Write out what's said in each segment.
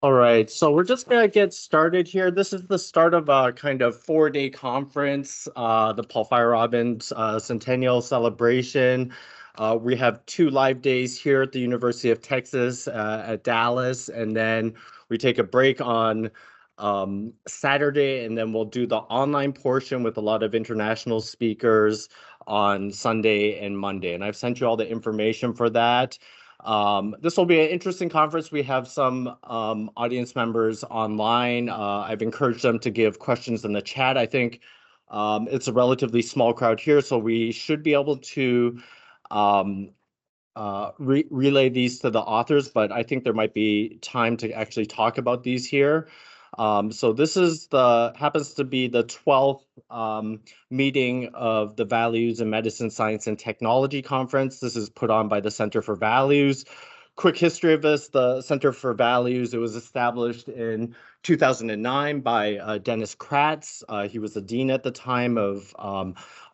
All right, so we're just gonna get started here. This is the start of a kind of 4-day conference, the Paul Feyerabend Centennial Celebration. We have 2 live days here at the University of Texas at Dallas, and then we take a break on Saturday, and then we'll do the online portion with a lot of international speakers on Sunday and Monday. And I've sent you all the information for that. This will be an interesting conference. We have some audience members online. I've encouraged them to give questions in the chat. I think it's a relatively small crowd here, so we should be able to um, relay these to the authors, but I think there might be time to actually talk about these here. So this is happens to be the 12th meeting of the Values in Medicine, Science, and Technology Conference. This is put on by the Center for Values. Quick history of this, the Center for Values, it was established in 2009 by Dennis Kratz. He was the dean at the time of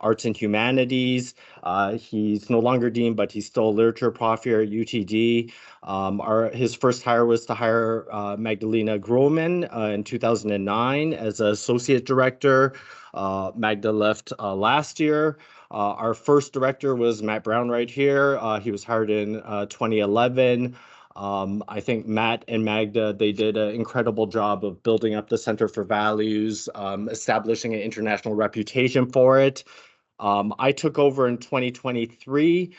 Arts and Humanities. He's no longer dean, but he's still a literature prof here at UTD. His first hire was to hire Magdalena Grohman in 2009 as associate director. Magda left last year. Our first director was Matt Brown right here. He was hired in 2011. I think Matt and Magda, they did an incredible job of building up the Center for Values, establishing an international reputation for it. I took over in 2023,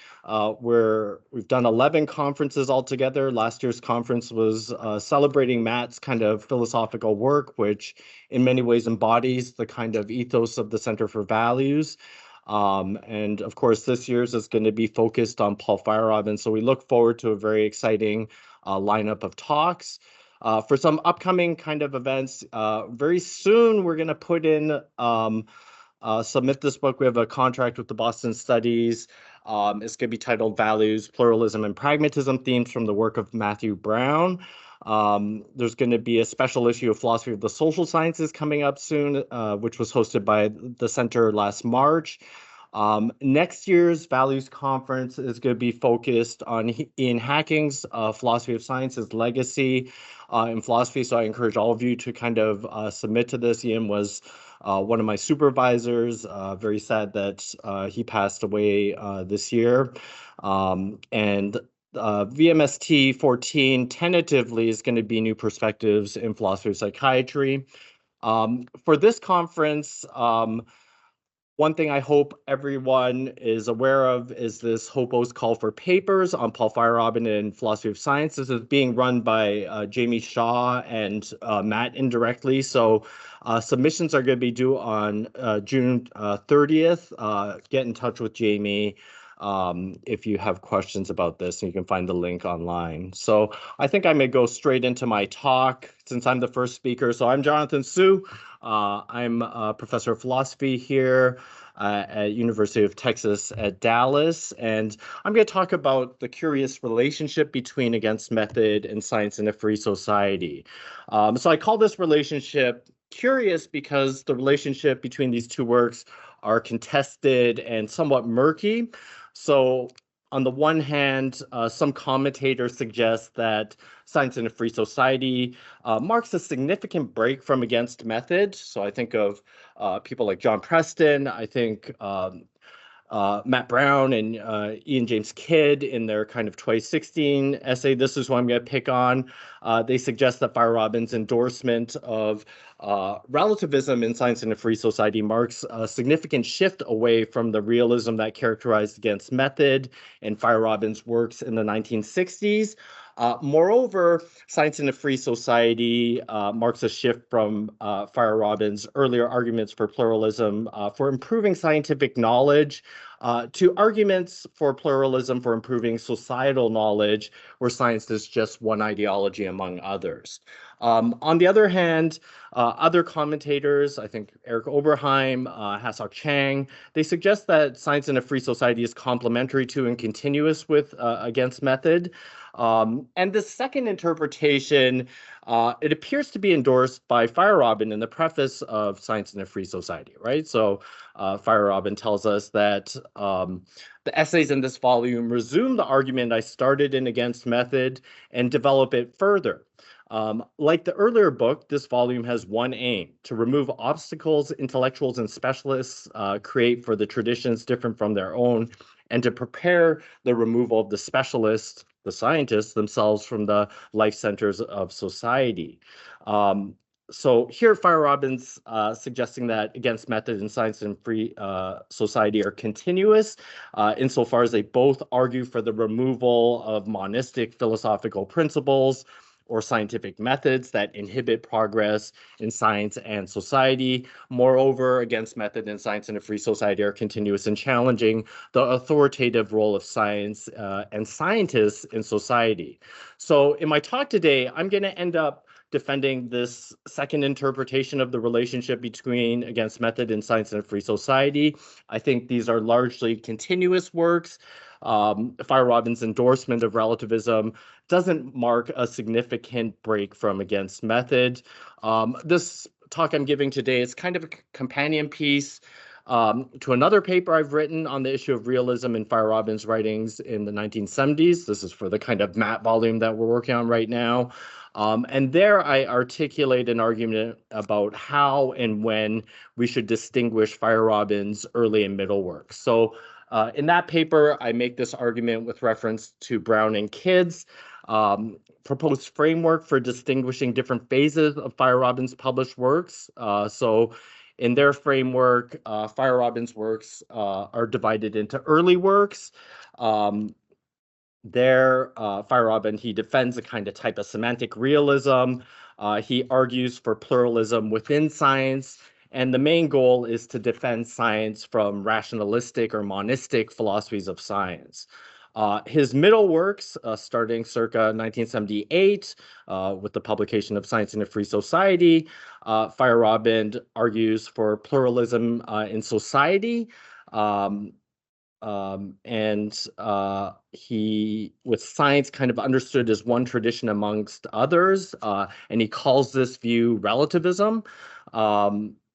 where we've done 11 conferences altogether. Last year's conference was celebrating Matt's kind of philosophical work, which in many ways embodies the kind of ethos of the Center for Values. And of course, this year's is going to be focused on Paul Feyerabend. So we look forward to a very exciting lineup of talks. For some upcoming kind of events, very soon we're going to put in submit this book. We have a contract with the Boston Studies. It's going to be titled Values, Pluralism, and Pragmatism, Themes from the Work of Matthew Brown. There's going to be a special issue of Philosophy of the Social Sciences coming up soon, which was hosted by the Center last March. Next year's Values Conference is going to be focused on Ian Hacking's Philosophy of Science's legacy in philosophy. So I encourage all of you to kind of submit to this. Ian was one of my supervisors. Very sad that he passed away this year. And VMST-14 tentatively is going to be New Perspectives in Philosophy of Psychiatry. For this conference, one thing I hope everyone is aware of is this HOPO's call for papers on Paul Feyerabend and philosophy of science. This is being run by Jamie Shaw and Matt indirectly. So submissions are going to be due on June 30th. Get in touch with Jamie if you have questions about this, and you can find the link online. So I think I may go straight into my talk since I'm the first speaker. So I'm Jonathan Tsou. I'm a professor of philosophy here at University of Texas at Dallas, and I'm going to talk about the curious relationship between Against Method and Science in a Free Society. So I call this relationship curious because the relationship between these two works are contested and somewhat murky. So on the one hand, some commentators suggest that Science in a Free Society marks a significant break from Against Method. So I think of people like John Preston. I think Matt Brown and Ian James Kidd in their kind of 2016 essay, This Is What I'm going to Pick On. They suggest that Feyerabend's endorsement of relativism in Science in a Free Society marks a significant shift away from the realism that characterized Against Method and Feyerabend's works in the 1960s. Moreover, Science in a Free Society marks a shift from Feyerabend's earlier arguments for pluralism for improving scientific knowledge to arguments for pluralism for improving societal knowledge, where science is just one ideology among others. On the other hand, other commentators, I think Eric Oberheim, Hasok Chang, they suggest that Science in a Free Society is complementary to and continuous with Against Method. And the second interpretation, it appears to be endorsed by Feyerabend in the preface of Science in a Free Society, right? So Feyerabend tells us that the essays in this volume resume the argument I started in Against Method and develop it further. Like the earlier book, this volume has one aim: to remove obstacles intellectuals and specialists create for the traditions different from their own, and to prepare the removal of the specialists, the scientists themselves, from the life centers of society. So here, Feyerabend's suggesting that against method in science and free society are continuous, insofar as they both argue for the removal of monistic philosophical principles or scientific methods that inhibit progress in science and society. Moreover, against method in science and a free society are continuous in challenging the authoritative role of science and scientists in society. So in my talk today, I'm going to end up defending this second interpretation of the relationship between against method in science and a free society. I think these are largely continuous works. Feyerabend's endorsement of relativism doesn't mark a significant break from against method. This talk I'm giving today is kind of a companion piece to another paper I've written on the issue of realism in Feyerabend's writings in the 1970s. This is for the kind of MAT volume that we're working on right now. And there I articulate an argument about how and when we should distinguish Feyerabend's early and middle works. So in that paper, I make this argument with reference to Brown and Kidd's proposed framework for distinguishing different phases of Feyerabend's published works. So in their framework, Feyerabend's works are divided into early works. Feyerabend, he defends a kind of type of semantic realism. He argues for pluralism within science. And the main goal is to defend science from rationalistic or monistic philosophies of science. His middle works, starting circa 1978 with the publication of Science in a Free Society, Feyerabend argues for pluralism in society. He, with science kind of understood as one tradition amongst others, and he calls this view relativism.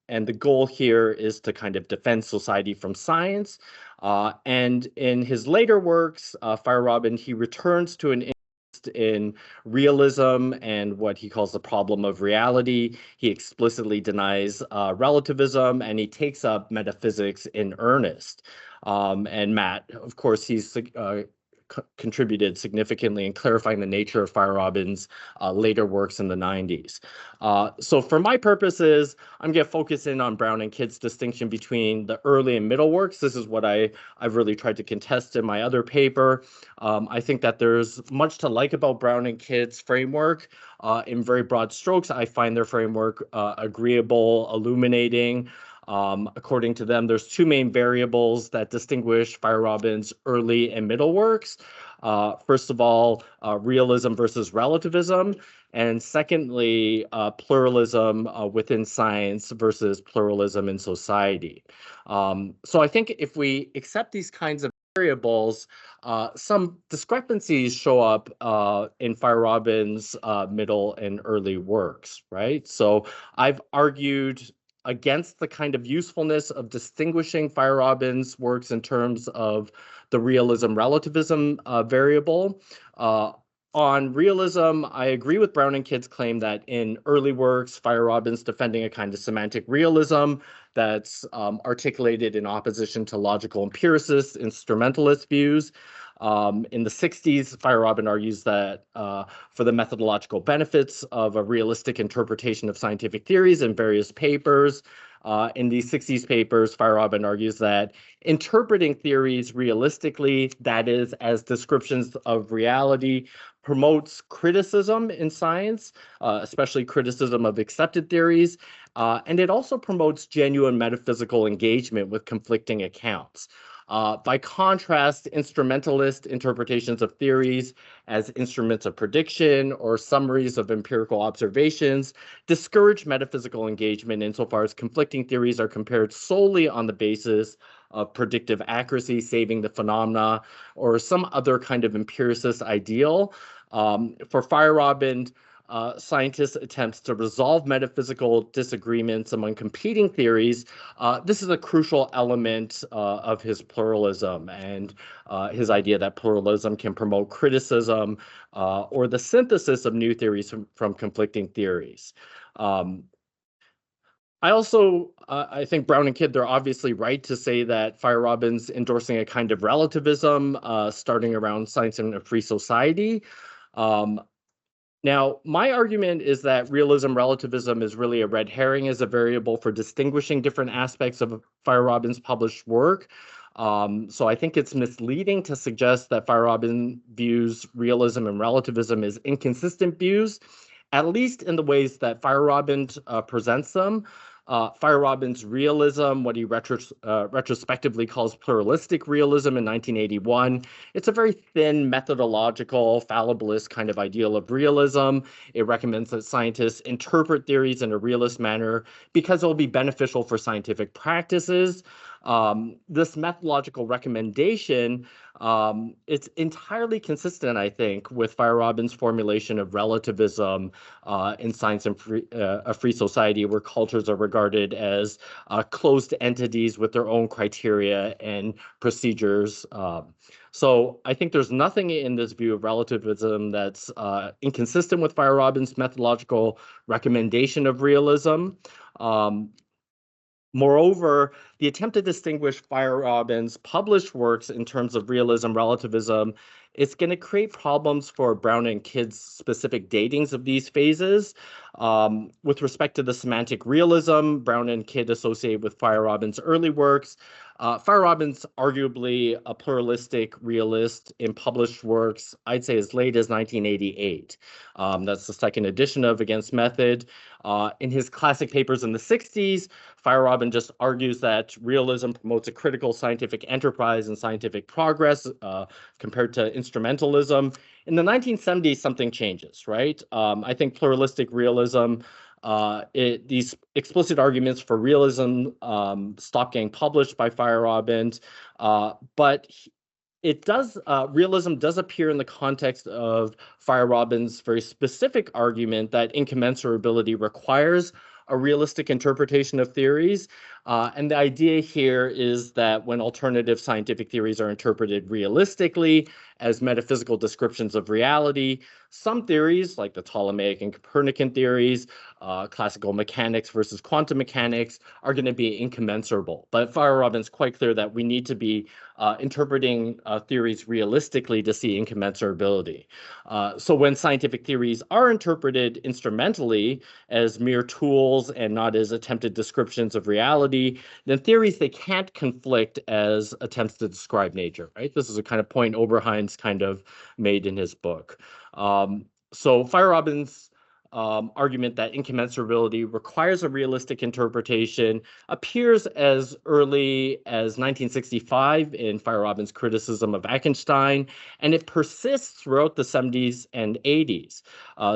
And the goal here is to kind of defend society from science. And in his later works, Feyerabend, he returns to an interest in realism and what he calls the problem of reality. He explicitly denies relativism, and he takes up metaphysics in earnest. And Matt, of course, he's contributed significantly in clarifying the nature of Feyerabend's later works in the 90s. So for my purposes, I'm going to focus in on Brown and Kidd's distinction between the early and middle works. This is what I've really tried to contest in my other paper. I think that there's much to like about Brown and Kidd's framework. In very broad strokes, I find their framework agreeable, illuminating. According to them, there's two main variables that distinguish Feyerabend's early and middle works. First of all, realism versus relativism, and secondly, pluralism within science versus pluralism in society. So I think if we accept these kinds of variables, some discrepancies show up in Feyerabend's middle and early works, right? So I've argued against the kind of usefulness of distinguishing Feyerabend's works in terms of the realism-relativism variable. On realism, I agree with Brown and Kidd's claim that in early works, Feyerabend's defending a kind of semantic realism that's articulated in opposition to logical empiricist, instrumentalist views. In the 60s, Feyerabend argues that for the methodological benefits of a realistic interpretation of scientific theories in various papers. In these 60s papers, Feyerabend argues that interpreting theories realistically, that is, as descriptions of reality, promotes criticism in science, especially criticism of accepted theories, and it also promotes genuine metaphysical engagement with conflicting accounts. By contrast, instrumentalist interpretations of theories as instruments of prediction or summaries of empirical observations discourage metaphysical engagement insofar as conflicting theories are compared solely on the basis of predictive accuracy, saving the phenomena, or some other kind of empiricist ideal. For Feyerabend, scientists' attempts to resolve metaphysical disagreements among competing theories, this is a crucial element of his pluralism and his idea that pluralism can promote criticism or the synthesis of new theories from conflicting theories. I think Brown and Kidd, they're obviously right to say that Feyerabend's endorsing a kind of relativism starting around Science in a Free Society. Now, my argument is that realism relativism is really a red herring as a variable for distinguishing different aspects of Feyerabend's published work. So I think it's misleading to suggest that Feyerabend views realism and relativism as inconsistent views, at least in the ways that Feyerabend presents them. Feyerabend's realism, what he retrospectively calls pluralistic realism in 1981. It's a very thin methodological, fallibilist kind of ideal of realism. It recommends that scientists interpret theories in a realist manner because it will be beneficial for scientific practices. This methodological recommendation, it's entirely consistent, I think, with Feyerabend's formulation of relativism in Science and a Free Society, where cultures are regarded as closed entities with their own criteria and procedures. So I think there's nothing in this view of relativism that's inconsistent with Feyerabend's methodological recommendation of realism. Moreover, the attempt to distinguish Feyerabend's published works in terms of realism, relativism, it's going to create problems for Brown and Kidd's specific datings of these phases. With respect to the semantic realism, Brown and Kidd associate with Feyerabend's early works. Feyerabend's arguably a pluralistic realist in published works, I'd say as late as 1988. That's the second edition of Against Method. In his classic papers in the 60s, Feyerabend just argues that realism promotes a critical scientific enterprise and scientific progress compared to instrumentalism. In the 1970s, something changes, right? I think pluralistic realism, these explicit arguments for realism stopped getting published by Feyerabend, but realism does appear in the context of Feyerabend's very specific argument that incommensurability requires a realistic interpretation of theories. And the idea here is that when alternative scientific theories are interpreted realistically as metaphysical descriptions of reality, some theories, like the Ptolemaic and Copernican theories, classical mechanics versus quantum mechanics, are going to be incommensurable. But Feyerabend's quite clear that we need to be interpreting theories realistically to see incommensurability. So when scientific theories are interpreted instrumentally as mere tools and not as attempted descriptions of reality, then theories, they can't conflict as attempts to describe nature, right? This is a kind of point Oberhein's kind of made in his book. So Feyerabend's argument that incommensurability requires a realistic interpretation appears as early as 1965 in Feyerabend's criticism of Wittgenstein, and it persists throughout the 70s and 80s.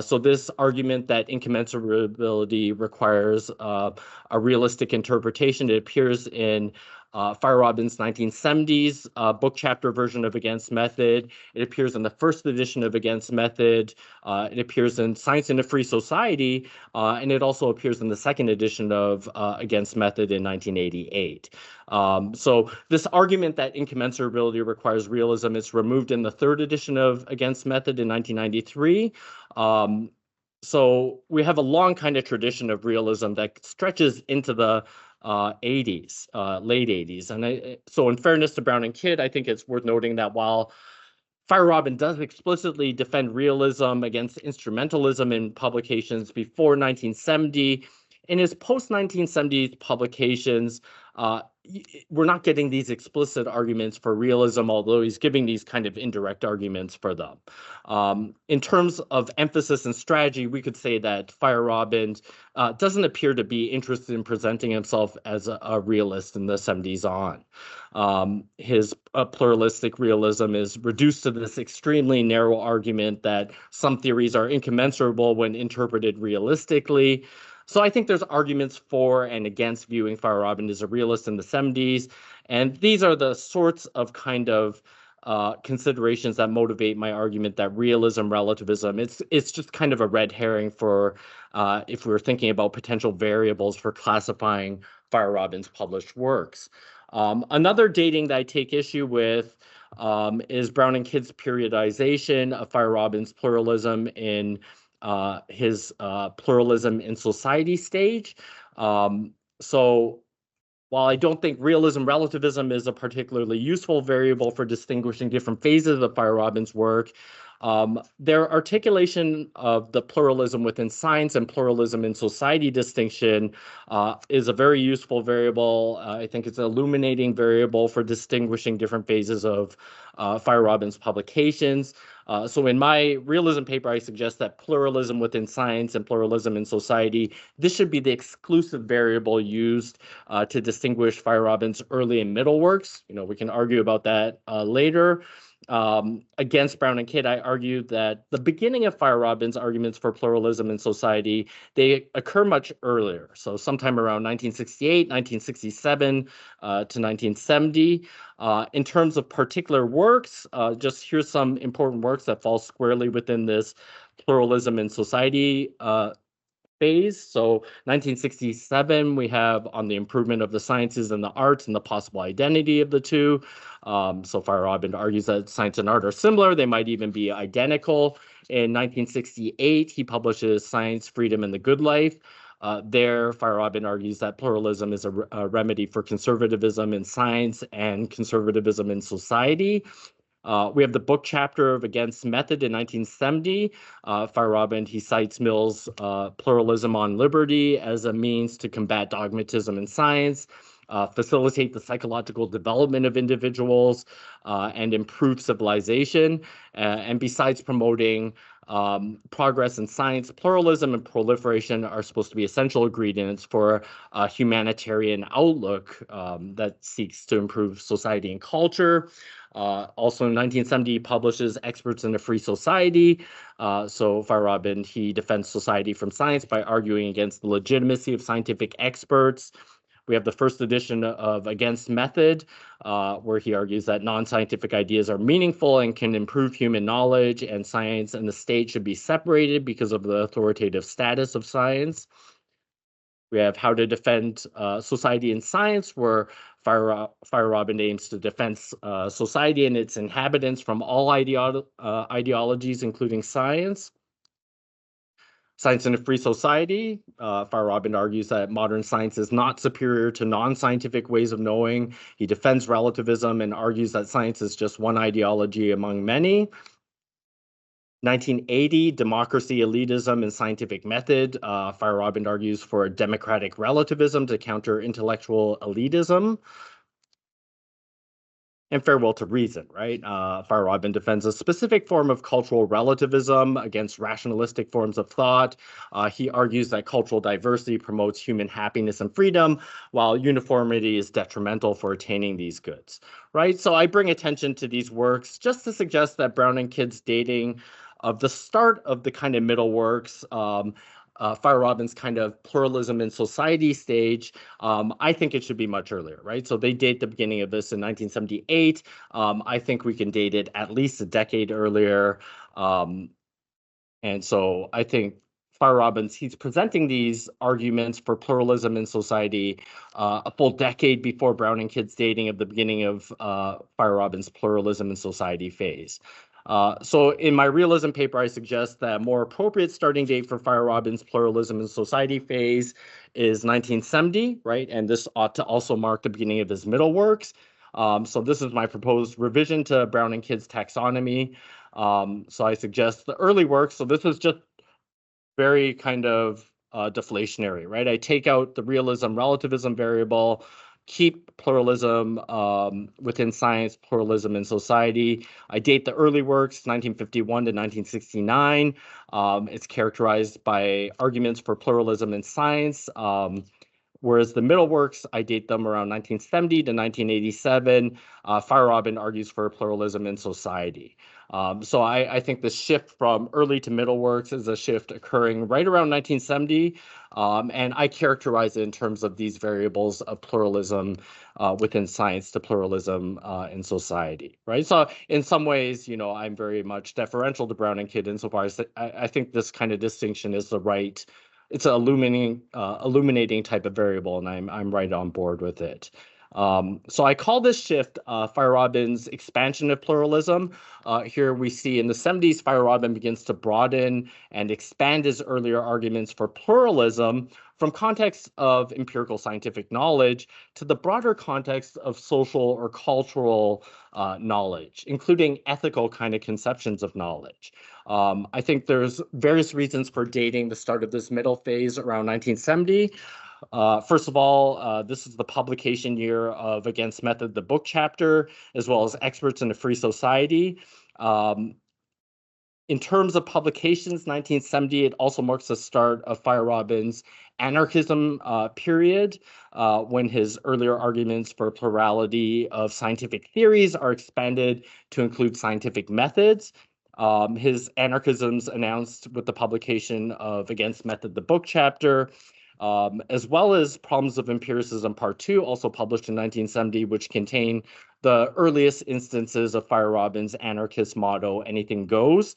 So this argument that incommensurability requires a realistic interpretation, it appears in Feyerabend's 1970s book chapter version of Against Method. It appears in the first edition of Against Method. It appears in Science in a Free Society, and it also appears in the second edition of Against Method in 1988. So this argument that incommensurability requires realism is removed in the third edition of Against Method in 1993. So we have a long kind of tradition of realism that stretches into the 80s, late 80s. And so in fairness to Brown and Kidd, I think it's worth noting that while Feyerabend does explicitly defend realism against instrumentalism in publications before 1970, in his post-1970s publications, we're not getting these explicit arguments for realism, although he's giving these kind of indirect arguments for them. In terms of emphasis and strategy, we could say that Feyerabend doesn't appear to be interested in presenting himself as a realist in the 70s on. His pluralistic realism is reduced to this extremely narrow argument that some theories are incommensurable when interpreted realistically. So I think there's arguments for and against viewing Feyerabend as a realist in the 70s. And these are the sorts of kind of considerations that motivate my argument that realism, relativism, it's just kind of a red herring for if we're thinking about potential variables for classifying Feyerabend's published works. Another dating that I take issue with is Brown and Kidd's periodization of Feyerabend's pluralism in his pluralism in society stage. So while I don't think realism relativism is a particularly useful variable for distinguishing different phases of Feyerabend's work, their articulation of the pluralism within science and pluralism in society distinction is a very useful variable. I think it's an illuminating variable for distinguishing different phases of Feyerabend's publications. So in my realism paper, I suggest that pluralism within science and pluralism in society, this should be the exclusive variable used to distinguish Feyerabend's early and middle works. We can argue about that later. Against Brown and Kidd, I argued that the beginning of Feyerabend's arguments for pluralism in society, they occur much earlier. So sometime around 1968, 1967 to 1970. In terms of particular works, just here's some important works that fall squarely within this pluralism in society phase. So 1967, we have On the Improvement of the Sciences and the Arts and the Possible Identity of the Two. So Feyerabend argues that science and art are similar. They might even be identical. In 1968, he publishes Science, Freedom, and the Good Life. There, Feyerabend argues that pluralism is a remedy for conservatism in science and conservatism in society. We have the book chapter of Against Method in 1970. Feyerabend, he cites Mill's pluralism on liberty as a means to combat dogmatism in science, facilitate the psychological development of individuals, and improve civilization. And besides promoting progress in science, pluralism and proliferation are supposed to be essential ingredients for a humanitarian outlook that seeks to improve society and culture. Also in 1970, he publishes Experts in a Free Society. So Feyerabend, he defends society from science by arguing against the legitimacy of scientific experts. We have the first edition of Against Method, where he argues that non-scientific ideas are meaningful and can improve human knowledge, and science and the state should be separated because of the authoritative status of science. We have How to Defend Society and Science, where Feyerabend aims to defend society and its inhabitants from all ideologies, including science. Science in a Free Society, Feyerabend argues that modern science is not superior to non-scientific ways of knowing. He defends relativism and argues that science is just one ideology among many. 1980, Democracy, Elitism, and Scientific Method. Feyerabend argues for democratic relativism to counter intellectual elitism. And Farewell to Reason, right? Feyerabend defends a specific form of cultural relativism against rationalistic forms of thought. He argues that cultural diversity promotes human happiness and freedom, while uniformity is detrimental for attaining these goods, right? So I bring attention to these works just to suggest that Brown and Kidd's dating of the start of the kind of middle works, Feyerabend's kind of pluralism in society stage, I think it should be much earlier, right? So they date the beginning of this in 1978. I think we can date it at least a decade earlier. And so I think Feyerabend's, he's presenting these arguments for pluralism in society a full decade before Brown and Kidd's dating of the beginning of Feyerabend's pluralism in society phase. So in my realism paper, I suggest that a more appropriate starting date for Feyerabend's pluralism in society phase is 1970, right? And this ought to also mark the beginning of his middle works. So this is my proposed revision to Brown and Kidd's taxonomy. So I suggest the early works. So this is just very kind of deflationary, right? I take out the realism relativism variable, keep pluralism within science, pluralism in society. I date the early works, 1951 to 1969. It's characterized by arguments for pluralism in science, Whereas the middle works, I date them around 1970 to 1987. Feyerabend argues for pluralism in society. So I think the shift from early to middle works is a shift occurring right around 1970. And I characterize it in terms of these variables of pluralism within science to pluralism in society, right? So in some ways, I'm very much deferential to Brown and Kidd insofar as I think this kind of distinction is the right, it's an illuminating type of variable, and I'm right on board with it. So I call this shift Feyerabend's expansion of pluralism. Here we see in the 70s, Feyerabend begins to broaden and expand his earlier arguments for pluralism from context of empirical scientific knowledge to the broader context of social or cultural knowledge, including ethical kind of conceptions of knowledge. I think there's various reasons for dating the start of this middle phase around 1970. First of all, this is the publication year of Against Method, the book chapter, as well as Experts in a Free Society. In terms of publications, 1970, it also marks the start of Feyerabend's anarchism period, when his earlier arguments for plurality of scientific theories are expanded to include scientific methods. His anarchisms announced with the publication of Against Method, the book chapter, as well as Problems of Empiricism Part 2, also published in 1970, which contain the earliest instances of Feyerabend's anarchist motto, anything goes.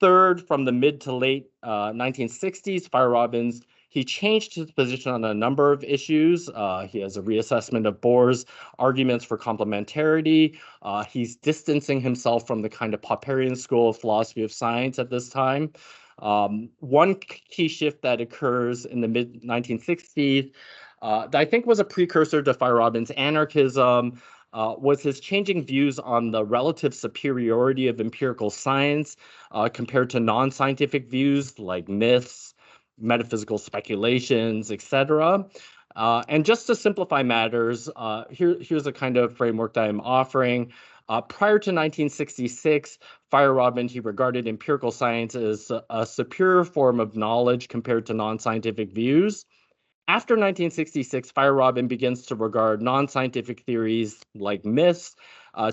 Third, from the mid to late 1960s, he changed his position on a number of issues. He has a reassessment of Bohr's arguments for complementarity. He's distancing himself from the kind of Popperian school of philosophy of science at this time. One key shift that occurs in the mid-1960s that I think was a precursor to Feyerabend's anarchism was his changing views on the relative superiority of empirical science compared to non-scientific views like myths, metaphysical speculations, etc. And just to simplify matters, here's a kind of framework that I'm offering. Prior to 1966, Feyerabend, he regarded empirical science as a superior form of knowledge compared to non-scientific views. After 1966, Feyerabend begins to regard non-scientific theories like myths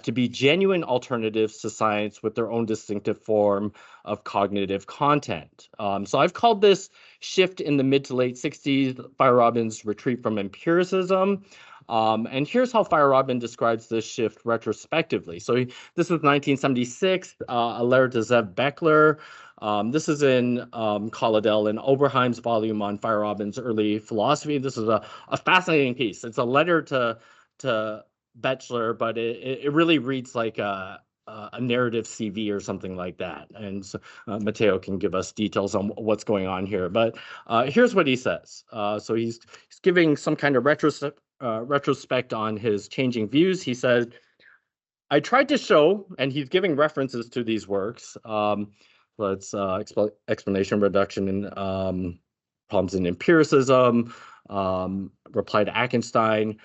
to be genuine alternatives to science with their own distinctive form of cognitive content. So I've called this shift in the mid to late 60s, Feyerabend's retreat from empiricism. And here's how Feyerabend describes this shift retrospectively. So this was 1976, a letter to Zev Beckler. This is in Collodel and Oberheim's volume on Feyerabend's early philosophy. This is a fascinating piece. It's a letter to Beckler, but it really reads like a narrative CV or something like that. And so, Matteo can give us details on what's going on here. But here's what he says. So he's giving some kind of retrospect on his changing views. He said, I tried to show, and he's giving references to these works. Let's explanation, reduction in problems in empiricism, reply to Achenstein.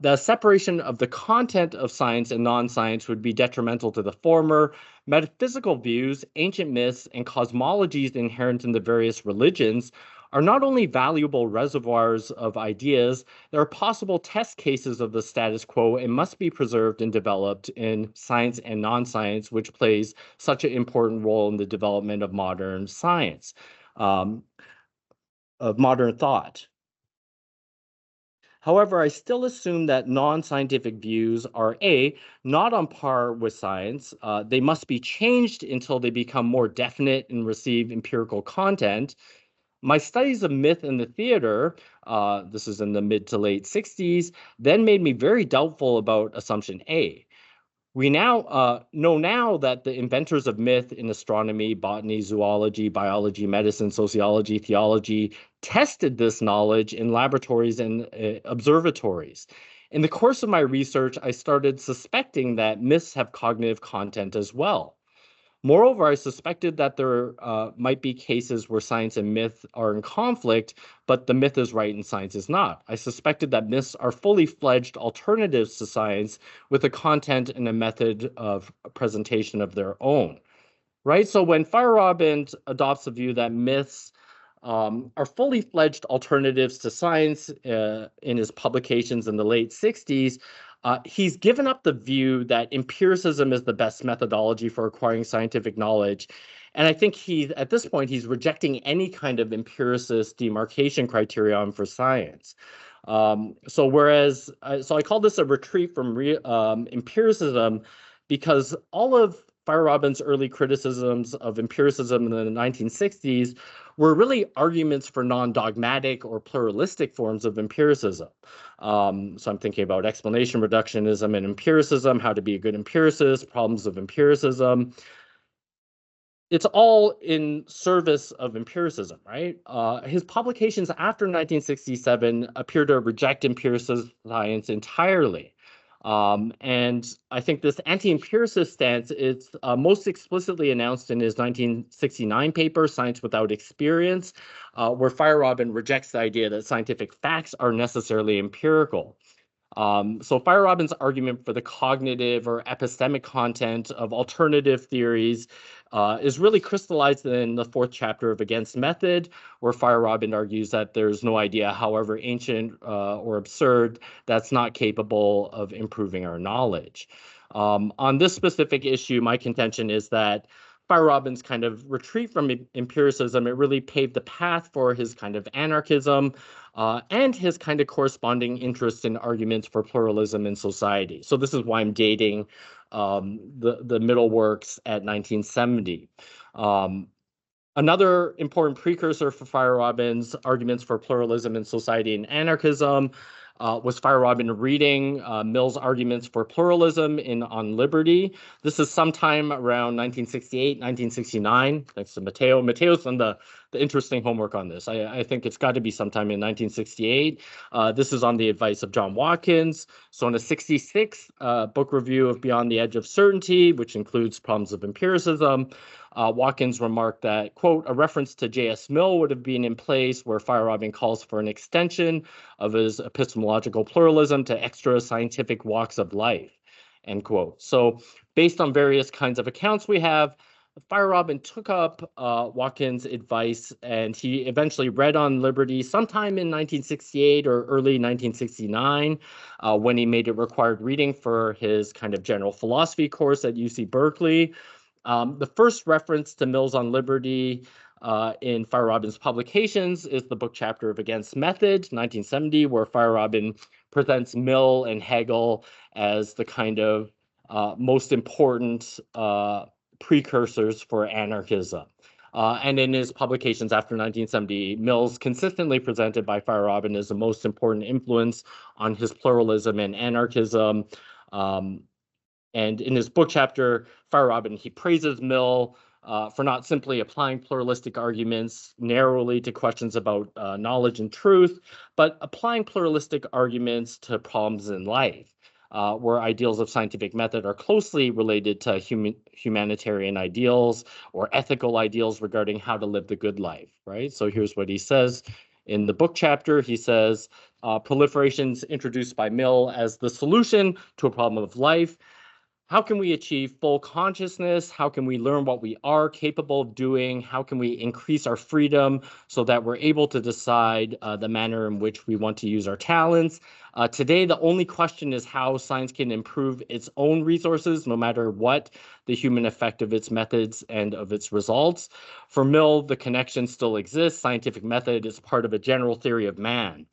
The separation of the content of science and non-science would be detrimental to the former. Metaphysical views, ancient myths, and cosmologies inherent in the various religions are not only valuable reservoirs of ideas, there are possible test cases of the status quo and must be preserved and developed in science and non-science, which plays such an important role in the development of modern science, of modern thought. However, I still assume that non-scientific views are A, not on par with science. They must be changed until they become more definite and receive empirical content. My studies of myth in the theater, this is in the mid to late 60s, then made me very doubtful about assumption A. We now know now that the inventors of myth in astronomy, botany, zoology, biology, medicine, sociology, theology tested this knowledge in laboratories and observatories. In the course of my research, I started suspecting that myths have cognitive content as well. Moreover, I suspected that there might be cases where science and myth are in conflict, but the myth is right and science is not. I suspected that myths are fully fledged alternatives to science with a content and a method of presentation of their own, right? So when Feyerabend adopts the view that myths are fully fledged alternatives to science in his publications in the late 60s. He's given up the view that empiricism is the best methodology for acquiring scientific knowledge. And I think at this point, he's rejecting any kind of empiricist demarcation criterion for science. So I call this a retreat from empiricism because all of Feyerabend's early criticisms of empiricism in the 1960s were really arguments for non-dogmatic or pluralistic forms of empiricism. So I'm thinking about explanation reductionism and empiricism, how to be a good empiricist, problems of empiricism. It's all in service of empiricism, right? His publications after 1967 appear to reject empiricist science entirely. And I think this anti-empiricist stance is most explicitly announced in his 1969 paper, Science Without Experience, where Feyerabend rejects the idea that scientific facts are necessarily empirical. So Feyerabend's argument for the cognitive or epistemic content of alternative theories is really crystallized in the fourth chapter of Against Method, where Feyerabend argues that there's no idea, however ancient or absurd, that's not capable of improving our knowledge. On this specific issue, my contention is that Feyerabend's kind of retreat from empiricism, it really paved the path for his kind of anarchism and his kind of corresponding interest in arguments for pluralism in society. So this is why I'm dating the middle works at 1970. Another important precursor for Feyerabend's arguments for pluralism in society and anarchism was Feyerabend reading Mill's arguments for pluralism On Liberty. This is sometime around 1968, 1969, thanks to Matteo. Matteo's done the interesting homework on this. I think it's got to be sometime in 1968. This is on the advice of John Watkins. So in a 66 book review of Beyond the Edge of Certainty, which includes problems of empiricism, Watkins remarked that, quote, a reference to J.S. Mill would have been in place where Feyerabend calls for an extension of his epistemological pluralism to extra scientific walks of life, end quote. So based on various kinds of accounts we have, Feyerabend took up Watkins' advice and he eventually read On Liberty sometime in 1968 or early 1969 when he made it required reading for his kind of general philosophy course at UC Berkeley. The first reference to Mill's On Liberty in Feyerabend's publications is the book chapter of Against Method, 1970, where Feyerabend presents Mill and Hegel as the kind of most important precursors for anarchism. And in his publications after 1970, Mill's consistently presented by Feyerabend as the most important influence on his pluralism and anarchism. And in his book chapter, Feyerabend, he praises Mill for not simply applying pluralistic arguments narrowly to questions about knowledge and truth, but applying pluralistic arguments to problems in life, where ideals of scientific method are closely related to humanitarian ideals or ethical ideals regarding how to live the good life, right? So here's what he says in the book chapter. He says, proliferations introduced by Mill as the solution to a problem of life. How can we achieve full consciousness? How can we learn what we are capable of doing? How can we increase our freedom so that we're able to decide the manner in which we want to use our talents? Today, the only question is how science can improve its own resources, no matter what the human effect of its methods and of its results. For Mill, the connection still exists. Scientific method is part of a general theory of man.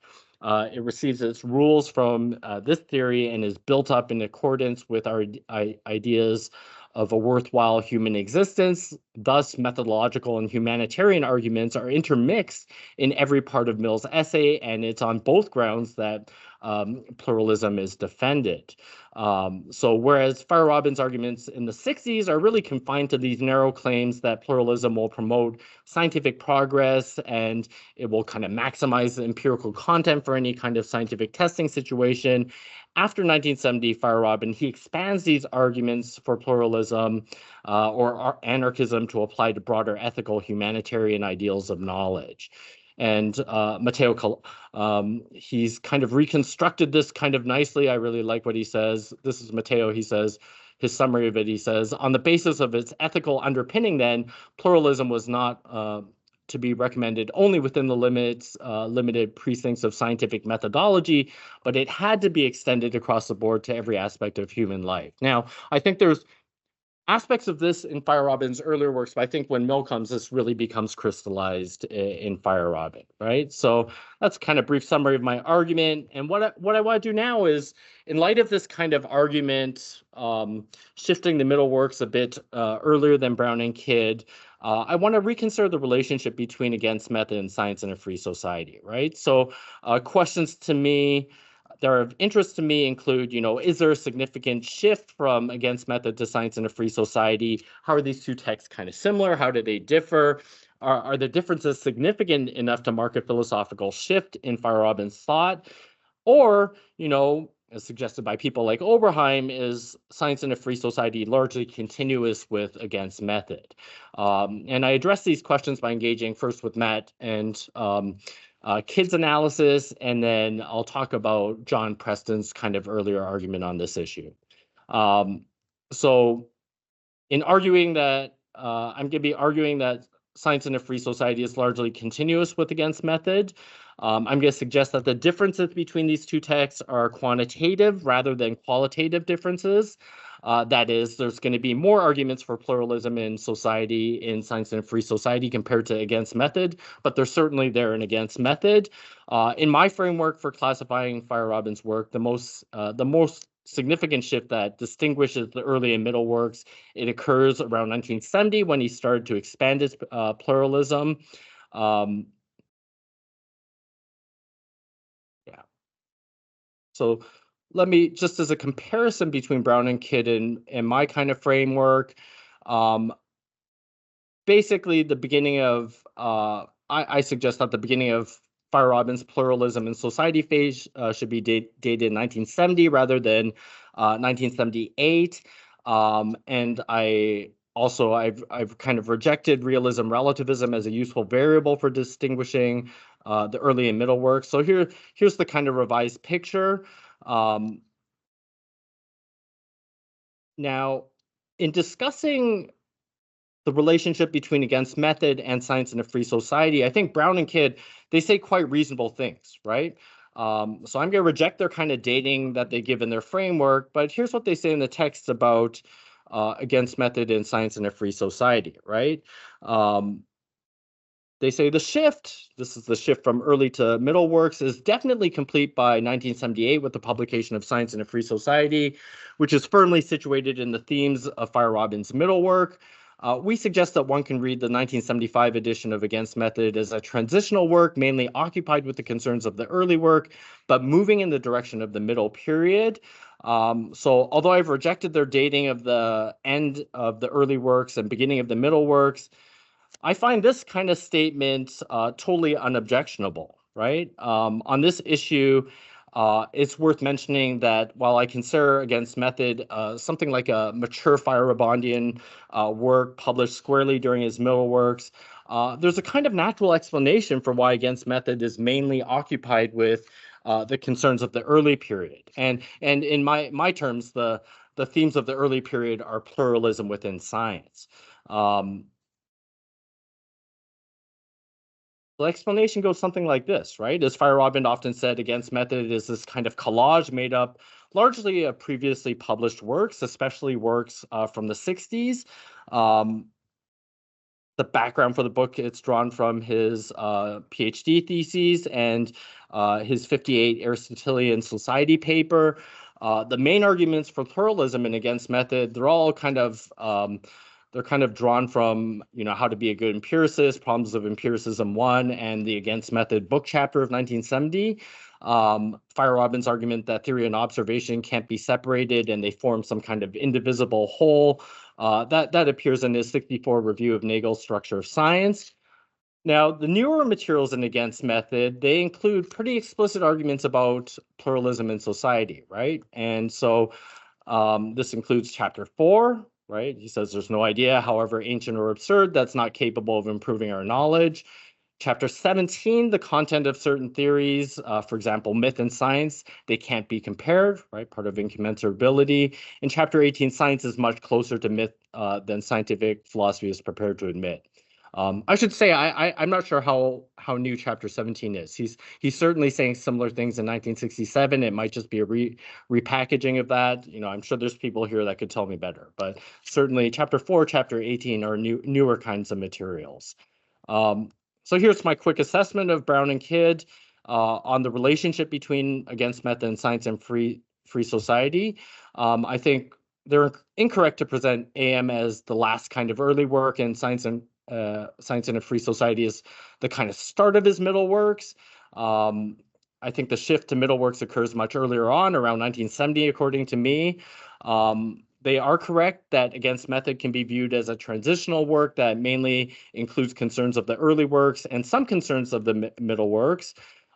It receives its rules from this theory and is built up in accordance with our ideas of a worthwhile human existence. Thus, methodological and humanitarian arguments are intermixed in every part of Mill's essay, and it's on both grounds that pluralism is defended. So whereas Feyerabend's arguments in the 60s are really confined to these narrow claims that pluralism will promote scientific progress and it will kind of maximize the empirical content for any kind of scientific testing situation, after 1970, Feyerabend, he expands these arguments for pluralism or anarchism to apply to broader ethical humanitarian ideals of knowledge. And Matteo, he's kind of reconstructed this kind of nicely. I really like what he says. This is Matteo. He says, his summary of it, he says, on the basis of its ethical underpinning then, pluralism was not to be recommended only within the limited precincts of scientific methodology, but it had to be extended across the board to every aspect of human life. Now, I think there's aspects of this in Feyerabend's earlier works, but I think when Mill comes, this really becomes crystallized in Feyerabend, right? So that's kind of brief summary of my argument. And what I want to do now is, in light of this kind of argument, shifting the middle works a bit earlier than Brown and Kidd, I want to reconsider the relationship between against method and science in a free society, right? So questions to me that are of interest to me include, is there a significant shift from against method to science in a free society? How are these two texts kind of similar? How do they differ? Are the differences significant enough to mark a philosophical shift in Feyerabend's thought? Or, as suggested by people like Oberheim, is science in a free society largely continuous with against method? And I address these questions by engaging first with Matt and Kidd's analysis, and then I'll talk about John Preston's kind of earlier argument on this issue. So in arguing that, I'm going to be arguing that science in a free society is largely continuous with against method. I'm going to suggest that the differences between these two texts are quantitative rather than qualitative differences. That is, there's going to be more arguments for pluralism in society in science in a free society compared to against method, but they're certainly there in against method. In my framework for classifying Feyerabend's work, the most significant shift that distinguishes the early and middle works, it occurs around 1970 when he started to expand his pluralism. So let me, just as a comparison between Brown and Kidd and my kind of framework, basically the beginning of, I suggest that the beginning of Feyerabend's pluralism in society phase should be dated in 1970 rather than 1978. And I've kind of rejected realism relativism as a useful variable for distinguishing the early and middle work. So here's the kind of revised picture. Now, in discussing the relationship between against method and science in a free society, I think Brown and Kidd, they say quite reasonable things, right? So I'm going to reject their kind of dating that they give in their framework, but here's what they say in the text about against method and science in a free society, right? They say the shift, this is the shift from early to middle works, is definitely complete by 1978 with the publication of Science in a Free Society, which is firmly situated in the themes of Feyerabend's middle work. We suggest that one can read the 1975 edition of Against Method as a transitional work, mainly occupied with the concerns of the early work, but moving in the direction of the middle period. So although I've rejected their dating of the end of the early works and beginning of the middle works, I find this kind of statement totally unobjectionable, right? On this issue, it's worth mentioning that while I consider against method something like a mature Feyerabendian work published squarely during his middle works, there's a kind of natural explanation for why against method is mainly occupied with the concerns of the early period. And in my terms, the themes of the early period are pluralism within science. The explanation goes something like this, right? As Feyerabend often said, against method is this kind of collage made up largely of previously published works, especially works from the 60s. The background for the book, it's drawn from his PhD theses and his 58 Aristotelian Society paper. The main arguments for pluralism and against method, they're all kind of drawn from, How to Be a Good Empiricist, Problems of Empiricism 1, and the Against Method book chapter of 1970. Feyerabend's argument that theory and observation can't be separated and they form some kind of indivisible whole, that appears in his 64 review of Nagel's Structure of Science. Now, the newer materials in Against Method, they include pretty explicit arguments about pluralism in society, right? And so this includes chapter 4, right? He says there's no idea, however ancient or absurd, that's not capable of improving our knowledge. Chapter 17, the content of certain theories, for example, myth and science, they can't be compared, right? Part of incommensurability. In chapter 18, science is much closer to myth than scientific philosophy is prepared to admit. I should say I'm not sure how new Chapter 17 is. He's certainly saying similar things in 1967. It might just be a repackaging of that. I'm sure there's people here that could tell me better, but certainly Chapter 4, Chapter 18 are newer kinds of materials. So here's my quick assessment of Brown and Kidd on the relationship between against method and science and free society. I think they're incorrect to present AM as the last kind of early work, and Science in a Free Society is the kind of start of his middle works. I think the shift to middle works occurs much earlier on, around 1970, according to me. They are correct that Against Method can be viewed as a transitional work that mainly includes concerns of the early works and some concerns of the middle works.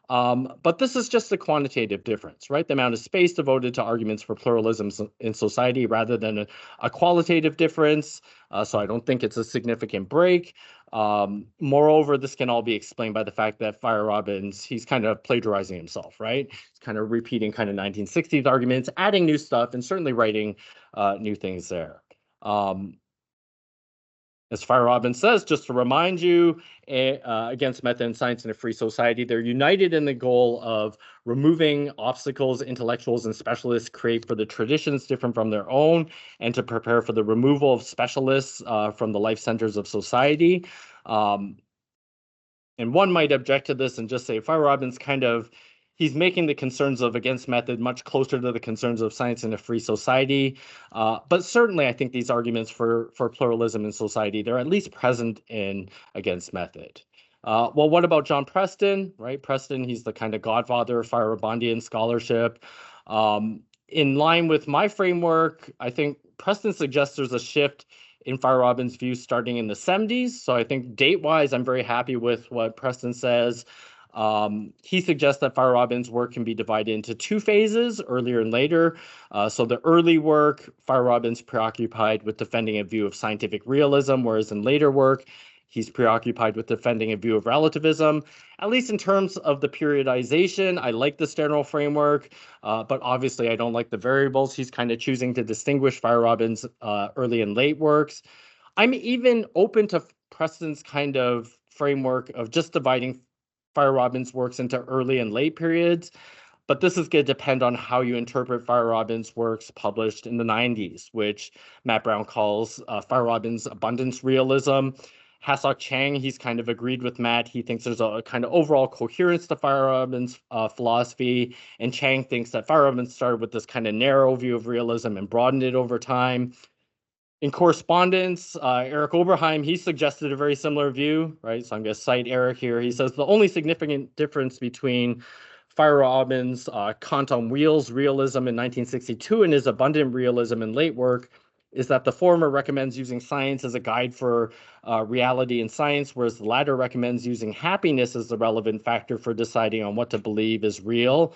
But this is just a quantitative difference, right? The amount of space devoted to arguments for pluralism in society rather than a qualitative difference. So I don't think it's a significant break. Moreover, this can all be explained by the fact that Feyerabend, he's kind of plagiarizing himself, right? He's kind of repeating kind of 1960s arguments, adding new stuff, and certainly writing new things there. As Feyerabend says, just to remind you, Against Method and Science in a Free Society, they're united in the goal of removing obstacles intellectuals and specialists create for the traditions different from their own, and to prepare for the removal of specialists from the life centers of society. And one might object to this and just say Feyerabend's he's making the concerns of Against Method much closer to the concerns of Science in a Free Society. But certainly, I think these arguments for pluralism in society, they're at least present in Against Method. Well, what about John Preston, right? Preston, he's the kind of godfather of Feyerabendian scholarship. In line with my framework, I think Preston suggests there's a shift in Feyerabend's views starting in the 70s. So I think date-wise, I'm very happy with what Preston says. He suggests that Feyerabend's work can be divided into two phases, earlier and later. So the early work, Feyerabend's preoccupied with defending a view of scientific realism, whereas in later work, he's preoccupied with defending a view of relativism. At least in terms of the periodization, I like this general framework, but obviously I don't like the variables. He's kind of choosing to distinguish Feyerabend's early and late works. I'm even open to Preston's kind of framework of just dividing Feyerabend's works into early and late periods, but this is going to depend on how you interpret Feyerabend's works published in the 90s, which Matt Brown calls Feyerabend's abundance realism. Hasok Chang, he's kind of agreed with Matt. He thinks there's a kind of overall coherence to Feyerabend's philosophy, and Chang thinks that Feyerabend started with this kind of narrow view of realism and broadened it over time. In correspondence, Eric Oberheim, he suggested a very similar view, right? So I'm going to cite Eric here. He says the only significant difference between Feyerabend's Kant on Wheels realism in 1962 and his abundant realism in late work is that the former recommends using science as a guide for reality in science, whereas the latter recommends using happiness as the relevant factor for deciding on what to believe is real,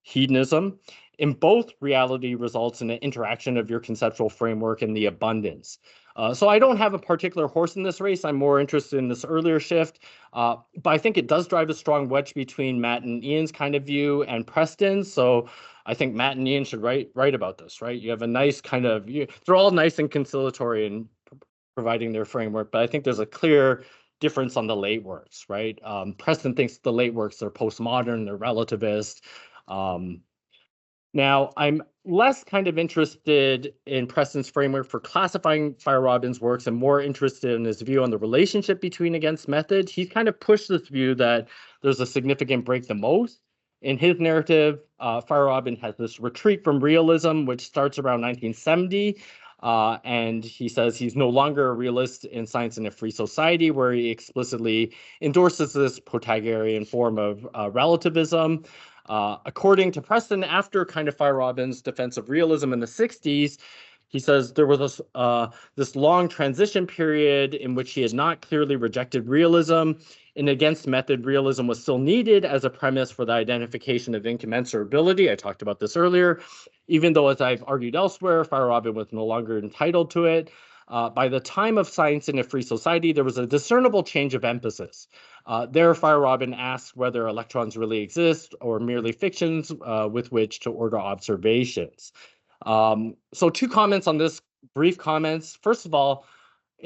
hedonism. In both, reality results in an interaction of your conceptual framework and the abundance. So I don't have a particular horse in this race. I'm more interested in this earlier shift, but I think it does drive a strong wedge between Matt and Ian's kind of view and Preston's. So I think Matt and Ian should write about this, right? You have a nice kind of, they're all nice and conciliatory in providing their framework, but I think there's a clear difference on the late works, right? Preston thinks the late works are postmodern, they're relativist. Now, I'm less kind of interested in Preston's framework for classifying Feyerabend's works and more interested in his view on the relationship between Against Method. He's kind of pushed this view that there's a significant break the most. In his narrative, Feyerabend has this retreat from realism, which starts around 1970. And he says he's no longer a realist in Science in a Free Society, where he explicitly endorses this Protagorean form of relativism. According to Preston, after kind of Feyerabend's defense of realism in the 60s, he says there was this long transition period in which he had not clearly rejected realism. In Against Method, realism was still needed as a premise for the identification of incommensurability. I talked about this earlier. Even though, as I've argued elsewhere, Feyerabend was no longer entitled to it. By the time of Science in a Free Society, there was a discernible change of emphasis. There, Feyerabend asks whether electrons really exist or merely fictions with which to order observations. So 2 comments on this, brief comments. First of all,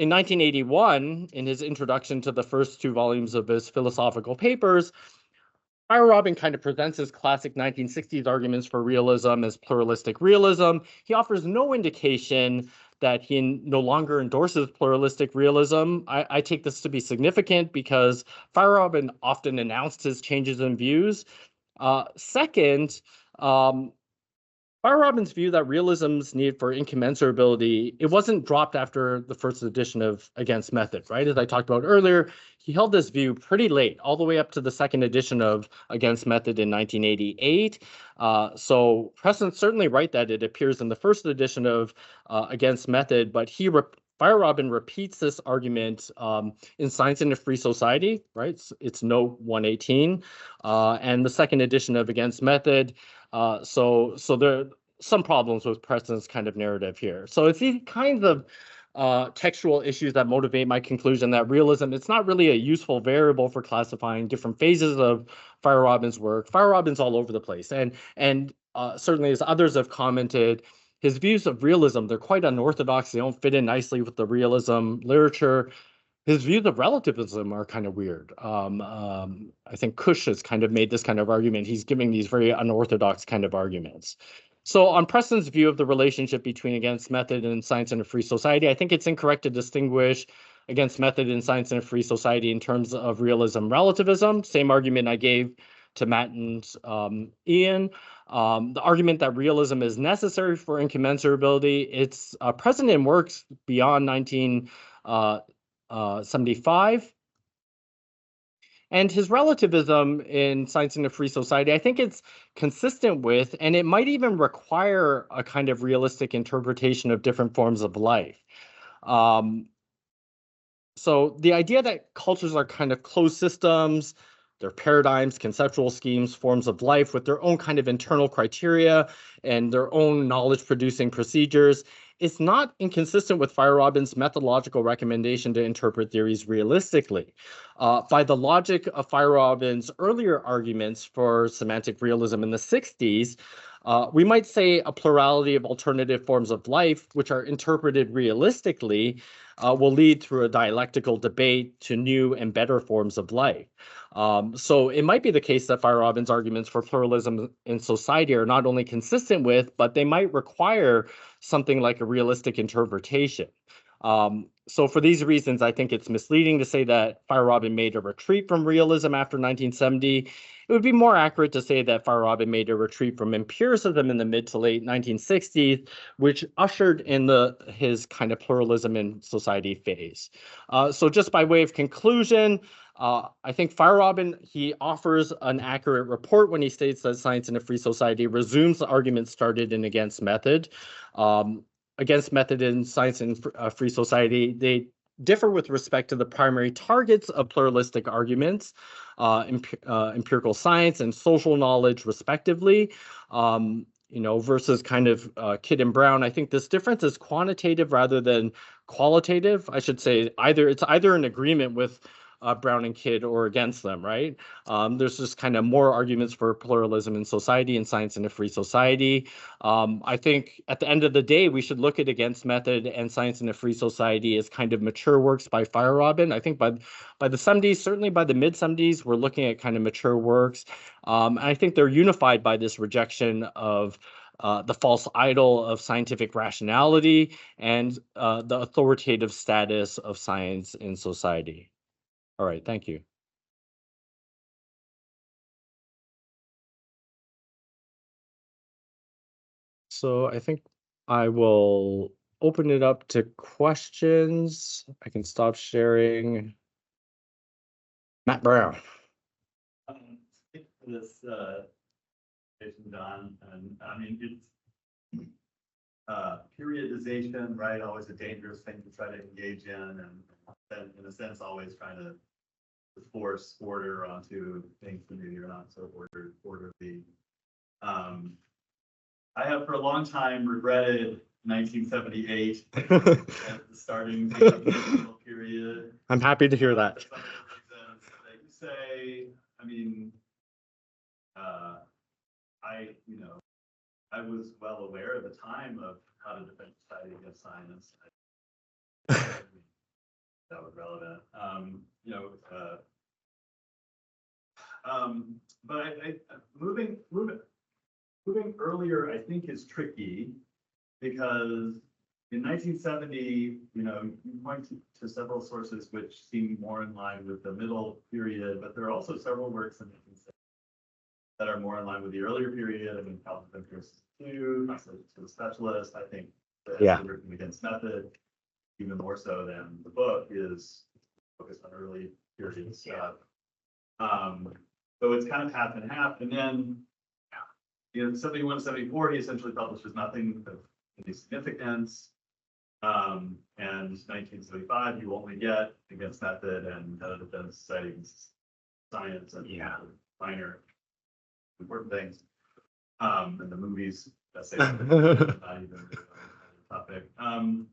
In 1981, in his introduction to the first two volumes of his philosophical papers, Feyerabend kind of presents his classic 1960s arguments for realism as pluralistic realism. He offers no indication that he no longer endorses pluralistic realism. I take this to be significant because Feyerabend often announced his changes in views. Second, Feyerabend's view that realism's need for incommensurability, it wasn't dropped after the first edition of Against Method, right? As I talked about earlier, he held this view pretty late, all the way up to the second edition of Against Method in 1988. So Preston's certainly right that it appears in the first edition of Against Method, but Feyerabend repeats this argument in Science in a Free Society, right? It's note 118, and the second edition of Against Method. So there are some problems with Preston's kind of narrative here. So it's these kinds of textual issues that motivate my conclusion that realism, it's not really a useful variable for classifying different phases of Feyerabend's work. Feyerabend's all over the place. And certainly, as others have commented, his views of realism, they're quite unorthodox. They don't fit in nicely with the realism literature. His views of relativism are kind of weird. I think Cush has kind of made this kind of argument. He's giving these very unorthodox kind of arguments. So on Preston's view of the relationship between Against Method and Science in a Free Society, I think it's incorrect to distinguish Against Method and Science in a Free Society in terms of realism relativism. Same argument I gave to Matt and Ian. The argument that realism is necessary for incommensurability, it's present in works beyond 1975. And his relativism in Science in a Free Society, I think it's consistent with, and it might even require a kind of realistic interpretation of different forms of life. So the idea that cultures are kind of closed systems, their paradigms, conceptual schemes, forms of life with their own kind of internal criteria and their own knowledge-producing procedures, it's not inconsistent with Feyerabend's methodological recommendation to interpret theories realistically. By the logic of Feyerabend's earlier arguments for semantic realism in the 60s, we might say a plurality of alternative forms of life, which are interpreted realistically, will lead through a dialectical debate to new and better forms of life. So it might be the case that Feyerabend's arguments for pluralism in society are not only consistent with, but they might require something like a realistic interpretation. So for these reasons, I think it's misleading to say that Feyerabend made a retreat from realism after 1970. It would be more accurate to say that Feyerabend made a retreat from empiricism in the mid to late 1960s, which ushered in his kind of pluralism in society phase. So just by way of conclusion, I think Feyerabend, he offers an accurate report when he states that Science in a Free Society resumes the argument started in Against Method. Against Method and Science in a Free Society, they differ with respect to the primary targets of pluralistic arguments, empirical science and social knowledge, respectively. Versus kind of Kidd and Brown. I think this difference is quantitative rather than qualitative. I should say it's either an agreement with Brown and Kidd or against them, right? There's just kind of more arguments for pluralism in society and Science in a Free Society. I think at the end of the day, we should look at Against Method and Science in a Free Society as kind of mature works by Feyerabend. I think by the 70s, certainly by the mid 70s, we're looking at kind of mature works. And I think they're unified by this rejection of the false idol of scientific rationality and the authoritative status of science in society. All right, thank you. So I think I will open it up to questions. I can stop sharing. Matt Brown. This Don, and I mean it's periodization, right? Always a dangerous thing to try to engage in, and in a sense, always trying to force order onto things that maybe are not so orderly. I have for a long time regretted 1978 as the starting period. I'm happy to hear that. Some of the reasons that you say, I mean, I was well aware at the time of how to defend society against science. that was relevant. You know, but moving earlier, I think is tricky because in 1970, you know, you point to several sources which seem more in line with the middle period, but there are also several works in 1970 that are more in line with the earlier period. I mean, Calvin Pierce too, to the specialist. I think the essay written against method, even more so than the book, is focused on early period stuff. So it's kind of half and half. And then, you know, 71, 74, he essentially publishes nothing of any significance. And 1975, you only get against method and defense citing science and minor important things. And the movies, that's not even a topic. And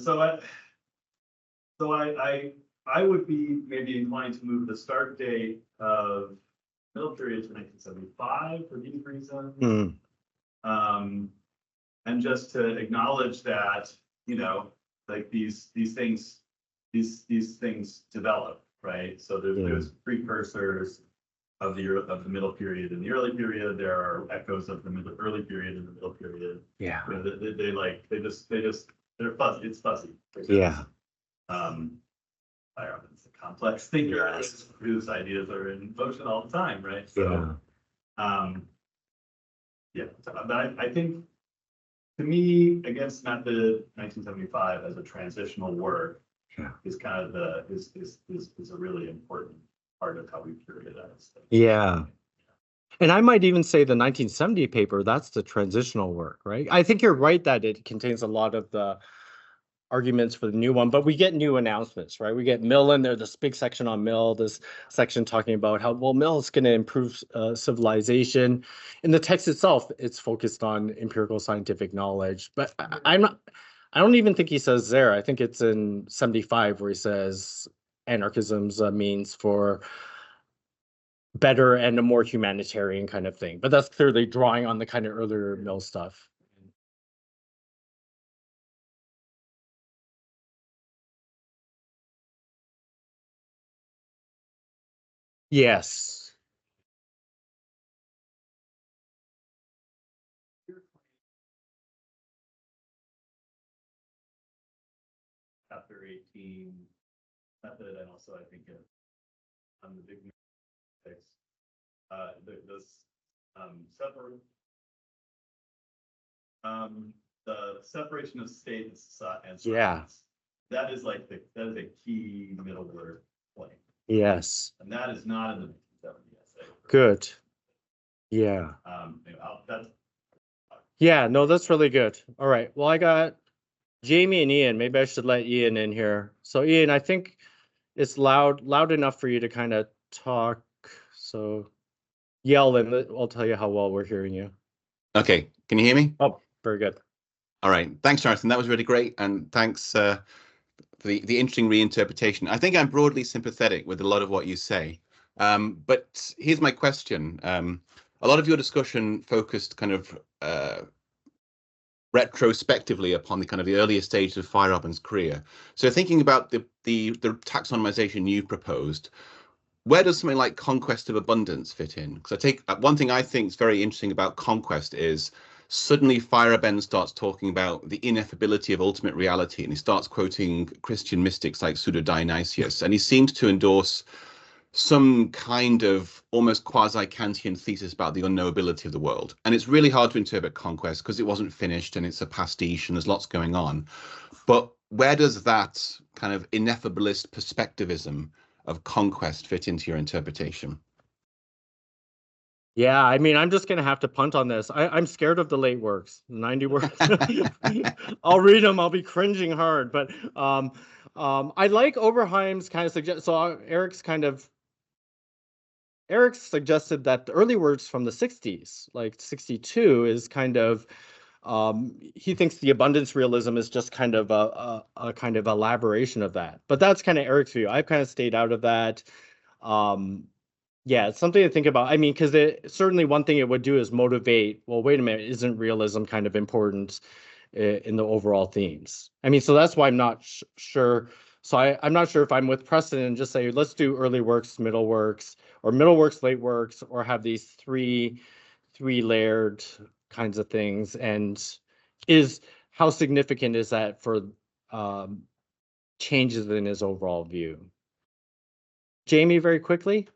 so I would be maybe inclined to move the start date of middle period to 1975 for these reasons. And just to acknowledge that, you know, like these things develop, right? So there's precursors of the middle period and the early period. There are echoes of the early period and the middle period. Yeah. You know, they're fuzzy. It's fuzzy. Yeah. Feyerabend's a complex thinker whose ideas are in motion all the time, right? So, but I think, to me, against method 1975 as a transitional work is kind of is a really important part of how we periodize things. Yeah. And I might even say the 1970 paper, that's the transitional work, right? I think you're right that it contains a lot of the arguments for the new one, but we get new announcements, right? We get Mill in there, this big section on Mill, this section talking about how, well, Mill is going to improve civilization. In the text itself, it's focused on empirical scientific knowledge, but I don't even think he says there. I think it's in 75 where he says anarchism's a means for better and a more humanitarian kind of thing. But that's clearly drawing on the kind of earlier Mill stuff. Yes. Chapter 18 method, and also I think on the big text, the separation of state and science. That is like that is a key middle word point. Yes. And that is not in the 1970 essay. Good. Yeah. Yeah, no, that's really good. All right. Well, I got Jamie and Ian. Maybe I should let Ian in here. So Ian, I think it's loud enough for you to kind of talk. So yell and I'll tell you how well we're hearing you. Okay. Can you hear me? Oh, very good. All right. Thanks, Jonathan. That was really great. And thanks for the interesting reinterpretation. I think I'm broadly sympathetic with a lot of what you say. But here's my question. A lot of your discussion focused kind of retrospectively upon the kind of the earlier stages of Feyerabend's career. So thinking about the taxonomization you proposed, where does something like conquest of abundance fit in? Because I take one thing I think is very interesting about conquest is suddenly Feyerabend starts talking about the ineffability of ultimate reality, and he starts quoting Christian mystics like Pseudo-Dionysius, and he seems to endorse some kind of almost quasi-Kantian thesis about the unknowability of the world. And it's really hard to interpret conquest because it wasn't finished and it's a pastiche and there's lots going on. But where does that kind of ineffabilist perspectivism of conquest fit into your interpretation? Yeah, I mean, I'm just going to have to punt on this. I'm scared of the late works, 90 works. I'll read them. I'll be cringing hard. But I like Oberheim's kind of suggest. So Eric's suggested that the early works from the 60s, like 62, is kind of, he thinks the abundance realism is just kind of a kind of elaboration of that. But that's kind of Eric's view. I've kind of stayed out of that. Yeah, it's something to think about. I mean, because certainly one thing it would do is motivate, well, wait a minute, isn't realism kind of important? in the overall themes. I mean, so that's why I'm not sure. So I'm not sure if I'm with Preston and just say, let's do early works, middle works, or middle works, late works, or have these three layered kinds of things. And how significant is that for changes in his overall view? Jamie, very quickly.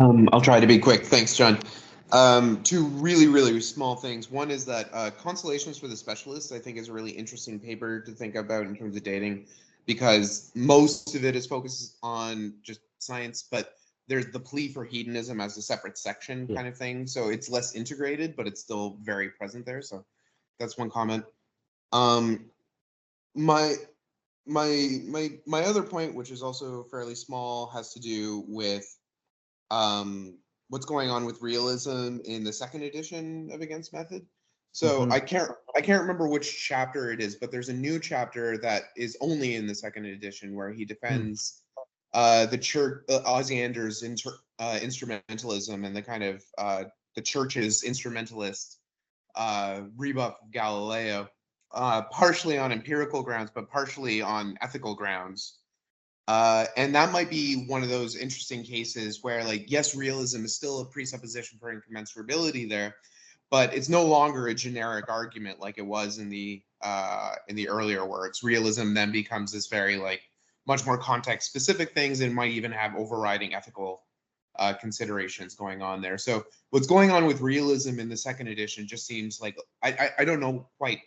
I'll try to be quick. Thanks, John. Two really, really small things. One is that Constellations for the Specialists, I think, is a really interesting paper to think about in terms of dating, because most of it is focused on just science, but there's the plea for hedonism as a separate section kind of thing. So it's less integrated, but it's still very present there. So that's one comment. My other point, which is also fairly small, has to do with what's going on with realism in the second edition of Against Method. So I can't remember which chapter it is, but there's a new chapter that is only in the second edition where he defends the church, Osiander's instrumentalism and the kind of the church's instrumentalist rebuff of Galileo, partially on empirical grounds, but partially on ethical grounds. And that might be one of those interesting cases where, like, yes, realism is still a presupposition for incommensurability there, but it's no longer a generic argument like it was in the earlier works. Realism then becomes this very, like, much more context-specific things, and might even have overriding ethical considerations going on there. So what's going on with realism in the second edition just seems like, I don't know quite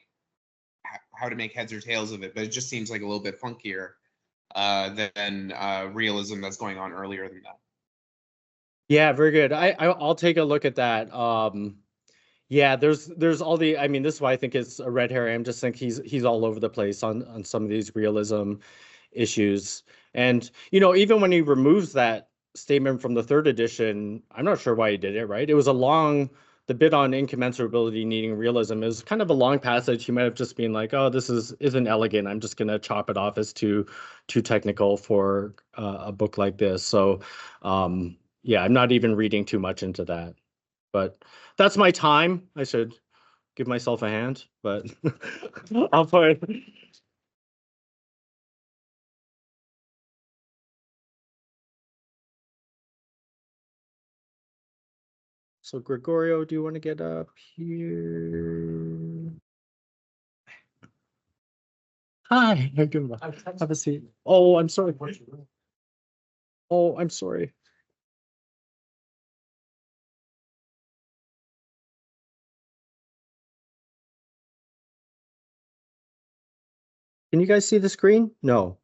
how to make heads or tails of it, but it just seems like a little bit funkier than realism that's going on earlier than that. Yeah, very good. I'll take a look at that. Yeah, there's all the, I mean, this is why I think it's a red herring. I'm just think he's all over the place on some of these realism issues. And, you know, even when he removes that statement from the third edition, I'm not sure why he did it, right? It was the bit on incommensurability needing realism is kind of a long passage. He might have just been like, oh, this isn't elegant. I'm just going to chop it off as too technical for a book like this. So, yeah, I'm not even reading too much into that. But that's my time. I should give myself a hand, but I'll put. So Gregorio, do you want to get up here? Hi, how you doing? Have a seat. Oh, I'm sorry. Oh, I'm sorry. Can you guys see the screen? No.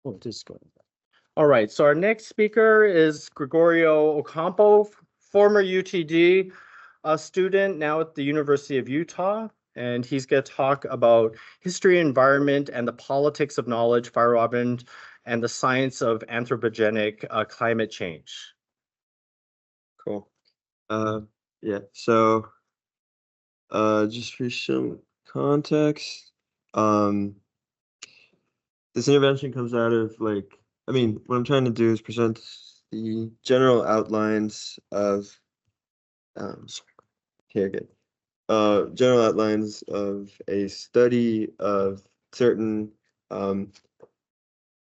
Oh, it is going. All right, so our next speaker is Gregorio Ocampo, former UTD student, now at the University of Utah, and he's going to talk about history, environment, and the politics of knowledge, Feyerabend, and the science of anthropogenic climate change. Cool. Yeah, so just for some context, this intervention comes out of, like, I mean, what I'm trying to do is present the general outlines of general outlines of a study of certain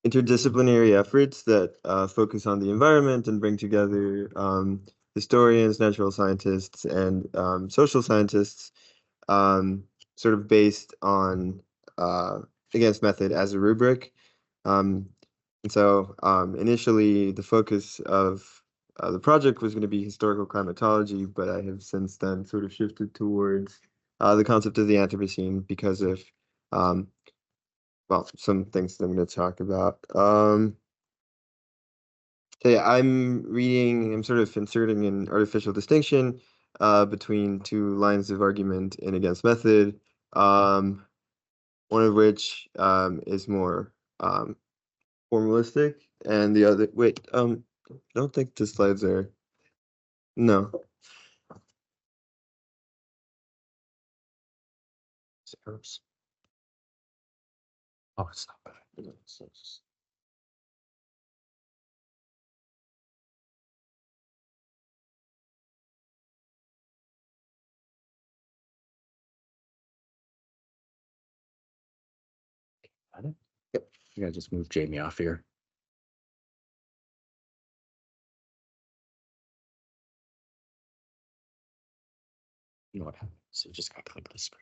interdisciplinary efforts that focus on the environment and bring together historians, natural scientists, and social scientists, sort of based on Against Method as a rubric. And so initially the focus of the project was going to be historical climatology, but I have since then sort of shifted towards the concept of the Anthropocene because of, well, some things that I'm going to talk about. So yeah, I'm sort of inserting an artificial distinction between two lines of argument in Against Method, one of which is more formalistic, and the other, wait, I don't think the slides are, no. Oops. Oh, it's not bad. Yep, I gotta just move Jamie off here. You know what happens? So you just gotta click the screen.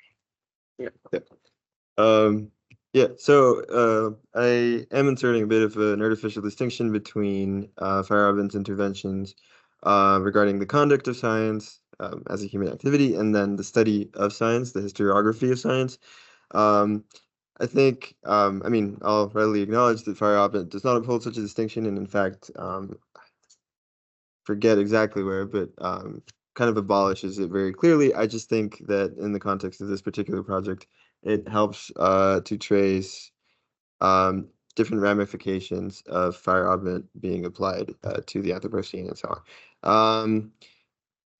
Yeah, so I am inserting a bit of an artificial distinction between Feyerabend's interventions regarding the conduct of science as a human activity, and then the study of science, the historiography of science. I think, I mean, I'll readily acknowledge that Feyerabend does not uphold such a distinction, and in fact, forget exactly where, but kind of abolishes it very clearly. I just think that in the context of this particular project, it helps to trace different ramifications of Feyerabend being applied to the Anthropocene and so on.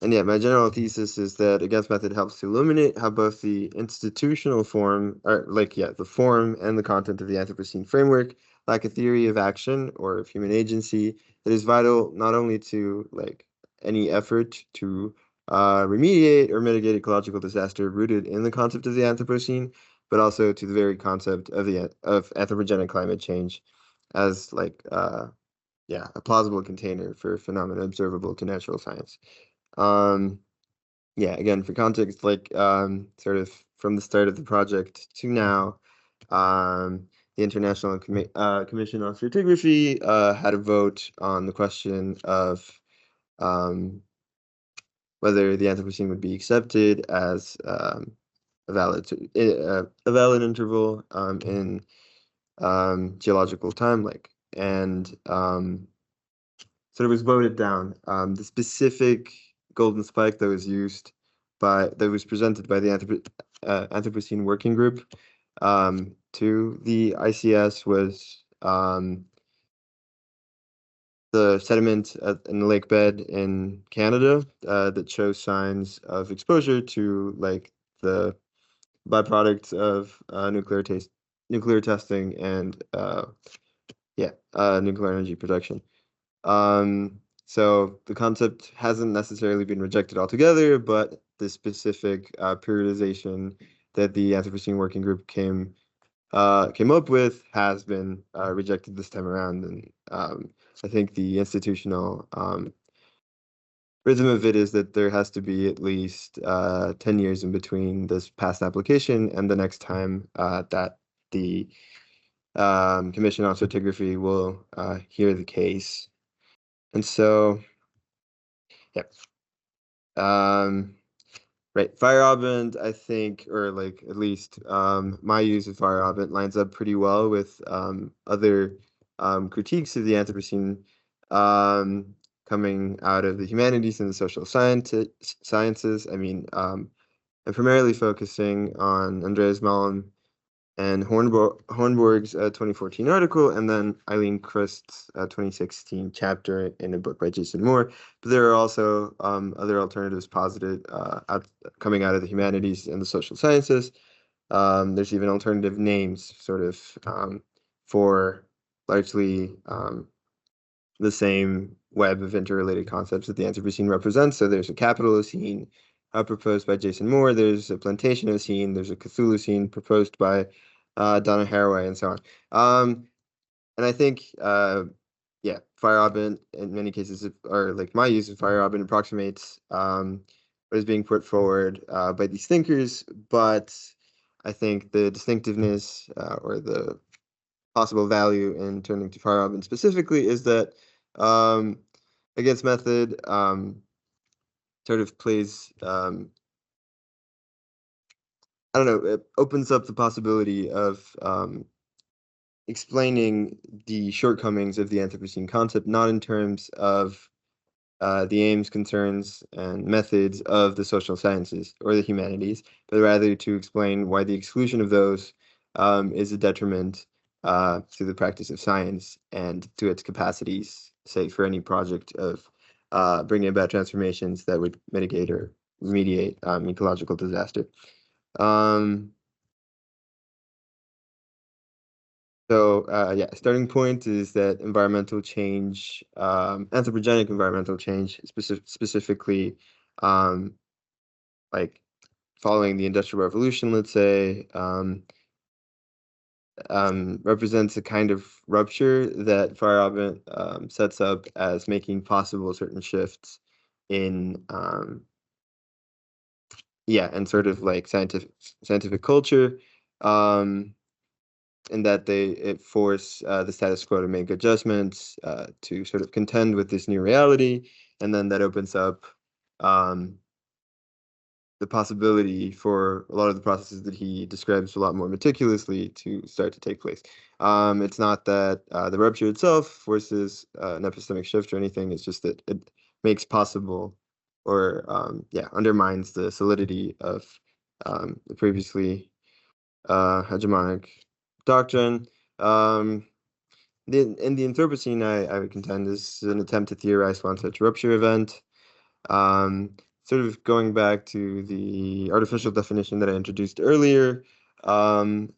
And yeah, my general thesis is that Against Method helps to illuminate how both the institutional form, or the form and the content of the Anthropocene framework lack a theory of action or of human agency that is vital not only to any effort to remediate or mitigate ecological disaster rooted in the concept of the Anthropocene, but also to the very concept of anthropogenic climate change as a plausible container for phenomena observable to natural science. Yeah, again, for context, sort of from the start of the project to now, the International Commission on Stratigraphy had a vote on the question of whether the Anthropocene would be accepted as a valid interval in geological time, and so it was voted down. The specific golden spike that was presented by the Anthropocene Working Group to the ICS was the sediment in the lake bed in Canada that shows signs of exposure to the byproducts of nuclear testing and nuclear energy production. So the concept hasn't necessarily been rejected altogether, but the specific periodization that the Anthropocene Working Group came up with has been rejected this time around, and I think the institutional rhythm of it is that there has to be at least 10 years in between this past application and the next time that the Commission on Stratigraphy will hear the case. And so, yeah. Right, Feyerabend, I think, or at least my use of Feyerabend lines up pretty well with other critiques of the Anthropocene coming out of the humanities and the social sciences. I mean, I'm primarily focusing on Andreas Malm and Hornborg's 2014 article, and then Eileen Christ's 2016 chapter in a book by Jason Moore. But there are also other alternatives posited coming out of the humanities and the social sciences. There's even alternative names, sort of, for largely the same web of interrelated concepts that the Anthropocene represents. So there's a Capitalocene proposed by Jason Moore. There's a Plantationocene. There's a Cthulhucene proposed by Donna Haraway, and so on. And I think, Feyerabend in many cases, or my use of Feyerabend approximates what is being put forward by these thinkers, but I think the distinctiveness or the possible value in turning to Feyerabend specifically is that Against Method sort of plays, I don't know, it opens up the possibility of explaining the shortcomings of the Anthropocene concept, not in terms of the aims, concerns, and methods of the social sciences or the humanities, but rather to explain why the exclusion of those is a detriment to the practice of science and to its capacities, say, for any project of bringing about transformations that would mitigate or remediate ecological disaster. So yeah, starting point is that environmental change, anthropogenic environmental change, specifically like following the Industrial Revolution, let's say, represents a kind of rupture that Feyerabend sets up as making possible certain shifts in yeah, and sort of like scientific culture, and that it force the status quo to make adjustments to sort of contend with this new reality, and then that opens up the possibility for a lot of the processes that he describes a lot more meticulously to start to take place. It's not that the rupture itself forces an epistemic shift or anything. It's just that it makes possible or yeah, undermines the solidity of the previously hegemonic doctrine. In the Anthropocene, I would contend is an attempt to theorize one such rupture event. Sort of going back to the artificial definition that I introduced earlier, I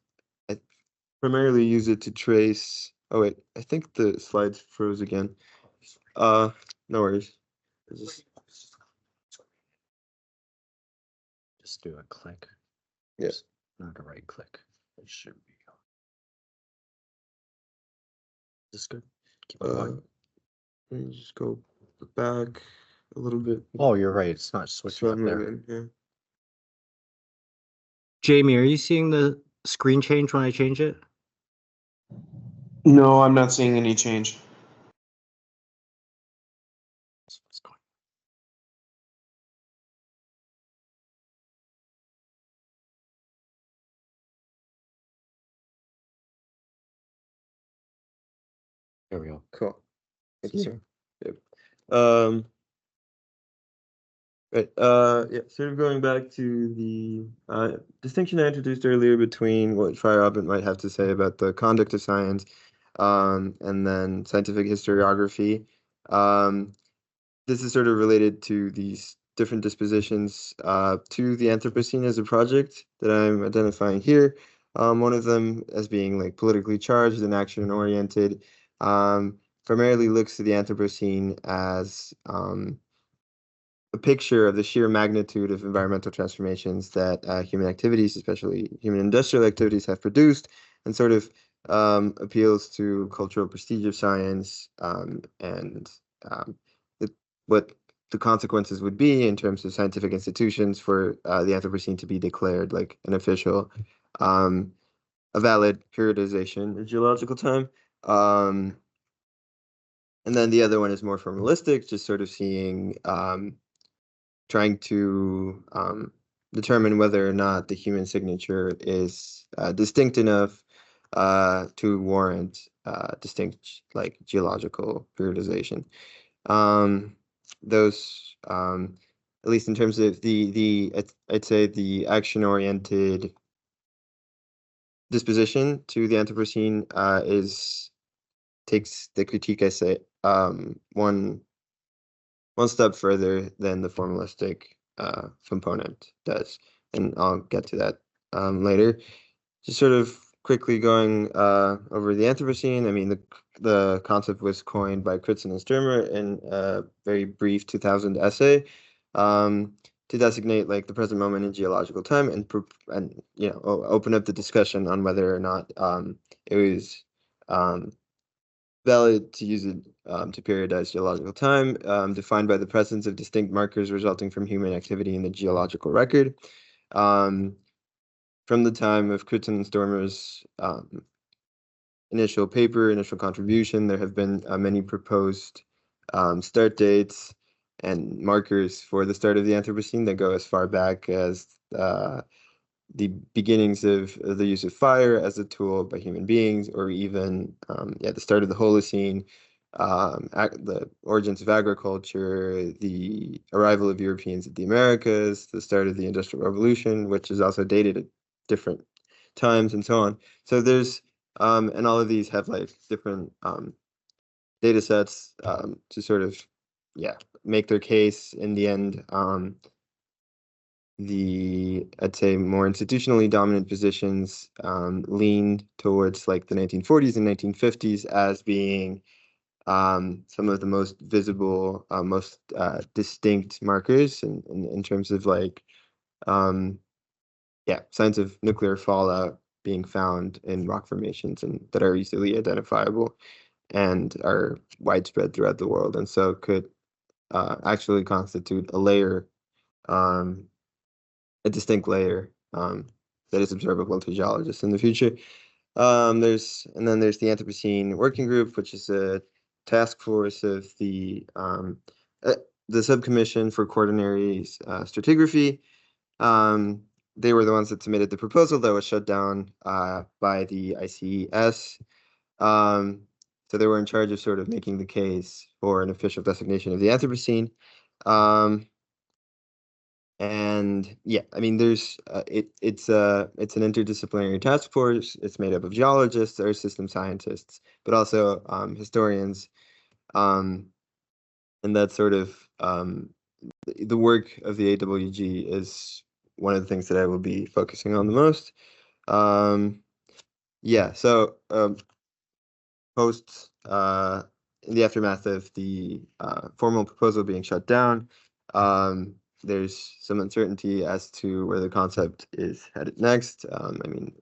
primarily use it to trace. Oh wait, I think the slides froze again. No worries. Just do a click. Yes. Not a right click. It should be. Is this good? Keep it going. Let me just go back a little bit. Oh, you're right. It's not switching up there. Moving, yeah. Jamie, are you seeing the screen change when I change it? No, I'm not seeing any change. That's what's going on. There we go. Cool. Thank you, sir. Yep. Right. Yeah, sort of going back to the distinction I introduced earlier between what Feyerabend might have to say about the conduct of science, and then scientific historiography. This is sort of related to these different dispositions to the Anthropocene as a project that I'm identifying here. One of them as being like politically charged and action-oriented, primarily looks to the Anthropocene as a picture of the sheer magnitude of environmental transformations that human activities, especially human industrial activities, have produced, and sort of appeals to cultural prestige of science and what the consequences would be in terms of scientific institutions for the Anthropocene to be declared like an official, a valid periodization of geological time. And then the other one is more formalistic, just sort of seeing trying to determine whether or not the human signature is distinct enough to warrant distinct like geological periodization. Those, at least in terms of I'd say the action-oriented disposition to the Anthropocene takes the critique, I say, one step further than the formalistic component does, and I'll get to that later. Just sort of quickly going over the Anthropocene. I mean, the concept was coined by Crutzen and Sturmer in a very brief 2000 essay to designate like the present moment in geological time and you know open up the discussion on whether or not it was valid to use it to periodize geological time, defined by the presence of distinct markers resulting from human activity in the geological record. From the time of Crutzen and Stormer's initial contribution, there have been many proposed start dates and markers for the start of the Anthropocene that go as far back as the beginnings of the use of fire as a tool by human beings, or even the start of the Holocene, the origins of agriculture, the arrival of Europeans at the Americas, the start of the Industrial Revolution, which is also dated at different times, and so on. So there's and all of these have like different data sets to sort of make their case in the end. the, I'd say, more institutionally dominant positions leaned towards like the 1940s and 1950s as being some of the most visible, most distinct markers in terms of like, signs of nuclear fallout being found in rock formations and that are easily identifiable and are widespread throughout the world, and so could actually constitute a layer, a distinct layer that is observable to geologists in the future. There's the Anthropocene Working Group, which is a task force of the Subcommission for Quaternary Stratigraphy. They were the ones that submitted the proposal that was shut down by the ICES. So they were in charge of sort of making the case for an official designation of the Anthropocene. And yeah, I mean, there's it's an interdisciplinary task force. It's made up of geologists, earth system scientists, but also historians. And that's sort of the work of the AWG is one of the things that I will be focusing on the most. So post in the aftermath of the formal proposal being shut down, there's some uncertainty as to where the concept is headed next. I mean,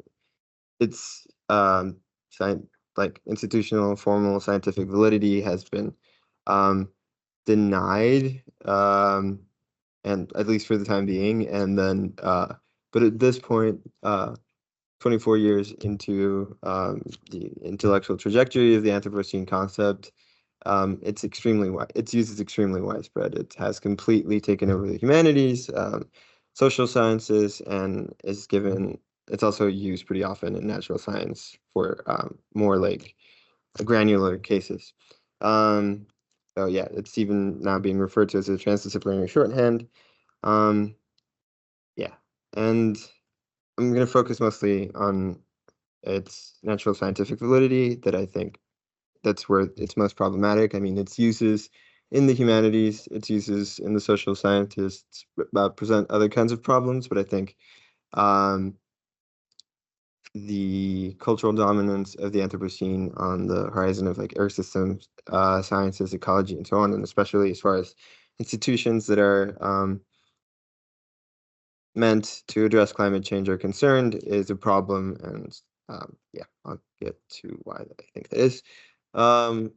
it's like institutional, formal scientific validity has been denied, and at least for the time being. And then, but at this point, 24 years into the intellectual trajectory of the Anthropocene concept, its use is extremely widespread. It has completely taken over the humanities, social sciences, and it's also used pretty often in natural science for more like granular cases. So yeah, it's even now being referred to as a transdisciplinary shorthand. And I'm going to focus mostly on its natural scientific validity, that I think that's where it's most problematic. I mean, its uses in the humanities, its uses in the social scientists present other kinds of problems, but I think the cultural dominance of the Anthropocene on the horizon of like earth systems, sciences, ecology, and so on, and especially as far as institutions that are meant to address climate change are concerned, is a problem. And I'll get to why I think that is. I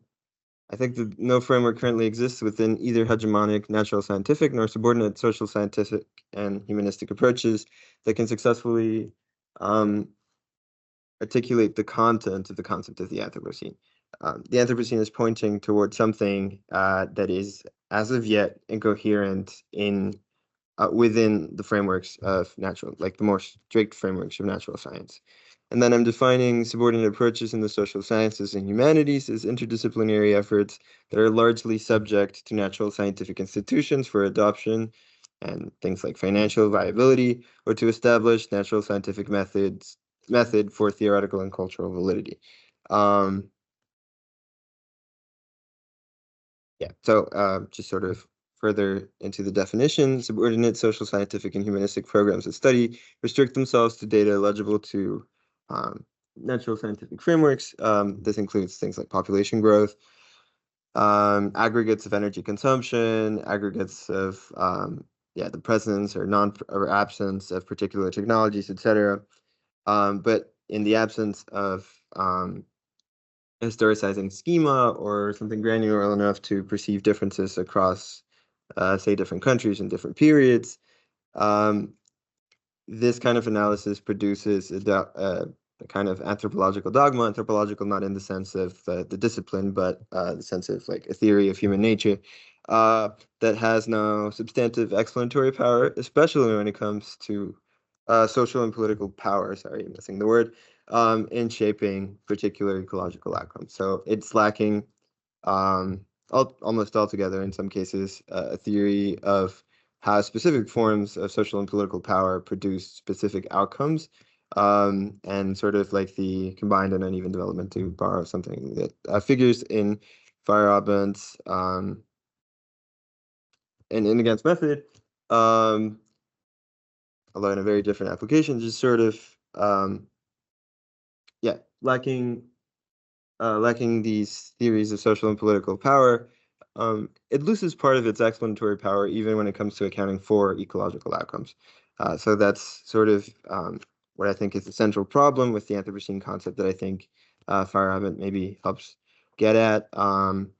think that no framework currently exists within either hegemonic natural scientific nor subordinate social scientific and humanistic approaches that can successfully articulate the content of the concept of the Anthropocene. The Anthropocene is pointing towards something that is, as of yet, incoherent within the frameworks of the more strict frameworks of natural science. And then I'm defining subordinate approaches in the social sciences and humanities as interdisciplinary efforts that are largely subject to natural scientific institutions for adoption and things like financial viability, or to establish natural scientific method for theoretical and cultural validity. So just sort of further into the definition, subordinate social scientific and humanistic programs of study restrict themselves to data legible to natural scientific frameworks. This includes things like population growth, aggregates of energy consumption, aggregates of the presence or absence of particular technologies, etc. But in the absence of historicizing schema or something granular enough to perceive differences across, say, different countries and different periods, this kind of analysis produces a kind of anthropological dogma. Anthropological not in the sense of the discipline, but the sense of like a theory of human nature that has no substantive explanatory power, especially when it comes to social and political power. Sorry, I'm missing the word. In shaping particular ecological outcomes. So it's lacking almost altogether, in some cases, a theory of how specific forms of social and political power produce specific outcomes, and sort of like the combined and uneven development, to borrow something that figures in Feyerabend's in Against Method. although in a very different application, just sort of lacking these theories of social and political power. It loses part of its explanatory power even when it comes to accounting for ecological outcomes. So that's sort of what I think is the central problem with the Anthropocene concept that I think Feyerabend maybe helps get at. Malm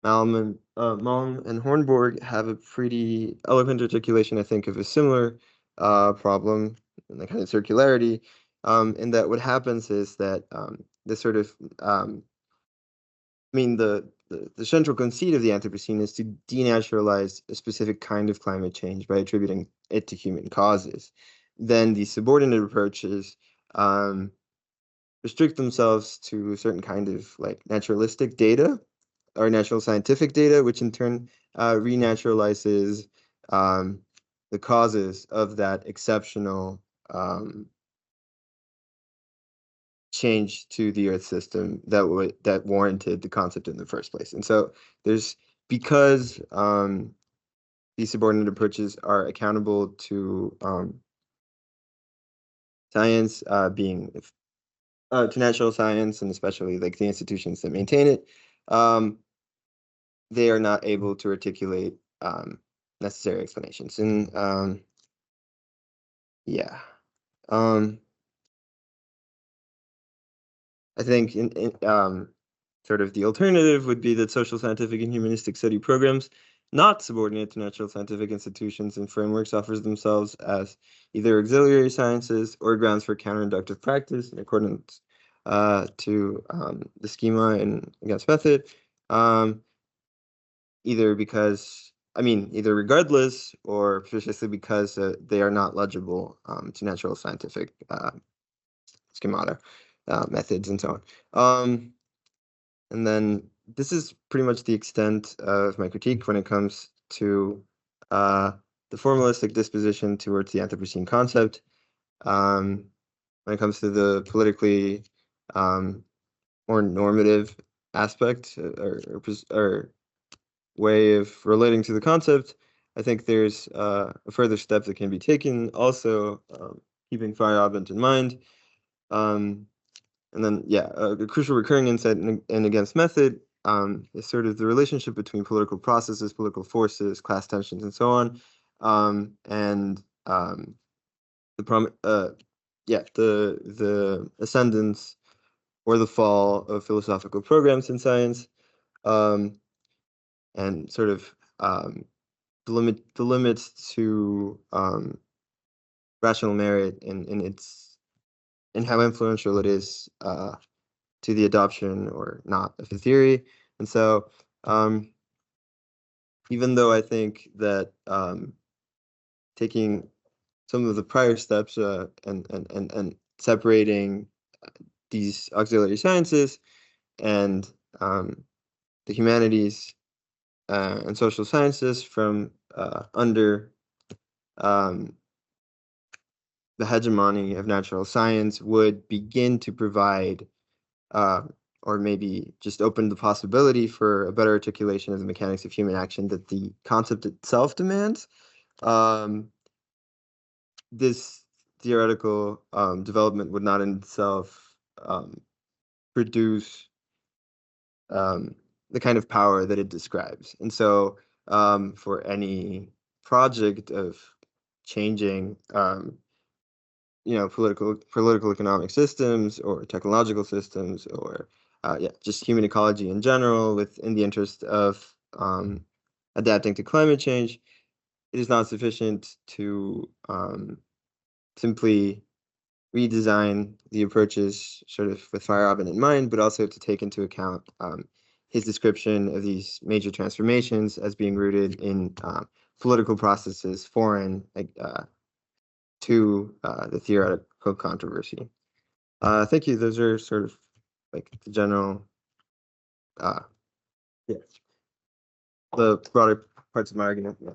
and Hornborg have a pretty eloquent articulation, I think, of a similar problem and the kind of circularity. In that what happens is that this sort of the central conceit of the Anthropocene is to denaturalize a specific kind of climate change by attributing it to human causes. Then these subordinate approaches restrict themselves to a certain kind of like naturalistic data or natural scientific data, which in turn renaturalizes the causes of that exceptional change to the Earth system that warranted the concept in the first place. And so there's because these subordinate approaches are accountable to science being to natural science and especially like the institutions that maintain it, they are not able to articulate necessary explanations. And I think in sort of the alternative would be that social scientific and humanistic study programs not subordinate to natural scientific institutions and frameworks offers themselves as either auxiliary sciences or grounds for counterinductive practice in accordance to the schema and against method, either regardless or precisely because they are not legible to natural scientific schemata, methods, and so on. And then this is pretty much the extent of my critique when it comes to the formalistic disposition towards the Anthropocene concept. When it comes to the politically more normative aspect or way of relating to the concept, I think there's a further step that can be taken, also keeping Feyerabend in mind. And then, a crucial recurring insight in against method is sort of the relationship between political processes, political forces, class tensions, and so on, and the ascendance or the fall of philosophical programs in science, and sort of the limits to rational merit in how influential it is to the adoption or not of the theory. And so even though I think that taking some of the prior steps and separating these auxiliary sciences and the humanities and social sciences from under the hegemony of natural science would begin to provide or maybe just open the possibility for a better articulation of the mechanics of human action that the concept itself demands. This theoretical development would not in itself produce the kind of power that it describes. And so for any project of changing political economic systems or technological systems or just human ecology in general in the interest of adapting to climate change, it is not sufficient to simply redesign the approaches sort of with Feyerabend in mind, but also to take into account his description of these major transformations as being rooted in political processes foreign to the theoretical controversy. Thank you. Those are sort of like the general, the broader parts of my argument. Yeah.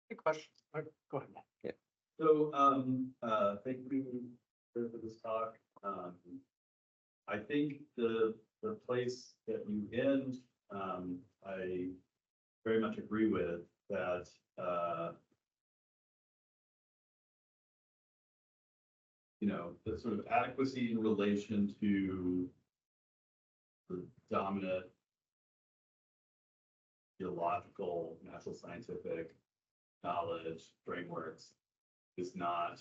Good question. Go ahead. Yeah. So, thank you for this talk. I think the place that you end, I very much agree with that. You know, the sort of adequacy in relation to the dominant theological, natural scientific knowledge frameworks is not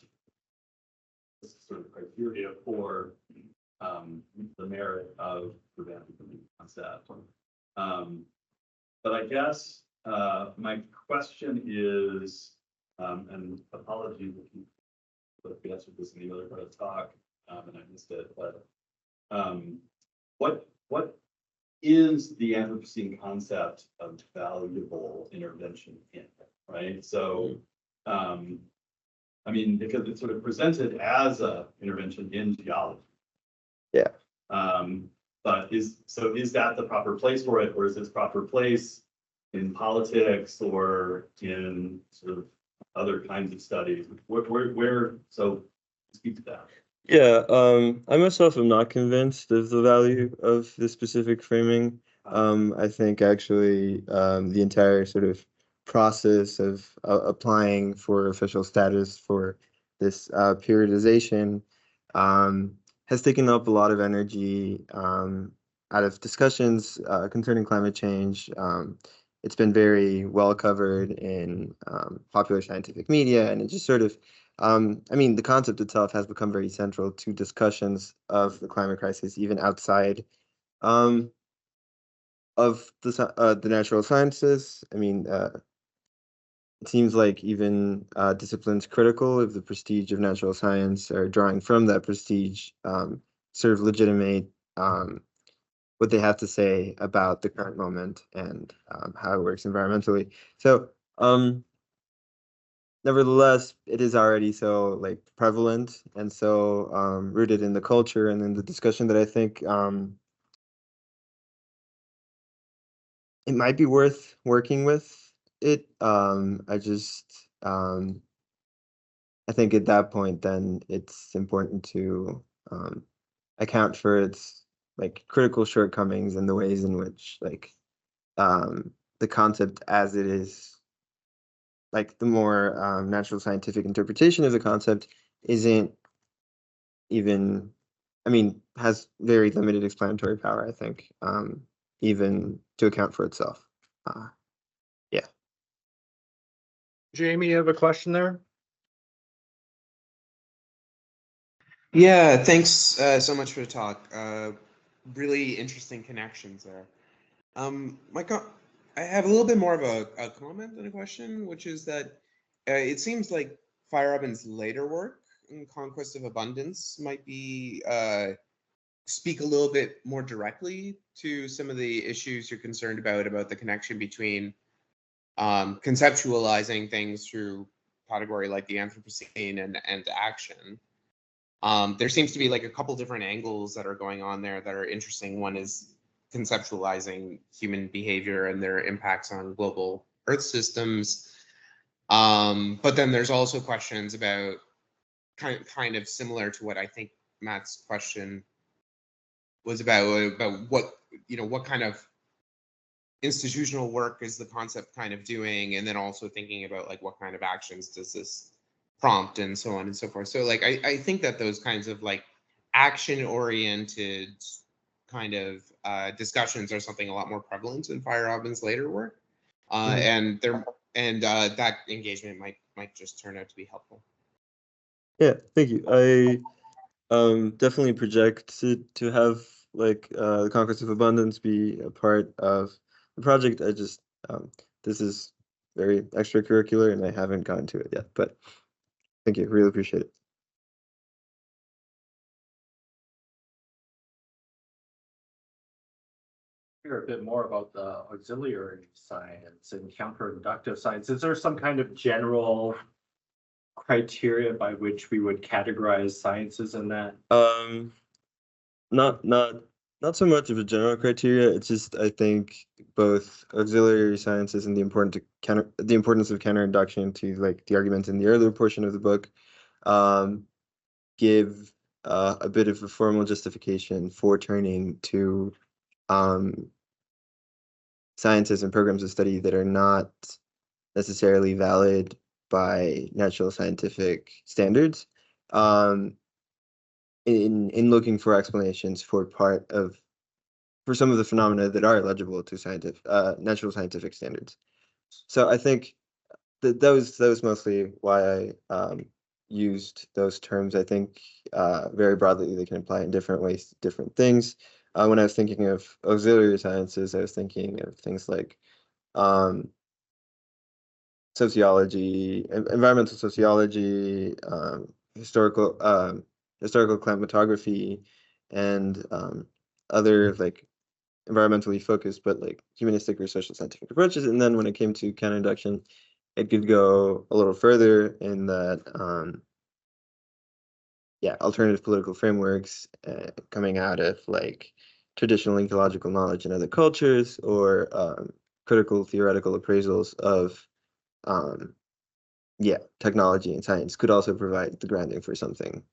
this sort of criteria for the merit of the concept. But I guess my question is, and apologies if we answered this in the other part of the talk and I missed it, but what is the Anthropocene concept of valuable intervention in, right? So, I mean, because it's sort of presented as a intervention in geology. Yeah. But is that the proper place for it, or is its proper place in politics or in sort of other kinds of studies? Where so speak to that. Yeah, I myself am not convinced of the value of this specific framing. I think actually the entire sort of process of applying for official status for this periodization has taken up a lot of energy out of discussions concerning climate change. It's been very well covered in popular scientific media, and it just sort of I mean, the concept itself has become very central to discussions of the climate crisis, even outside of the natural sciences. I mean, it seems like even disciplines critical of the prestige of natural science are drawing from that prestige, sort of legitimate what they have to say about the current moment and how it works environmentally. So, nevertheless, it is already so like prevalent and so rooted in the culture and in the discussion that I think it might be worth working with it. I think at that point, then it's important to account for its like critical shortcomings and the ways in which like the concept as it is, like the more natural scientific interpretation of the concept isn't even, I mean, has very limited explanatory power, I think, even to account for itself. Yeah. Jamie, you have a question there? Yeah, thanks so much for the talk. Really interesting connections there. I have a little bit more of a comment than a question, which is that it seems like Feyerabend's later work in Conquest of Abundance might be speak a little bit more directly to some of the issues you're concerned about the connection between conceptualizing things through category like the Anthropocene and action. There seems to be like a couple different angles that are going on there that are interesting. One is conceptualizing human behavior and their impacts on global Earth systems. But then there's also questions about kind of similar to what I think Matt's question was about what kind of institutional work is the concept kind of doing, and then also thinking about like what kind of actions does this prompt and so on and so forth. So like I think that those kinds of like action oriented kind of discussions are something a lot more prevalent in Feyerabend's later work, and that engagement might just turn out to be helpful. Yeah, thank you. I definitely project to have like the Conquest of Abundance be a part of the project. I just this is very extracurricular and I haven't gotten to it yet, but thank you, really appreciate it. Hear a bit more about the auxiliary science and counter-inductive science. Is there some kind of general criteria by which we would categorize sciences in that? Not Not so much of a general criteria. It's just I think both auxiliary sciences and the importance of counterinduction to like the arguments in the earlier portion of the book give a bit of a formal justification for turning to sciences and programs of study that are not necessarily valid by natural scientific standards. In looking for explanations for some of the phenomena that are eligible to natural scientific standards. So I think that was mostly why I used those terms. I think very broadly they can apply in different ways to different things. When I was thinking of auxiliary sciences, I was thinking of things like sociology, environmental sociology, historical climatography, and other like environmentally focused but like humanistic or social scientific approaches. And then when it came to counterinduction, it could go a little further in that alternative political frameworks coming out of like traditional ecological knowledge in other cultures, or critical theoretical appraisals of technology and science could also provide the grounding for something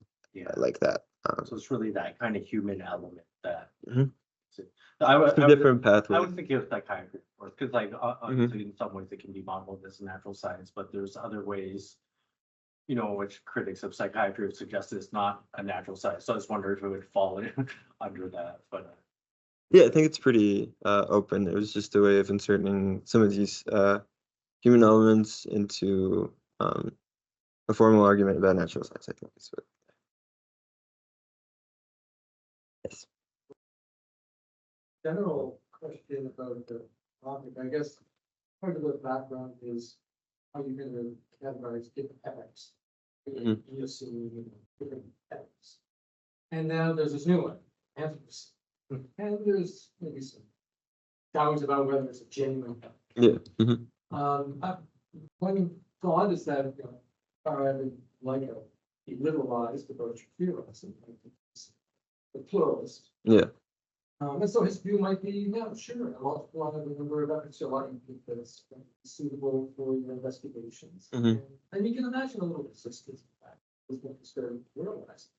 like that. So it's really that kind of human element that. Mhm. So I would, Two I would, different pathways. I would think of psychiatry, because like obviously in some ways it can be modeled as a natural science, but there's other ways, which critics of psychiatry have suggested it's not a natural science. So I just wondered if it would fall in under that, but. Yeah, I think it's pretty open. It was just a way of inserting some of these human elements into a formal argument about natural science, I think. So, yes. General question about the topic. I guess part of the background is how you're going to categorize different epochs. You're seeing different epochs. And now there's this new one, Anthropogenic. And there's maybe some doubts about whether it's a genuine epoch. Yeah. One thought is that like he liberalized the virtue theorizing, the pluralist. Yeah. And so his view might be, yeah, sure, a lot of the number of epochs are that's suitable for your investigations. And you can imagine a little resistance to that. Is what is very pluralized.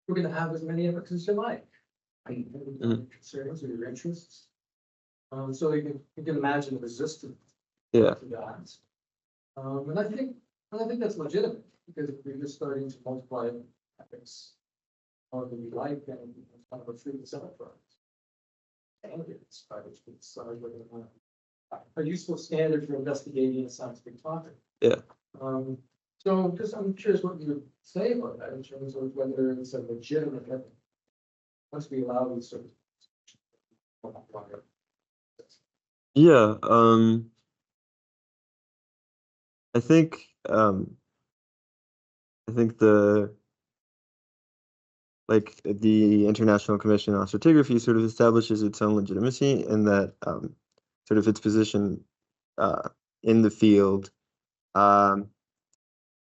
We're going to have as many epochs as you like. Your concerns or your interests. So you can imagine the resistance to that. And I think that's legitimate, because if we're just starting to multiply epochs more than we like, then it becomes kind of a free enterprise. Standards by which we decide whether or not a useful standard for investigating a scientific topic. Yeah. So just I'm curious what you would say about that in terms of whether it's a legitimate epoch. Once we allow these sort of I think the International Commission on Stratigraphy sort of establishes its own legitimacy, and that sort of its position in the field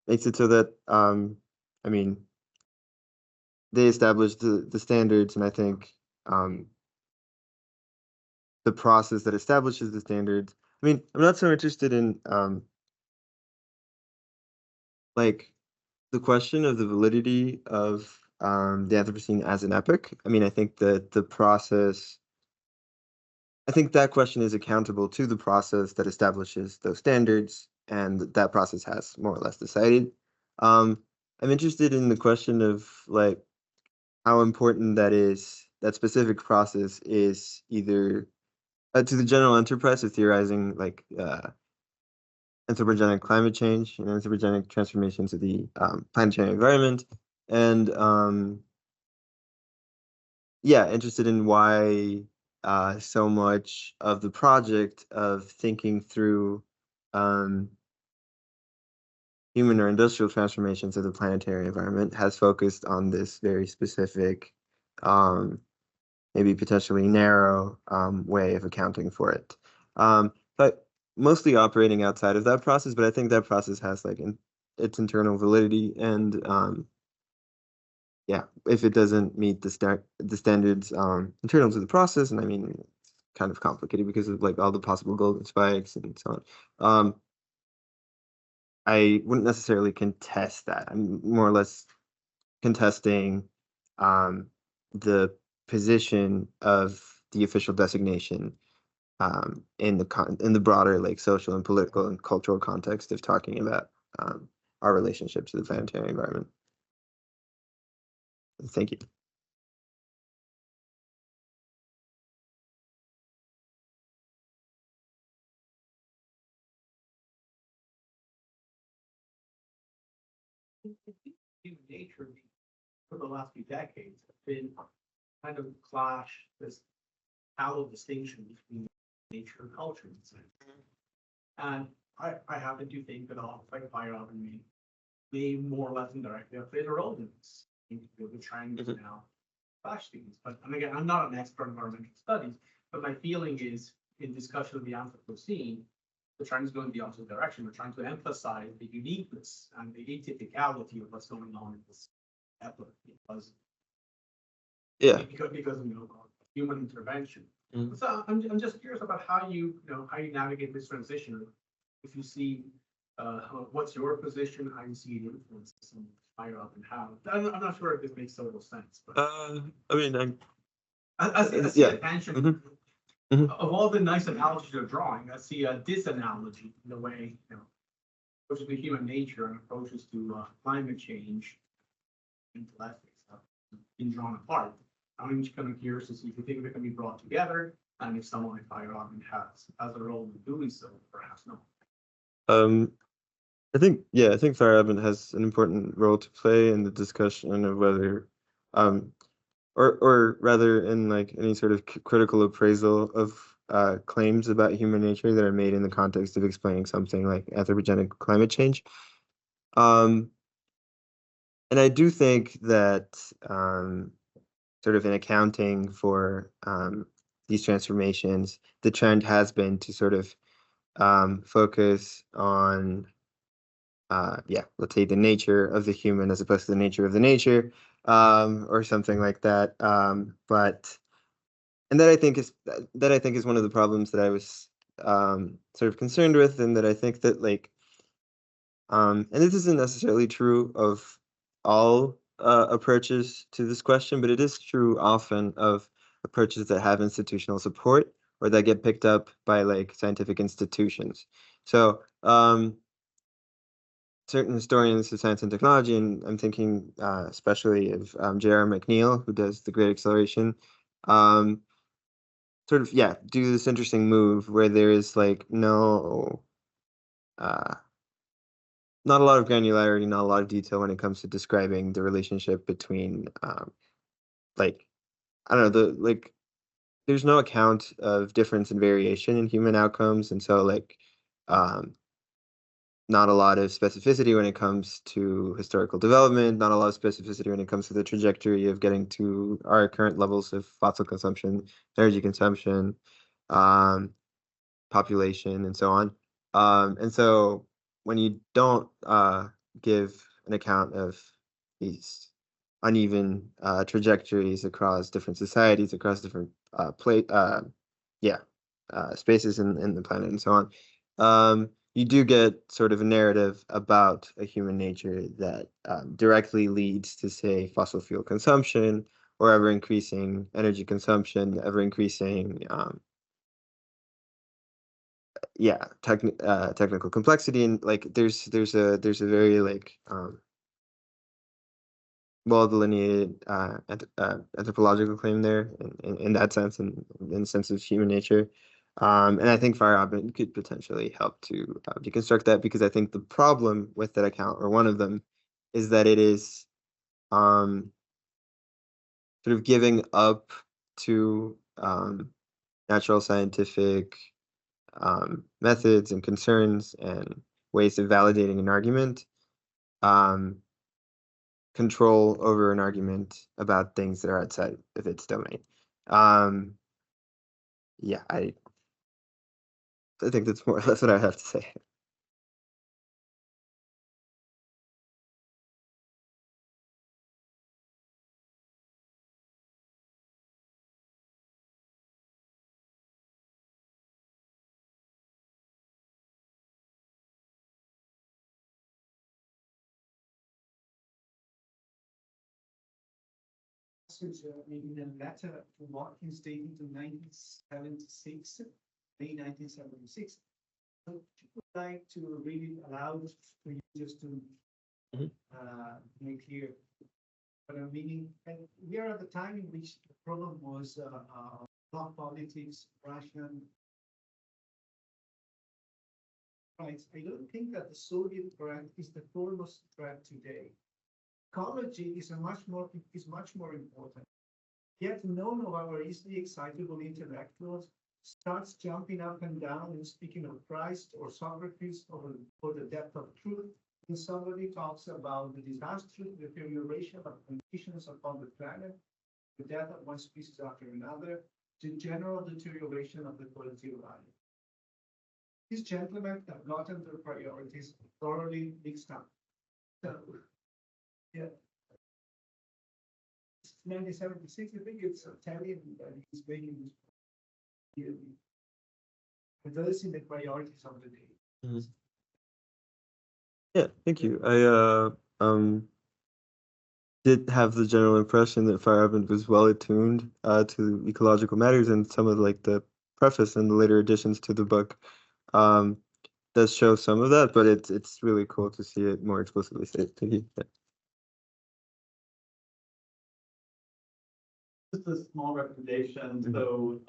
makes it so that they established the standards, and I think the process that establishes the standards. I'm not so interested in the question of the validity of the Anthropocene as an epoch. I think that that question is accountable to the process that establishes those standards, and that process has more or less decided. I'm interested in the question of how important that specific process is, either to the general enterprise of theorizing anthropogenic climate change and anthropogenic transformations of the planetary environment, and interested in why so much of the project of thinking through human or industrial transformations of the planetary environment has focused on this very specific, maybe potentially narrow way of accounting for it. But mostly operating outside of that process, but I think that process has its internal validity, and yeah, if it doesn't meet the standards internal to the process, and I mean, it's kind of complicated because of like all the possible golden spikes and so on. I wouldn't necessarily contest that. I'm more or less contesting the position of the official designation in the broader like social and political and cultural context of talking about our relationship to the planetary environment. Thank you. Human nature for the last few decades have been kind of clash, this hollow distinction between nature and culture. And I happen to think that all like Feyerabend may more or less indirectly have played a role in this. We're trying to now clash things. But and again, I'm not an expert in environmental studies, but my feeling is in discussion of the Anthropocene, we're trying to go in the opposite direction. We're trying to emphasize the uniqueness and the atypicality of what's going on in this epoch because of human intervention. So I'm just curious about how you navigate this transition. If you see what's your position, how you see it influences some Feyerabend, and how I'm not sure if this makes total sense. But I mean, I see a tension. Of all the nice analogies you're drawing, I see a disanalogy in the way, approaches to human nature and approaches to climate change and ethics have been drawn apart. I'm just kind of curious to see if you think they can be brought together, and if someone like Feyerabend has a role in doing so, perhaps not. I think Feyerabend has an important role to play in the discussion of whether, or rather in like any sort of critical appraisal of claims about human nature that are made in the context of explaining something like anthropogenic climate change. And I do think that sort of in accounting for these transformations, the trend has been to sort of focus on let's say the nature of the human as opposed to the nature of the nature, or something like that. And that I think is one of the problems that I was sort of concerned with, and that I think that like, and this isn't necessarily true of all approaches to this question, but it is true often of approaches that have institutional support or that get picked up by like scientific institutions. So certain historians of science and technology, and I'm thinking especially of J.R. McNeill, who does the Great Acceleration, sort of, do this interesting move where there is like not a lot of granularity, not a lot of detail when it comes to describing the relationship between like, I don't know, there's no account of difference and variation in human outcomes, and so like not a lot of specificity when it comes to historical development, not a lot of specificity when it comes to the trajectory of getting to our current levels of fossil consumption, energy consumption, population, and so on. And so when you don't give an account of these uneven trajectories across different societies, across different spaces in the planet, and so on, you do get sort of a narrative about a human nature that directly leads to, say, fossil fuel consumption or ever increasing energy consumption, ever increasing technical complexity, and like there's a very like well delineated anthropological claim there in that sense, and in the sense of human nature. And I think Feyerabend could potentially help to deconstruct that, because I think the problem with that account, or one of them, is that it is sort of giving up to natural scientific methods and concerns and ways of validating an argument, control over an argument about things that are outside of its domain. I think that's more or less what I have to say. passage in a letter to Watkins dating to 1976, May 1976. So if you would like to read it aloud for you just to make clear what I'm meaning. And we are at the time in which the problem was bloc politics, Russian. Right. I don't think that the Soviet threat is the foremost threat today. Ecology is much more important. Yet none of our easily excitable intellectuals starts jumping up and down and speaking of Christ or Socrates or the depth of truth. And somebody talks about the disastrous deterioration of conditions upon the planet, the death of one species after another, the general deterioration of the quality of life. These gentlemen have gotten their priorities thoroughly mixed up. So, yeah. 1976, I think it's Italian that he's making this. Reversing the priorities of the day. Yeah, thank you. I did have the general impression that Feyerabend was well attuned to ecological matters, and some of like the preface and the later additions to the book does show some of that, but it's really cool to see it more explicitly stated. Thank you. Yeah. Just a small recommendation. So,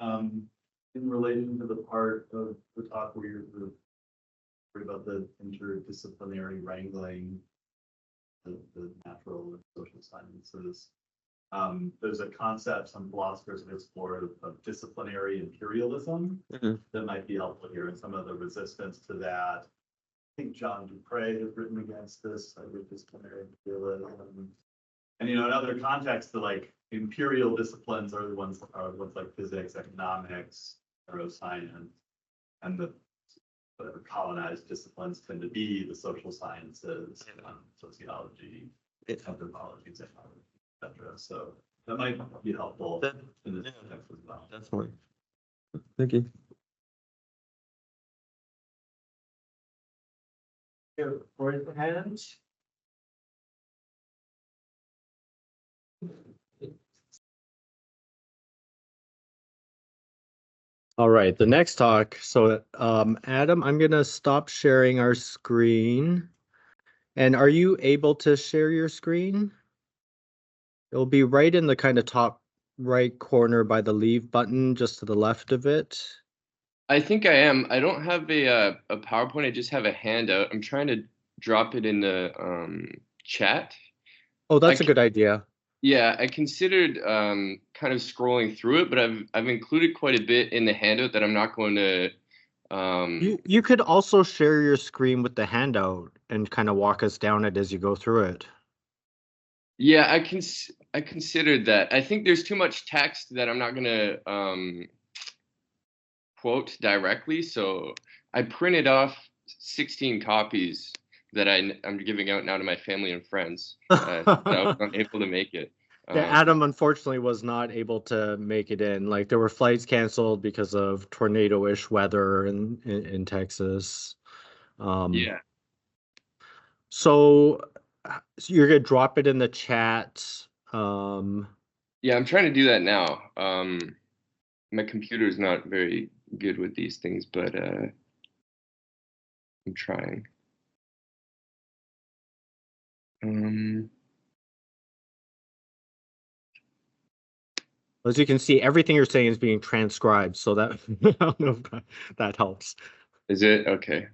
in relation to the part of the talk where you're worried about the interdisciplinary wrangling, the natural and social sciences, there's a concept some philosophers have explored of disciplinary imperialism that might be helpful here, and some of the resistance to that. I think John Dupre has written against this, disciplinary imperialism. And in other contexts, the like imperial disciplines are the ones like physics, economics, neuroscience, and the whatever colonized disciplines tend to be the social sciences, sociology, anthropology, psychology, etc. So that might be helpful in this context as well. Definitely. Thank you. Raise your hand. All right, the next talk. So, Adam, I'm going to stop sharing our screen. And are you able to share your screen? It'll be right in the kind of top right corner by the leave button, just to the left of it. I think I am. I don't have a PowerPoint. I just have a handout. I'm trying to drop it in the chat. Oh, that's a good idea. Yeah, I considered kind of scrolling through it, but I've included quite a bit in the handout that I'm not going to. You could also share your screen with the handout and kind of walk us down it as you go through it. Yeah, I considered that. I think there's too much text that I'm not going to quote directly, so I printed off 16 copies that I'm giving out now to my family and friends. I was not able to make it. Yeah, Adam unfortunately was not able to make it in. Like there were flights canceled because of tornado-ish weather in Texas. Yeah. So you're gonna drop it in the chat. Yeah, I'm trying to do that now. My computer is not very good with these things, but I'm trying. As you can see, everything you're saying is being transcribed, so that I don't know if that helps. Is it? Okay.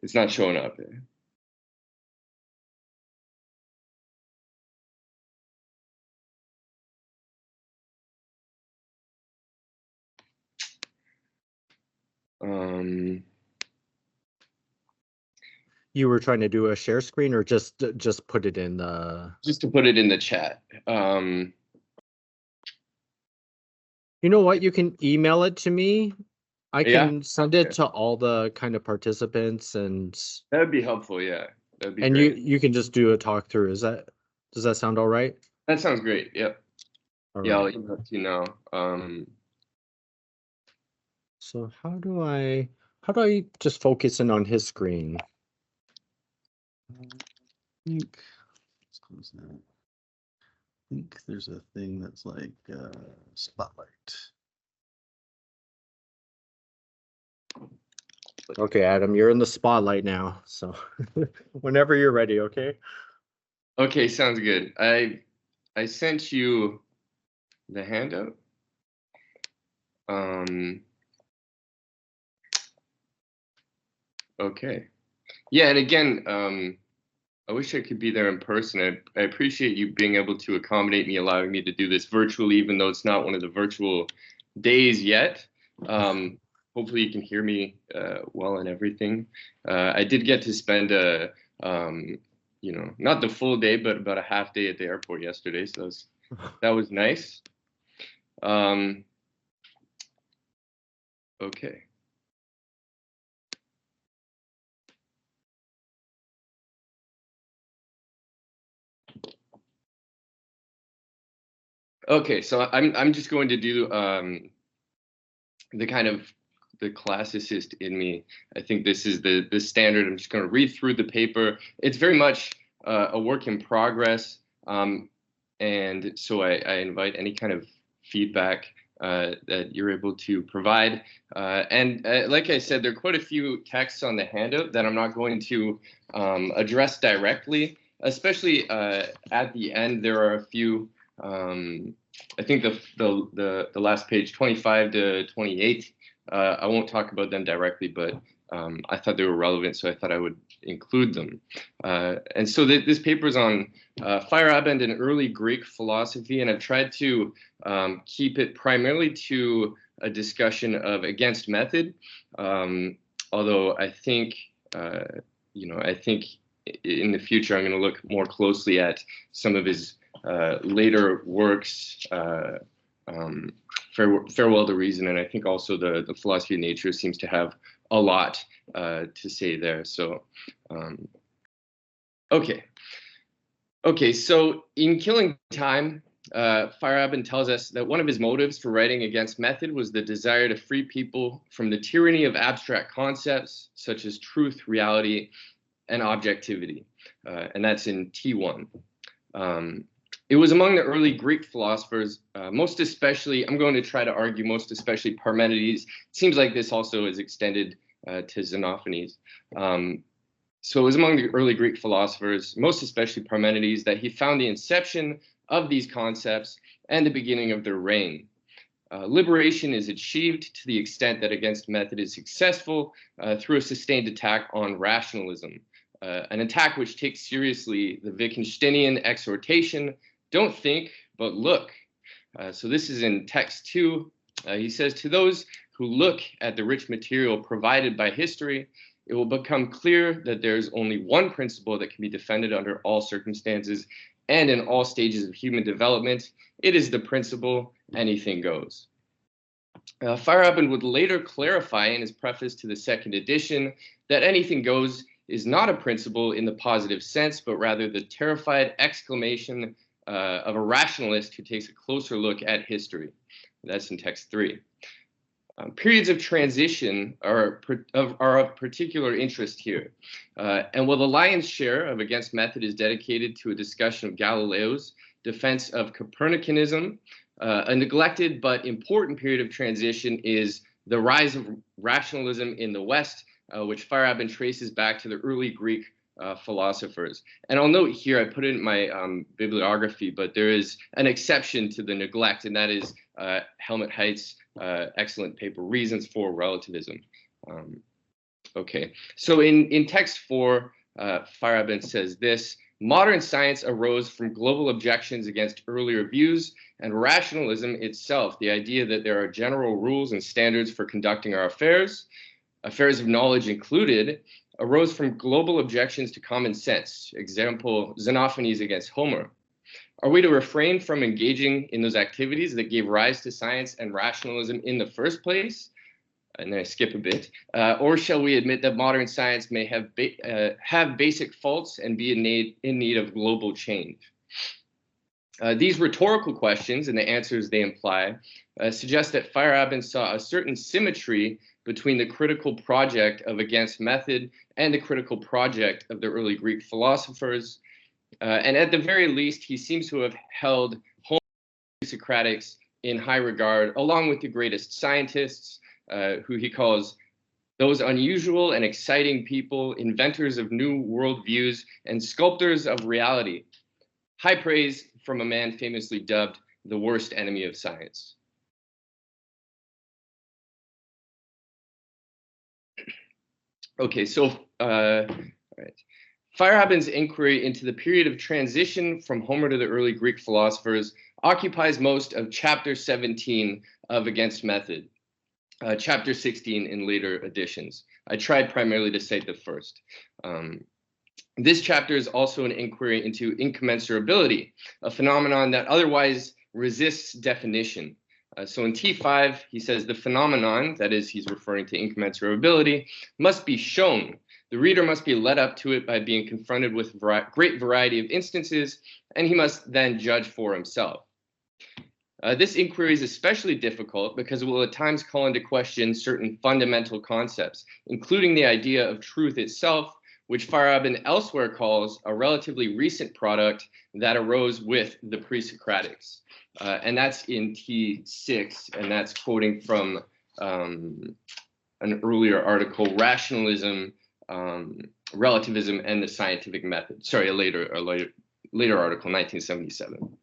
It's not showing up. You were trying to do a share screen, or just put it in the. Just to put it in the chat. You know what? You can email it to me. I can send it Okay. to all the kind of participants, and That would be helpful. Yeah, that'd be and great. you can just do a talk through. Is that Does that sound all right? That sounds great. Yep. All Yeah, I'll right. email it to you now. So how do I just focus in on his screen? I think there's a thing that's like spotlight. Okay, Adam, you're in the spotlight now. So whenever you're ready, okay? Okay, sounds good. I sent you the handout. Okay. Yeah, and again, I wish I could be there in person. I appreciate you being able to accommodate me, allowing me to do this virtually, even though it's not one of the virtual days yet. Hopefully you can hear me well and everything. I did get to spend you know, not the full day, but about a half day at the airport yesterday, so that was nice. Okay. Okay, so I'm just going to do the kind of the classicist in me. I think this is the standard. I'm just going to read through the paper. It's very much a work in progress, and so I invite any kind of feedback that you're able to provide. And like I said, there are quite a few texts on the handout that I'm not going to address directly, especially at the end. There are a few. I think the last page, 25 to 28. I won't talk about them directly, but I thought they were relevant, so I thought I would include them. And so this paper is on Feyerabend and early Greek philosophy, and I've tried to keep it primarily to a discussion of against method. Although I think, you know, I think in the future I'm going to look more closely at some of his later works, Farewell to Reason, and I think also the Philosophy of Nature seems to have a lot to say there. So, okay. So in Killing Time, Feyerabend tells us that one of his motives for writing against method was the desire to free people from the tyranny of abstract concepts such as truth, reality, and objectivity, and that's in T1. It was among the early Greek philosophers, most especially, I'm going to try to argue most especially Parmenides. It seems like this also is extended to Xenophanes. So it was among the early Greek philosophers, most especially Parmenides, that he found the inception of these concepts and the beginning of their reign. Liberation is achieved to the extent that against method is successful through a sustained attack on rationalism, an attack which takes seriously the Wittgensteinian exhortation, don't think, but look. So this is in text 2. He says, to those who look at the rich material provided by history, it will become clear that there's only one principle that can be defended under all circumstances and in all stages of human development. It is the principle, anything goes. Feyerabend would later clarify in his preface to the second edition that anything goes is not a principle in the positive sense, but rather the terrified exclamation of a rationalist who takes a closer look at history. That's in text 3. Periods of transition are of particular interest here. And while the lion's share of Against Method is dedicated to a discussion of Galileo's defense of Copernicanism, a neglected but important period of transition is the rise of rationalism in the West, which Feyerabend traces back to the early Greek philosophers. And I'll note here, I put it in my bibliography, but there is an exception to the neglect, and that is Helmut Heidt's excellent paper, Reasons for Relativism. Okay, so in text 4, Feyerabend says this: modern science arose from global objections against earlier views, and rationalism itself, the idea that there are general rules and standards for conducting our affairs of knowledge included, arose from global objections to common sense. Example, Xenophanes against Homer. Are we to refrain from engaging in those activities that gave rise to science and rationalism in the first place? And then I skip a bit. Or shall we admit that modern science may have basic faults and be in need of global change? These rhetorical questions and the answers they imply suggest that Feyerabend saw a certain symmetry between the critical project of against method and the critical project of the early Greek philosophers. And at the very least, he seems to have held Homer and Socratics in high regard, along with the greatest scientists, who he calls those unusual and exciting people, inventors of new worldviews and sculptors of reality. High praise from a man famously dubbed the worst enemy of science. Okay, so all right. Feyerabend's inquiry into the period of transition from Homer to the early Greek philosophers occupies most of chapter 17 of Against Method, chapter 16 in later editions. I tried primarily to cite the first. This chapter is also an inquiry into incommensurability, a phenomenon that otherwise resists definition. So in T5, he says the phenomenon, that is, he's referring to incommensurability, must be shown. The reader must be led up to it by being confronted with a great variety of instances, and he must then judge for himself. This inquiry is especially difficult because it will at times call into question certain fundamental concepts, including the idea of truth itself, which Feyerabend elsewhere calls a relatively recent product that arose with the pre-Socratics. And that's in T6, and that's quoting from an earlier article, Rationalism, Relativism, and the Scientific Method. Sorry, a later article, 1977.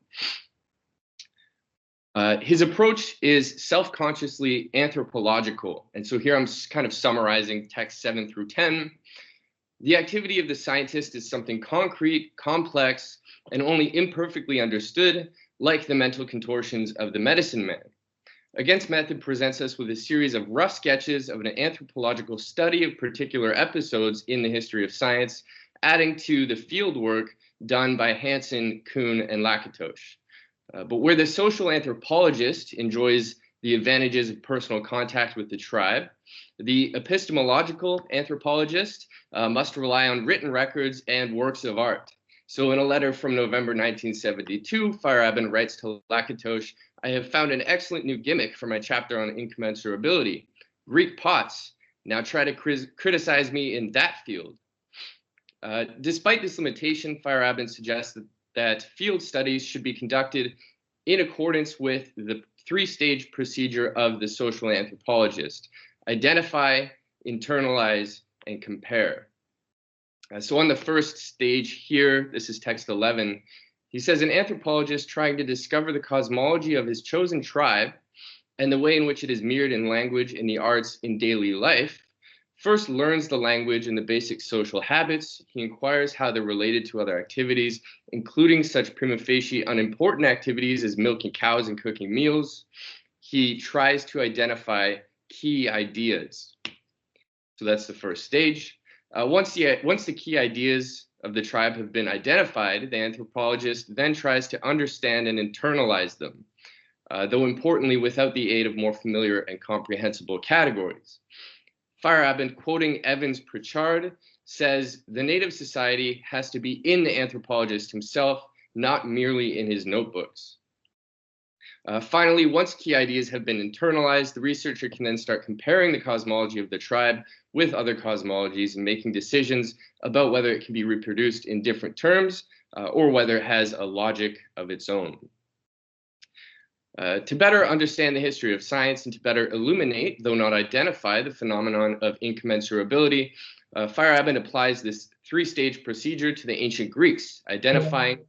His approach is self-consciously anthropological. And so here I'm kind of summarizing text 7 through 10. The activity of the scientist is something concrete, complex, and only imperfectly understood, like the mental contortions of the medicine man. Against Method presents us with a series of rough sketches of an anthropological study of particular episodes in the history of science, adding to the field work done by Hansen, Kuhn, and Lakatos. But where the social anthropologist enjoys the advantages of personal contact with the tribe, the epistemological anthropologist must rely on written records and works of art. So in a letter from November 1972, Feyerabend writes to Lakatos, I have found an excellent new gimmick for my chapter on incommensurability. Greek pots. Now try to criticize me in that field. Despite this limitation, Feyerabend suggests that field studies should be conducted in accordance with the three-stage procedure of the social anthropologist: identify, internalize, and compare. So on the first stage here, this is text 11, he says an anthropologist trying to discover the cosmology of his chosen tribe and the way in which it is mirrored in language, in the arts, in daily life, first learns the language and the basic social habits. He inquires how they're related to other activities, including such prima facie unimportant activities as milking cows and cooking meals. He tries to identify key ideas. So that's the first stage. Once the key ideas of the tribe have been identified, the anthropologist then tries to understand and internalize them, though importantly without the aid of more familiar and comprehensible categories. Feyerabend, quoting Evans Pritchard, says the native society has to be in the anthropologist himself, not merely in his notebooks. Finally, once key ideas have been internalized, the researcher can then start comparing the cosmology of the tribe with other cosmologies and making decisions about whether it can be reproduced in different terms or whether it has a logic of its own. To better understand the history of science and to better illuminate, though not identify, the phenomenon of incommensurability, Feyerabend applies this three-stage procedure to the ancient Greeks, identifying,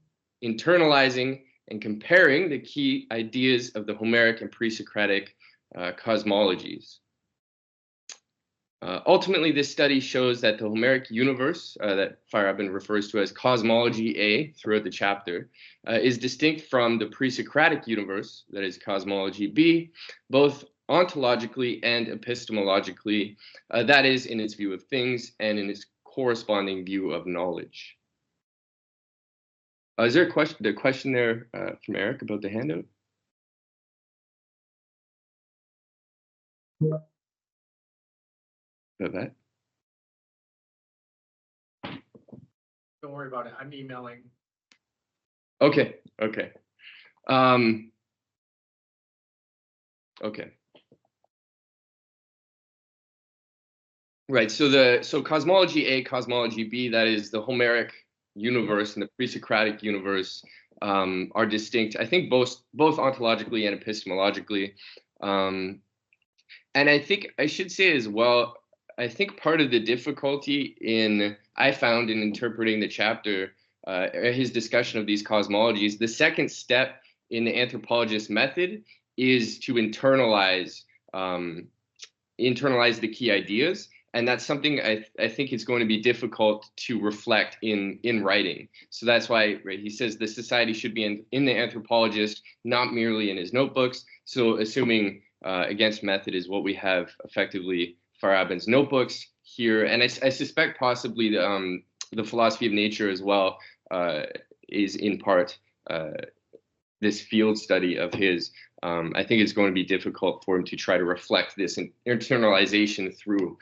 internalizing, and comparing the key ideas of the Homeric and pre-Socratic cosmologies. Ultimately, this study shows that the Homeric universe, that Feyerabend refers to as cosmology A throughout the chapter, is distinct from the pre-Socratic universe, that is cosmology B, both ontologically and epistemologically, that is in its view of things and in its corresponding view of knowledge. Is there a question there from Eric about the handout? About that? Don't worry about it. I'm emailing Okay. Okay. Okay. Right. So cosmology A, cosmology B, that is the Homeric universe and the pre-Socratic universe, are distinct. I think both ontologically and epistemologically. And I think I should say as well, I think part of the difficulty I found in interpreting the chapter, his discussion of these cosmologies, the second step in the anthropologist method is to internalize the key ideas. And that's something I think it's going to be difficult to reflect in writing. So that's why, right, he says the society should be in the anthropologist, not merely in his notebooks. So assuming against method is what we have effectively Feyerabend's notebooks here. And I suspect possibly the philosophy of nature as well is in part this field study of his. I think it's going to be difficult for him to try to reflect this internalization through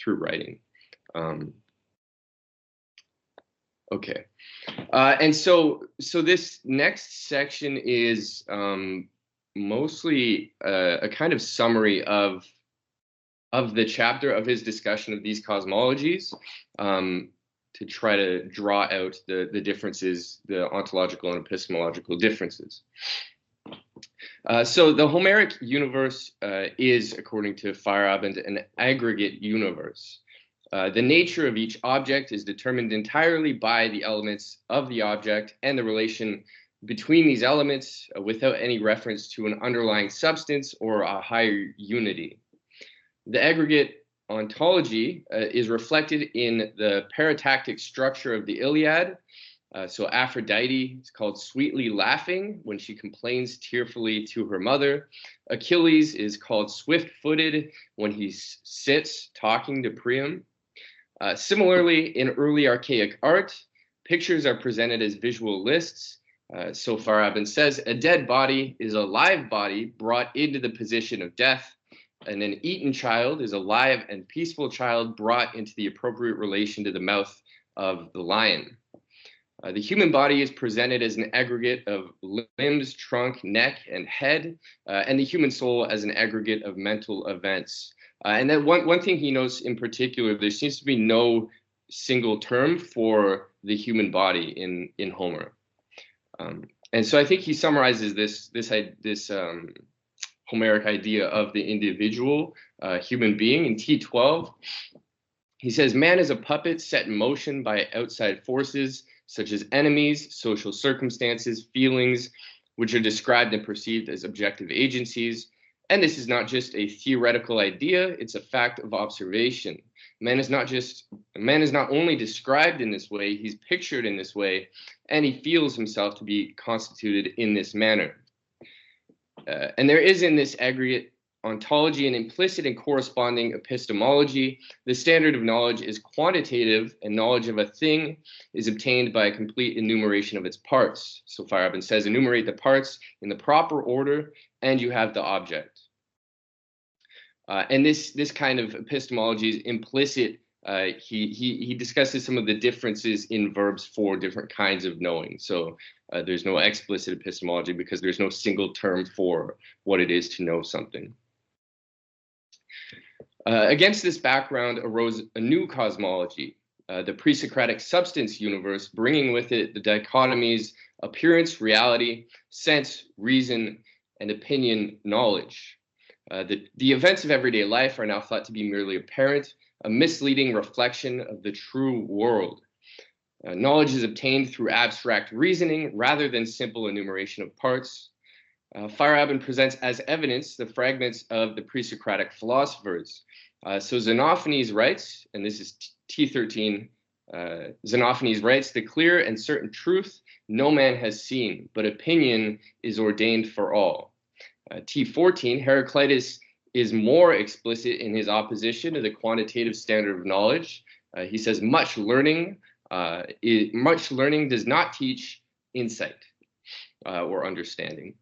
writing. Okay, and so this next section is mostly a kind of summary of the chapter of his discussion of these cosmologies, to try to draw out the differences, the ontological and epistemological differences. So the Homeric universe is, according to Feyerabend, an aggregate universe. The nature of each object is determined entirely by the elements of the object and the relation between these elements, without any reference to an underlying substance or a higher unity. The aggregate ontology is reflected in the paratactic structure of the Iliad. So Aphrodite is called sweetly laughing when she complains tearfully to her mother. Achilles is called swift-footed when he sits talking to Priam. Similarly, in early archaic art, pictures are presented as visual lists. So Feyerabend says, a dead body is a live body brought into the position of death, and an eaten child is a live and peaceful child brought into the appropriate relation to the mouth of the lion. The human body is presented as an aggregate of limbs, trunk, neck, and head, and the human soul as an aggregate of mental events. And then one thing he notes in particular, there seems to be no single term for the human body in Homer. And so I think he summarizes this Homeric idea of the individual human being in T12. He says, man is a puppet set in motion by outside forces, such as enemies, social circumstances, feelings, which are described and perceived as objective agencies. And this is not just a theoretical idea, it's a fact of observation. Man is not only described in this way, he's pictured in this way, and he feels himself to be constituted in this manner. And there is in this aggregate ontology an implicit and corresponding epistemology. The standard of knowledge is quantitative, and knowledge of a thing is obtained by a complete enumeration of its parts. So Feyerabend says, enumerate the parts in the proper order, and you have the object. And this kind of epistemology is implicit. He discusses some of the differences in verbs for different kinds of knowing. So there's no explicit epistemology because there's no single term for what it is to know something. Against this background arose a new cosmology, the pre-Socratic substance universe, bringing with it the dichotomies appearance, reality, sense, reason, and opinion, knowledge. The events of everyday life are now thought to be merely apparent, a misleading reflection of the true world. Knowledge is obtained through abstract reasoning rather than simple enumeration of parts. Feyerabend presents as evidence the fragments of the pre-Socratic philosophers. So Xenophanes writes, and this is T13, Xenophanes writes, the clear and certain truth no man has seen, but opinion is ordained for all. T14, Heraclitus is more explicit in his opposition to the quantitative standard of knowledge. He says much learning does not teach insight or understanding.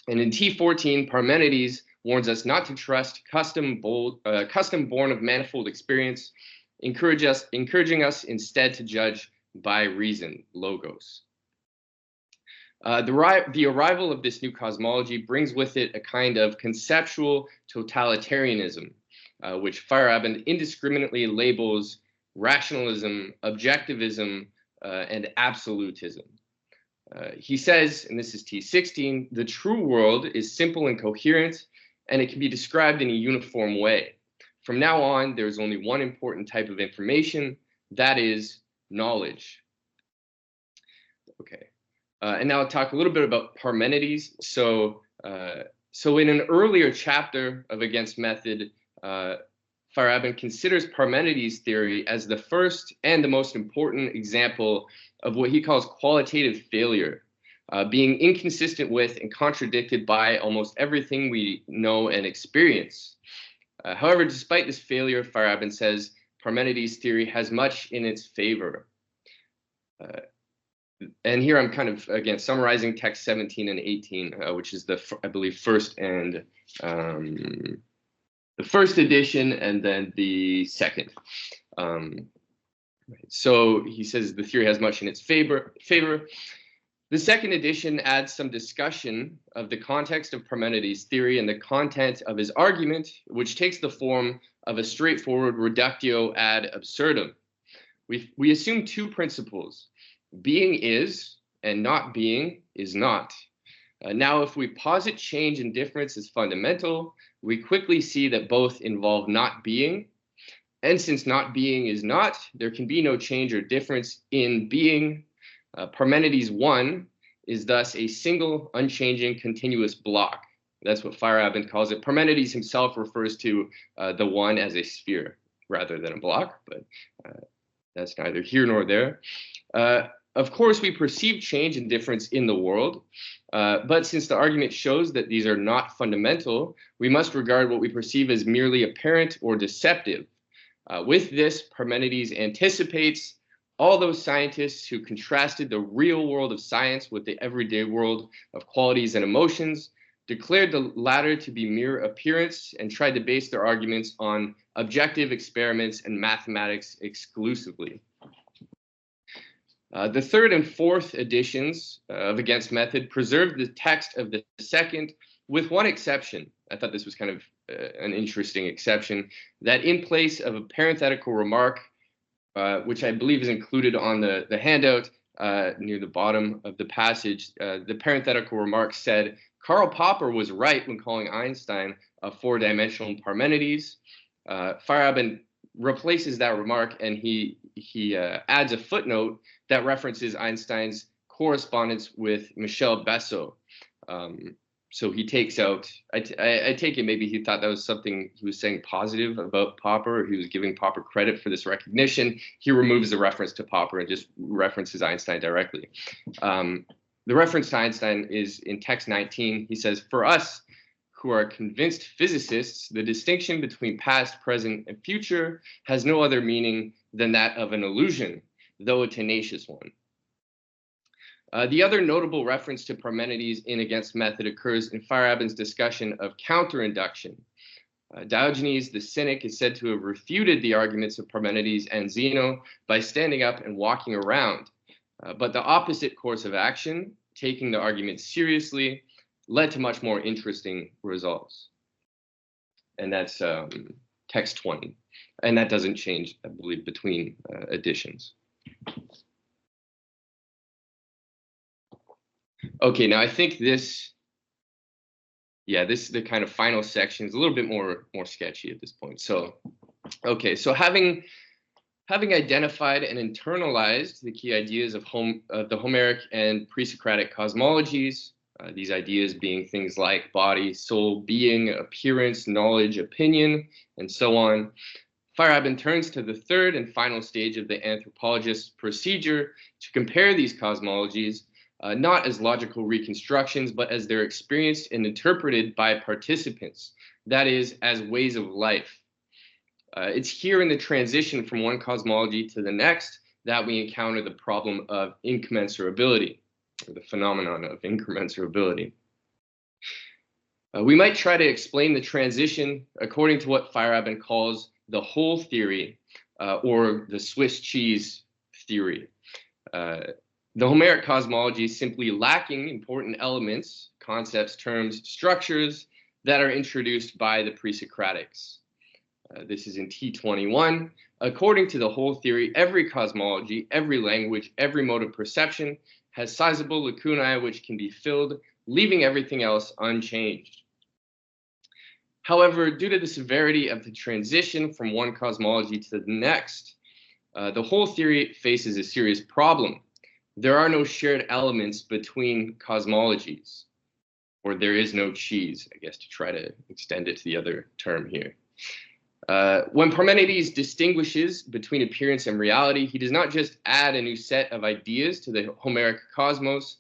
And in T14, Parmenides warns us not to trust custom born of manifold experience, encouraging us instead to judge by reason, logos. The arrival of this new cosmology brings with it a kind of conceptual totalitarianism, which Feyerabend indiscriminately labels rationalism, objectivism, and absolutism. He says, and this is T16, the true world is simple and coherent, and it can be described in a uniform way. From now on, there's only one important type of information, that is knowledge. Okay. And now I'll talk a little bit about Parmenides. So in an earlier chapter of Against Method, Feyerabend considers Parmenides' theory as the first and the most important example of what he calls qualitative failure, being inconsistent with and contradicted by almost everything we know and experience. However, despite this failure, Feyerabend says Parmenides' theory has much in its favor. And here I'm kind of, again, summarizing text 17 and 18, which is I believe, first and the first edition, and then the second. So he says the theory has much in its favor. The second edition adds some discussion of the context of Parmenides' theory and the content of his argument, which takes the form of a straightforward reductio ad absurdum. We assume two principles. Being is, and not being is not. Now, if we posit change and difference as fundamental, we quickly see that both involve not being. And since not being is not, there can be no change or difference in being. Parmenides 1 is thus a single, unchanging, continuous block. That's what Feyerabend calls it. Parmenides himself refers to the one as a sphere rather than a block, but that's neither here nor there. Of course, we perceive change and difference in the world, but since the argument shows that these are not fundamental, we must regard what we perceive as merely apparent or deceptive. With this, Parmenides anticipates all those scientists who contrasted the real world of science with the everyday world of qualities and emotions, declared the latter to be mere appearance, and tried to base their arguments on objective experiments and mathematics exclusively. The third and fourth editions of Against Method preserved the text of the second, with one exception. I thought this was kind of an interesting exception, that in place of a parenthetical remark, which I believe is included on the handout near the bottom of the passage, the parenthetical remark said, Karl Popper was right when calling Einstein a four-dimensional Parmenides. Feyerabend replaces that remark, and he adds a footnote that references Einstein's correspondence with Michel Bessot. So he takes out, I take it maybe he thought that was something he was saying positive about Popper, or he was giving Popper credit for this recognition. He removes the reference to Popper and just references Einstein directly. The reference to Einstein is in text 19. He says, for us who are convinced physicists, the distinction between past, present, and future has no other meaning than that of an illusion, though a tenacious one. The other notable reference to Parmenides in Against Method occurs in Feyerabend's discussion of counterinduction. Diogenes the Cynic is said to have refuted the arguments of Parmenides and Zeno by standing up and walking around. But the opposite course of action, taking the argument seriously, led to much more interesting results. And that's text 20. And that doesn't change, I believe, between editions. Okay, now I think this is the kind of final section. It's a little bit more sketchy at this point. So, okay, so having identified and internalized the key ideas of the Homeric and pre-Socratic cosmologies, these ideas being things like body, soul, being, appearance, knowledge, opinion, and so on, Feyerabend turns to the third and final stage of the anthropologist's procedure to compare these cosmologies, not as logical reconstructions, but as they're experienced and interpreted by participants, that is, as ways of life. It's here in the transition from one cosmology to the next that we encounter the problem of incommensurability, or the phenomenon of incommensurability. We might try to explain the transition according to what Feyerabend calls the whole theory, or the Swiss cheese theory. The Homeric cosmology is simply lacking important elements, concepts, terms, structures that are introduced by the pre-Socratics. This is in T21. According to the whole theory, every cosmology, every language, every mode of perception has sizable lacunae which can be filled, leaving everything else unchanged. However, due to the severity of the transition from one cosmology to the next, the whole theory faces a serious problem. There are no shared elements between cosmologies, or there is no cheese, I guess, to try to extend it to the other term here. When Parmenides distinguishes between appearance and reality, he does not just add a new set of ideas to the Homeric cosmos,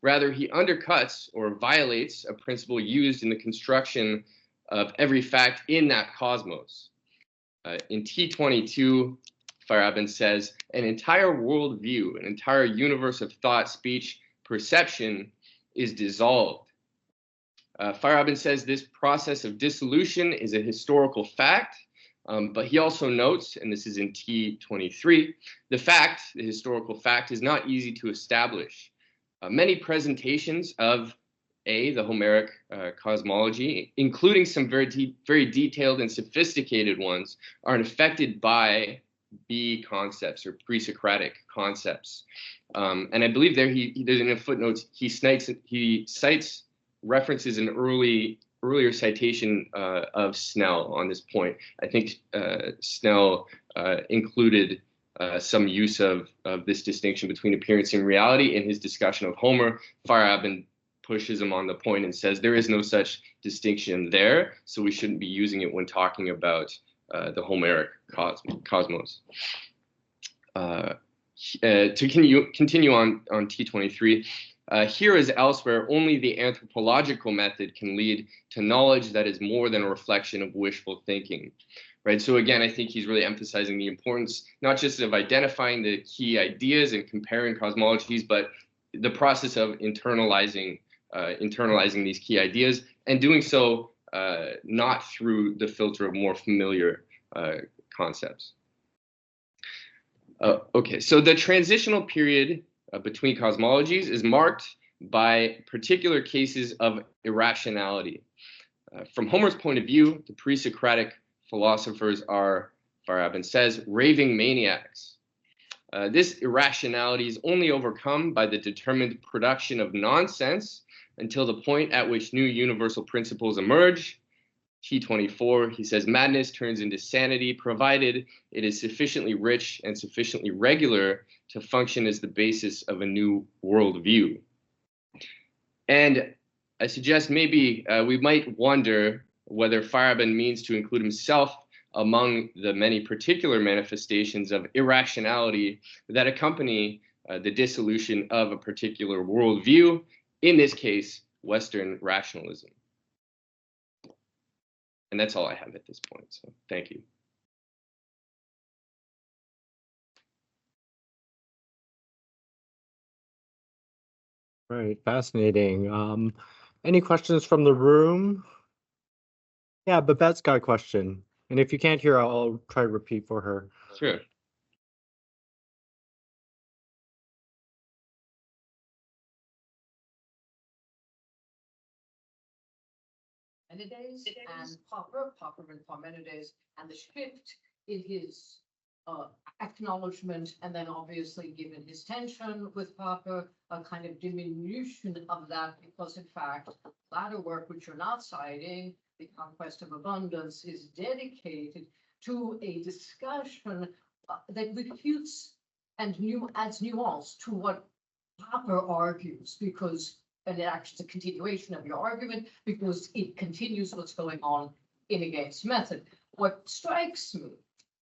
rather he undercuts or violates a principle used in the construction of every fact in that cosmos. In T22, Feyerabend says, an entire worldview, an entire universe of thought, speech, perception is dissolved. Feyerabend says this process of dissolution is a historical fact, but he also notes, and this is in T23, the historical fact, is not easy to establish. Many presentations of the Homeric cosmology, including some very detailed and sophisticated ones, are infected by B concepts or pre-Socratic concepts. And I believe there there's in a footnote, he cites references in earlier citation of Snell on this point. I think Snell included some use of this distinction between appearance and reality in his discussion of Homer. Feyerabend pushes him on the point and says there is no such distinction there, so we shouldn't be using it when talking about the Homeric cosmos. To continue on T23, here as elsewhere, only the anthropological method can lead to knowledge that is more than a reflection of wishful thinking. Right. So again, I think he's really emphasizing the importance not just of identifying the key ideas and comparing cosmologies, but the process of internalizing these key ideas, and doing so not through the filter of more familiar concepts. Okay, so the transitional period between cosmologies is marked by particular cases of irrationality. From Homer's point of view, the pre-Socratic philosophers are, Feyerabend says, raving maniacs. This irrationality is only overcome by the determined production of nonsense until the point at which new universal principles emerge. T24, he says, madness turns into sanity, provided it is sufficiently rich and sufficiently regular to function as the basis of a new worldview. And I suggest maybe we might wonder whether Feyerabend means to include himself among the many particular manifestations of irrationality that accompany the dissolution of a particular worldview, in this case, Western rationalism. And that's all I have at this point, so thank you. Right, fascinating. Any questions from the room? Yeah, Babette's got a question. And if you can't hear, I'll try to repeat for her. Sure. Parmenides and Popper and Parmenides, and the shift in his acknowledgement, and then obviously given his tension with Popper, a kind of diminution of that, because in fact, latter work which you're not citing, The Conquest of Abundance, is dedicated to a discussion that refutes and adds nuance to what Popper argues, because, and it actually is a continuation of your argument, because it continues what's going on in Against Method. What strikes me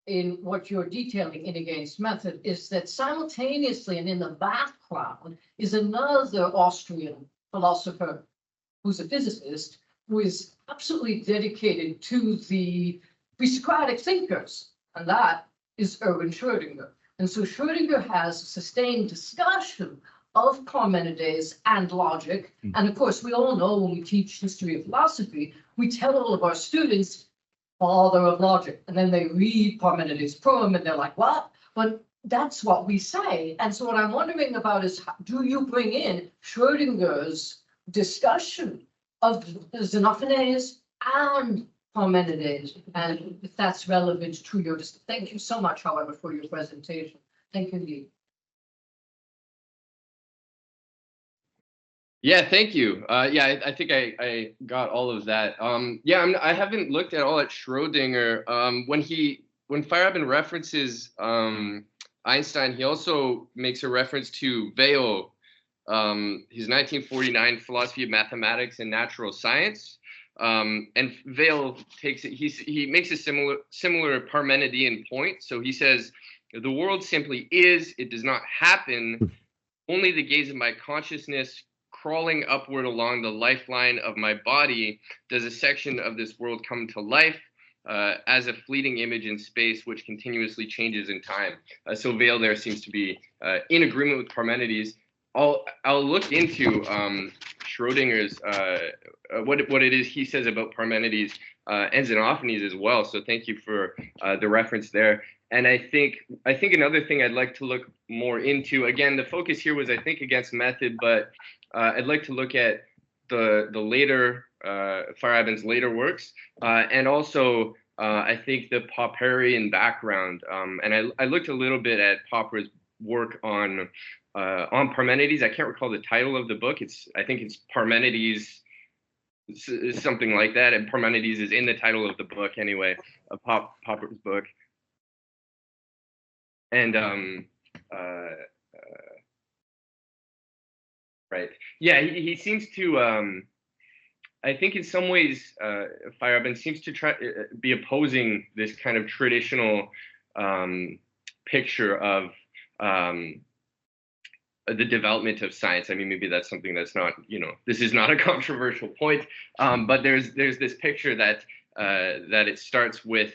in what you're detailing in Against Method is that simultaneously and in the background is another Austrian philosopher who's a physicist, who is absolutely dedicated to the pre-Socratic thinkers, and that is Erwin Schrödinger. And so Schrödinger has a sustained discussion of Parmenides and logic. And of course, we all know when we teach history of philosophy, we tell all of our students, father of logic, and then they read Parmenides' poem and they're like, what? But that's what we say. And so what I'm wondering about is, do you bring in Schrodinger's discussion of Xenophanes and Parmenides, and if that's relevant to your, thank you so much, however, for your presentation. Thank you, Lee. Yeah, thank you. Yeah, I think I got all of that. Yeah, I haven't looked at all at Schrodinger. When Feyerabend references Einstein, he also makes a reference to Weil, his 1949 Philosophy of Mathematics and Natural Science. And Weil takes it. He makes a similar Parmenidean point. So he says, the world simply is. It does not happen. Only the gaze of my consciousness, crawling upward along the lifeline of my body, does a section of this world come to life as a fleeting image in space which continuously changes in time. So Weil there seems to be in agreement with Parmenides. I'll look into Schrodinger's what it is he says about Parmenides and Xenophanes as well. So thank you for the reference there. And I think another thing I'd like to look more into, again, the focus here was, I think, against method, but I'd like to look at the later Feyerabend's later works, and also I think the Popperian background. And I looked a little bit at Popper's work on Parmenides. I can't recall the title of the book. I think it's Parmenides, something like that, and Parmenides is in the title of the book anyway, of Popper's book. And right, yeah, he seems to I think in some ways Feyerabend seems to try be opposing this kind of traditional picture of the development of science. I mean, maybe that's something that's not, this is not a controversial point, but there's this picture that it starts with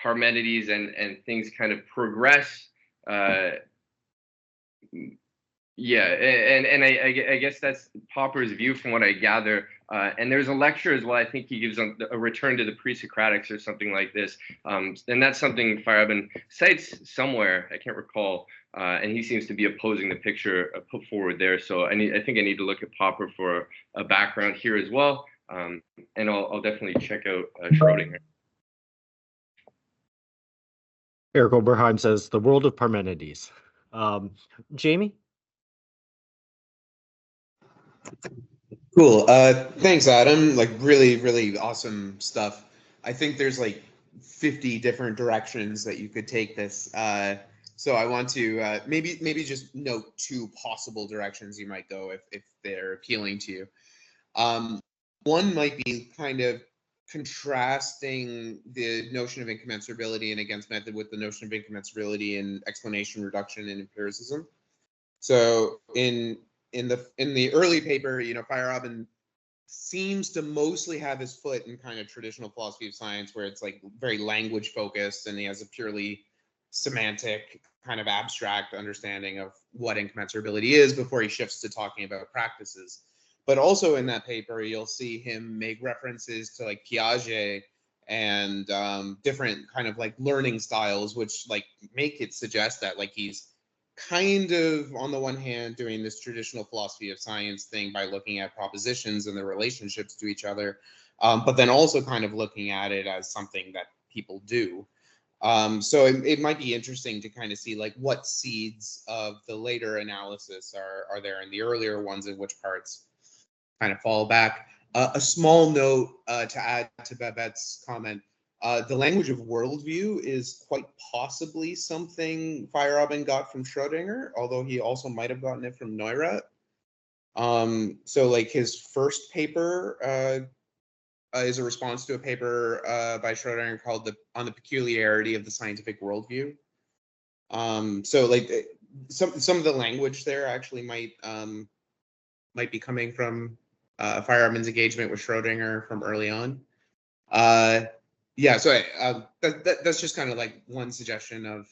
Parmenides and things kind of progress. Yeah, and I guess that's Popper's view from what I gather. And there's a lecture as well, I think he gives on a return to the pre-Socratics or something like this. And that's something Feyerabend cites somewhere, I can't recall. And he seems to be opposing the picture put forward there. So I think I need to look at Popper for a background here as well. And I'll definitely check out Schrodinger. Eric Oberheim says, the world of Parmenides. Jamie? Cool. Thanks, Adam. Like really, really awesome stuff. I think there's like 50 different directions that you could take this. So I want to maybe just note two possible directions you might go if they're appealing to you. One might be kind of contrasting the notion of incommensurability and against method with the notion of incommensurability in explanation, reduction, and empiricism. So in the early paper, Feyerabend seems to mostly have his foot in kind of traditional philosophy of science, where it's like very language focused, and he has a purely semantic kind of abstract understanding of what incommensurability is before he shifts to talking about practices. But also in that paper, you'll see him make references to like Piaget and different kind of like learning styles, which like make it suggest that like he's kind of on the one hand doing this traditional philosophy of science thing by looking at propositions and their relationships to each other, but then also kind of looking at it as something that people do. So it might be interesting to kind of see like what seeds of the later analysis are there in the earlier ones and which parts kind of fall back. A small note to add to Babette's comment. The language of worldview is quite possibly something Feyerabend got from Schrodinger, although he also might have gotten it from Neurath. So like his first paper is a response to a paper by Schrodinger called On the Peculiarity of the Scientific Worldview. So like some of the language there actually might be coming from Feyerabend's engagement with Schrodinger from early on. Yeah, so that's just kind of like one suggestion of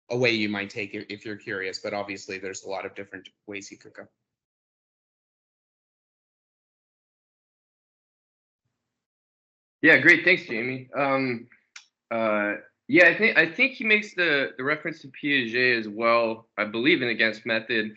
a way you might take it if you're curious, but obviously there's a lot of different ways you could go. Yeah, great. Thanks, Jamie. Yeah, I think he makes the reference to Piaget as well. I believe in Against Method.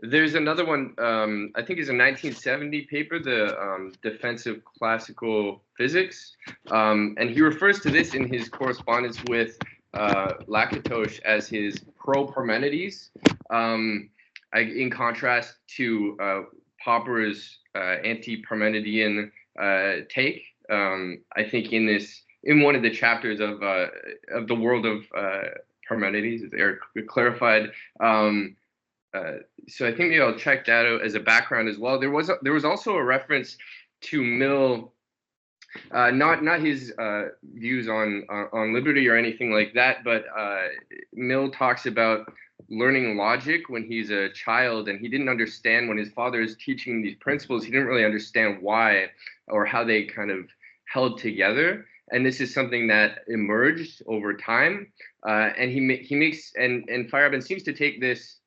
There's another one. I think it's a 1970 paper, the Defense of Classical Physics, and he refers to this in his correspondence with Lakatos as his pro-Parmenides, in contrast to Popper's anti-Parmenidean take. I think in one of the chapters of the World of Parmenides, as Eric clarified. So I think maybe I'll check that out as a background as well. There was also a reference to Mill, not his views on liberty or anything like that, but Mill talks about learning logic when he's a child, and he didn't understand when his father is teaching these principles. He didn't really understand why or how they kind of held together. And this is something that emerged over time. And he makes, and Feyerabend seems to take this,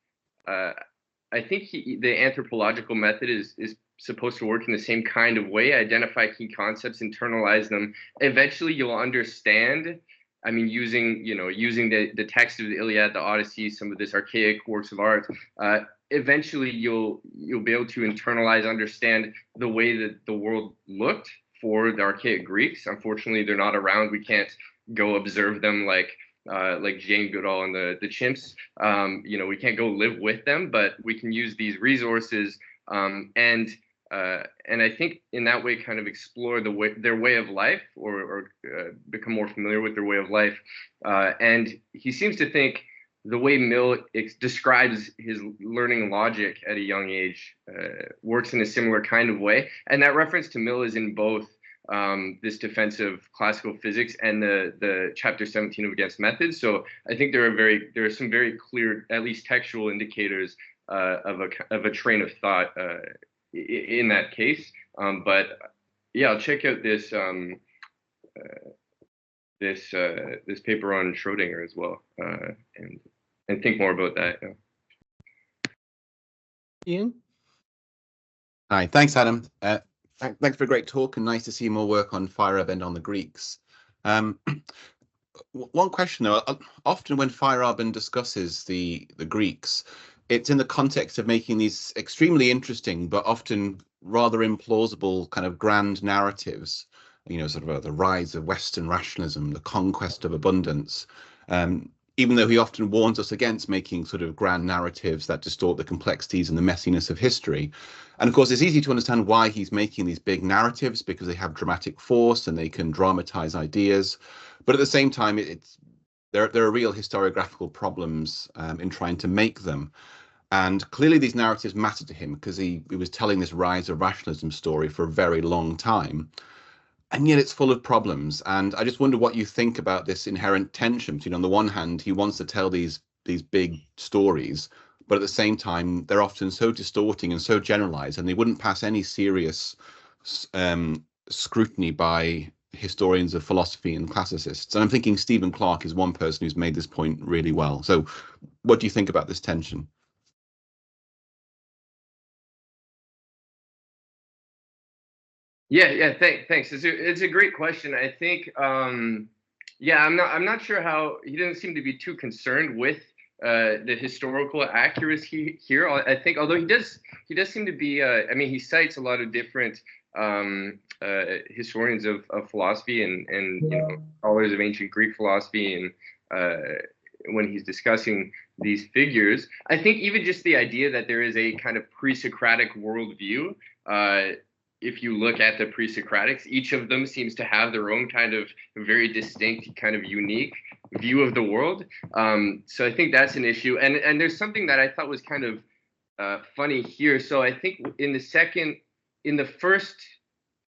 I think the anthropological method is supposed to work in the same kind of way: identify key concepts, internalize them. Eventually you'll understand, I mean, using the text of the Iliad, the Odyssey, some of this archaic works of art, eventually you'll be able to internalize, understand the way that the world looked for the archaic Greeks. Unfortunately, they're not around. We can't go observe them like Jane Goodall and the chimps. We can't go live with them, but we can use these resources and I think in that way kind of explore their way of life, or become more familiar with their way of life. And he seems to think the way Mill describes his learning logic at a young age works in a similar kind of way. And that reference to Mill is in both this Defense of Classical Physics and the chapter 17 of Against Methods. So I think there are some very clear, at least textual indicators of a train of thought in that case. But yeah, I'll check out this this paper on Schrödinger as well, and think more about that. Yeah. Ian? Hi, thanks, Adam. Thanks for a great talk, and nice to see more work on Feyerabend on the Greeks. One question though, often when Feyerabend discusses the Greeks, it's in the context of making these extremely interesting but often rather implausible kind of grand narratives, sort of the rise of Western rationalism, the conquest of abundance, even though he often warns us against making sort of grand narratives that distort the complexities and the messiness of history. And of course, it's easy to understand why he's making these big narratives, because they have dramatic force and they can dramatize ideas. But at the same time, there are real historiographical problems in trying to make them. And clearly these narratives matter to him, because he was telling this rise of rationalism story for a very long time. And yet it's full of problems. And I just wonder what you think about this inherent tension between, on the one hand, he wants to tell these big stories, but at the same time, they're often so distorting and so generalized, and they wouldn't pass any serious scrutiny by historians of philosophy and classicists. And I'm thinking Stephen Clark is one person who's made this point really well. So what do you think about this tension? Yeah. Thanks. It's a great question. I think, I'm not sure how he doesn't seem to be too concerned with the historical accuracy here. I think, although he does seem to be. He cites a lot of different historians of philosophy and scholars of ancient Greek philosophy, and when he's discussing these figures, I think even just the idea that there is a kind of pre-Socratic worldview. If you look at the pre-Socratics, each of them seems to have their own kind of very distinct, kind of unique view of the world. So I think that's an issue. And there's something that I thought was kind of funny here. So I think in the first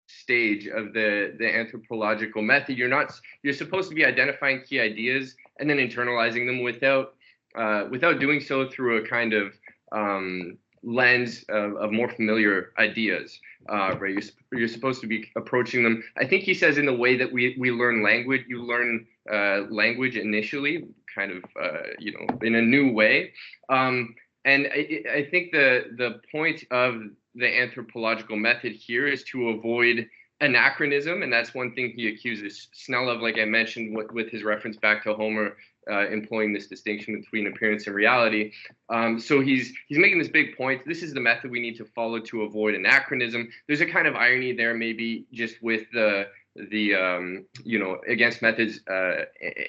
stage of the anthropological method, you're supposed to be identifying key ideas and then internalizing them without doing so through a kind of lens of more familiar ideas, right? You're supposed to be approaching them. I think he says in the way that we learn language, you learn language initially, kind of in a new way. And I think the point of the anthropological method here is to avoid anachronism, and that's one thing he accuses Snell of, like I mentioned, with his reference back to Homer, employing this distinction between appearance and reality. So he's making this big point. This is the method we need to follow to avoid anachronism. There's a kind of irony there, maybe just with the against methods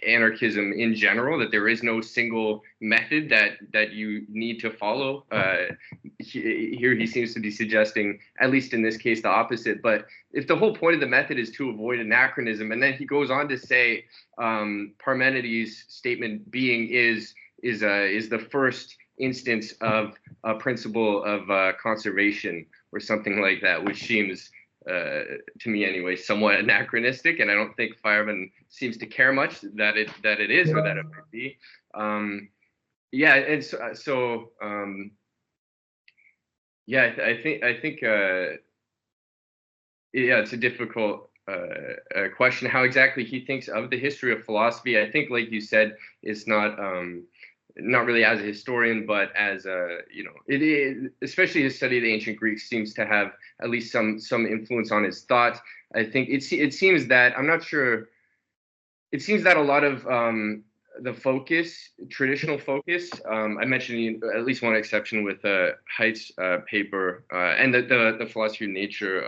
anarchism in general, that there is no single method that you need to follow. Here he seems to be suggesting, at least in this case, the opposite. But if the whole point of the method is to avoid anachronism, and then he goes on to say Parmenides' statement being is the first instance of a principle of conservation or something like that, which seems to me anyway, somewhat anachronistic, and I don't think Feyerabend seems to care much that it is or that it might be. Yeah, and so yeah, I think yeah, it's a difficult question how exactly he thinks of the history of philosophy. I think, like you said, it's not really as a historian, but as a, it is, especially his study of the ancient Greeks seems to have at least some influence on his thought. I think it seems that, I'm not sure, it seems that a lot of the focus, traditional focus, I mentioned at least one exception with Haidt's paper and the Philosophy of Nature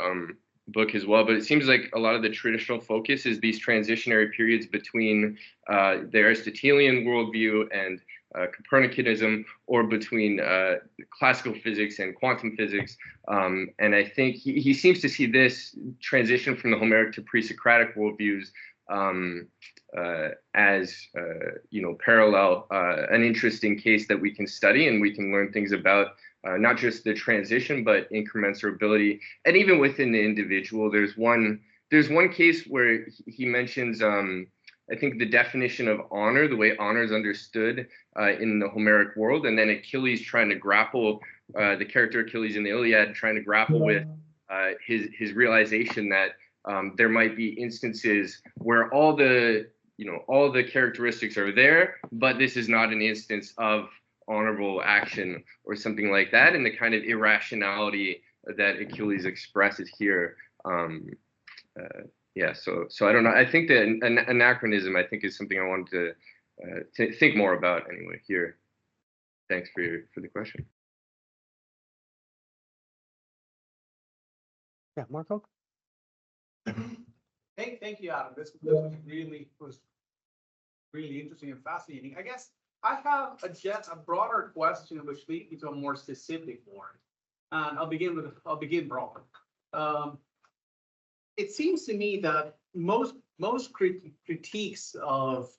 book as well, but it seems like a lot of the traditional focus is these transitionary periods between the Aristotelian worldview and Copernicanism, or between classical physics and quantum physics. And I think he seems to see this transition from the Homeric to pre-Socratic worldviews as parallel, an interesting case that we can study and we can learn things about, not just the transition, but incommensurability. And even within the individual, there's one case where he mentions, I think, the definition of honor, the way honor is understood in the Homeric world, and then Achilles trying to grapple, the character Achilles in the Iliad, trying to grapple with his realization that there might be instances where all the characteristics are there, but this is not an instance of honorable action or something like that, and the kind of irrationality that Achilles expresses here. Yeah, so I don't know. I think that anachronism, I think, is something I wanted to think more about anyway here. Thanks for the question. Yeah, Marco? Thank you, Adam. This was really interesting and fascinating. I guess I have a broader question which leads me to a more specific one. And I'll begin broad. It seems to me that most critiques of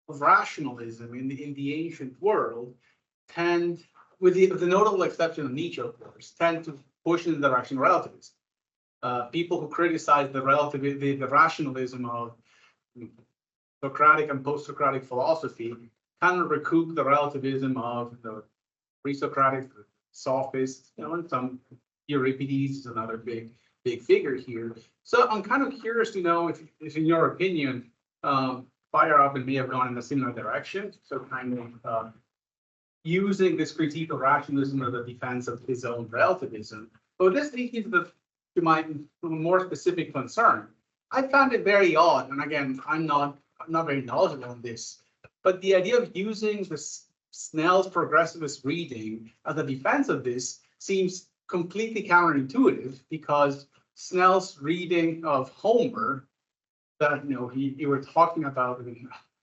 rationalism in the ancient world tend, with the notable exception of Nietzsche, of course, tend to push in the direction of relativism. People who criticize the rationalism of Socratic and post-Socratic philosophy kind of recoup the relativism of the pre-Socratic sophists, and some Euripides is another big figure here. So I'm kind of curious to know if in your opinion, Feyerabend may have gone in a similar direction. So kind of using this critique of rationalism as a defense of his own relativism. But this leads me to my more specific concern. I found it very odd, and again, I'm not very knowledgeable on this, but the idea of using Snell's progressivist reading as a defense of this seems completely counterintuitive, because Snell's reading of Homer that you were talking about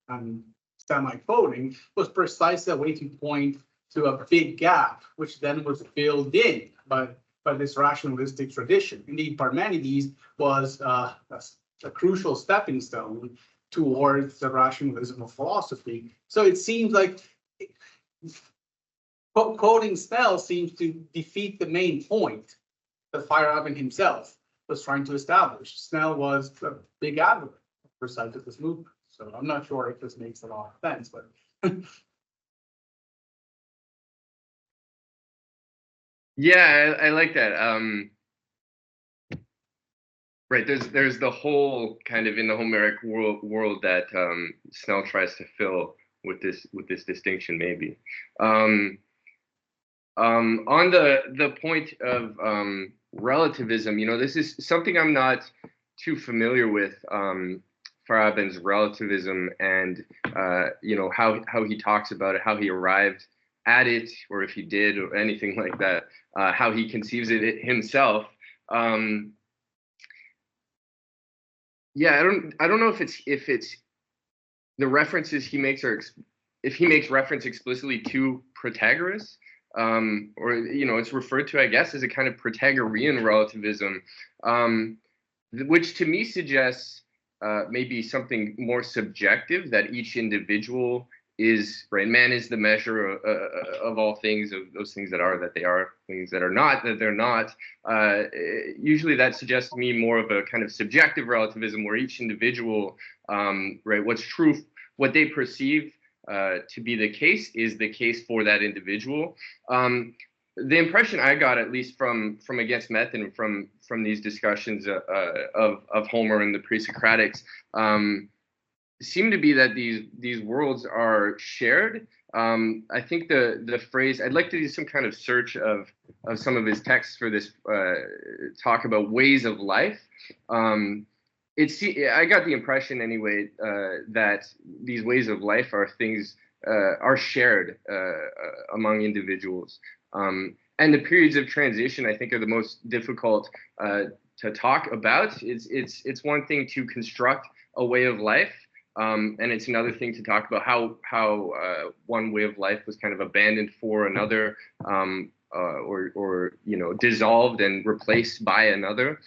and semi-quoting was precisely a way to point to a big gap, which then was filled in by this rationalistic tradition. Indeed, Parmenides was a crucial stepping stone towards the rationalism of philosophy. So it seems like quoting Snell seems to defeat the main point that Feyerabend himself was trying to establish. Snell was a big advocate for scientific movement. So I'm not sure if this makes a lot of sense, but yeah, I like that. Right, there's the whole kind of in the Homeric world that Snell tries to fill with this distinction, maybe. On the point of relativism, this is something I'm not too familiar with. Feyerabend's relativism and how he talks about it, how he arrived at it, or if he did, or anything like that, how he conceives it himself. Yeah, I don't know if it's the references he makes if he makes reference explicitly to Protagoras, or it's referred to, I guess, as a kind of Protagorean relativism, which to me suggests maybe something more subjective, that each individual is, right, man is the measure of all things, of those things that are, that they are, things that are not, that they're not. Usually that suggests to me more of a kind of subjective relativism, where each individual, right, what's true, what they perceive to be the case is the case for that individual. The impression I got, at least from Against Method and from these discussions of Homer and the pre-Socratics, seem to be that these worlds are shared. I think the phrase, I'd like to do some kind of search of some of his texts for this talk about ways of life. I got the impression anyway that these ways of life are things are shared among individuals. And the periods of transition, I think, are the most difficult to talk about. It's one thing to construct a way of life, and it's another thing to talk about how one way of life was kind of abandoned for another, or dissolved and replaced by another.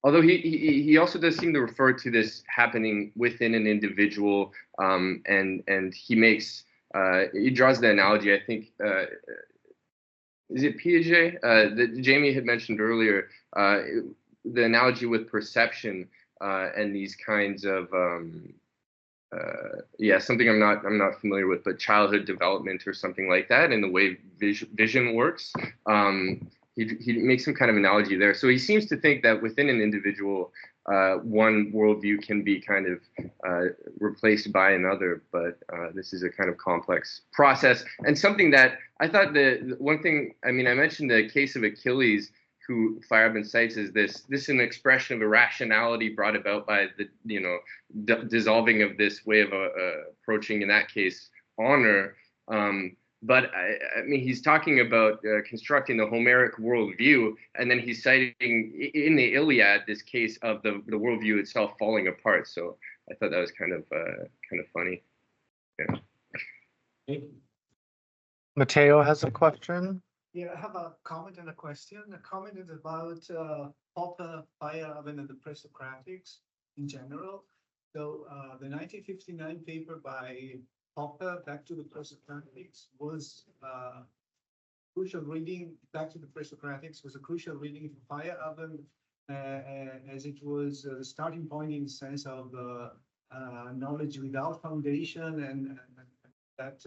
Although he also does seem to refer to this happening within an individual, and he draws the analogy, I think, is it Piaget that Jamie had mentioned earlier, the analogy with perception and these kinds of something I'm not familiar with, but childhood development or something like that, and the way vision works. He makes some kind of analogy there. So he seems to think that within an individual, one worldview can be kind of replaced by another, but this is a kind of complex process, and something that I thought the one thing, I mentioned the case of Achilles, who Feyerabend cites as this is an expression of irrationality brought about by the dissolving of this way of approaching, in that case, honor. But he's talking about constructing the Homeric worldview, and then he's citing in the Iliad this case of the worldview itself falling apart. So I thought that was kind of funny. Yeah. Matteo has a question. Yeah, I have a comment and a question. The comment is about Popper, Feyerabend, and the pre-Socratics in general. So the 1959 paper by Popper, Back to the Pre-Socratics, was crucial reading. Back to the Pre-Socratics was a crucial reading for Feyerabend, as it was the starting point in the sense of knowledge without foundation, and that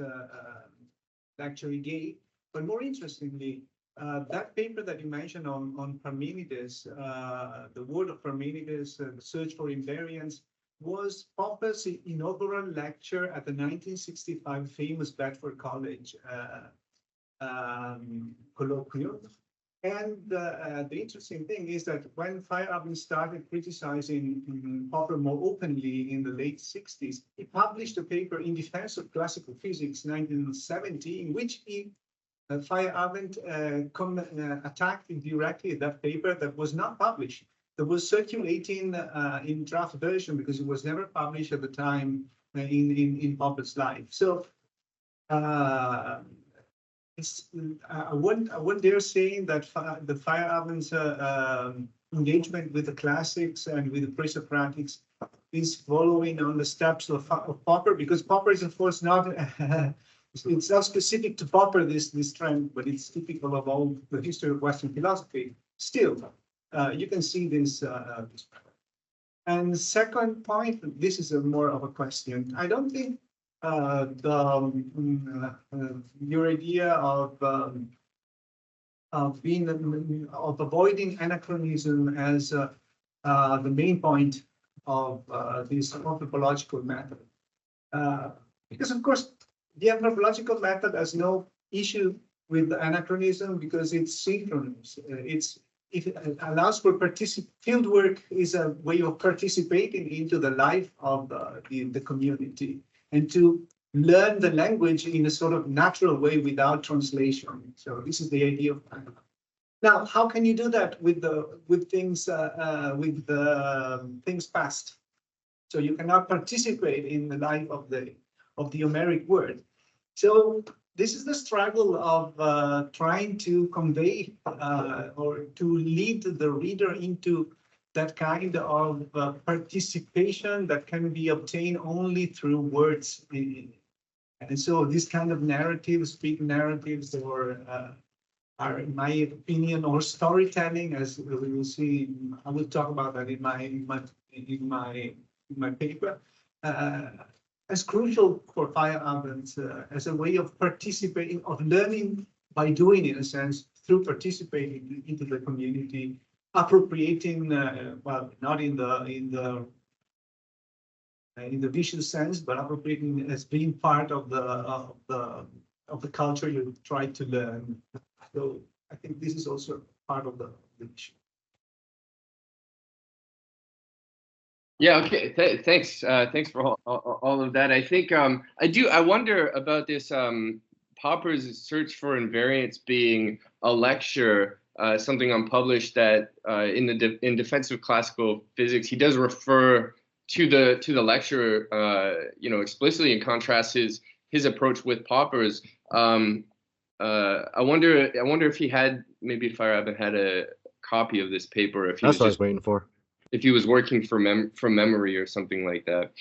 actually gave. But more interestingly, that paper that you mentioned on Parmenides, the word of Parmenides, the search for invariance, was Popper's inaugural lecture at the 1965 famous Bedford College colloquium. And the interesting thing is that when Feyerabend started criticizing Popper more openly in the late 60s, he published a paper in defense of classical physics, 1970, in which Feyerabend attacked directly that paper that was not published, that was circulating in draft version, because it was never published at the time in Popper's life. So I wouldn't dare saying that the Feyerabend's engagement with the classics and with the pre-Socratics is following on the steps of Popper, because Popper is, of course, not it's not specific to Popper, this trend, but it's typical of all the history of Western philosophy. Still, you can see this. And second point, this is more of a question. I don't think your idea of avoiding anachronism as the main point of this anthropological method, because of course the anthropological method has no issue with anachronism because it's synchronous. It allows for field work is a way of participating into the life of the community and to learn the language in a sort of natural way without translation. So this is the idea of now. How can you do that with things past? So you cannot participate in the life of the Homeric word. So this is the struggle of trying to convey or to lead the reader into that kind of participation that can be obtained only through words. And so this kind of narratives, speak narratives, or are, in my opinion, or storytelling, as we will see. I will talk about that in my paper. As crucial for Feyerabend as a way of participating, of learning by doing, in a sense, through participating into the community, appropriating, well, not in the vicious sense, but appropriating as being part of the culture you try to learn. So I think this is also part of the issue. Yeah, okay. Thanks. Thanks for all of that. I think I wonder about this Popper's Search for Invariance being a lecture, something unpublished that in Defense of Classical Physics, he does refer to the lecture, explicitly, and contrasts his approach with Popper's. I wonder if he had, maybe Feyerabend had a copy of this paper, if he That's was what I was just waiting for. if he was working from memory or something like that.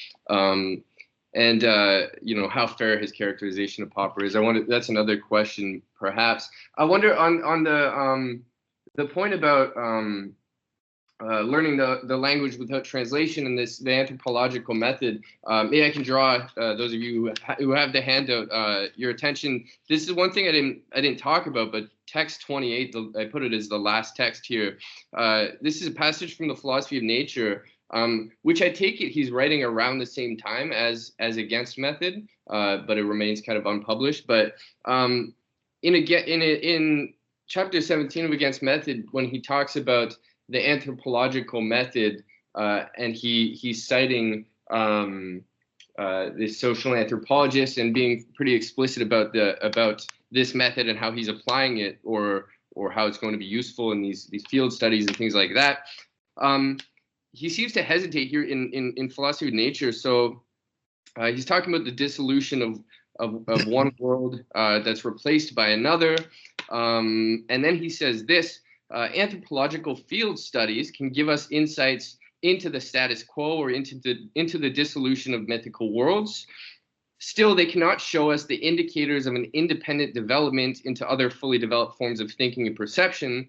How fair his characterization of Popper is. I wonder, that's another question, perhaps. I wonder on the point about learning the language without translation and the anthropological method. Maybe I can draw those of you who have the handout your attention. This is one thing I didn't talk about, but text 28, I put it as the last text here. This is a passage from the Philosophy of Nature, which I take it he's writing around the same time as Against Method, but it remains kind of unpublished. But in chapter 17 of Against Method, when he talks about the anthropological method, and he's citing the social anthropologist and being pretty explicit about this method and how he's applying it, or how it's going to be useful in these field studies and things like that. He seems to hesitate here in Philosophy of Nature. So he's talking about the dissolution of one world that's replaced by another, and then he says this. Anthropological field studies can give us insights into the status quo or into the dissolution of mythical worlds. Still, they cannot show us the indicators of an independent development into other fully developed forms of thinking and perception.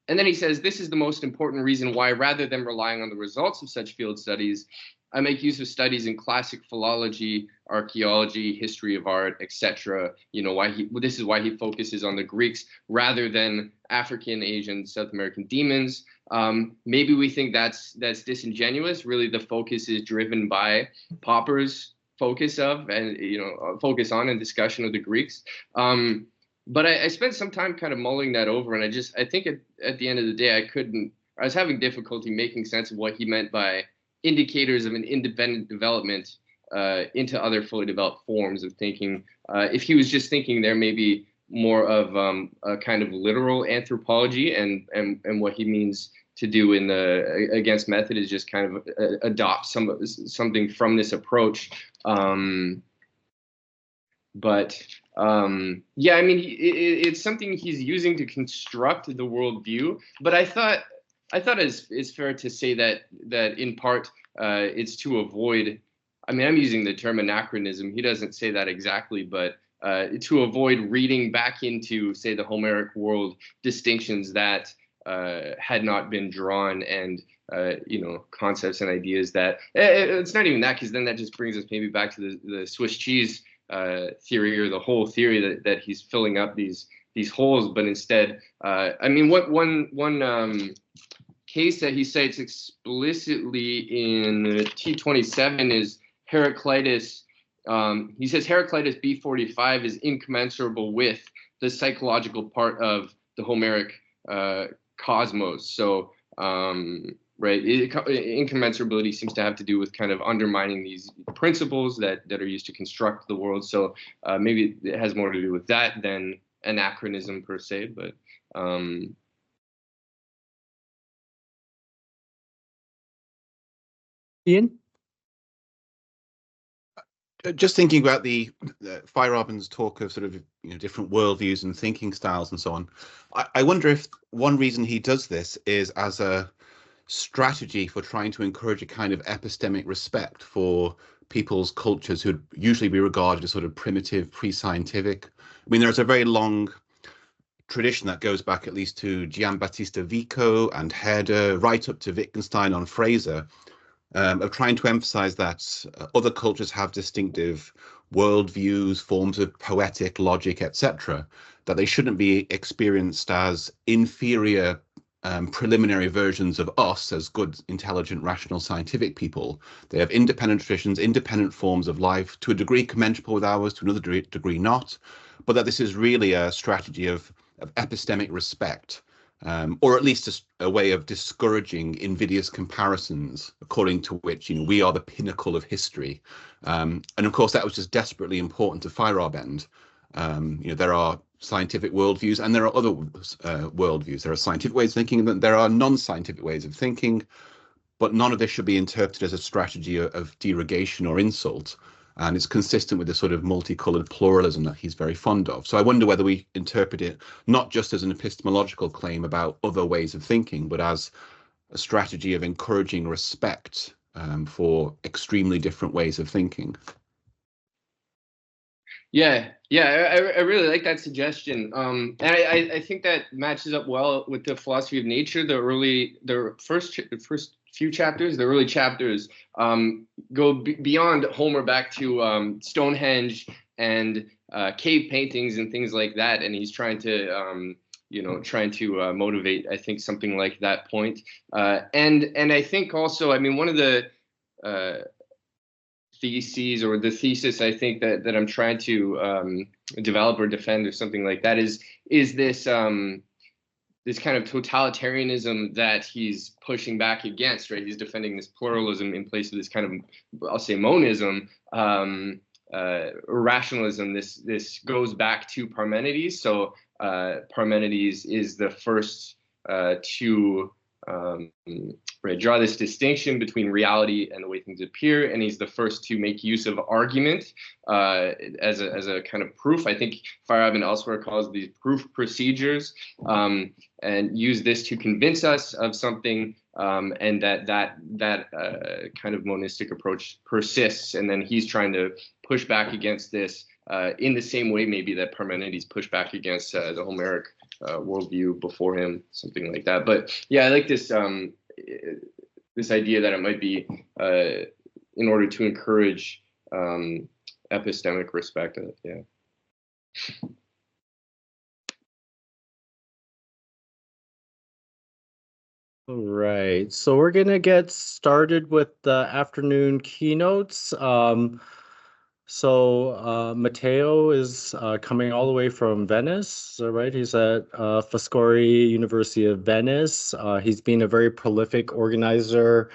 And then he says, this is the most important reason why, rather than relying on the results of such field studies, I make use of studies in classic philology, archaeology, history of art, etc. This is why he focuses on the Greeks rather than African, Asian, South American demons. Maybe we think that's disingenuous. Really, the focus is driven by Popper's focus on and discussion of the Greeks. But I spent some time kind of mulling that over, and I think at the end of the day, I was having difficulty making sense of what he meant by indicators of an independent development into other fully developed forms of thinking. If he was just thinking there, maybe more of a kind of literal anthropology, and what he means to do in the Against Method is just kind of adopt something from this approach. It's something he's using to construct the worldview. But I thought it's fair to say that in part it's to avoid. I'm using the term anachronism. He doesn't say that exactly, but to avoid reading back into, say, the Homeric world distinctions that had not been drawn, and concepts and ideas that it's not even that, because then that just brings us maybe back to the Swiss cheese theory, or the whole theory that he's filling up these holes. But instead, one case that he cites explicitly in T27 is Heraclitus. He says Heraclitus B45 is incommensurable with the psychological part of the Homeric cosmos. So right, incommensurability seems to have to do with kind of undermining these principles that are used to construct the world. So maybe it has more to do with that than anachronism per se, but Ian? Just thinking about the Feyerabend's talk of sort of different worldviews and thinking styles and so on, I wonder if one reason he does this is as a strategy for trying to encourage a kind of epistemic respect for people's cultures who'd usually be regarded as sort of primitive, pre-scientific. I mean, there's a very long tradition that goes back at least to Giambattista Vico and Herder, right up to Wittgenstein on Fraser, of trying to emphasize that other cultures have distinctive worldviews, forms of poetic logic, etc., that they shouldn't be experienced as inferior preliminary versions of us as good, intelligent, rational, scientific people. They have independent traditions, independent forms of life, to a degree commensurable with ours, to another degree not, but that this is really a strategy of epistemic respect, or at least a way of discouraging invidious comparisons, according to which we are the pinnacle of history. And of course, that was just desperately important to Feyerabend. There are scientific worldviews and there are other worldviews. There are scientific ways of thinking and there are non-scientific ways of thinking, but none of this should be interpreted as a strategy of derogation or insult. And it's consistent with the sort of multicolored pluralism that he's very fond of. So I wonder whether we interpret it not just as an epistemological claim about other ways of thinking, but as a strategy of encouraging respect for extremely different ways of thinking. Yeah, I really like that suggestion. And I think that matches up well with the philosophy of nature. The first few chapters, the early chapters, go beyond Homer back to Stonehenge and cave paintings and things like that. And he's trying to motivate, I think, something like that point. And I think also, I mean, one of the theses or the thesis I think that I'm trying to develop or defend or something like that is this this kind of totalitarianism that he's pushing back against, right? He's defending this pluralism in place of this kind of, I'll say, monism, rationalism. This goes back to Parmenides. So Parmenides is the first to draw this distinction between reality and the way things appear, and he's the first to make use of argument as a kind of proof. I think Feyerabend elsewhere calls these proof procedures, and use this to convince us of something, and that kind of monistic approach persists. And then he's trying to push back against this in the same way maybe that Parmenides pushed back against the Homeric worldview before him, something like that. But yeah, I like this this idea that it might be in order to encourage epistemic respect. Yeah. All right, so we're gonna get started with the afternoon keynotes. Matteo is coming all the way from Venice, right? He's at Foscari, University of Venice. He's been a very prolific organizer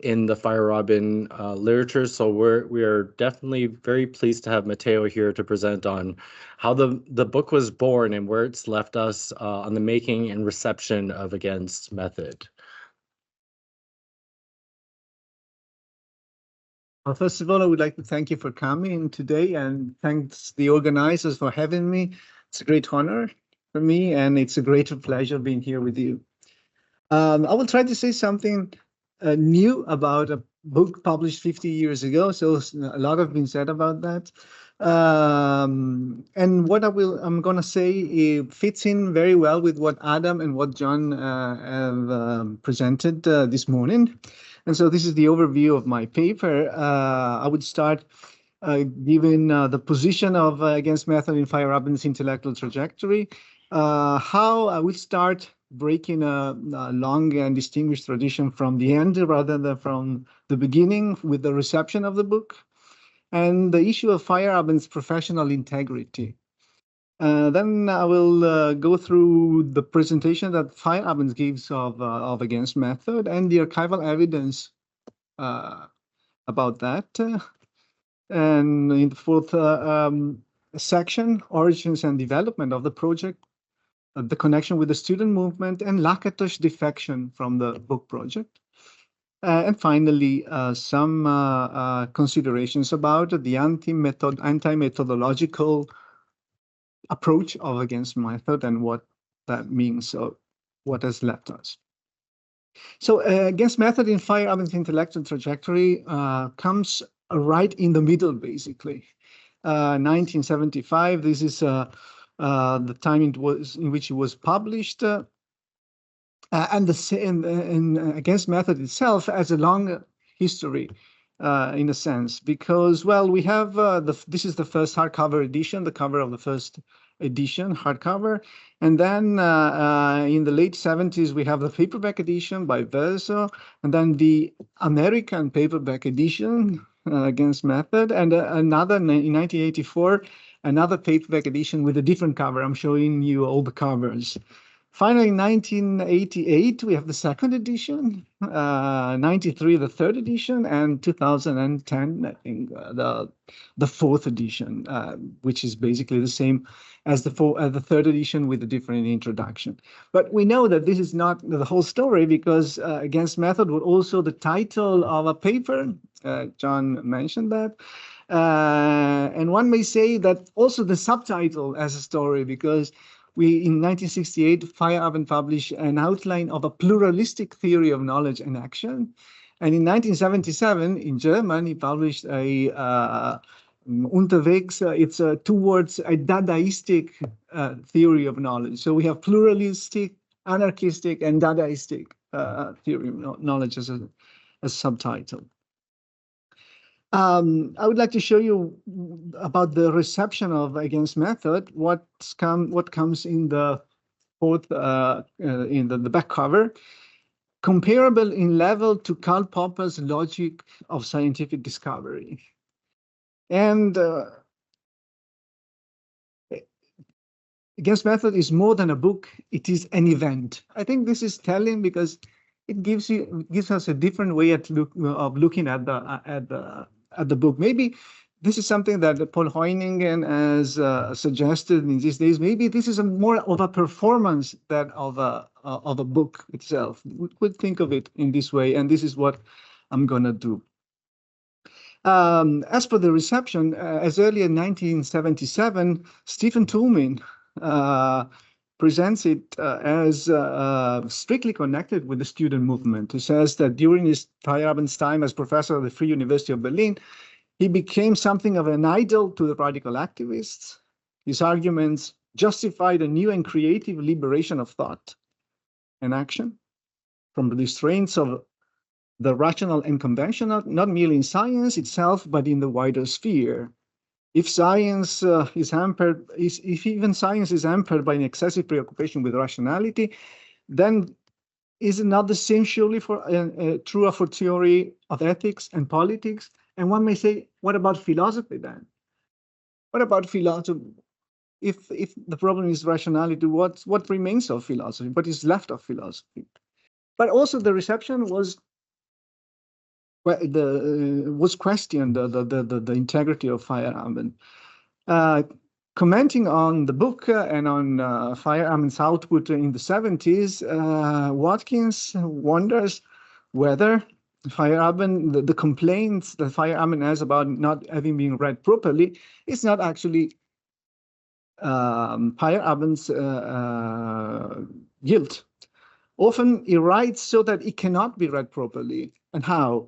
in the Feyerabend literature, so we are definitely very pleased to have Matteo here to present on how the book was born and where it's left us on the making and reception of Against Method. Well, first of all, I would like to thank you for coming today, and thanks the organizers for having me. It's a great honor for me, and it's a great pleasure being here with you. I will try to say something new about a book published 50 years ago, so a lot has been said about that. And what I'm going to say fits in very well with what Adam and what John have presented this morning. And so this is the overview of my paper. I would start giving the position of Against Method in Feyerabend's intellectual trajectory, how I would start breaking a long and distinguished tradition from the end rather than from the beginning with the reception of the book, and the issue of Feyerabend's professional integrity. Then I will go through the presentation that Feyerabend gives of against method and the archival evidence about that. And in the fourth section, origins and development of the project, the connection with the student movement, and Lakatos defection from the book project. And finally, some considerations about the anti-methodological approach of against method and what that means, so what has left us. So against method in Feyerabend's intellectual trajectory comes right in the middle, basically. 1975, this is the time in which it was published. And against method itself has a long history, in a sense, because, well, we have this is the first hardcover edition, the cover of the first edition, hardcover, and then in the late 70s we have the paperback edition by Verso, and then the American paperback edition against method, and another in 1984, another paperback edition with a different cover. I'm showing you all the covers. Finally, in 1988, we have the second edition, 93, the third edition, and 2010, I think, the fourth edition, which is basically the same as the third edition with a different introduction. But we know that this is not the whole story, because Against Method was also the title of a paper. John mentioned that. And one may say that also the subtitle has a story, because in 1968, Feyerabend published an outline of a pluralistic theory of knowledge and action. And in 1977, in German, he published a Unterwegs, it's towards a Dadaistic theory of knowledge. So we have pluralistic, anarchistic, and Dadaistic theory of knowledge as a subtitle. I would like to show you about the reception of Against Method, what comes in the fourth, in the back cover, comparable in level to Karl Popper's logic of scientific discovery. And Against Method is more than a book, it is an event. I think this is telling, because it gives us a different way of looking at the book. Maybe this is something that Paul Hoyningen has suggested in these days. Maybe this is more of a performance than of a book itself. We could think of it in this way, and this is what I'm gonna do. As for the reception, as early as 1977, Stephen Toulmin presents it as strictly connected with the student movement. He says that during his Feyerabend's time as professor of the Free University of Berlin, he became something of an idol to the radical activists. His arguments justified a new and creative liberation of thought and action from the restraints of the rational and conventional, not merely in science itself, but in the wider sphere. If science is hampered, if even science is hampered by an excessive preoccupation with rationality, then is it not the same surely true for theory of ethics and politics? And one may say, what about philosophy then? What about philosophy? If the problem is rationality, what remains of philosophy? What is left of philosophy? But also the reception was questioned, the integrity of Feyerabend. Commenting on the book and on Feyerabend's output in the 70s, Watkins wonders whether Feyerabend, the complaints that Feyerabend has about not having been read properly, is not actually Feyerabend's guilt. Often he writes so that it cannot be read properly. And how?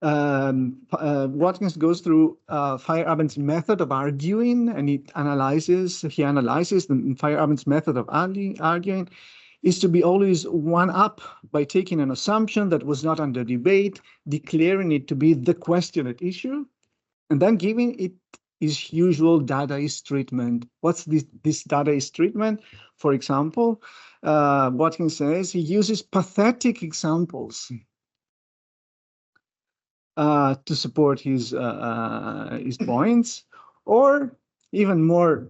Watkins goes through Feyerabend's method of arguing, and he analyzes the Feyerabend's method of arguing is to be always one up by taking an assumption that was not under debate, declaring it to be the question at issue, and then giving it his usual Dadaist treatment. What's this Dadaist treatment? For example, Watkins says he uses pathetic examples to support his points, or even more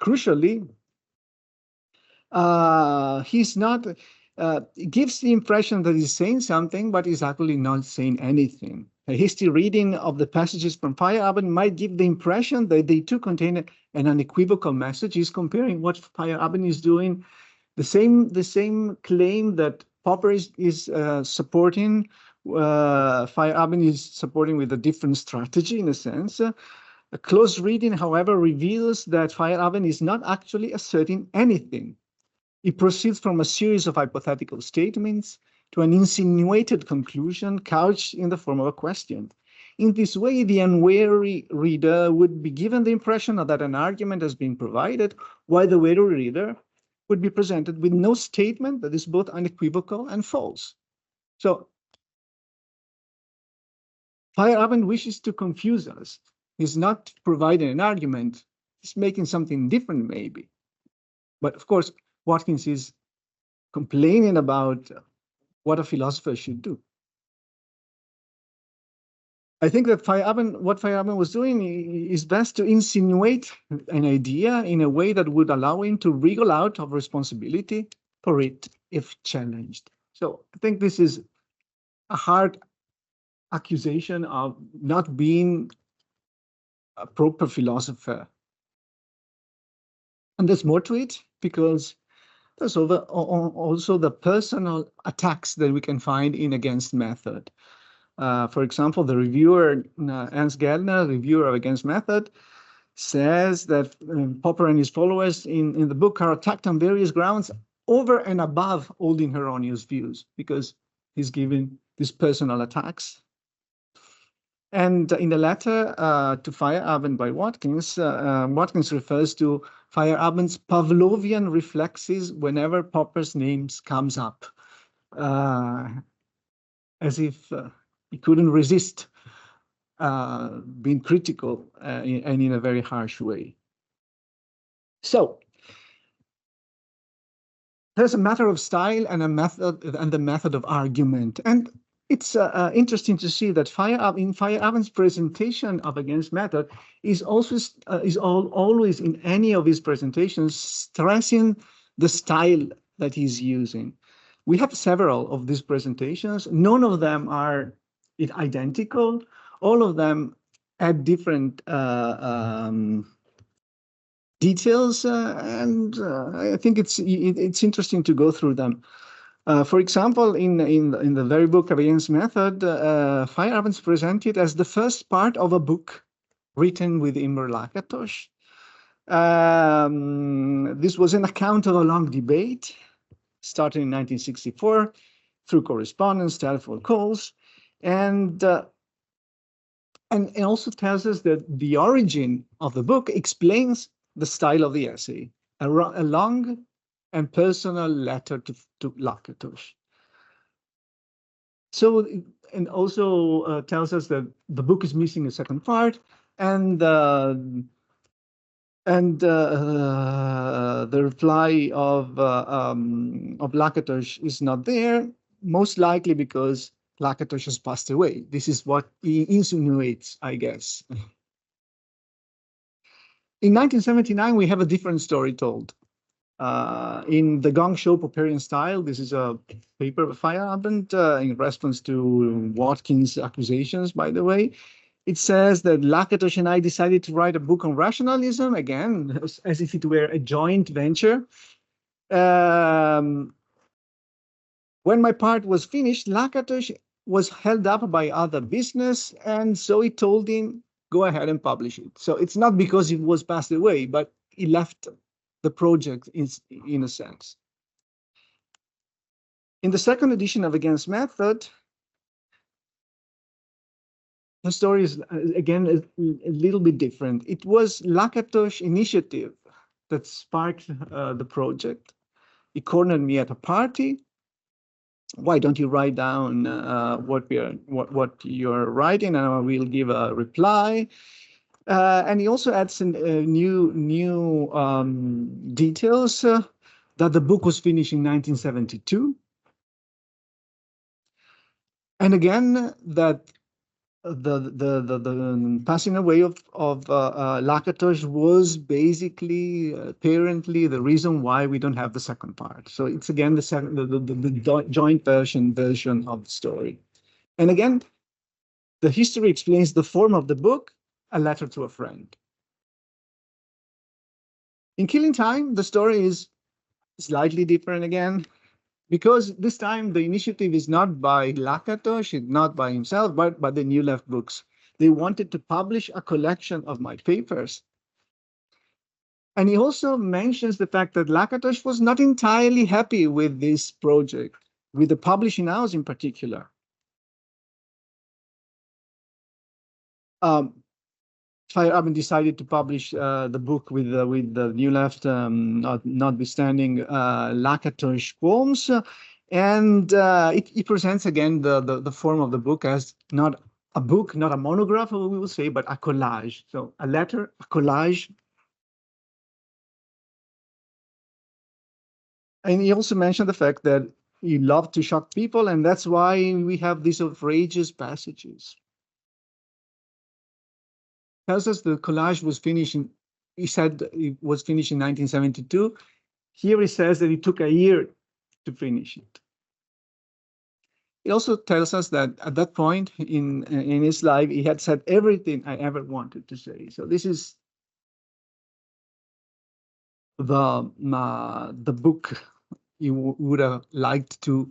crucially, he's not, it gives the impression that he's saying something, but he's actually not saying anything. A hasty reading of the passages from Feyerabend might give the impression that they too contain an unequivocal message. He's comparing what Feyerabend is doing, the same claim that Popper is supporting, Feyerabend is supporting with a different strategy in a sense. A close reading, however, reveals that Feyerabend is not actually asserting anything. It proceeds from a series of hypothetical statements to an insinuated conclusion couched in the form of a question. In this way, the unwary reader would be given the impression that an argument has been provided, while the wary reader would be presented with no statement that is both unequivocal and false. So, Feyerabend wishes to confuse us. He's not providing an argument. He's making something different, maybe. But of course, Watkins is complaining about what a philosopher should do. I think that what Feyerabend was doing is best to insinuate an idea in a way that would allow him to wriggle out of responsibility for it if challenged. So I think this is a hard accusation of not being a proper philosopher. And there's more to it, because there's also the personal attacks that we can find in Against Method. For example, the reviewer, Ernst Gellner, reviewer of Against Method, says that Popper and his followers in the book are attacked on various grounds over and above all the erroneous views, because he's giving these personal attacks. And in the letter to Feyerabend by Watkins, Watkins refers to Feyerabend's Pavlovian reflexes whenever Popper's name comes up, as if he couldn't resist being critical and in a very harsh way. So there's a matter of style and a method, and the method of argument. And it's interesting to see that in Feyerabend's presentation of Against Method is always in any of his presentations stressing the style that he's using. We have several of these presentations. None of them are identical. All of them add different details, and I think it's interesting to go through them. For example, in the very book Against Method, Feyerabend is presented as the first part of a book written with Imre Lakatos. This was an account of a long debate, starting in 1964, through correspondence, telephone calls, and also tells us that the origin of the book explains the style of the essay, a long and personal letter to Lakatos. So, and also tells us that the book is missing a second part, and the reply of Lakatos is not there, most likely because Lakatos has passed away. This is what he insinuates, I guess. In 1979, we have a different story told. In the Gong Show Popperian Style, this is a paper by Feyerabend in response to Watkins' accusations, by the way. It says that Lakatos and I decided to write a book on rationalism, again, as if it were a joint venture. When my part was finished, Lakatos was held up by other business, and so he told him, go ahead and publish it. So it's not because he was passed away, but he left the project in a sense. In the second edition of Against Method, the story is, again, a little bit different. It was Lakatos' initiative that sparked the project. He cornered me at a party. Why don't you write down what you're writing, and I will give a reply. And he also adds some new details that the book was finished in 1972. And again, that the passing away of Lakatos was basically apparently the reason why we don't have the second part. So it's again the joint version of the story. And again, the history explains the form of the book, a letter to a friend. In Killing Time, the story is slightly different again, because this time the initiative is not by Lakatos, it's not by himself, but by the New Left Books. They wanted to publish a collection of my papers. And he also mentions the fact that Lakatos was not entirely happy with this project, with the publishing house in particular. Feyerabend decided to publish the book with the New Left, notwithstanding Lakatos qualms, and it presents again the form of the book as not a book, not a monograph, we will say, but a collage. So a letter, a collage. And he also mentioned the fact that he loved to shock people, and that's why we have these outrageous passages. Tells us the collage was finished in, he said it was finished in 1972. Here he says that it took a year to finish it. It also tells us that at that point in his life, he had said everything I ever wanted to say. So this is the book he would have liked to,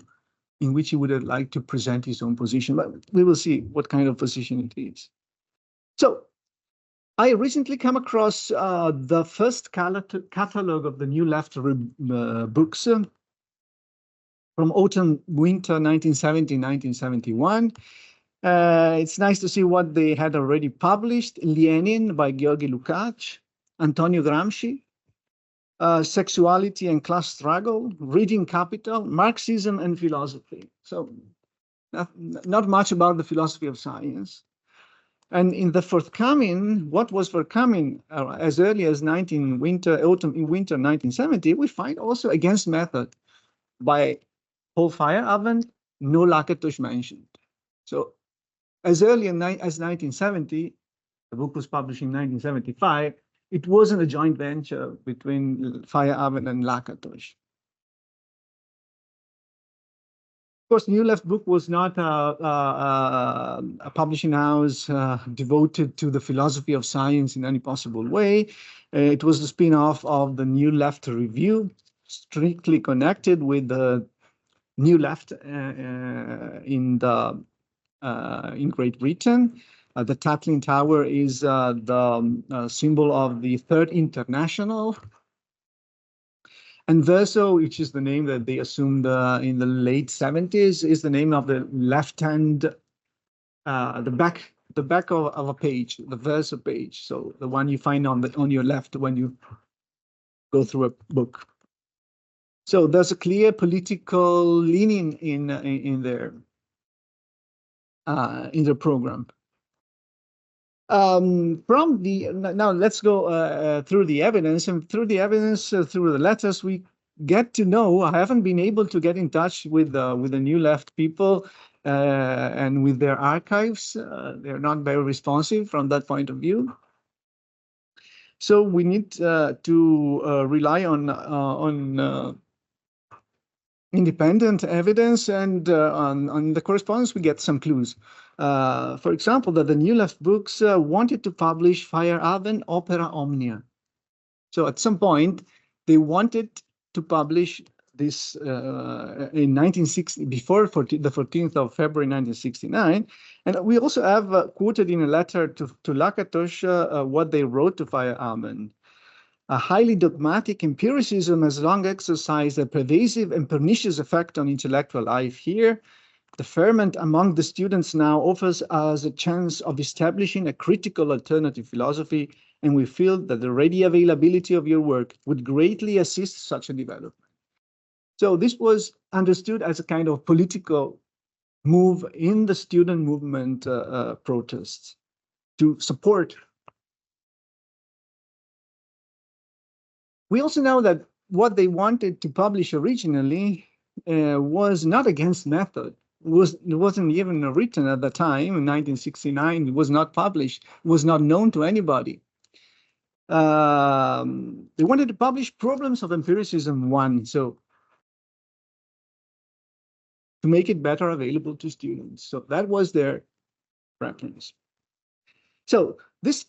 in which he would have liked to present his own position. But we will see what kind of position it is. So I recently came across the first catalog of the New Left books from autumn, winter 1970, 1971. It's nice to see what they had already published. Lenin by Georgi Lukács, Antonio Gramsci, Sexuality and Class Struggle, Reading Capital, Marxism and Philosophy. So not much about the philosophy of science. And in the forthcoming, what was forthcoming as early as autumn, winter 1970, we find also Against Method by Paul Feyerabend, no Lakatos mentioned. So as early as 1970, the book was published in 1975, it wasn't a joint venture between Feyerabend and Lakatos. Of course, New Left Book was not a publishing house devoted to the philosophy of science in any possible way. It was the spin-off of the New Left Review, strictly connected with the New Left in Great Britain. The Tatlin Tower is the symbol of the Third International. And Verso, which is the name that they assumed in the late 70s, is the name of the left hand, the back of a page, the Verso page. So the one you find on your left when you go through a book. So there's a clear political leaning in their program. Now let's go through the evidence, and through the evidence, through the letters, we get to know. I haven't been able to get in touch with the New Left people and with their archives. They're not very responsive from that point of view. So we need to rely on independent evidence, and on the correspondence we get some clues. For example, that the New Left Books wanted to publish Feyerabend Opera Omnia. So at some point they wanted to publish this in 1960, before the 14th of February 1969. And we also have quoted in a letter to Lakatos what they wrote to Feyerabend. A highly dogmatic empiricism has long exercised a pervasive and pernicious effect on intellectual life here. The ferment among the students now offers us a chance of establishing a critical alternative philosophy, and we feel that the ready availability of your work would greatly assist such a development. So this was understood as a kind of political move in the student movement protests to support. We also know that what they wanted to publish originally was not Against Method, wasn't even written at the time in 1969. It was not published. It was not known to anybody. They wanted to publish Problems of Empiricism 1, so to make it better available to students. So that was their preference. So this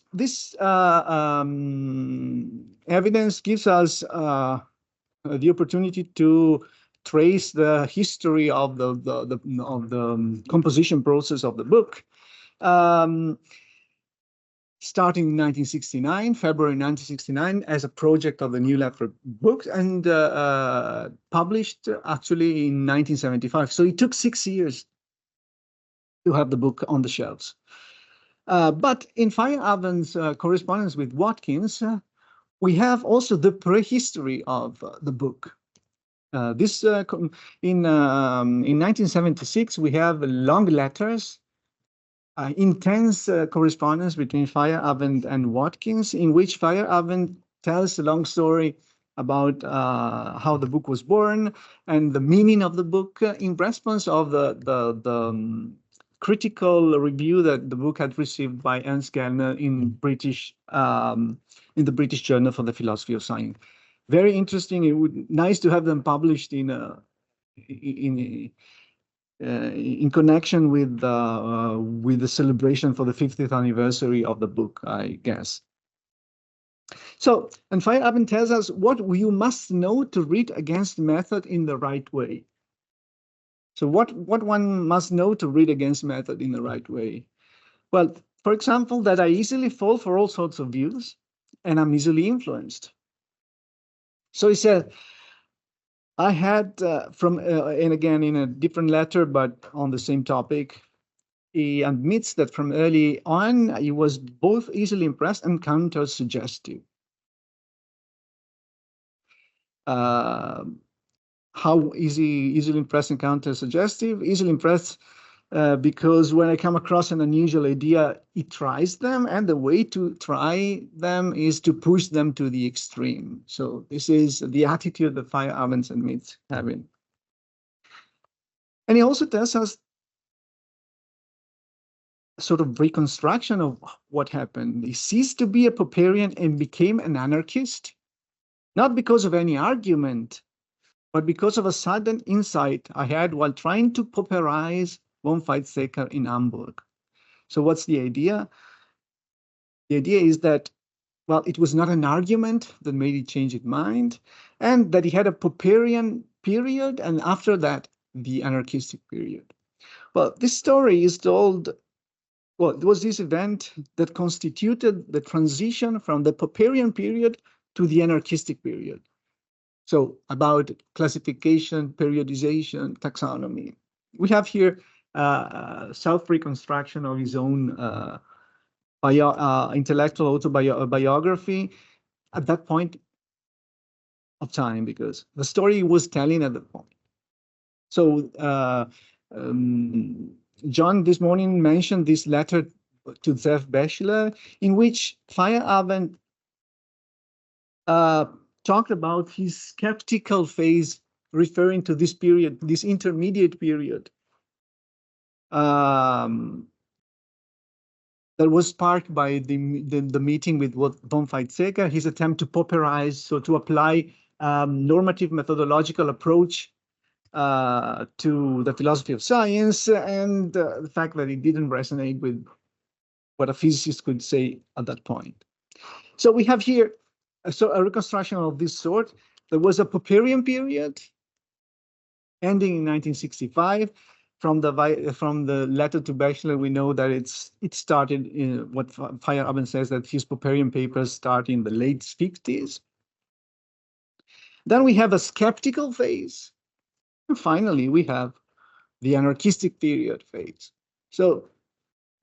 evidence gives us the opportunity to trace the history of the composition process of the book. Starting in 1969, February 1969, as a project of the New Letter Books, and published actually in 1975. So it took 6 years to have the book on the shelves. But in Feyerabend's correspondence with Watkins, we have also the prehistory of the book. In 1976, we have long letters, intense correspondence between Feyerabend and Watkins, in which Feyerabend tells a long story about how the book was born and the meaning of the book in response of the critical review that the book had received by Ernst Gellner in the British Journal for the Philosophy of Science. Very interesting. It would nice to have them published in connection with the celebration for the 50th anniversary of the book, I guess. So, and Feyerabend tells us what you must know to read against method in the right way. So what one must know to read against method in the right way? Well, for example, that I easily fall for all sorts of views and I'm easily influenced. So he said, I had and again in a different letter, but on the same topic, he admits that from early on, he was both easily impressed and counter-suggestive. How easily impressed and counter-suggestive? Easily impressed because when I come across an unusual idea, he tries them, and the way to try them is to push them to the extreme. So this is the attitude that Feyerabend admits having. And he also tells us a sort of reconstruction of what happened. He ceased to be a Popperian and became an anarchist, not because of any argument, but because of a sudden insight I had while trying to Popperize von Weizsäcker in Hamburg. So what's the idea? The idea is that, well, it was not an argument that made it change its mind, and that he had a Popperian period, and after that, the anarchistic period. Well, this story is told, well, it was this event that constituted the transition from the Popperian period to the anarchistic period. So about classification, periodization, taxonomy. We have here self-reconstruction of his own intellectual autobiography at that point of time, because the story he was telling at that point. So John this morning mentioned this letter to Zef Bechler, in which Feyerabend talked about his skeptical phase, referring to this period, this intermediate period that was sparked by the meeting with von Weizsäcker, his attempt to Popperize, so to apply normative methodological approach to the philosophy of science, and the fact that it didn't resonate with what a physicist could say at that point. So we have here a reconstruction of this sort. There was a Popperian period ending in 1965. From the letter to Bechler, we know that it started in what Feyerabend says, that his Popperian papers start in the late 50s. Then we have a skeptical phase. And finally, we have the anarchistic period phase. So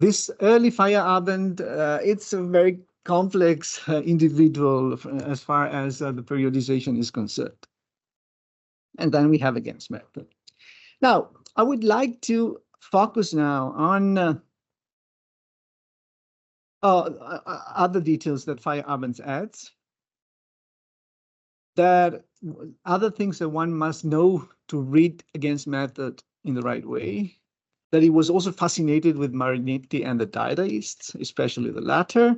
this early Feyerabend, it's a very complex individual as far as the periodization is concerned. And then we have against method. Now, I would like to focus now on other details that Feyerabend adds, that other things that one must know to read against method in the right way, that he was also fascinated with Marinetti and the Dadaists, especially the latter,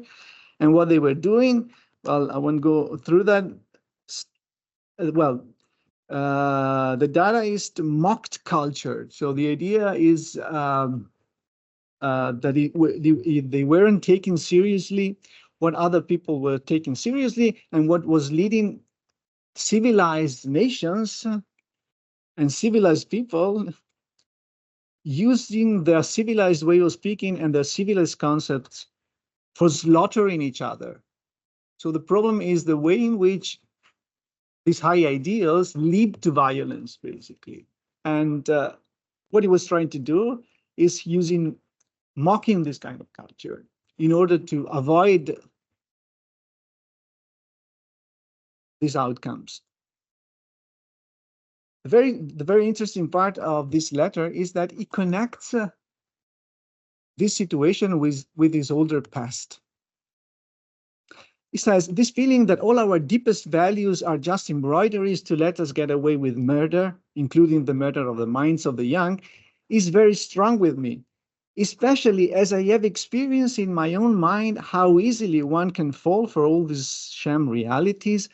and what they were doing. Well, I won't go through that. Well, the Dadaist mocked culture. So the idea is that they weren't taking seriously what other people were taking seriously, and what was leading civilized nations and civilized people using their civilized way of speaking and their civilized concepts for slaughtering each other. So the problem is the way in which these high ideals lead to violence, basically. And what he was trying to do is mocking this kind of culture in order to avoid these outcomes. The very interesting part of this letter is that it connects this situation with his older past. He says, this feeling that all our deepest values are just embroideries to let us get away with murder, including the murder of the minds of the young, is very strong with me, especially as I have experienced in my own mind how easily one can fall for all these sham realities.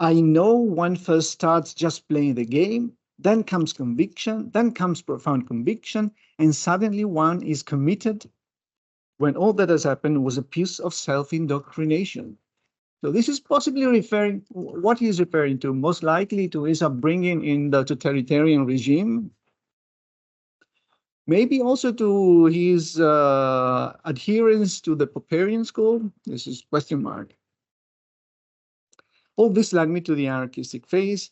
I know one first starts just playing the game, then comes conviction, then comes profound conviction, and suddenly one is committed when all that has happened was a piece of self-indoctrination. So this is possibly referring, what he is referring to, most likely to his upbringing in the totalitarian regime, maybe also to his adherence to the Popperian school. This is question mark. All this led me to the anarchistic phase.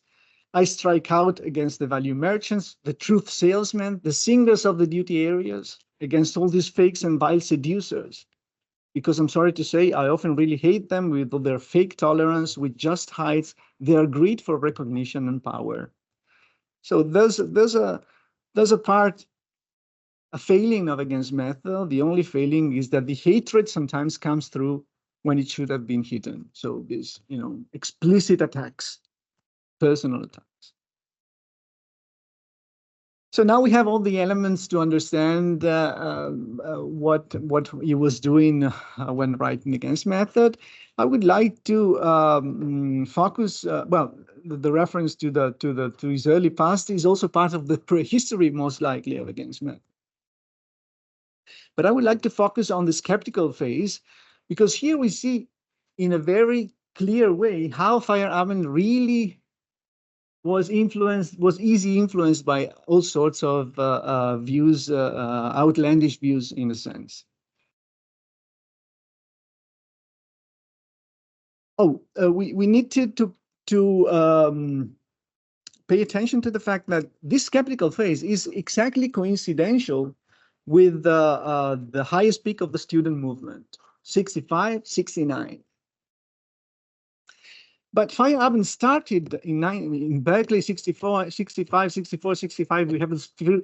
I strike out against the value merchants, the truth salesmen, the singers of the duty areas, against all these fakes and vile seducers. Because I'm sorry to say, I often really hate them with their fake tolerance, which just hides their greed for recognition and power. So there's a part, a failing of against method. The only failing is that the hatred sometimes comes through when it should have been hidden. So these, explicit attacks, personal attacks. So now we have all the elements to understand what he was doing when writing against method. I would like to focus. Well, the reference to his early past is also part of the prehistory, most likely, of against method. But I would like to focus on the skeptical phase, because here we see in a very clear way how Feyerabend really was easy influenced by all sorts of views, outlandish views in a sense. Oh, we need to pay attention to the fact that this skeptical phase is exactly coincidental with the highest peak of the student movement, 65, 69. But Feyerabend started in Berkeley, 65, 64, we have a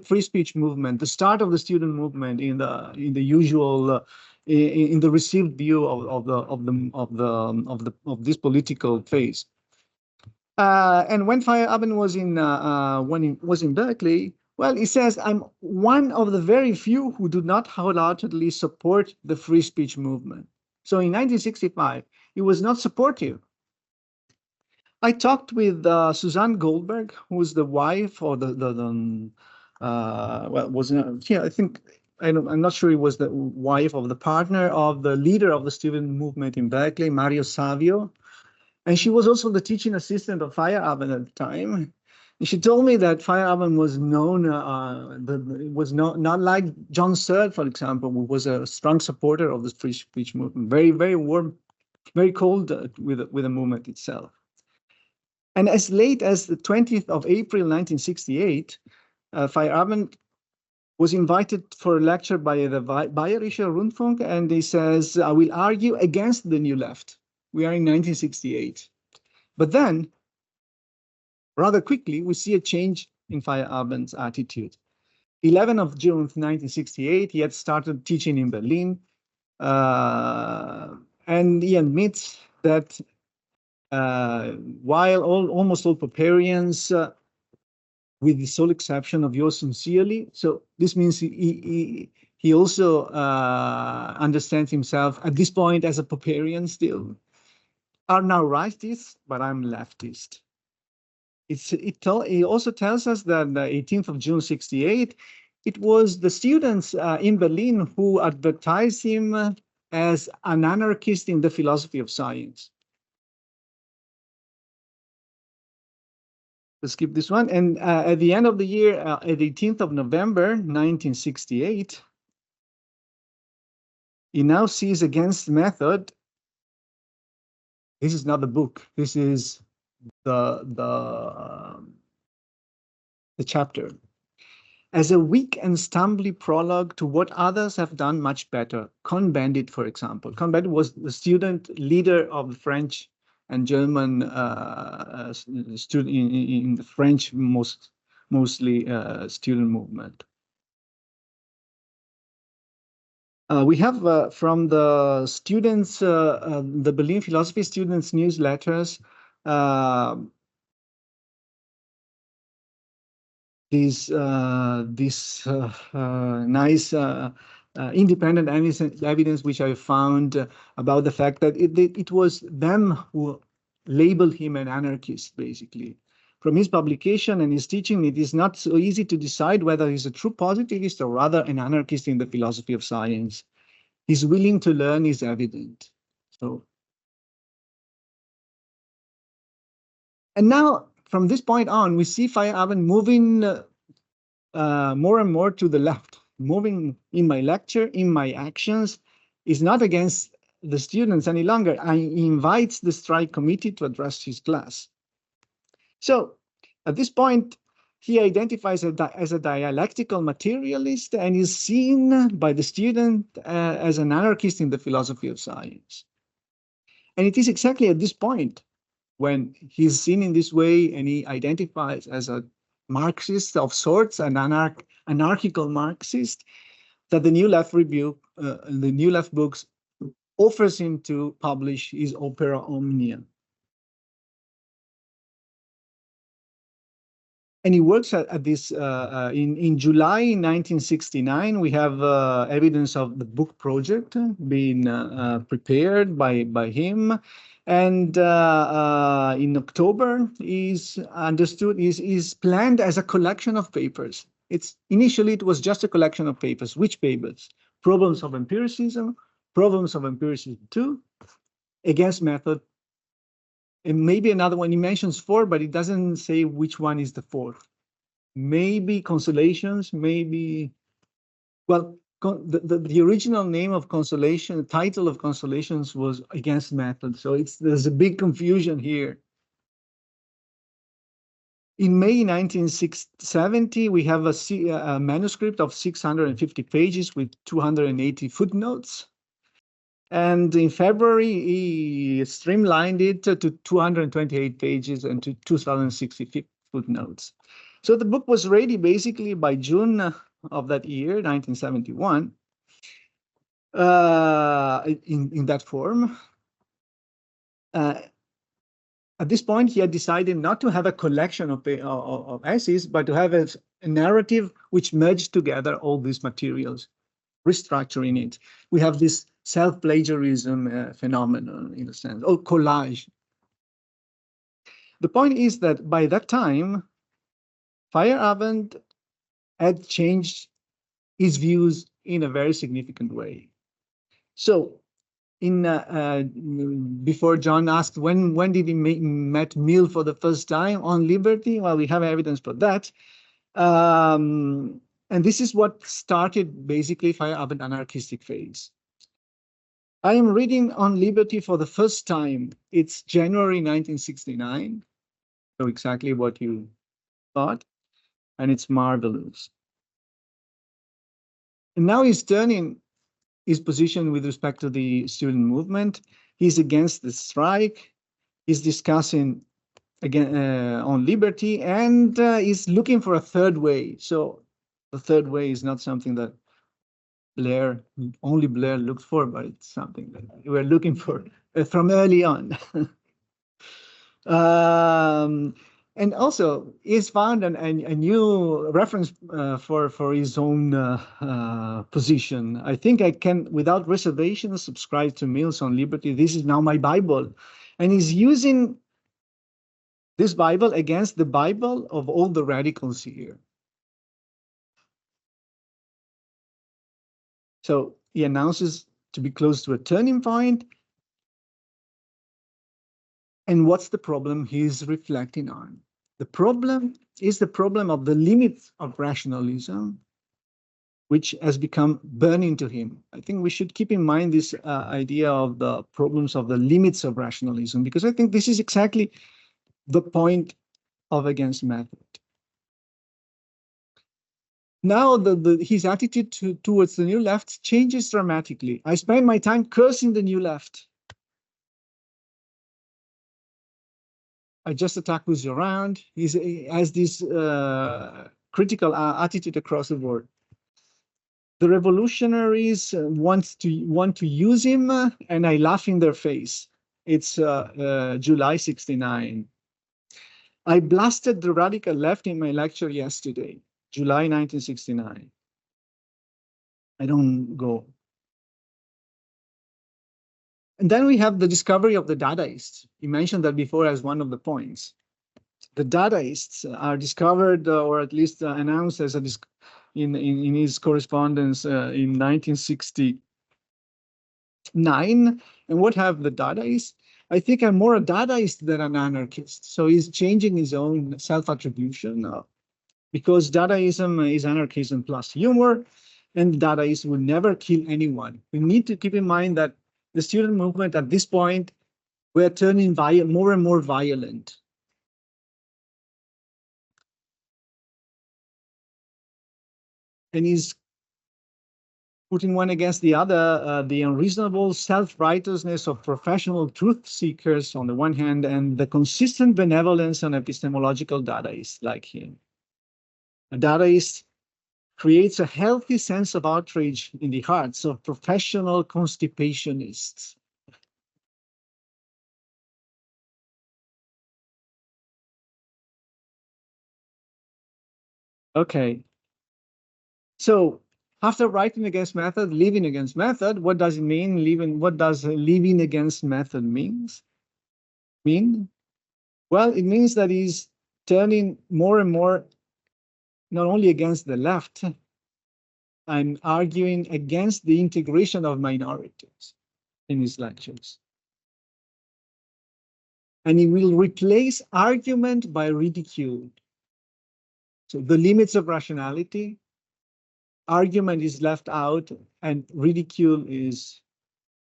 free speech movement, the start of the student movement in the usual, in the received view of this political phase. And when Feyerabend was in Berkeley, well, he says, I'm one of the very few who do not wholeheartedly support the free speech movement. So in 1965, he was not supportive. I talked with Suzanne Goldberg, who was the wife, or I think, I'm not sure he was the wife of the partner of the leader of the student movement in Berkeley, Mario Savio. And she was also the teaching assistant of Feyerabend at the time. And she told me that Feyerabend was known, not like John Searle, for example, who was a strong supporter of the free speech movement, very, very warm, very cold with the movement itself. And as late as the 20th of April, 1968, Feyerabend was invited for a lecture by the Bayerischer Rundfunk, and he says, I will argue against the New Left. We are in 1968. But then, rather quickly, we see a change in Feyerabend's attitude. 11th of June 1968, he had started teaching in Berlin, and he admits that while almost all Popperians with the sole exception of yours sincerely. So this means he also understands himself at this point as a Popperian still. Are now rightists, but I'm leftist. It also tells us that the 18th of June 68, it was the students in Berlin who advertised him as an anarchist in the philosophy of science. Let's skip this one. And at the end of the year, at the 18th of November, 1968, he now sees Against Method. This is not the book. This is the chapter. As a weak and stumbly prologue to what others have done much better. Cohn-Bendit, for example. Cohn-Bendit was the student leader of the French and German student in the French mostly student movement. We have from the students, the Berlin philosophy students newsletters, this nice independent evidence which I found about the fact that it was them who labeled him an anarchist, basically. From his publication and his teaching, it is not so easy to decide whether he's a true positivist or rather an anarchist in the philosophy of science. He's willing to learn is evident. So, and now, from this point on, we see Feyerabend moving more and more to the left, moving in my lecture, in my actions, is not against the students any longer. He invites the strike committee to address his class. So at this point, he identifies as a dialectical materialist and is seen by the student as an anarchist in the philosophy of science. And it is exactly at this point when he's seen in this way and he identifies as a Marxist of sorts, an anarchical Marxist, that the New Left review, the New Left books offers him to publish his Opera Omnia. And he works at this, in July 1969, we have evidence of the book project being prepared by him. And in October is understood, is planned as a collection of papers. Initially, it was just a collection of papers. Which papers? Problems of Empiricism, Problems of Empiricism 2, Against Method, and maybe another one. He mentions 4, but it doesn't say which one is the 4th. Maybe Consolations, maybe, well, the original name of Consolation, the title of Consolations was Against Method. So there's a big confusion here. In May 1970, we have a manuscript of 650 pages with 280 footnotes. And in February, he streamlined it to 228 pages and to 2,060 footnotes. So the book was ready basically by June of that year, 1971, in that form. At this point, he had decided not to have a collection of essays, but to have a narrative which merged together all these materials, restructuring it. We have this self-plagiarism phenomenon, in a sense, or collage. The point is that by that time, Feyerabend had changed his views in a very significant way. So, before John asked when did he met Mill for the first time on liberty? Well, we have evidence for that. And this is what started basically Feyerabend anarchistic phase. I am reading On Liberty for the first time. It's January 1969. So exactly what you thought. And it's marvelous. And now he's turning his position with respect to the student movement. He's against the strike. He's discussing again on liberty, and he's looking for a third way. So the third way is not something that only Blair looked for, but it's something that we're looking for from early on. And also, he's found a new reference for his own position. I think I can, without reservation, subscribe to Mill's on Liberty. This is now my Bible. And he's using this Bible against the Bible of all the radicals here. So he announces to be close to a turning point. And what's the problem he's reflecting on? The problem is the problem of the limits of rationalism, which has become burning to him. I think we should keep in mind this idea of the problems of the limits of rationalism, because I think this is exactly the point of Against Method. Now his attitude towards the New Left changes dramatically. I spend my time cursing the New Left. I just attack who's around. He has this critical attitude across the board. The revolutionaries want to use him, and I laugh in their face. It's July 69. I blasted the radical left in my lecture yesterday, July 1969. I don't go. And then we have the discovery of the Dadaists. You mentioned that before as one of the points. The Dadaists are discovered, or at least announced as in his correspondence in 1969. And what have the Dadaists? I think I'm more a Dadaist than an anarchist. So he's changing his own self-attribution because Dadaism is anarchism plus humor, and Dadaists will never kill anyone. We need to keep in mind that the student movement at this point were turning more and more violent. And he's putting one against the other, the unreasonable self-righteousness of professional truth seekers on the one hand, and the consistent benevolence on epistemological Dadaists like him. A Dadaist creates a healthy sense of outrage in the hearts of professional constipationists. Okay. So after writing against method, living against method, what does it mean? What does living against method mean? Well, it means that he's turning more and more not only against the left, I'm arguing against the integration of minorities in his lectures. And he will replace argument by ridicule. So the limits of rationality, argument is left out, and ridicule is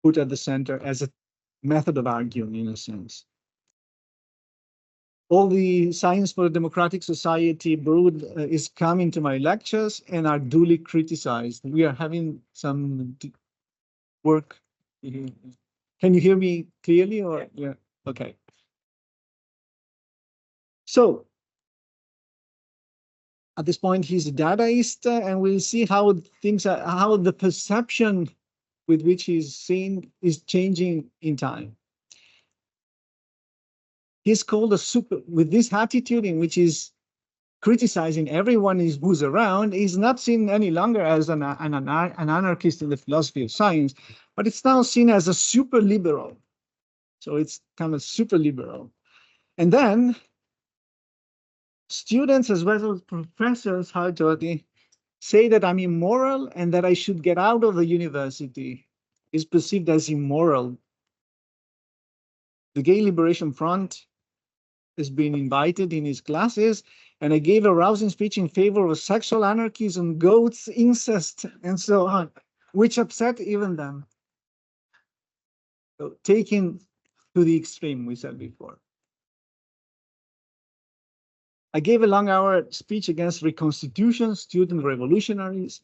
put at the center as a method of arguing, in a sense. All the Science for a Democratic Society brood is coming to my lectures and are duly criticized. We are having some work. Can you hear me clearly? Or yeah, okay. So at this point, he's a Dadaist, and we'll see how how the perception with which he's seen is changing in time. He's called with this attitude in which he's criticizing everyone who's around. He's not seen any longer as an anarchist in the philosophy of science, but it's now seen as a super liberal. So it's kind of super liberal. And then students as well as professors, hi Jordi, say that I'm immoral and that I should get out of the university. Is perceived as immoral. The Gay Liberation Front has been invited in his classes, and I gave a rousing speech in favor of sexual anarchism, goats, incest, and so on, which upset even them. So taken to the extreme, we said before. I gave a long hour speech against reconstitution, student revolutionaries.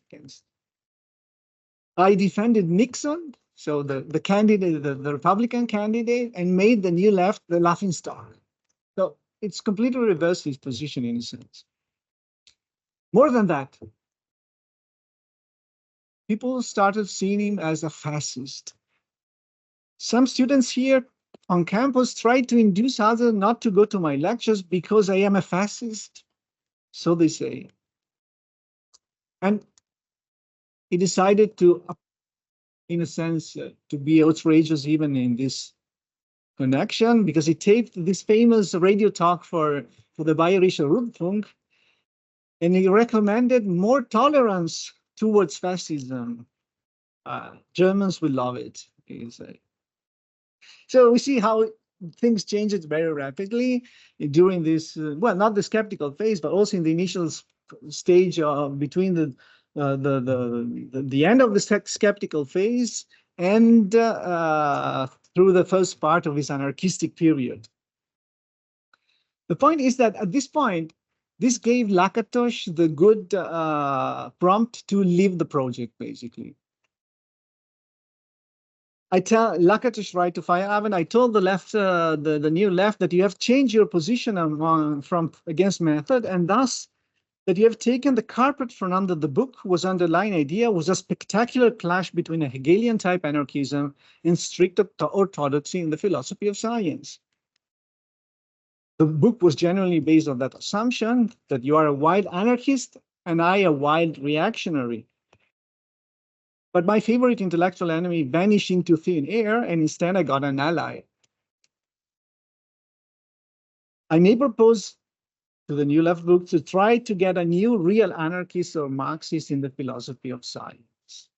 I defended Nixon, so the candidate, the Republican candidate, and made the New Left the laughingstock. So it's completely reversed his position in a sense. More than that, people started seeing him as a fascist. Some students here on campus try to induce others not to go to my lectures because I am a fascist. So they say. And he decided to, in a sense, to be outrageous even in this connection, because he taped this famous radio talk for the Bayerische Rundfunk, and he recommended more tolerance towards fascism. Germans will love it, he said. So we see how things changed very rapidly during this, well, not the skeptical phase, but also in the initial stage between the end of the skeptical phase and through the first part of his anarchistic period. The point is that at this point, this gave Lakatos the good prompt to leave the project, basically. I tell Lakatos right to Feyerabend, I told the left, the new left, that you have changed your position from against method, and thus that you have taken the carpet from under the book was underlying idea was a spectacular clash between a Hegelian type anarchism and strict orthodoxy in the philosophy of science. The book was generally based on that assumption that you are a wild anarchist and I a wild reactionary. But my favorite intellectual enemy vanished into thin air, and instead I got an ally. I may propose to the New Left book to try to get a new real anarchist or Marxist in the philosophy of science.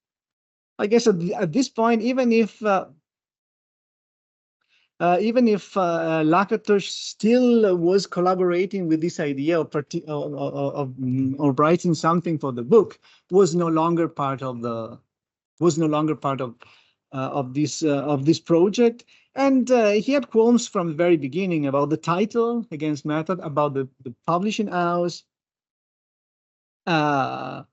I guess at this point, even if Lakatos still was collaborating with this idea of writing something for the book, was no longer part of this project, and he had qualms from the very beginning about the title against method, about the publishing house, but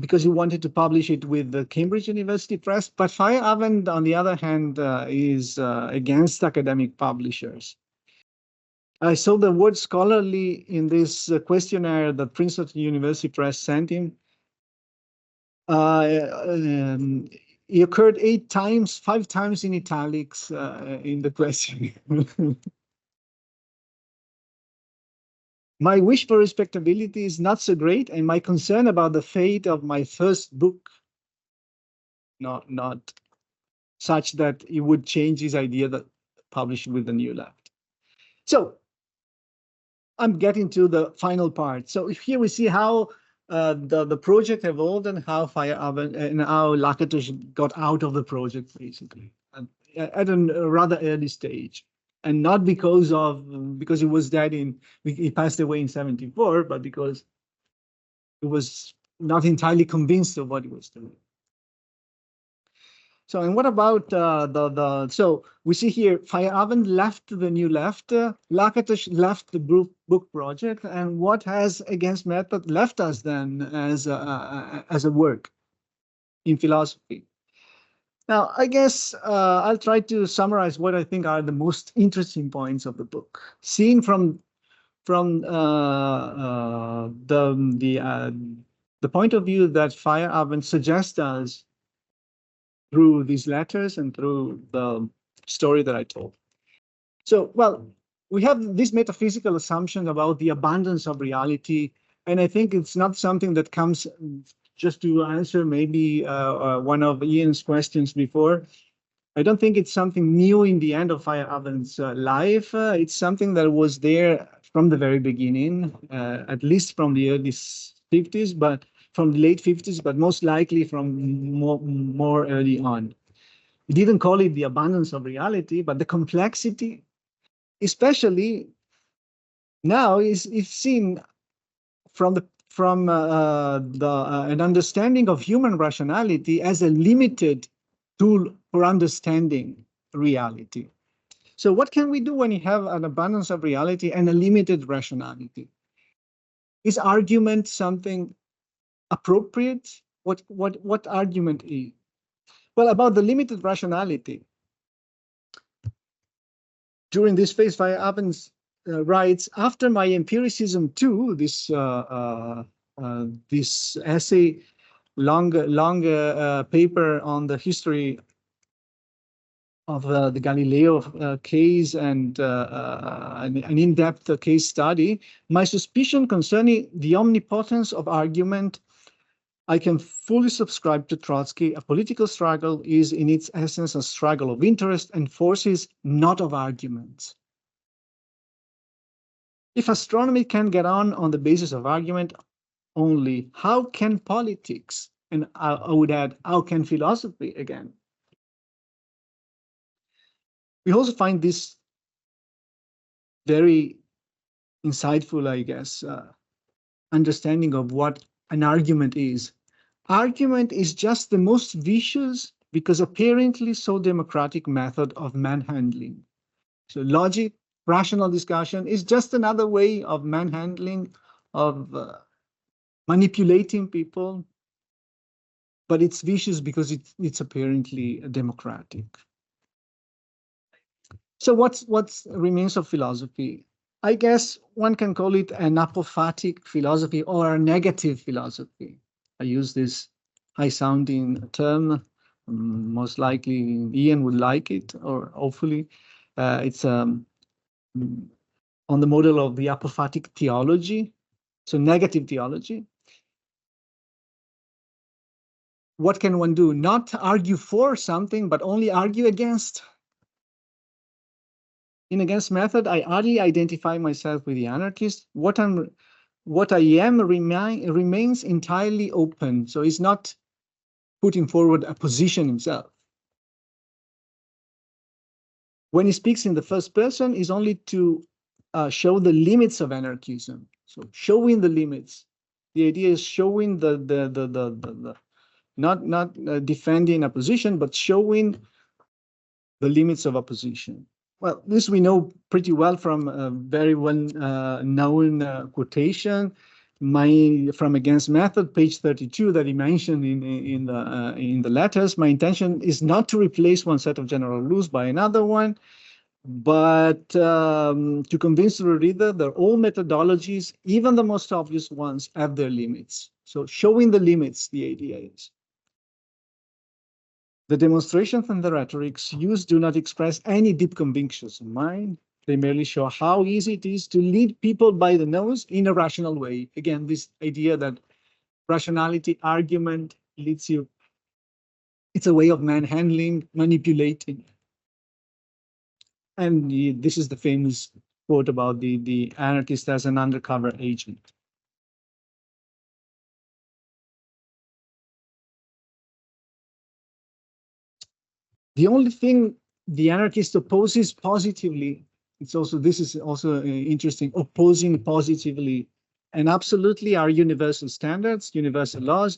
because he wanted to publish it with the Cambridge University Press. But Feyerabend, on the other hand, is against academic publishers. I saw the word scholarly in this questionnaire that Princeton University Press sent him. He occurred 8 times, 5 times in italics in the question. My wish for respectability is not so great, and my concern about the fate of my first book, not such that it would change his idea that published with the New Left. So I'm getting to the final part. So here we see how the project evolved and how Feyerabend and how Lakatos got out of the project, basically, at a rather early stage. And not because he was dead he passed away in 1974, but because he was not entirely convinced of what he was doing. So, and what about so we see here, Feyerabend left the New Left, Lakatos left the book project, and what has Against Method left us then as a work in philosophy? Now, I guess I'll try to summarize what I think are the most interesting points of the book, seen from the point of view that Feyerabend suggests us through these letters and through the story that I told. So, well, we have this metaphysical assumption about the abundance of reality, and I think it's not something that comes just to answer maybe one of Ian's questions before. I don't think it's something new in the end of Feyerabend's life. It's something that was there from the very beginning, at least from the early 50s, but from the late 50s, but most likely from more early on. He didn't call it the abundance of reality, but the complexity, especially now, is seen from an understanding of human rationality as a limited tool for understanding reality. So what can we do when you have an abundance of reality and a limited rationality? Is argument something appropriate? What argument is? Well, about the limited rationality, during this phase, Feyerabend writes, after my empiricism 2, this essay, long paper on the history the Galileo case and an in-depth case study, my suspicion concerning the omnipotence of argument, I can fully subscribe to Trotsky. A political struggle is in its essence a struggle of interest and forces, not of arguments. If astronomy can get on the basis of argument only, how can politics, and I would add, how can philosophy again? We also find this very insightful, I guess, understanding of what an argument is. Argument is just the most vicious, because apparently so democratic method of manhandling. So logic, rational discussion is just another way of manhandling, of manipulating people, but it's vicious because it's apparently democratic. So what remains of philosophy? I guess one can call it an apophatic philosophy or a negative philosophy. I use this high-sounding term. Most likely Ian would like it, or hopefully. It's on the model of the apophatic theology, so negative theology. What can one do? Not argue for something, but only argue against. In Against Method, I hardly identify myself with the anarchist. What I am remains entirely open. So he's not putting forward a position himself. When he speaks in the first person, is only to show the limits of anarchism. So showing the limits. The idea is showing not defending a position, but showing the limits of a position. Well, this we know pretty well from a very well-known quotation from Against Method, page 32, that he mentioned in the letters. My intention is not to replace one set of general rules by another one, but to convince the reader that all methodologies, even the most obvious ones, have their limits. So showing the limits, the idea is. The demonstrations and the rhetorics used do not express any deep convictions of mine. They merely show how easy it is to lead people by the nose in a rational way. Again, this idea that rationality argument leads you, it's a way of manhandling, manipulating. And this is the famous quote about the anarchist as an undercover agent. The only thing the anarchist opposes positively, this is also interesting, opposing positively and absolutely are universal standards, universal laws,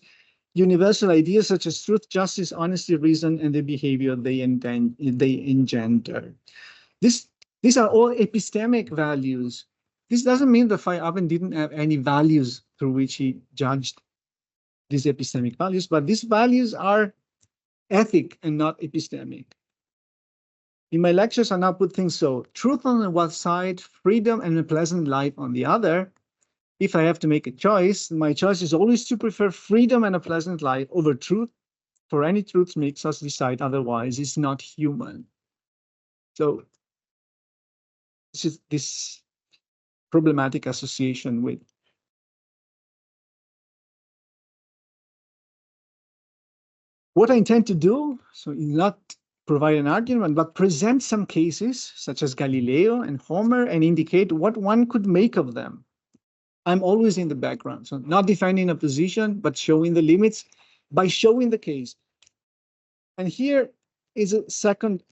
universal ideas such as truth, justice, honesty, reason, and the behavior they engender. These are all epistemic values. This doesn't mean that Feyerabend didn't have any values through which he judged these epistemic values, but these values are ethic and not epistemic. In my lectures, I now put things so: truth on the one side, freedom and a pleasant life on the other. If I have to make a choice, my choice is always to prefer freedom and a pleasant life over truth, for any truth makes us decide otherwise is not human. So this problematic association with what I intend to do, so not provide an argument, but present some cases such as Galileo and Homer and indicate what one could make of them. I'm always in the background, so not defending a position, but showing the limits by showing the case. And here is a second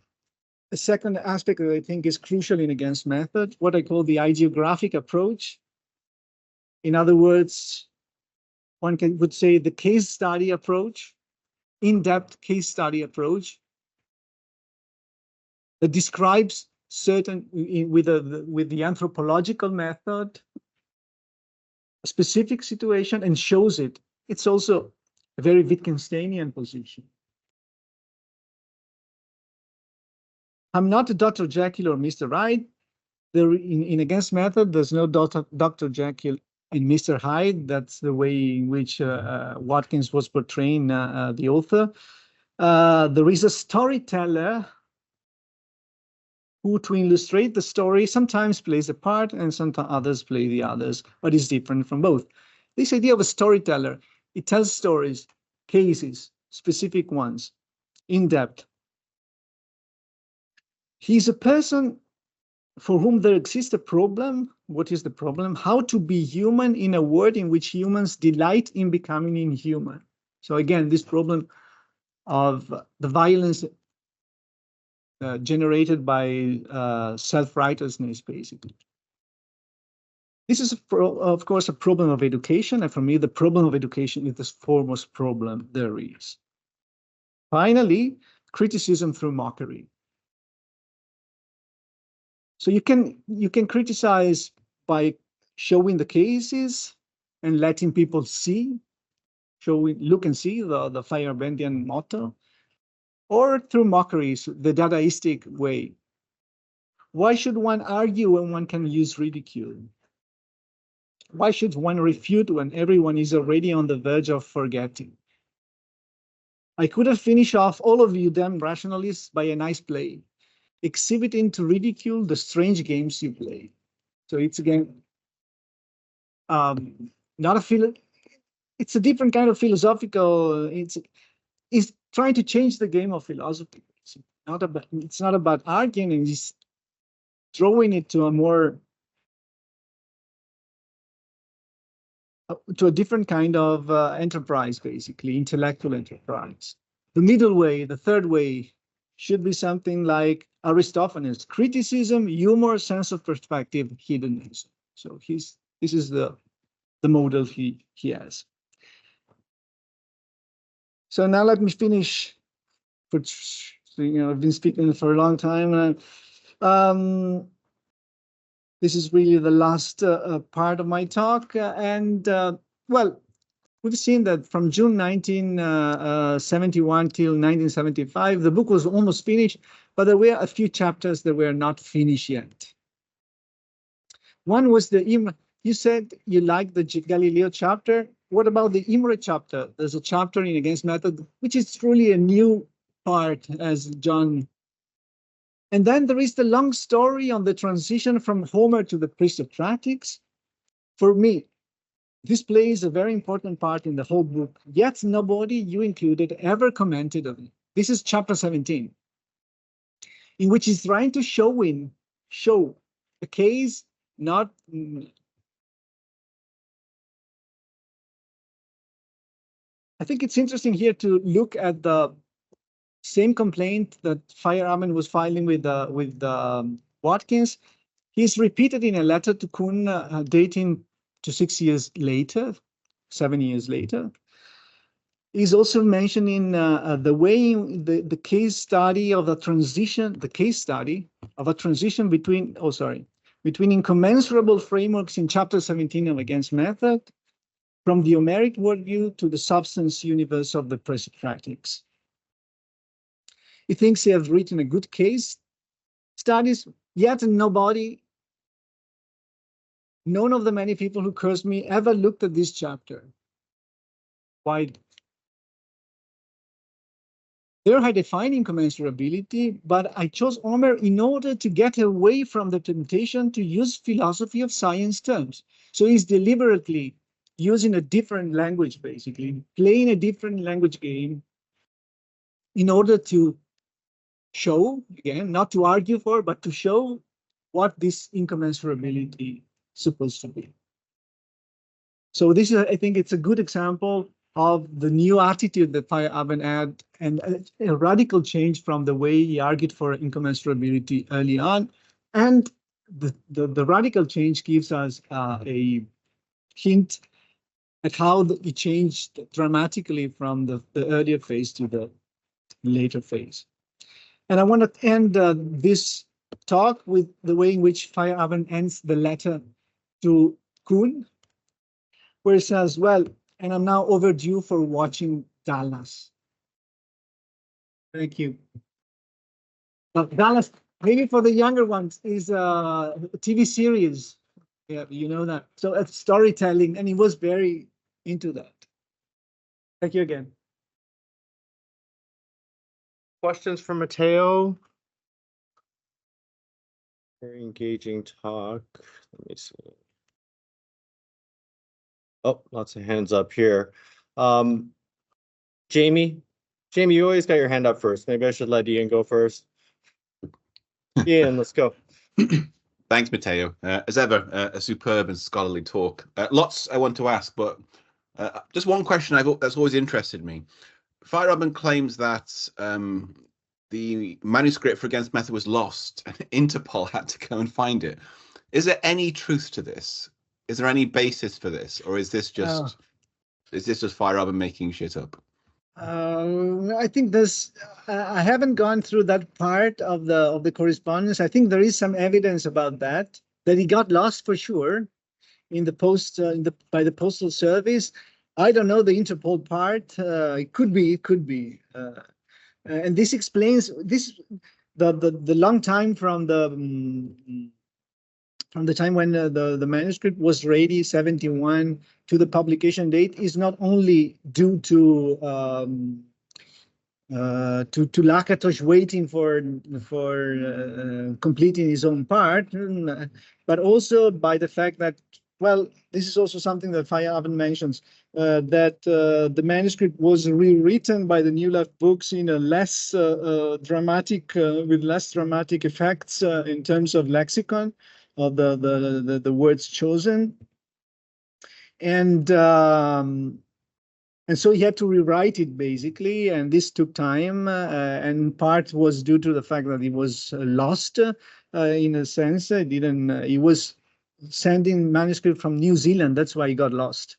aspect that I think is crucial in Against Method, what I call the ideographic approach. In other words, one would say the case study approach, in-depth case study approach that describes certain, with the anthropological method, a specific situation and shows it. It's also a very Wittgensteinian position. I'm not a Dr. Jekyll or Mr. Hyde. In Against Method, there's no Dr. Jekyll and Mr. Hyde. That's the way in which Watkins was portraying the author. There is a storyteller who, to illustrate the story, sometimes plays a part and sometimes others play the others, but is different from both. This idea of a storyteller, it tells stories, cases, specific ones, in depth. He's a person for whom there exists a problem. What is the problem? How to be human in a world in which humans delight in becoming inhuman. So again, this problem of the violence generated by self-righteousness, basically. This is, of course, a problem of education. And for me, the problem of education is the foremost problem there is. Finally, criticism through mockery. So you can criticize by showing the cases and letting people see, look and see the Feyerabendian motto, or through mockeries, the Dadaistic way. Why should one argue when one can use ridicule? Why should one refute when everyone is already on the verge of forgetting? I could have finished off all of you damn rationalists by a nice play, exhibiting to ridicule the strange games you play. So it's again, not a it's a different kind of philosophical, it's trying to change the game of philosophy. It's not about arguing, it's throwing it to a more, to a different kind of enterprise, basically, intellectual enterprise. The middle way, the third way, should be something like Aristophanes: criticism, humor, sense of perspective, hedonism. So this is the model he has. So now let me finish. I've been speaking for a long time. This is really the last part of my talk. Well, we've seen that from June 1971 till 1975, the book was almost finished, but there were a few chapters that were not finished yet. One was you said you liked the Galileo chapter. What about the Imre chapter? There's a chapter in Against Method, which is truly a new part, as John. And then there is the long story on the transition from Homer to the pre-Socratics. For me, this plays a very important part in the whole book, yet nobody, you included, ever commented on it. This is chapter 17, in which he's trying to show the case, not. I think it's interesting here to look at the same complaint that Feyerabend was filing with Watkins. He's repeated in a letter to Kuhn dating to 6 years later, 7 years later. He's also mentioning the way the case study of the transition, between incommensurable frameworks in chapter 17 of Against Method, from the Homeric worldview to the substance universe of the pre-Socratics. He thinks he has written a good case studies, yet none of the many people who cursed me ever looked at this chapter. Why? There I define incommensurability, but I chose Homer in order to get away from the temptation to use philosophy of science terms. So he's deliberately using a different language, basically, playing a different language game in order to show, again, not to argue for, but to show what this incommensurability is supposed to be. So this is, I think it's a good example of the new attitude that Feyerabend had, and a radical change from the way he argued for incommensurability early on. And the radical change gives us a hint at how it changed dramatically from the earlier phase to the later phase. And I want to end this talk with the way in which Feyerabend ends the letter to Kuhn, where he says, well, and I'm now overdue for watching Dallas. Thank you. Dallas, maybe for the younger ones, is a TV series. Yeah, you know that. So it's storytelling, and he was very into that. Thank you again. Questions for Matteo? Very engaging talk. Let me see. Oh, lots of hands up here. Jamie, you always got your hand up first. Maybe I should let Ian go first. Ian, let's go. Thanks, Matteo. As ever, a superb and scholarly talk. Lots I want to ask, but just one question that's always interested me. Feyerabend claims that the manuscript for Against Method was lost, and Interpol had to go and find it. Is there any truth to this? Is there any basis for this, or is this just Feyerabend making shit up? I think this. I haven't gone through that part of the correspondence. I think there is some evidence about that he got lost for sure in the post by the postal service. I don't know the Interpol part. It could be. And this explains the long time from the time when the manuscript was ready, 71, to the publication date, is not only due to Lakatos waiting for completing his own part, but also by the fact that, well, this is also something that Feyerabend mentions, that the manuscript was rewritten by the New Left books in a less dramatic, with less dramatic effects in terms of lexicon of the words chosen, and so he had to rewrite it basically, and this took time, and part was due to the fact that he was lost in a sense. He was sending manuscript from New Zealand, that's why he got lost.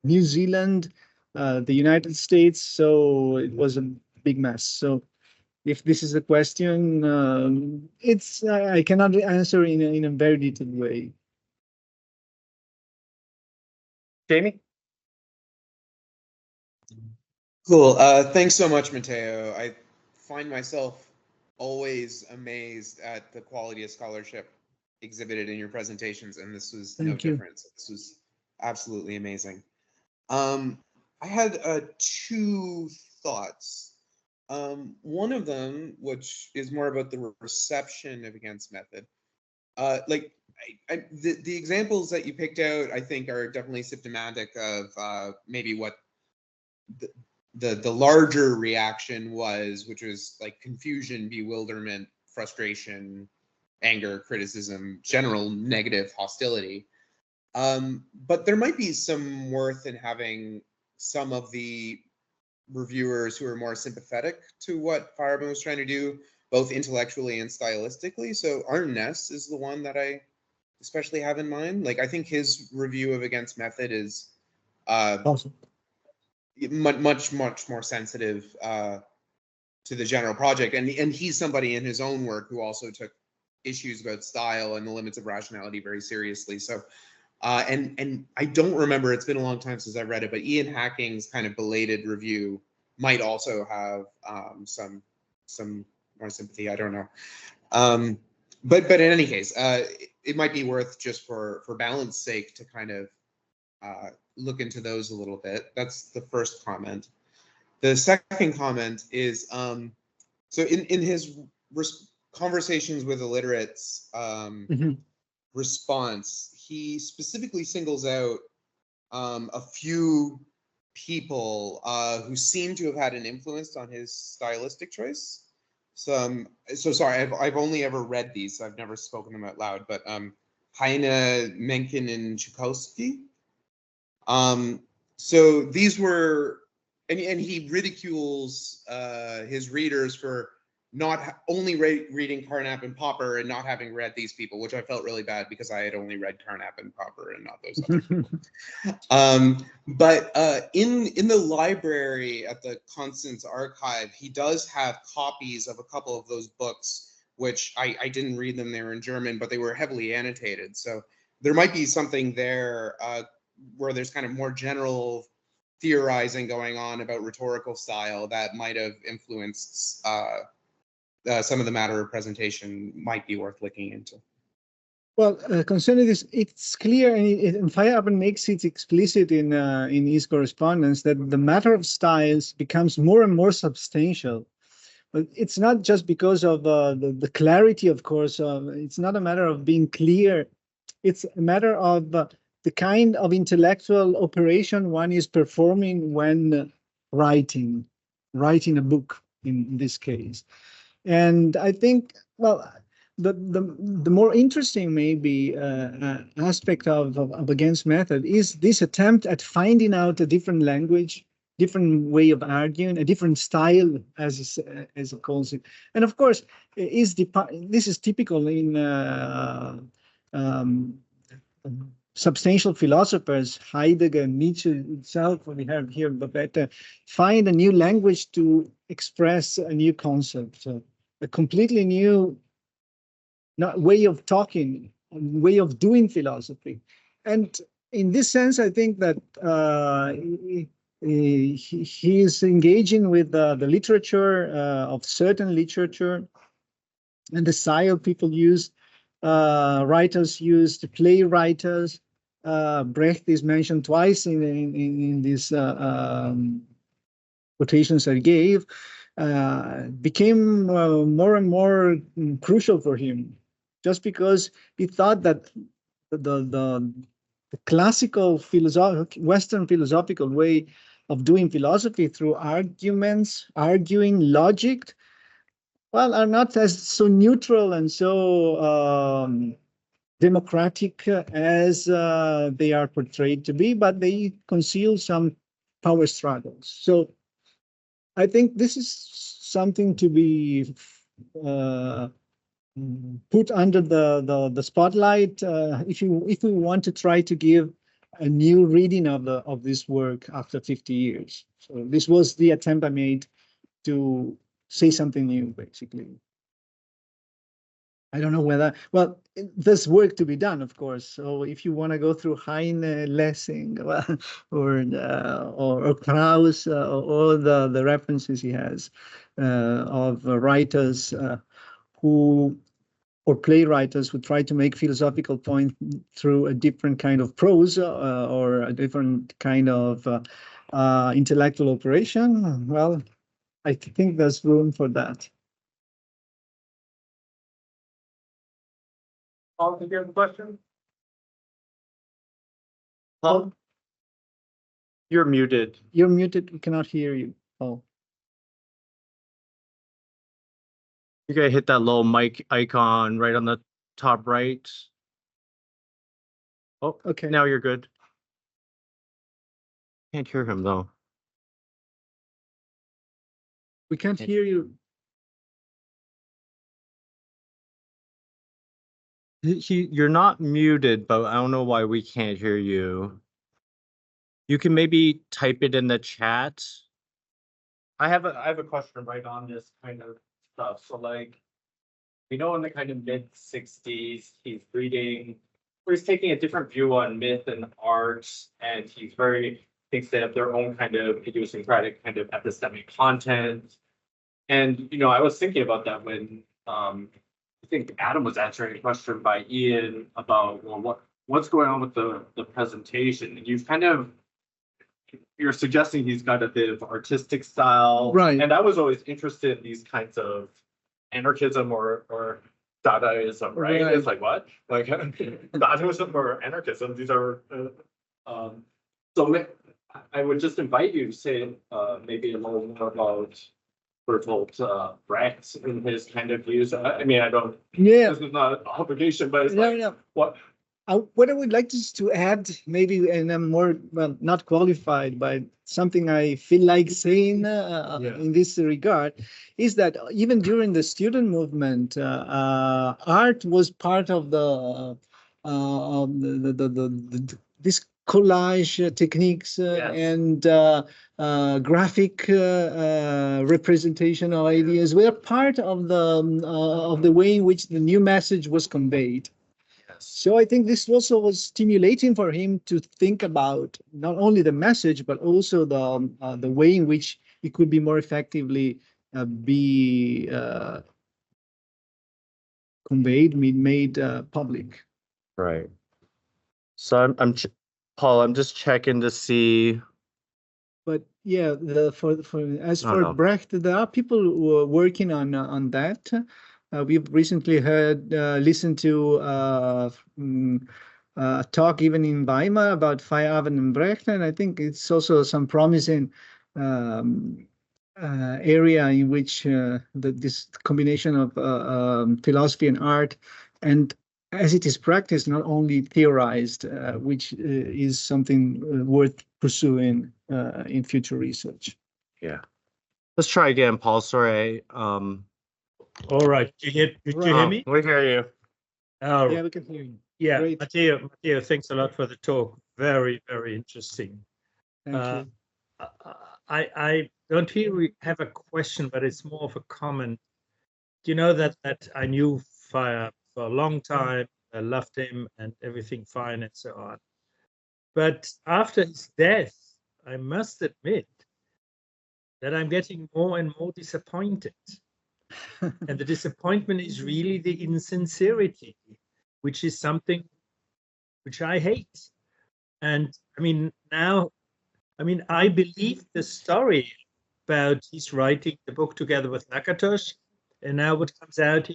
New Zealand, the United States, so it was a big mess. So if this is the question, I cannot answer in a very detailed way. Jamie? Cool. Thanks so much, Matteo. I find myself always amazed at the quality of scholarship exhibited in your presentations, and this was no different. This was absolutely amazing. I had two thoughts. One of them, which is more about the reception of Against Method, the examples that you picked out, I think, are definitely symptomatic of maybe what the larger reaction was, which was like confusion, bewilderment, frustration, anger, criticism, general negative hostility. But there might be some worth in having some of the reviewers who are more sympathetic to what Feyerabend was trying to do, both intellectually and stylistically. So Arne Ness is the one that I especially have in mind. Like, I think his review of Against Method is Awesome. much more sensitive to the general project, and he's somebody in his own work who also took issues about style and the limits of rationality very seriously. So and I don't remember, it's been a long time since I read it, but Ian Hacking's kind of belated review might also have some more sympathy. I don't know. But in any case, it might be worth, just for balance sake, to kind of look into those a little bit. That's the first comment. The second comment is, so in his conversations with illiterates response, he specifically singles out a few people who seem to have had an influence on his stylistic choice. So sorry, I've only ever read these, so I've never spoken them out loud, but Heine, Mencken, and Tchaikovsky. So these were, and he ridicules his readers for not only reading Carnap and Popper and not having read these people, which I felt really bad because I had only read Carnap and Popper and not those other people. But in the library at the Constance Archive, he does have copies of a couple of those books, which I didn't read them. They were in German, but they were heavily annotated. So there might be something there where there's kind of more general theorizing going on about rhetorical style that might have influenced some of the matter of presentation. Might be worth looking into. Well, concerning this, it's clear, and Feyerabend makes it explicit in his correspondence, that the matter of styles becomes more and more substantial But it's not just because of the clarity, of course. It's not a matter of being clear. It's a matter of the kind of intellectual operation one is performing when writing a book in this case. And I think, well, the more interesting maybe aspect of Against Method is this attempt at finding out a different language, different way of arguing, a different style, as it calls it. And of course, this is typical in substantial philosophers, Heidegger, Nietzsche itself, we have here Babette, find a new language to express a new concept, a completely new way of talking, way of doing philosophy. And in this sense, I think that he is engaging with the literature of certain literature and the style people use. Writers used, playwriters. Brecht is mentioned twice in these quotations I gave. Became more and more crucial for him, just because he thought that the classical Western philosophical way of doing philosophy through arguments, arguing, logic, well, are not as so neutral and so democratic as they are portrayed to be, but they conceal some power struggles. So I think this is something to be put under the spotlight if we want to try to give a new reading of this work after 50 years. So this was the attempt I made to say something new, basically. I don't know whether, well, there's work to be done, of course. So if you want to go through Heine, Lessing, or Krauss, all the references he has of writers or playwriters who try to make philosophical point through a different kind of prose or a different kind of intellectual operation, well, I think there's room for that. Paul, did you have a question? Paul? You're muted. You're muted. We cannot hear you. Oh. You gotta hit that little mic icon right on the top right. Oh, okay. Now you're good. Can't hear him though. We can't hear you. You're not muted, but I don't know why we can't hear you. You can maybe type it in the chat. I have a question right on this kind of stuff. So like, we know in the kind of mid 60s, he's taking a different view on myth and art, and thinks they have their own kind of idiosyncratic kind of epistemic content. And I was thinking about that when I think Adam was answering a question by Ian about, well, what's going on with the presentation, and you're suggesting he's got a bit of artistic style, right? And I was always interested in these kinds of anarchism or Dadaism, right? It's like, what? Like Dadaism or anarchism? These are so I would just invite you to say maybe a little more about Bertolt Brecht and his kind of views. I mean, I don't. Yeah. This is not an obligation, but it's what. What I would like to add, maybe, and I'm more, well, not qualified, but something I feel like saying in this regard, is that even during the student movement, art was part of this collage techniques and graphic representation of ideas were part of the way in which the new message was conveyed. So I think this also was stimulating for him to think about not only the message, but also the way in which it could be more effectively be conveyed, made public. Right. So I'm Paul, I'm just checking to see. But Yeah, as No, for no. Brecht, there are people who are working on that. We've recently listened to a talk even in Weimar about Feyerabend and Brecht, and I think it's also some promising area in which this combination of philosophy and art, and as it is practiced, not only theorized, which is something worth pursuing in future research. Yeah. Let's try again, Paul. Sorry. All right. Did you hear me? We hear you. Oh, Yeah, we can hear you. yeah. Great. Matteo, thanks a lot for the talk. Very, very interesting. Thank you. I don't really have a question, but it's more of a comment. You know that I knew Fire for a long time. I loved him and everything fine and so on. But after his death, I must admit that I'm getting more and more disappointed. And the disappointment is really the insincerity, which is something which I hate. And I mean, now, I believe the story about he's writing the book together with Nakatosh, and now what comes out,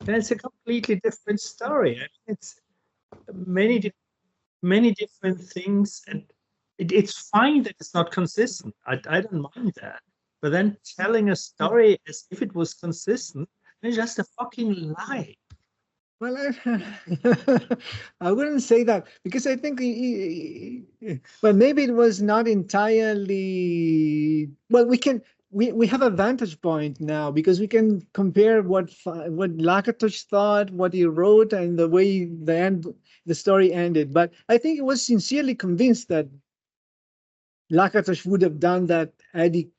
it's a completely different story. I mean, it's many different things, and it's fine that it's not consistent. I don't mind that. But then telling a story as if it was consistent is just a fucking lie. Well, I wouldn't say that, because I think, well, maybe it was not entirely. Well, we have a vantage point now, because we can compare what Lakatosh thought, what he wrote, and the way the story ended. But I think it was sincerely convinced that Lakatosh would have done that had he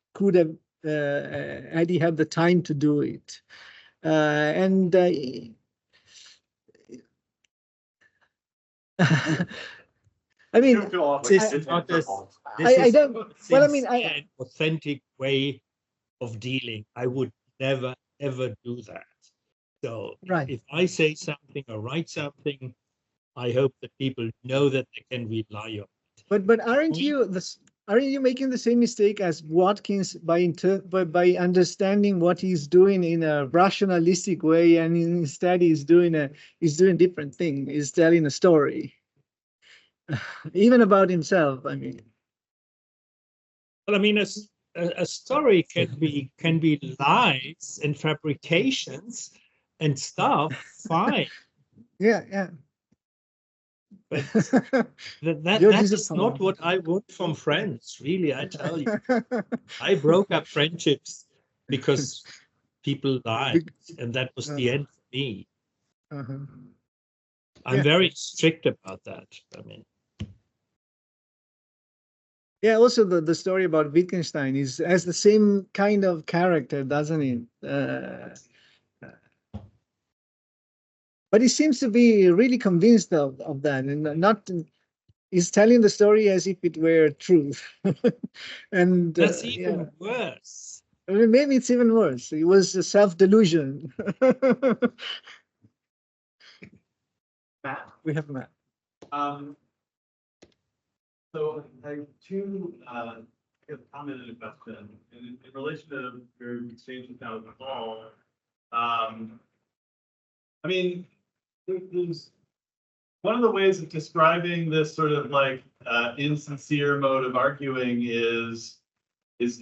had the time to do it, I mean, This is not an authentic way of dealing. I would never, ever do that. So if I say something or write something, I hope that people know that they can rely on it. But aren't you making the same mistake as Watkins by understanding what he's doing in a rationalistic way, and instead he's doing a different thing. He's telling a story, even about himself. I mean, well, I mean, a story can be lies and fabrications and stuff. Fine. Yeah. But that is not what I want from friends, really, I tell you. I broke up friendships because people lied, and that was the end for me. I'm very strict about that. I mean, yeah. Also, the story about Wittgenstein has the same kind of character, doesn't it? But he seems to be really convinced of that, and not. He's telling the story as if it were truth. And that's even worse. I mean, maybe it's even worse. It was a self-delusion. Matt? We have Matt. So I have two comment and a question. In relation to your exchange with Paul, I mean, there's one of the ways of describing this sort of like insincere mode of arguing is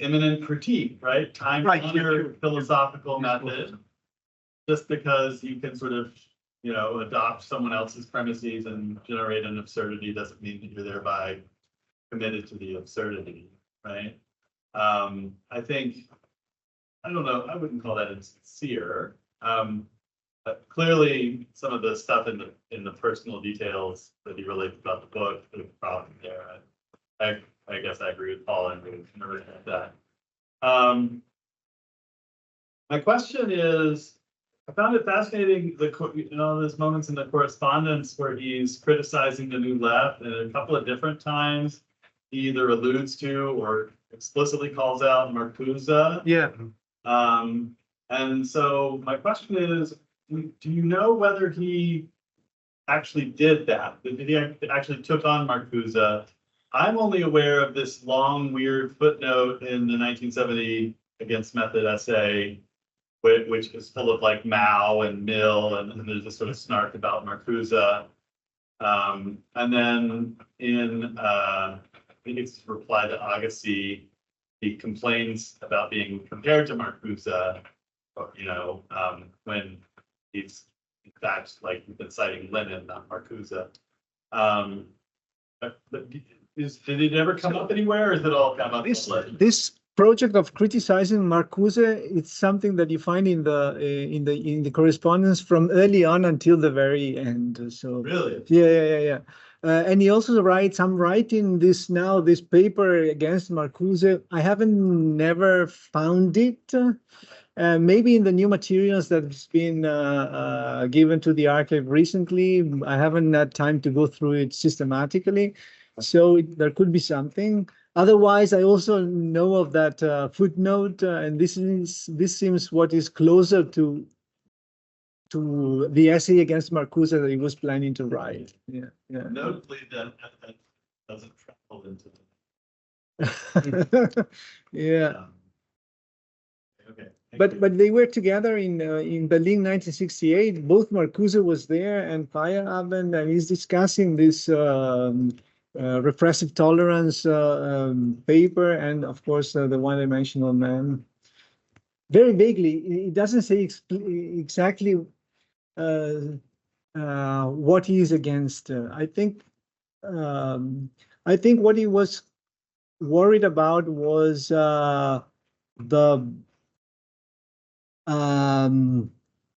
immanent critique, right? Time-honored philosophical method. Just because you can sort of, adopt someone else's premises and generate an absurdity doesn't mean that you're thereby committed to the absurdity, right? I think, I don't know, I wouldn't call that insincere. But clearly, some of the stuff in the personal details that he relates about the book, there's a problem there. I guess I agree with Paul and everything like that. My question is, I found it fascinating there's moments in the correspondence where he's criticizing the New Left, and a couple of different times he either alludes to or explicitly calls out Marcuse. Yeah. And so my question is, do you know whether he actually did that? Did he actually took on Marcuse I'm only aware of this long, weird footnote in the 1970 Against Method essay, which is full of like Mao and Mill, and there's this sort of snark about Marcuse. And then in, I think it's his reply to Agassi, he complains about being compared to Marcuse, you know, when he's in fact like been citing Lenin, not Marcuse. But did it ever come up anywhere, or is it all come up? This project of criticizing Marcuse, it's something that you find in the correspondence from early on until the very end. So Really? Yeah. And he also writes, I'm writing this paper against Marcuse. I haven't never found it. Maybe in the new materials that's been given to the archive recently. I haven't had time to go through it systematically. So there could be something. Otherwise, I also know of that footnote, and this seems what is closer to the essay against Marcuse that he was planning to write. Yeah. Notably, that doesn't travel into Yeah. Okay. But they were together in Berlin 1968. Both Marcuse was there and Feyerabend, and he's discussing this repressive tolerance paper, and of course the one-dimensional man. Very vaguely, it doesn't say exactly what he is against. I think what he was worried about was the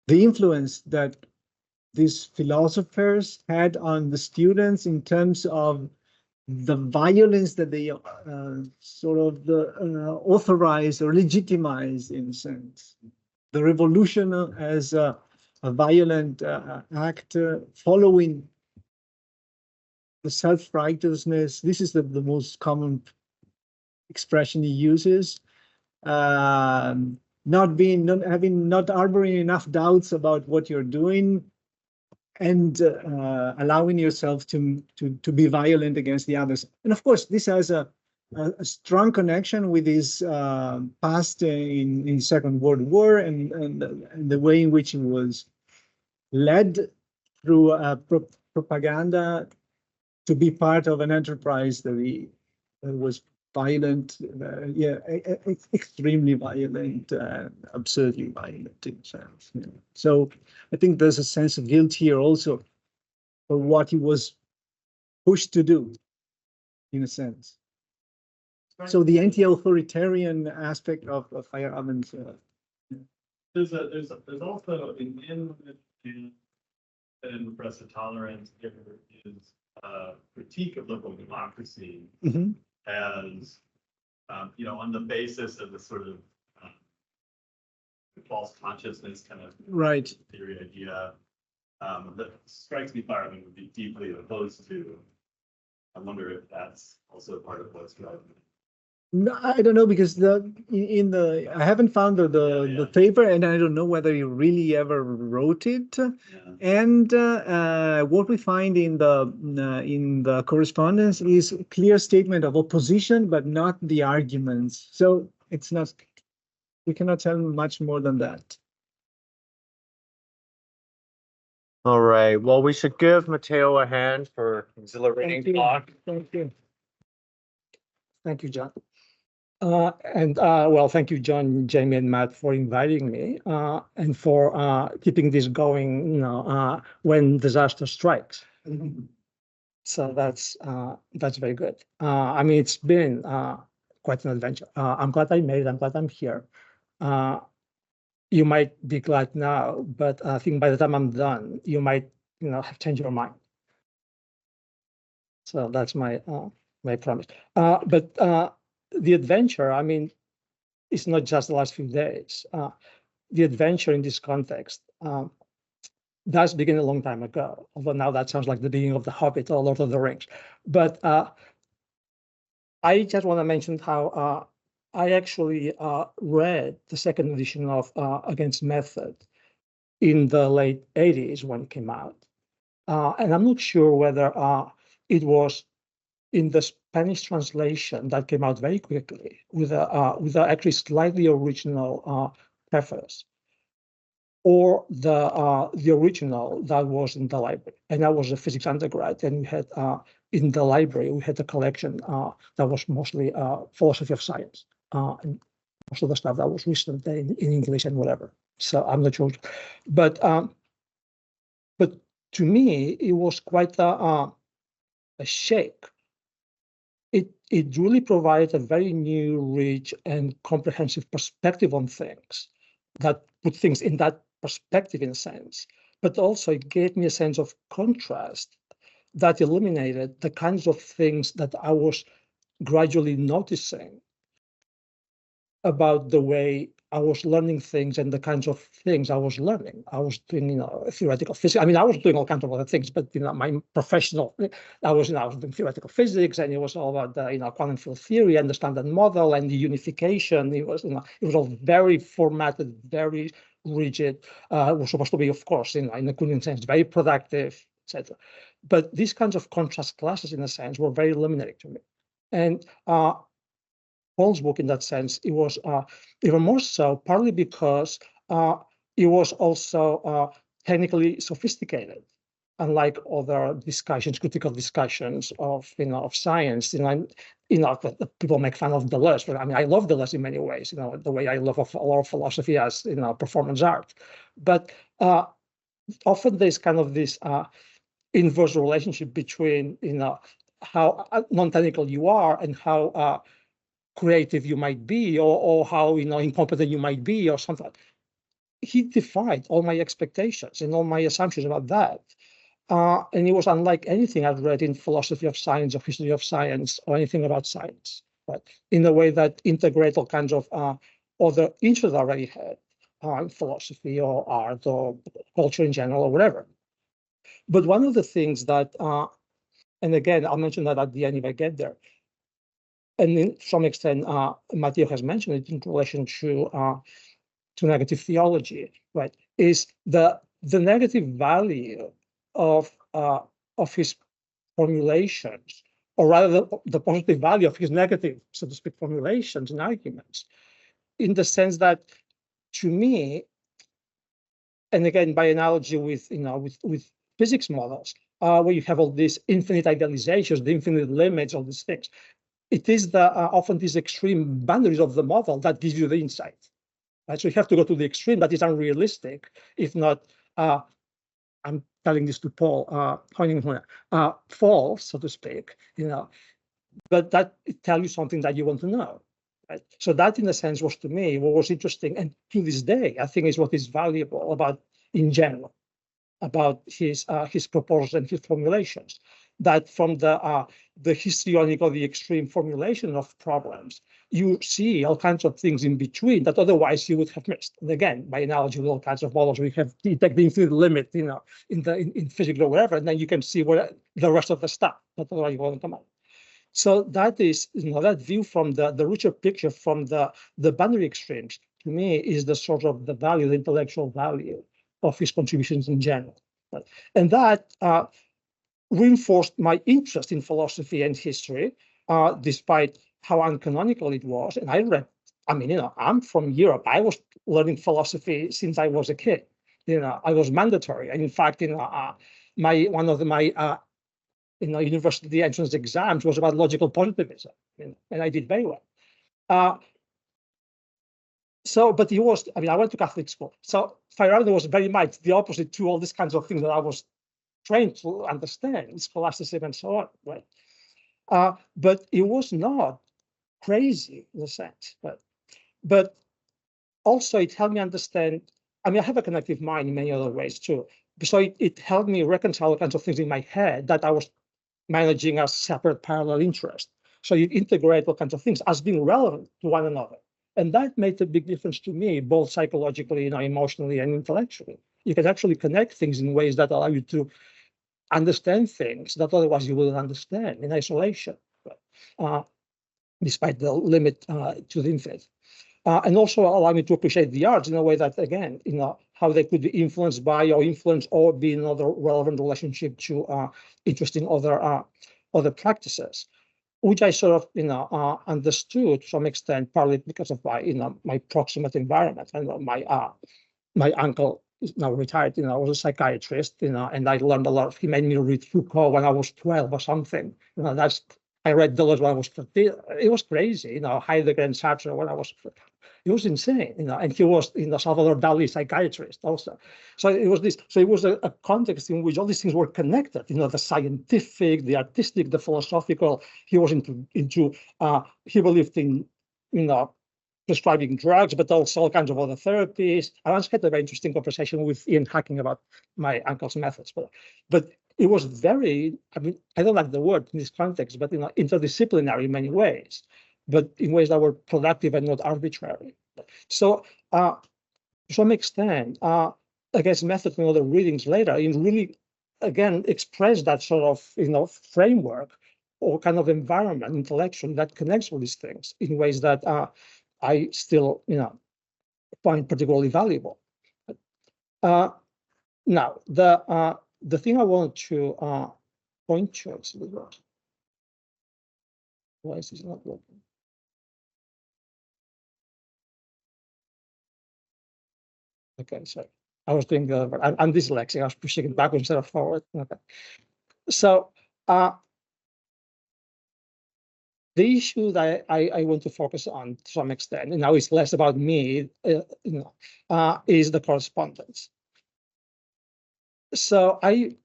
influence that these philosophers had on the students in terms of the violence that they authorized or legitimized, in a sense. The revolution as a violent act following the self-righteousness. This is the most common expression he uses. Not harboring enough doubts about what you're doing, and allowing yourself to be violent against the others. And of course, this has a strong connection with his past in Second World War, and the way in which he was led through propaganda to be part of an enterprise that was violent, extremely violent, absurdly violent in a sense. Yeah. So I think there's a sense of guilt here also for what he was pushed to do, in a sense. So the anti-authoritarian aspect of Feyerabend. There's also in repressive tolerance, there is critique of liberal democracy. Mm-hmm. As on the basis of the sort of false consciousness kind of theory idea, that strikes me Feyerabend would be deeply opposed to. I wonder if that's also part of what's driving it. No, I don't know, because I haven't found the paper, and I don't know whether he really ever wrote it. Yeah. And what we find in the correspondence is a clear statement of opposition, but not the arguments. So it's not. We cannot tell much more than that. All right. Well, we should give Matteo a hand for exhilarating talk. Thank you. Thank you, John. Well, thank you, John, Jamie, and Matt, for inviting me and for keeping this going, when disaster strikes. So that's very good. I mean, it's been quite an adventure. I'm glad I made it. I'm glad I'm here. You might be glad now, but I think by the time I'm done, you might, have changed your mind. So that's my promise. But the adventure, I mean, it's not just the last few days. The adventure in this context does begin a long time ago, although now that sounds like the beginning of The Hobbit or Lord of the Rings. But I just want to mention how I actually read the second edition of Against Method in the late 80s when it came out. And I'm not sure whether it was in the Spanish translation that came out very quickly with a actually slightly original preface, or the original that was in the library. And I was a physics undergrad, and we had in the library we had a collection that was mostly philosophy of science, and most of the stuff that was written in English and whatever. So I'm not sure, but to me it was quite a shake. It really provided a very new, rich, and comprehensive perspective on things that put things in that perspective in a sense, but also it gave me a sense of contrast that illuminated the kinds of things that I was gradually noticing about the way I was learning things and the kinds of things I was learning. I was doing, theoretical physics. I mean, I was doing all kinds of other things, but my professional, I was doing theoretical physics, and it was all about the, quantum field theory and the standard model and the unification. It was, it was all very formatted, very rigid. It was supposed to be, of course, in a Kuhnian sense, very productive, etc. But these kinds of contrast classes, in a sense, were very illuminating to me. And Paul's book, in that sense, it was even more so, partly because it was also technically sophisticated, unlike other discussions, critical discussions of science. People make fun of Deleuze, but I mean, I love Deleuze in many ways. The way I love a lot of philosophy as performance art. But often there's kind of this inverse relationship between how non-technical you are and how creative you might be, or how incompetent you might be, or something. He defied all my expectations and all my assumptions about that, and it was unlike anything I've read in philosophy of science or history of science or anything about science, but in a way that integrate all kinds of other interests I already had in philosophy or art or culture in general or whatever. But one of the things that, and again, I'll mention that at the end if I get there, and in some extent, Matteo has mentioned it in relation to negative theology, right? Is the negative value of his formulations, or rather the positive value of his negative, so to speak, formulations and arguments, in the sense that, to me, and again by analogy with with physics models, where you have all these infinite idealizations, the infinite limits, all these things. It is often these extreme boundaries of the model that gives you the insight. Right? So you have to go to the extreme that is unrealistic, if not, I'm telling this to Paul, false, so to speak, but that it tells you something that you want to know. Right? So that, in a sense, was to me what was interesting, and to this day, I think is what is valuable about, in general, about his proposals and his formulations. That from the histrionic or the extreme formulation of problems, you see all kinds of things in between that otherwise you would have missed. And again, by analogy with all kinds of models, we have detect the infinite limit, in physics or whatever, and then you can see where the rest of the stuff that otherwise you won't come out. So that is, that view from the richer picture from the boundary extremes, to me, is the sort of the value, the intellectual value of his contributions in general. And that reinforced my interest in philosophy and history, despite how uncanonical it was. And I read, I'm from Europe. I was learning philosophy since I was a kid. I was mandatory. And in fact, one of my university entrance exams was about logical positivism, and I did very well. But he was, I went to Catholic school. So Feyerabend was very much the opposite to all these kinds of things that I was trained to understand, scholasticism and so on, right? But it was not crazy in a sense, but also it helped me understand. I have a connective mind in many other ways too. So it helped me reconcile all kinds of things in my head that I was managing as separate parallel interests. So you integrate all kinds of things as being relevant to one another. And that made a big difference to me, both psychologically, emotionally, and intellectually. You can actually connect things in ways that allow you to understand things that otherwise you wouldn't understand in isolation, despite the limit to the infinite. And also allow me to appreciate the arts in a way that, again, how they could be influenced by or influence or be another relevant relationship to interesting other practices. which I sort of, understood to some extent, partly because of my, my proximate environment. And my uncle is now retired, was a psychiatrist, and I learned a lot. He made me read Foucault when I was 12 or something. I read Deleuze when I was 15. It was crazy, Heidegger and Sartre when I was, it was insane, and he was, Salvador Dali psychiatrist also. So it was this, so it was a context in which all these things were connected, the scientific, the artistic, the philosophical. He was into he believed in, prescribing drugs, but also all kinds of other therapies. I once had a very interesting conversation with Ian Hacking about my uncle's methods, but it was very, I don't like the word in this context, but interdisciplinary in many ways, but in ways that were productive and not arbitrary. So to some extent, I guess method and other readings later, it really, again, expressed that sort of, framework or kind of environment, intellectual, that connects all these things in ways that I still, find particularly valuable. Now, the thing I want to point to is why is this not working? Okay, sorry. I was doing I'm dyslexic. I was pushing it backwards instead of forward. Okay. So the issue that I want to focus on to some extent, and now it's less about me, is the correspondence. So I,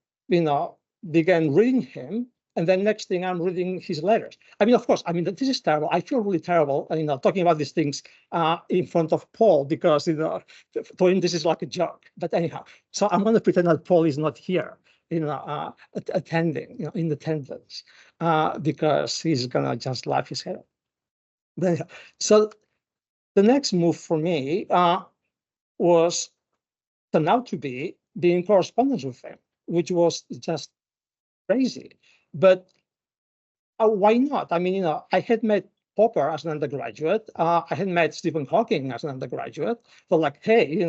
began reading him, and then next thing I'm reading his letters. Of course, this is terrible. I feel really terrible, talking about these things in front of Paul because, to him this is like a joke. But anyhow, so I'm going to pretend that Paul is not here, attending, in attendance, because he's gonna just laugh his head off. But anyhow, so the next move for me was turned out to be in correspondence with him, which was just crazy. But why not? I had met Popper as an undergraduate. I had met Stephen Hawking as an undergraduate. So like, hey,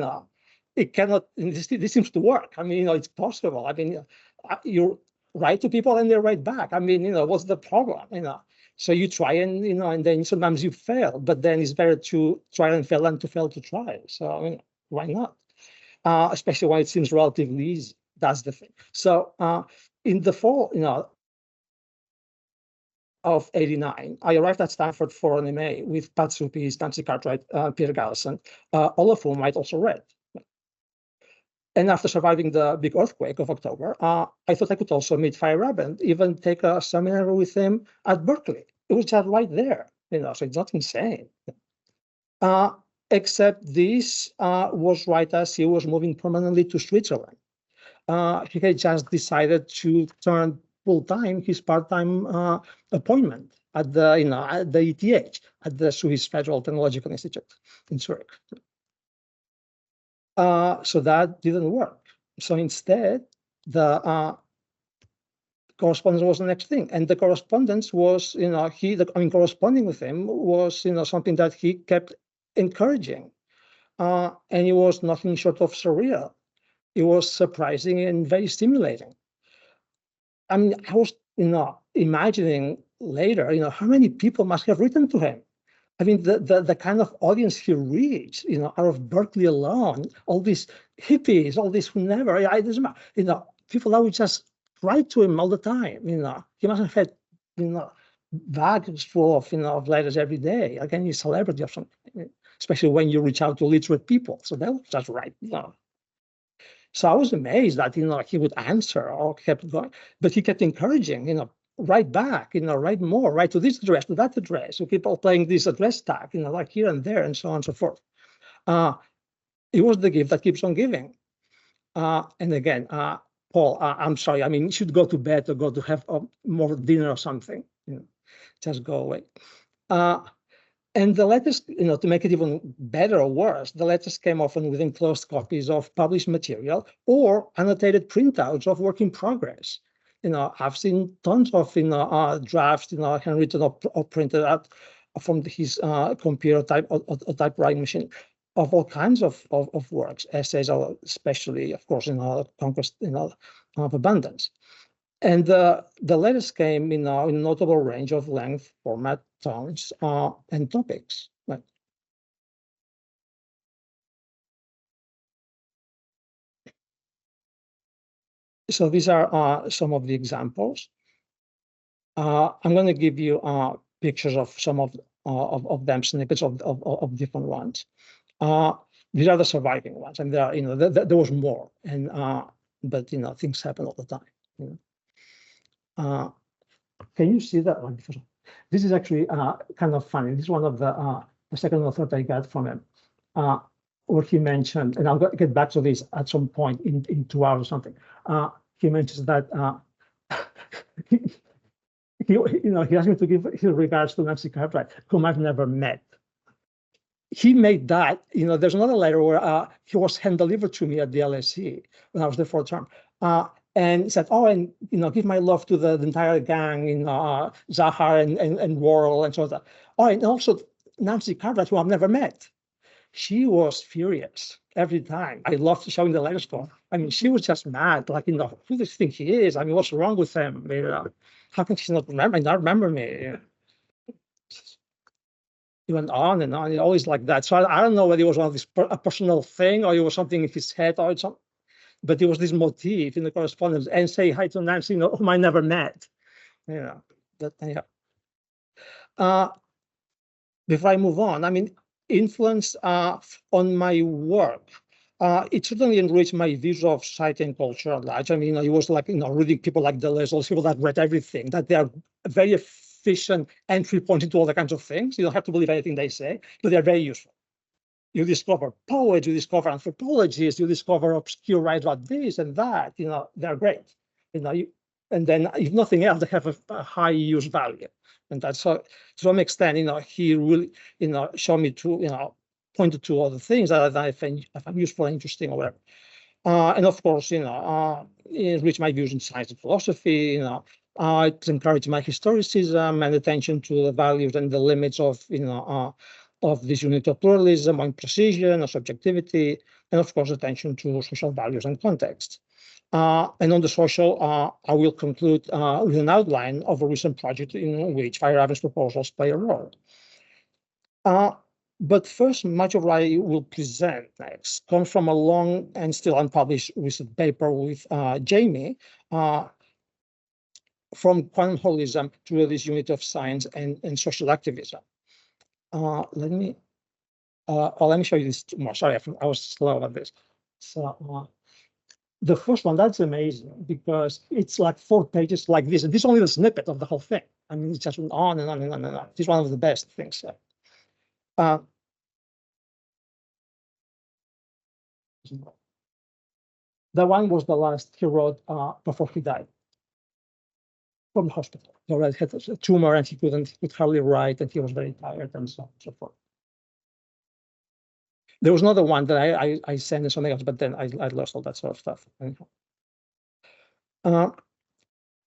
it cannot, this seems to work. It's possible. You write to people and they write back. What's the problem? So you try and, and then sometimes you fail, but then it's better to try and fail than to fail to try. So, why not? Especially when it seems relatively easy. That's the thing. So in the fall, of '89, I arrived at Stanford for an MA with Pat Suppies, Nancy Cartwright, Peter Gallison, all of whom I'd also read. And after surviving the big earthquake of October, I thought I could also meet Feyerabend, even take a seminar with him at Berkeley. It was just right there, so it's not insane. Except this was right as he was moving permanently to Switzerland. He had just decided to turn full-time his part-time appointment at the, at the ETH, at the Swiss Federal Technological Institute in Zurich. So that didn't work. So instead, the correspondence was the next thing, and the correspondence was, corresponding with him was, something that he kept encouraging, and it was nothing short of surreal. It was surprising and very stimulating. I was, imagining later, how many people must have written to him. The kind of audience he reached, out of Berkeley alone, all these hippies, all these who never, people that would just write to him all the time, he must have had, bags full of, of letters every day. Again, he's a celebrity or something, especially when you reach out to literate people. So they would just write, So I was amazed that, he would answer or kept going, but he kept encouraging, write back, write more, write to this address, to that address. So people playing this address tag, like here and there and so on and so forth. It was the gift that keeps on giving. And again, Paul, I'm sorry. You should go to bed or go to have more dinner or something. Just go away. And the letters, to make it even better or worse, the letters came often with enclosed copies of published material or annotated printouts of work in progress. I've seen tons of drafts, handwritten or printed out from his computer type or typewriting machine of all kinds of works, essays, especially, of course, Conquest of Abundance. And the letters came in a notable range of length, format, tones, and topics. Right. So these are some of the examples. I'm going to give you pictures of some of them, snippets of different ones. These are the surviving ones, and there are, there was more, and but things happen all the time. Can you see that one? This is actually kind of funny. This is one of the second author I got from him, where he mentioned, and I'll get back to this at some point in 2 hours or something. He mentions that he asked me to give his regards to Nancy Cartwright, whom I've never met. He made that, there's another letter where he was hand-delivered to me at the LSE when I was there for a term. And said, oh, and give my love to the entire gang in Zahar and Worrell and so on. Oh, and also Nancy Cartwright, who I've never met. She was furious every time. I loved showing the letters for her. I mean, she was just mad, like, who does she think she is? I mean, what's wrong with him? How can she not remember me? He went on and on, always like that. So I don't know whether it was one of this a personal thing or it was something in his head or something. But there was this motif in the correspondence, and say hi to Nancy, whom I never met. But yeah. Before I move on, I mean, influence on my work. It certainly enriched my views of society and culture at large. I mean, it was like, reading people like Deleuze, all people that read everything, that they are very efficient entry point into all the kinds of things. You don't have to believe anything they say, but they're very useful. You discover poets, you discover anthropologists, you discover obscure writers about this and that. They're great. And then if nothing else, they have a high use value. And that's so, to some extent, he really, showed me to, pointed to other things that I find useful and interesting or whatever. And of course, it enriched my views in science and philosophy. It encouraged my historicism and attention to the values and the limits of, of this unit of pluralism, on precision, or subjectivity, and of course, attention to social values and context. And on the social, I will conclude with an outline of a recent project in which Feyerabend's proposals play a role. But first, much of what I will present next comes from a long and still unpublished recent paper with Jamie, from quantum holism to this unit of science and social activism. Let me show you this more. Sorry, I was slow on this. So the first one, that's amazing because it's like 4 pages like this. And this is only the snippet of the whole thing. I mean, it's just on and on and on and on. This is one of the best things. That one was the last he wrote before he died from the hospital. He already had a tumor and he could hardly write and he was very tired and so on and so forth. There was another one that I sent and something else, but then I lost all that sort of stuff.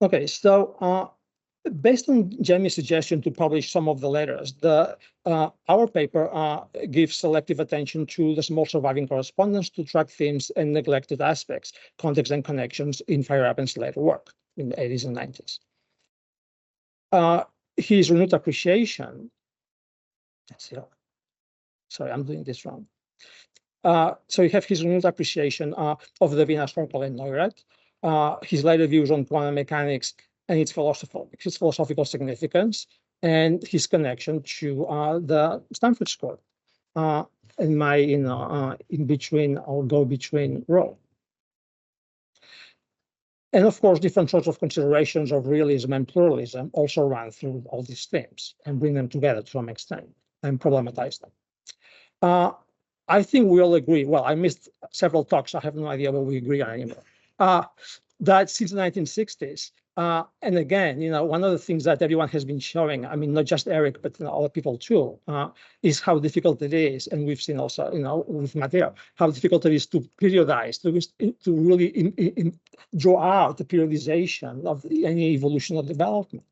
Okay, so based on Jamie's suggestion to publish some of the letters, our paper gives selective attention to the small surviving correspondence to track themes and neglected aspects, context and connections in Feyerabend's later work in the 80s and 90s. His renewed appreciation, let's see, sorry, I'm doing this wrong. So you have his renewed appreciation of the Vienna Circle and Neurath, his later views on quantum mechanics and its philosophical significance, and his connection to the Stanford School, and my in between or go between role. And of course, different sorts of considerations of realism and pluralism also run through all these themes and bring them together to some extent and problematize them. I think we all agree, well, I missed several talks, I have no idea what we agree on anymore, that since the 1960s, and again, one of the things that everyone has been showing, I mean, not just Eric, but other people too, is how difficult it is. And we've seen also, with Matteo, how difficult it is to periodize, to really draw out the periodization of any evolution or development.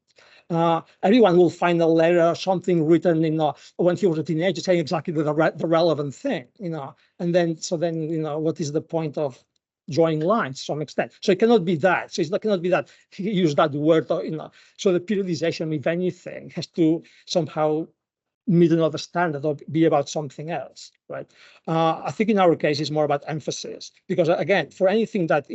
Everyone will find a letter or something written when he was a teenager saying exactly the relevant thing, and then, what is the point of drawing lines to some extent. So it cannot be that. So it cannot be that he used that word, so the periodization, if anything, has to somehow meet another standard or be about something else, right? I think in our case, it's more about emphasis, because again, for anything that,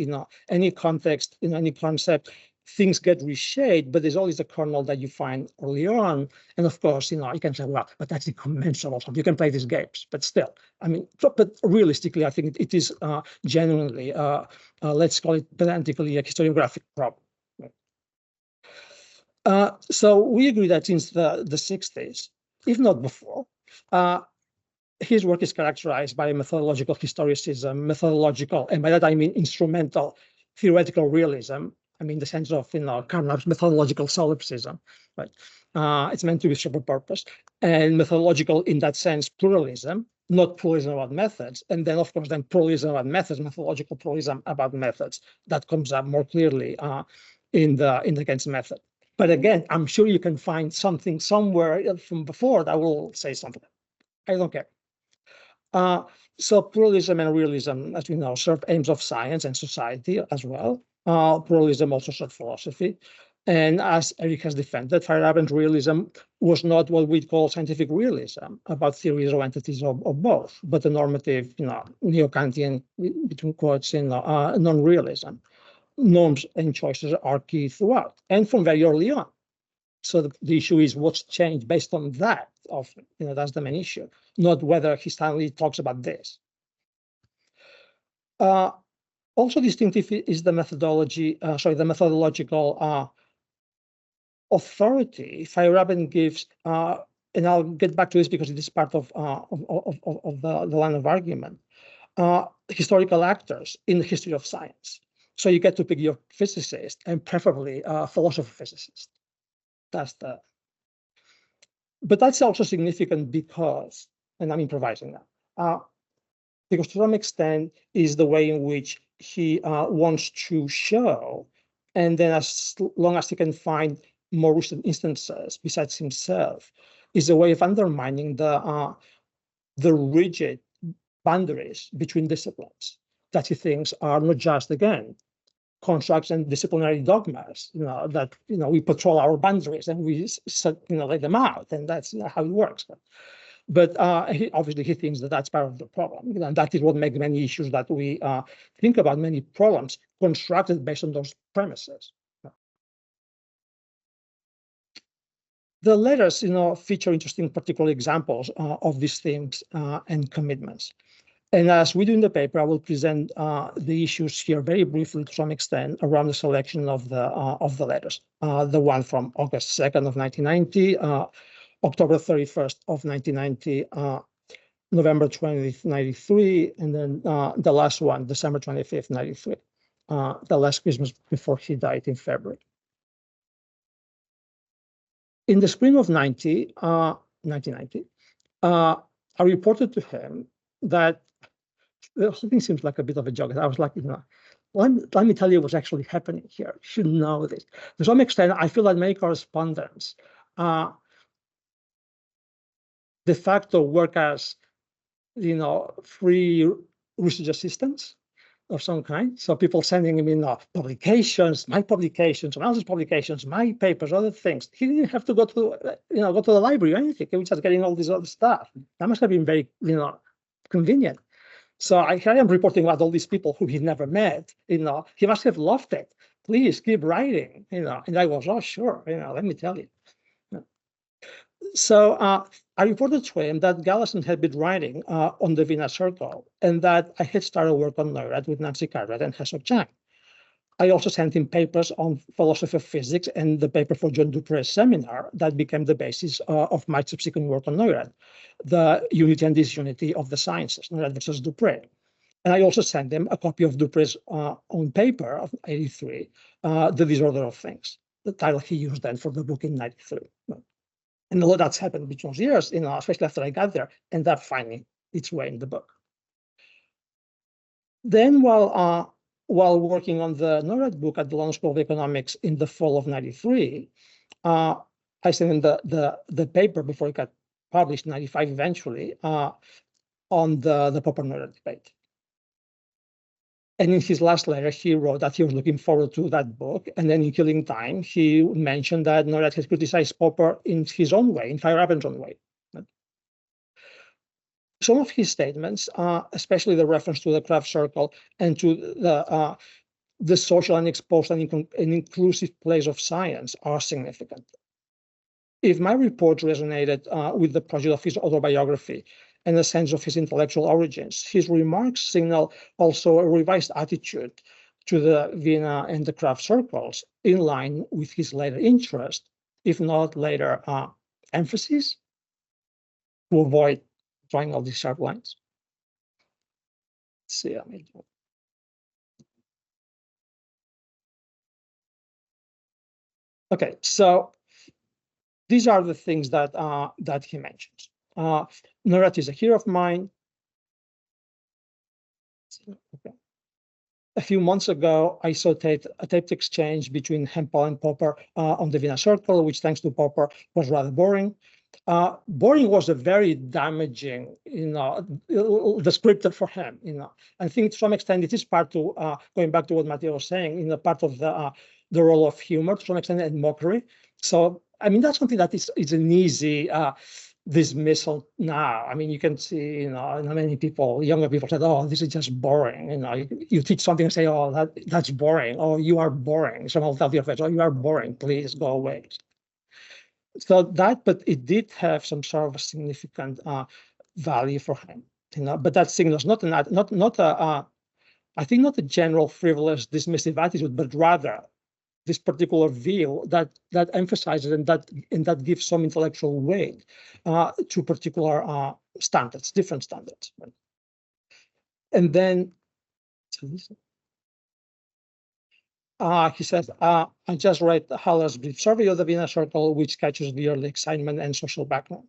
any context, in any concept, things get reshaped, but there's always a kernel that you find early on. And of course, you can say, well, but that's incommensurable or something. You can play these games, but still, I mean, but realistically, I think it is genuinely, let's call it pedantically, a historiographic problem. Right? So we agree that since the 60s, if not before, his work is characterized by methodological historicism, and by that I mean instrumental theoretical realism. I mean the sense of Carnap's methodological solipsism, right? It's meant to be serve a purpose, and methodological in that sense pluralism, not pluralism about methods, and then of course pluralism about methods, methodological pluralism about methods. That comes up more clearly in the Kent's method. But again, I'm sure you can find something somewhere from before that will say something. I don't care. So pluralism and realism, as we know, serve aims of science and society as well. Pluralism also served philosophy. And as Eric has defended, Feyerabend realism was not what we'd call scientific realism about theories or entities or both, but a normative, neo-Kantian, between quotes, non-realism. Norms and choices are key throughout and from very early on. So the issue is what's changed based on that. That's the main issue, not whether he suddenly talks about this. Also distinctive is the methodology. The methodological authority Feyerabend gives, and I'll get back to this because it is part of the line of argument. Historical actors in the history of science. So you get to pick your physicist and preferably a philosopher physicist. But that's also significant because, and I'm improvising now, because to some extent is the way in which he wants to show, and then as long as he can find more recent instances besides himself, is a way of undermining the rigid boundaries between disciplines that he thinks are not just, again, constructs and disciplinary dogmas, that, we patrol our boundaries and we lay them out, and that's how it works. But obviously he thinks that that's part of the problem, and that is what makes many issues that we think about, many problems, constructed based on those premises. The letters, feature interesting particular examples of these themes and commitments. And as we do in the paper, I will present the issues here very briefly to some extent around the selection of the letters. The one from August 2nd of 1990, October 31st of 1990, November 20th, 93, and then the last one, December 25th, 93, the last Christmas before he died in February. In the spring of 1990, I reported to him that the whole thing seems like a bit of a joke. I was like, let me tell you what's actually happening here. You should know this. To some extent, I feel that many correspondents de facto work as, free research assistants of some kind. So people sending him publications, my publications, someone else's publications, my papers, other things. He didn't have to go to the library or anything. He was just getting all this other stuff. That must have been very, convenient. So I am reporting about all these people who he never met. He must have loved it. Please keep writing. And I was, oh sure. Let me tell you. So I reported to him that Galison had been writing on the Vienna Circle, and that I had started work on NORAD with Nancy Cartwright and Hesok Chang. I also sent him papers on philosophy of physics and the paper for John Dupre's seminar that became the basis of my subsequent work on NORAD, the unity and disunity of the sciences, NORAD versus Dupre. And I also sent him a copy of Dupre's own paper of 83, The Disorder of Things, the title he used then for the book in 93. And a lot that's happened between those years, especially after I got there, and that finding its way in the book. Then while working on the NORAD book at the London School of Economics in the fall of 93, I sent him the paper before it got published in 95 eventually on the Popper NORAD debate. And in his last letter, he wrote that he was looking forward to that book. And then in Killing Time, he mentioned that Neurath has criticized Popper in his own way, in Feyerabend's own way. Some of his statements, especially the reference to the craft circle and to the social and exposed and inclusive place of science, are significant. If my report resonated with the project of his autobiography and the sense of his intellectual origins, his remarks signal also a revised attitude to the Vienna and the craft circles, in line with his later interest, if not later emphasis, to avoid drawing all these sharp lines. Let's see, okay, so these are the things that that he mentions. Neurath is a hero of mine. Okay. A few months ago, I saw a taped exchange between Hempel and Popper on the Vienna Circle, which, thanks to Popper, was rather boring. Boring was a very damaging, descriptor for him. I think to some extent it is part to going back to what Matteo was saying, in the part of the role of humor to some extent and mockery. So I mean that's something that is an easy dismissal now. I mean you can see many people, younger people said, "Oh, this is just boring." You teach something and say, "Oh, that's boring." "Oh, you are boring." Someone will tell your friends, "Oh, you are boring. Please go away." So that, but it did have some sort of a significant value for him, But that signals not I think not a general frivolous dismissive attitude, but rather this particular view that emphasizes and that gives some intellectual weight to particular standards, different standards. And then he says, I just read Haller's brief survey of the Vienna Circle, which captures the early excitement and social background.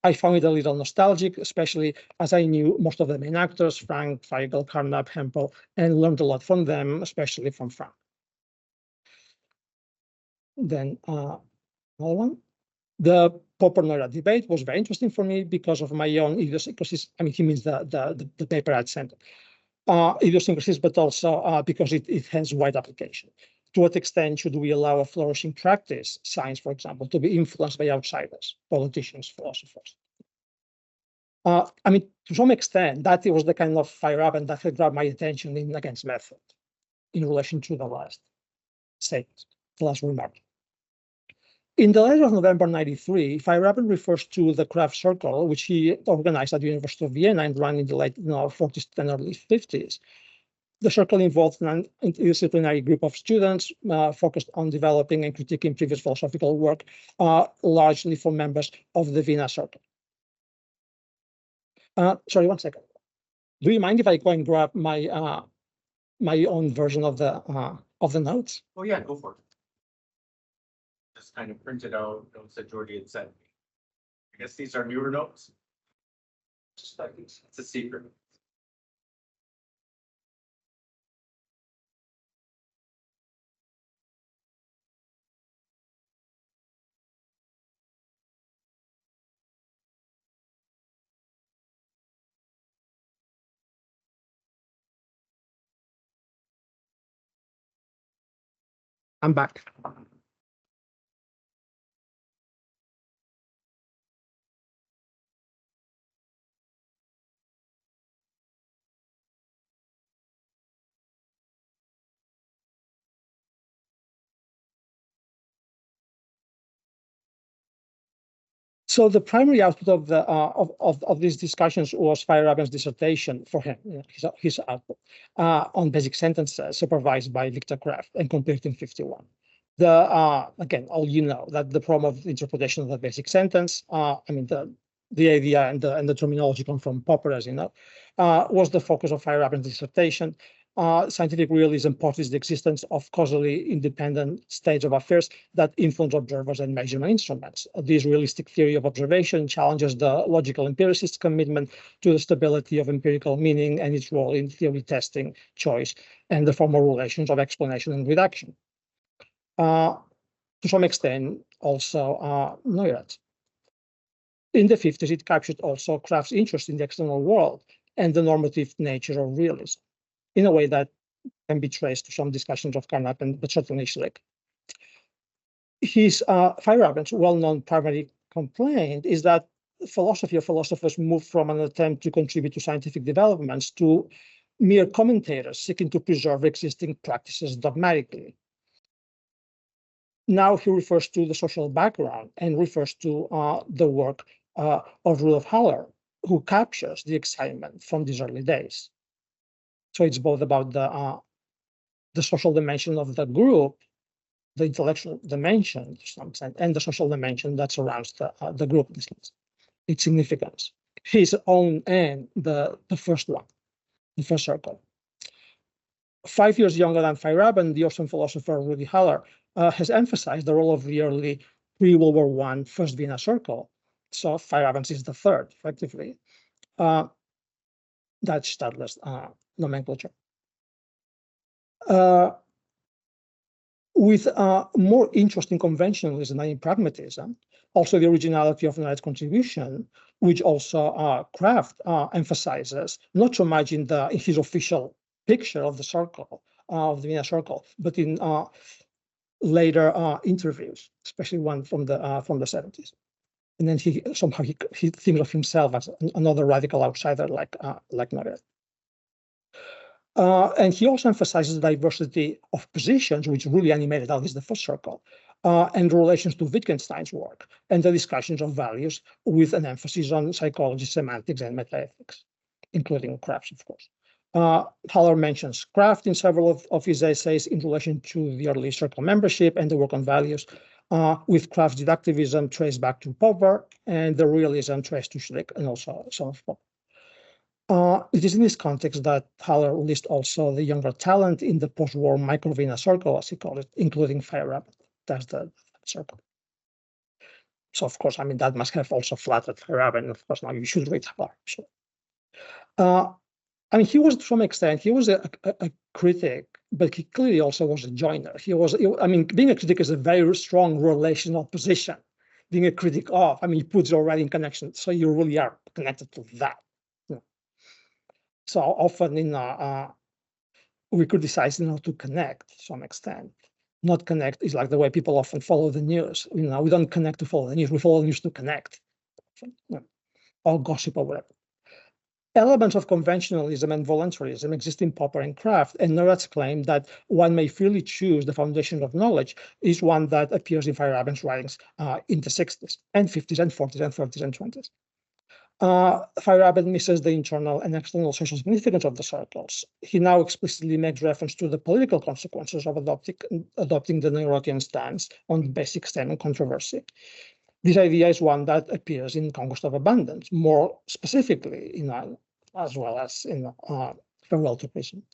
I found it a little nostalgic, especially as I knew most of the main actors, Frank, Feigl, Carnap, Hempel, and learned a lot from them, especially from Frank. Then another one. The Popper-Neurath debate was very interesting for me because of my own idiosyncrasies. I mean, he means the paper I'd sent. Idiosyncrasies, but also because it has wide application. To what extent should we allow a flourishing practice, science, for example, to be influenced by outsiders, politicians, philosophers? I mean, to some extent, that was the kind of Feyerabend that had grabbed my attention in Against Method in relation to the last statement, the last remark. In the letter of November '93, Feyerabend refers to the craft circle, which he organized at the University of Vienna and ran in the late 40s and early 50s. The circle involved an interdisciplinary group of students focused on developing and critiquing previous philosophical work, largely for members of the Vienna Circle. Sorry, one second. Do you mind if I go and grab my my own version of the notes? Oh yeah, go for it. Just kind of printed out notes that Jordi had sent me. I guess these are newer notes. Just like it's a secret. I'm back. So the primary output of the of these discussions was Feyerabend's dissertation for him, his output on basic sentences, supervised by Victor Kraft and completed in '51. Again, all you know that the problem of interpretation of the basic sentence, I mean the idea and the terminology come from Popper, as you know, was the focus of Feyerabend's dissertation. Scientific realism posits the existence of causally independent states of affairs that influence observers and measurement instruments. This realistic theory of observation challenges the logical empiricist's commitment to the stability of empirical meaning and its role in theory testing, choice, and the formal relations of explanation and reduction. To some extent, also Neurath. In the 50s, it captured also Kraft's interest in the external world and the normative nature of realism. in a way that can be traced to some discussions of Carnap but certainly Schlick. His Feyerabend's well-known primary complaint is that philosophy or philosophers moved from an attempt to contribute to scientific developments to mere commentators seeking to preserve existing practices dogmatically. Now he refers to the social background and refers to the work of Rudolf Haller, who captures the excitement from these early days. So it's both about the social dimension of the group, the intellectual dimension to some extent, and the social dimension that surrounds the group. Its significance, his own and the first one, the first circle. 5 years younger than Feyerabend, the Austrian philosopher Rudi Haller has emphasized the role of the early pre-World War I first Vienna circle. So Feyerabend is the third, effectively. That's Stadler's nomenclature. With more interest in conventionalism than in pragmatism, also the originality of Neuradt's contribution, which also Kraft emphasizes, not so much in his official picture of the circle, of the Vienna circle, but in later interviews, especially one from the 70s. And then he thinks of himself as another radical outsider like Neuradth. And he also emphasizes the diversity of positions, which really animated at least the first circle, and relations to Wittgenstein's work, and the discussions of values with an emphasis on psychology, semantics, and metaethics, including Kraft's, of course. Haller mentions Kraft in several of his essays in relation to the early circle membership and the work on values, with Kraft's deductivism traced back to Popper and the realism traced to Schlick and also some of Popper. It is in this context that Haller lists also the younger talent in the post-war micro-Vienna circle, as he called it, including Feyerabend. That's the circle. So, of course, I mean, that must have also flattered Feyerabend. Of course, now you should read Haller. Sure. I mean, he was, to some extent, he was a critic, but he clearly also was a joiner. I mean, being a critic is a very strong relational position. Being a critic of, I mean, he puts already in connection, so you really are connected to that. So often we criticize not to connect to some extent. Not connect is like the way people often follow the news. We don't connect to follow the news. We follow the news to connect, or gossip or whatever. Elements of conventionalism and voluntarism exist in Popper and Kraft, and Neuradt's claim that one may freely choose the foundation of knowledge is one that appears in Feyerabend's writings in the 60s and 50s and 40s and 30s and 20s. Feyerabend misses the internal and external social significance of the circles. He now explicitly makes reference to the political consequences of adopting the Neurodtian stance on basic stem and controversy. This idea is one that appears in Conquest of Abundance, more specifically as well as in Farewell to Prison,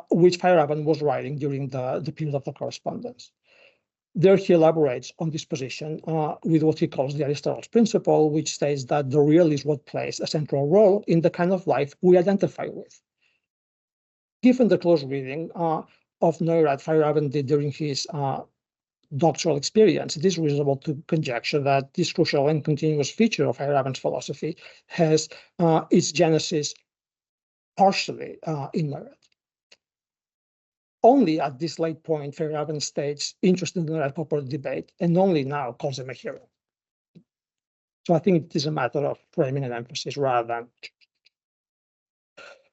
which Feyerabend was writing during the period of the correspondence. There he elaborates on this position with what he calls the Aristotle's principle, which states that the real is what plays a central role in the kind of life we identify with. Given the close reading of Neurath Feyerabend did during his doctoral experience, it is reasonable to conjecture that this crucial and continuous feature of Feyerabend's philosophy has its genesis partially in Neurath. Only at this late point, Feyerabend states interest in the Popper debate, and only now calls him a hero. So I think it is a matter of framing and emphasis rather than.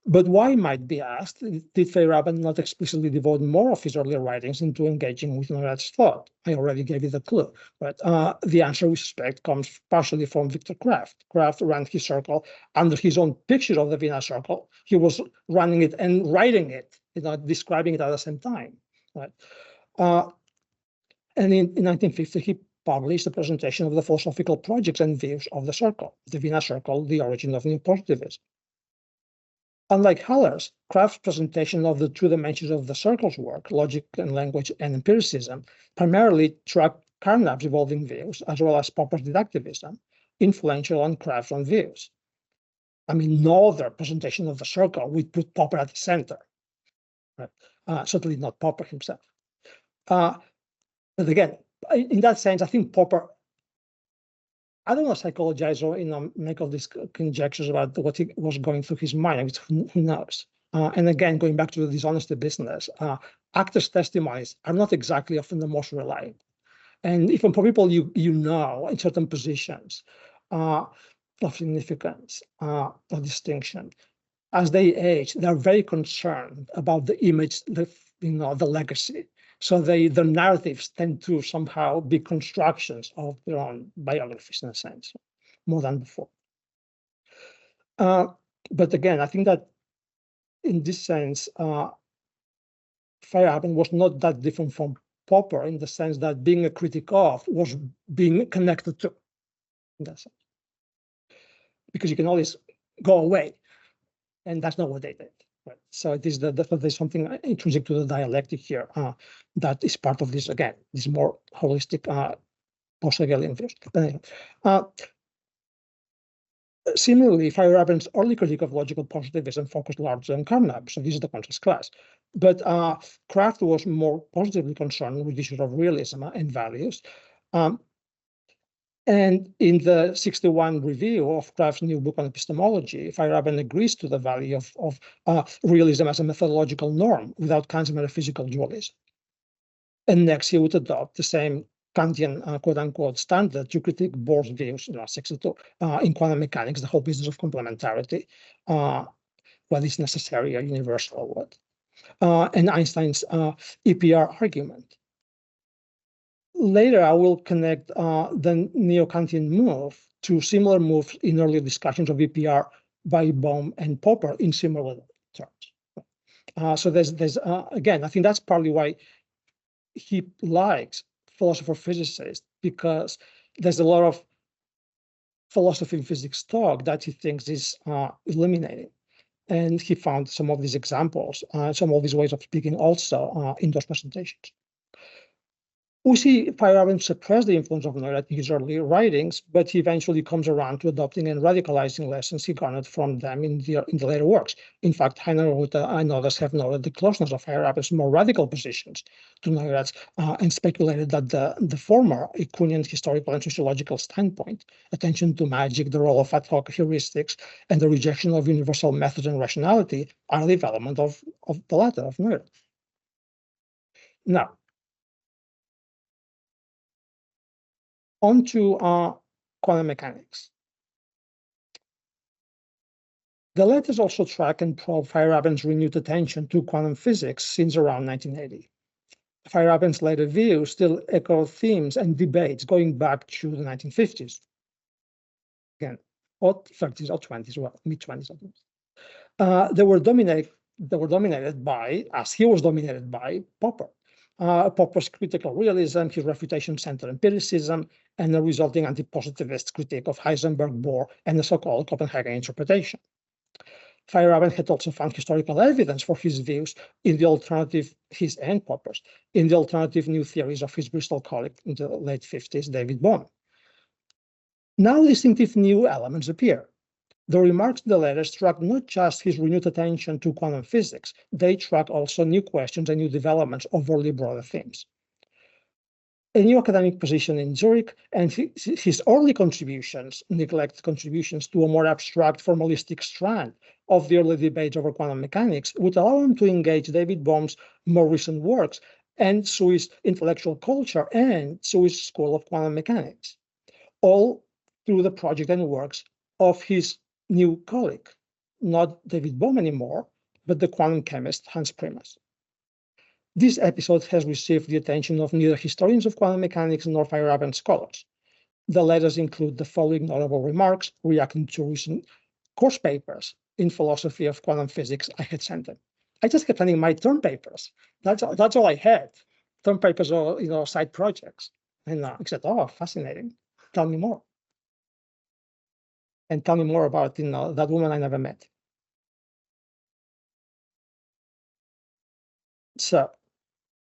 But why, might be asked, did Feyerabend not explicitly devote more of his earlier writings into engaging with Neuradt's thought? I already gave you the clue, but the answer, we suspect, comes partially from Victor Kraft. Kraft ran his circle under his own picture of the Vienna circle. He was running it and writing it, describing it at the same time. Right? And in 1950, he published a presentation of the philosophical projects and views of the circle, the Vienna circle, the origin of new positivism. Unlike Haller's, Kraft's presentation of the two dimensions of the circle's work, logic and language and empiricism, primarily tracked Carnap's evolving views, as well as Popper's deductivism, influential on Kraft's own views. I mean, no other presentation of the circle would put Popper at the center. Right? Certainly not Popper himself. But again, in that sense, I think Popper, I don't want to psychologize or make all these conjectures about what was going through his mind. I mean, who knows? And again, going back to the dishonesty business, actors' testimonies are not exactly often the most reliable. And even for people you know in certain positions of significance or distinction, as they age, they're very concerned about the image, the legacy. So the narratives tend to somehow be constructions of their own biographies in a sense, more than before. But again, I think that in this sense, Feyerabend was not that different from Popper in the sense that being a critic of was being connected to, in that sense. Because you can always go away, and that's not what they did. Right? So it is there's something intrinsic to the dialectic here that is part of this, again, this more holistic post-Hegelian view. Similarly, Feyerabend's early critique of logical positivism focused largely on Carnap, so this is the contrast class. But Kraft was more positively concerned with the issue of realism and values. And in the 61 review of Kraft's new book on epistemology, Feyerabend agrees to the value of realism as a methodological norm without Kant's metaphysical dualism. And next, he would adopt the same Kantian quote-unquote standard to critique Bohr's views, 62, in quantum mechanics, the whole business of complementarity, what is necessary or universal or what, and Einstein's EPR argument. Later, I will connect the neo-Kantian move to similar moves in earlier discussions of EPR by Bohm and Popper in similar terms. So there's again, I think that's partly why he likes philosopher-physicists, because there's a lot of philosophy and physics talk that he thinks is eliminating. And he found some of these examples, some of these ways of speaking also in those presentations. We see Feyerabend suppress the influence of Neurath in his early writings, but he eventually comes around to adopting and radicalizing lessons he garnered from them in the later works. In fact, Heiner Rothe and others have noted the closeness of Feyerabend's more radical positions to Neurath and speculated that the former, a Kuhnian historical and sociological standpoint, attention to magic, the role of ad hoc heuristics, and the rejection of universal methods and rationality are the development of the latter, of Neurath. Now, on to quantum mechanics. The letters also track and probe Feyerabend's renewed attention to quantum physics since around 1980. Feyerabend's later views still echo themes and debates going back to the 1950s. Again, or 30s or 20s, well, mid-20s. They were dominated by, as he was dominated by, Popper. Popper's critical realism, his refutation-centered empiricism, and the resulting anti-positivist critique of Heisenberg, Bohr, and the so-called Copenhagen interpretation. Feyerabend had also found historical evidence for his views in the alternative, his and Popper's, in the alternative new theories of his Bristol colleague in the late 50s, David Bohm. Now distinctive new elements appear. The remarks in the letters track not just his renewed attention to quantum physics, they track also new questions and new developments of early broader themes. A new academic position in Zurich and his early contributions, neglected contributions to a more abstract formalistic strand of the early debates over quantum mechanics, would allow him to engage David Bohm's more recent works and Tsou's intellectual culture and Tsou's school of quantum mechanics, all through the project and works of his new colleague, not David Bohm anymore, but the quantum chemist Hans Primas. This episode has received the attention of neither historians of quantum mechanics nor Feyerabend scholars. The letters include the following notable remarks reacting to recent course papers in philosophy of quantum physics I had sent them. I just kept sending my term papers. That's all I had. Term papers or side projects. And I said, oh, fascinating. Tell me more. And tell me more about that woman I never met. So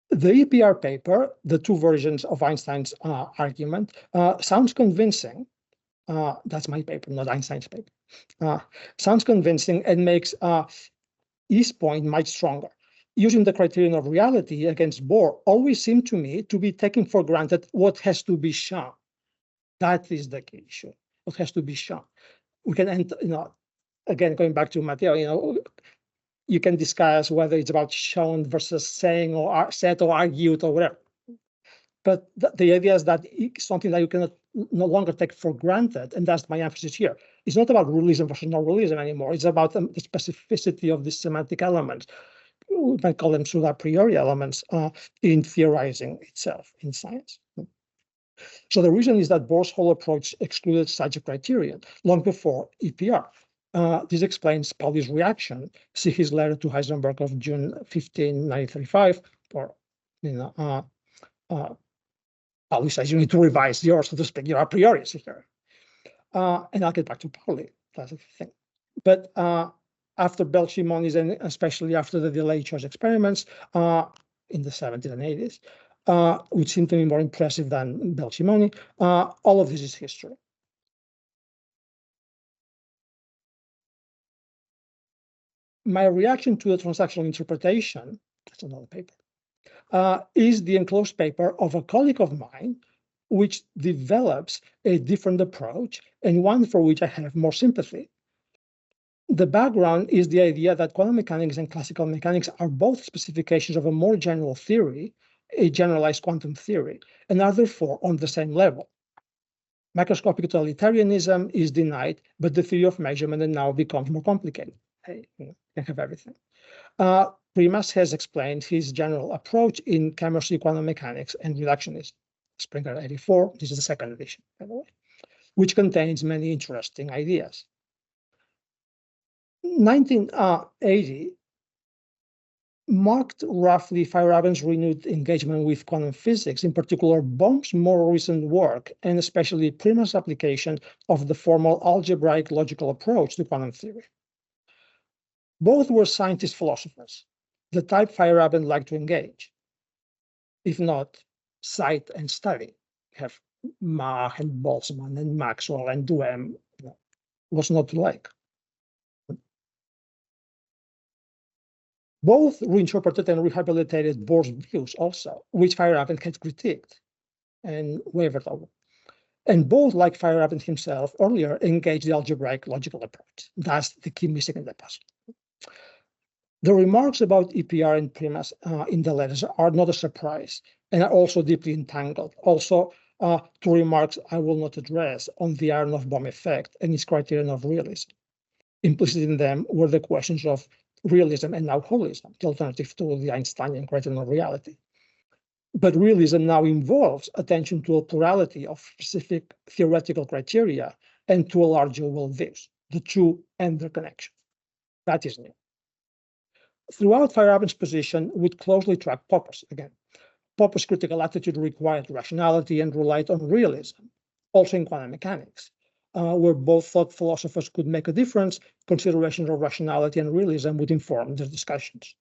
the EPR paper, the two versions of Einstein's argument, sounds convincing. That's my paper, not Einstein's paper. Sounds convincing and makes his point much stronger. Using the criterion of reality against Bohr always seemed to me to be taking for granted what has to be shown. That is the key issue. What has to be shown. We can end, again, going back to Matteo, you can discuss whether it's about shown versus saying or said or argued or whatever. But the idea is that it's something that you cannot no longer take for granted, and that's my emphasis here. It's not about realism versus non-realism anymore. It's about the specificity of the semantic elements. We might call them sort of a priori elements in theorizing itself in science. So the reason is that Bohr's whole approach excluded such a criterion long before EPR. This explains Pauli's reaction. See his letter to Heisenberg of June 15, 1935, or Pauli says you need to revise yours, so to speak, your a priori here. And I'll get back to Pauli, that's the thing. But after Bell-Shimoni's, and especially after the delayed choice experiments in the 70s and 80s, which seem to be more impressive than Bell-Shimoni, all of this is history. My reaction to the transactional interpretation, that's another paper, is the enclosed paper of a colleague of mine, which develops a different approach and one for which I have more sympathy. The background is the idea that quantum mechanics and classical mechanics are both specifications of a more general theory, a generalized quantum theory, and are therefore on the same level. Microscopic totalitarianism is denied, but the theory of measurement now becomes more complicated. I can have everything. Primas has explained his general approach in chemistry, quantum mechanics, and reductionism. Springer 84, this is the second edition, by the way, which contains many interesting ideas. 1980 marked roughly Feyerabend's renewed engagement with quantum physics, in particular Bohm's more recent work, and especially Primas' application of the formal algebraic logical approach to quantum theory. Both were scientist philosophers, the type Feyerabend liked to engage, if not cite and study. Have Mach and Boltzmann and Maxwell and Duhem, was not to like. Both reinterpreted and rehabilitated Bohr's views also, which Feyerabend had critiqued and wavered over. And both, like Feyerabend himself earlier, engaged the algebraic logical approach. That's the key missing in the puzzle. The remarks about EPR and Primas in the letters are not a surprise and are also deeply entangled. Also, two remarks I will not address on the Aharonov-Bohm effect and its criterion of realism. Implicit in them were the questions of realism and now holism, the alternative to the Einsteinian criterion of reality. But realism now involves attention to a plurality of specific theoretical criteria and to a larger worldviews, the two and their connection. That is new. Throughout Feyerabend's position would closely track Popper's again. Popper's critical attitude required rationality and relied on realism, also in quantum mechanics, where both thought philosophers could make a difference. Considerations of rationality and realism would inform their discussions.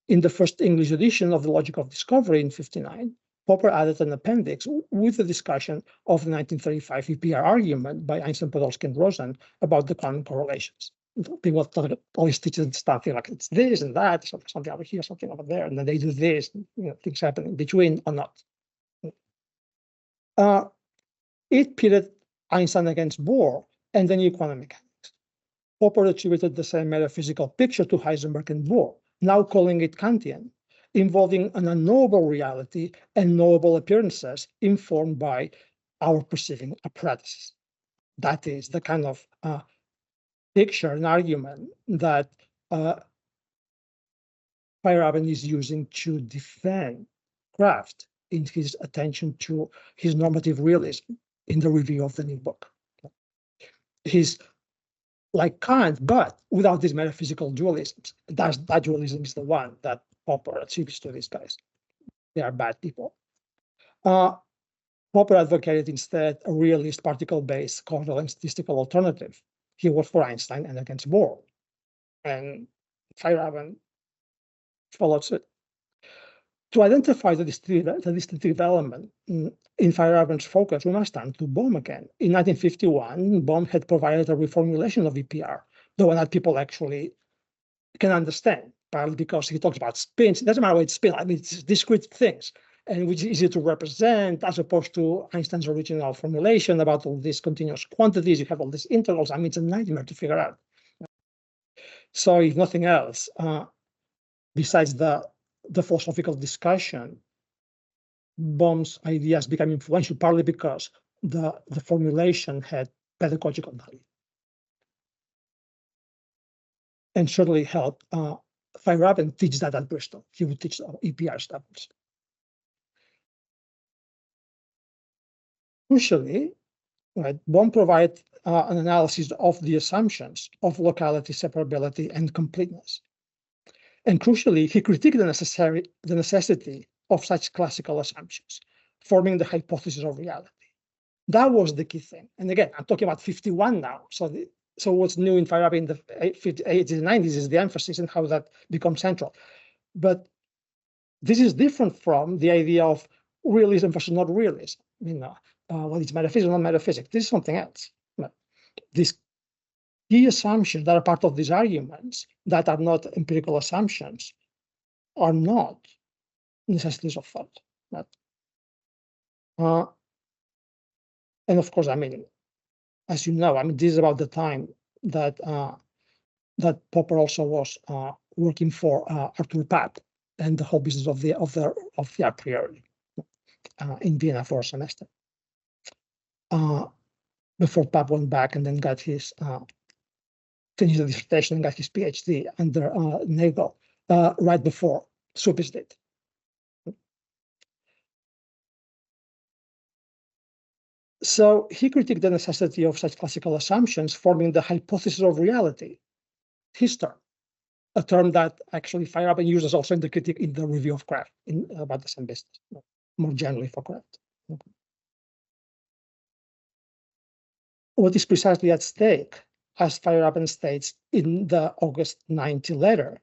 In the first English edition of The Logic of Discovery in 1959, Popper added an appendix with a discussion of the 1935 EPR argument by Einstein, Podolsky, and Rosen about the quantum correlations. People always teach stuff like it's this and that, something over here, something over there, and then they do this, things happen in between or not. It pitted Einstein against Bohr and the new quantum mechanics. Popper attributed the same metaphysical picture to Heisenberg and Bohr, now calling it Kantian, involving an unknowable reality and knowable appearances informed by our perceiving apparatuses. That is the kind of picture, an argument that Feyerabend is using to defend Kraft in his attention to his normative realism in the review of the new book. He's like Kant, but without these metaphysical dualisms. That dualism is the one that Popper attributes to these guys. They are bad people. Popper advocated instead a realist particle-based causal and statistical alternative. He was for Einstein and against Bohr. And Feyerabend followed suit. To identify the distinctive element in Feyerabend's focus, we must turn to Bohm again. In 1951, Bohm had provided a reformulation of EPR, the one that people actually can understand, partly because he talks about spins. It doesn't matter what it's spin, I mean, it's discrete things, and which is easy to represent as opposed to Einstein's original formulation about all these continuous quantities. You have all these integrals. I mean, it's a nightmare to figure out. So if nothing else, besides the philosophical discussion, Bohm's ideas became influential partly because the formulation had pedagogical value. And certainly helped Feyerabend teach that at Bristol. He would teach EPR stuff. Crucially, right, Bohm provided an analysis of the assumptions of locality, separability, and completeness. And crucially, he critiqued the necessity of such classical assumptions, forming the hypothesis of reality. That was the key thing. And again, I'm talking about 51 now. So what's new in Feyerabend in the 80s and 90s is the emphasis and how that becomes central. But this is different from the idea of realism versus not realism. What is metaphysics or not metaphysics? This is something else. These key assumptions that are part of these arguments that are not empirical assumptions are not necessities of thought. And of course, as you know, this is about the time that that Popper also was working for Arthur Papp and the whole business of the a priori in Vienna for a semester. Before Papp went back and then got his finished the dissertation and got his PhD under Nagel right before Supis did. So he critiqued the necessity of such classical assumptions, forming the hypothesis of reality, his term, a term that actually Feyerabend uses also in the critique in the review of Kraft, about the same business, more generally for Kraft. What is precisely at stake, as Feyerabend states in the August 90 letter,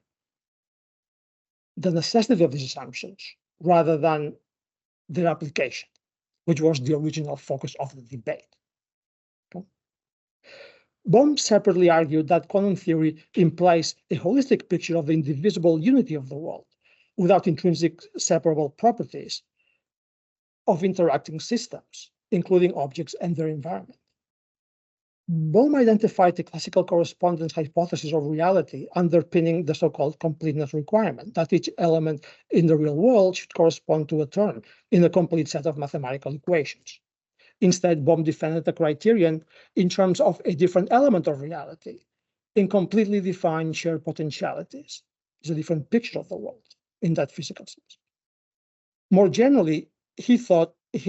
the necessity of these assumptions rather than their application, which was the original focus of the debate. Okay. Bohm separately argued that quantum theory implies a holistic picture of the indivisible unity of the world without intrinsic separable properties of interacting systems, including objects and their environment. Bohm identified the classical correspondence hypothesis of reality underpinning the so-called completeness requirement, that each element in the real world should correspond to a term in a complete set of mathematical equations. Instead, Bohm defended the criterion in terms of a different element of reality, in completely defined shared potentialities. It's a different picture of the world in that physical sense. More generally, he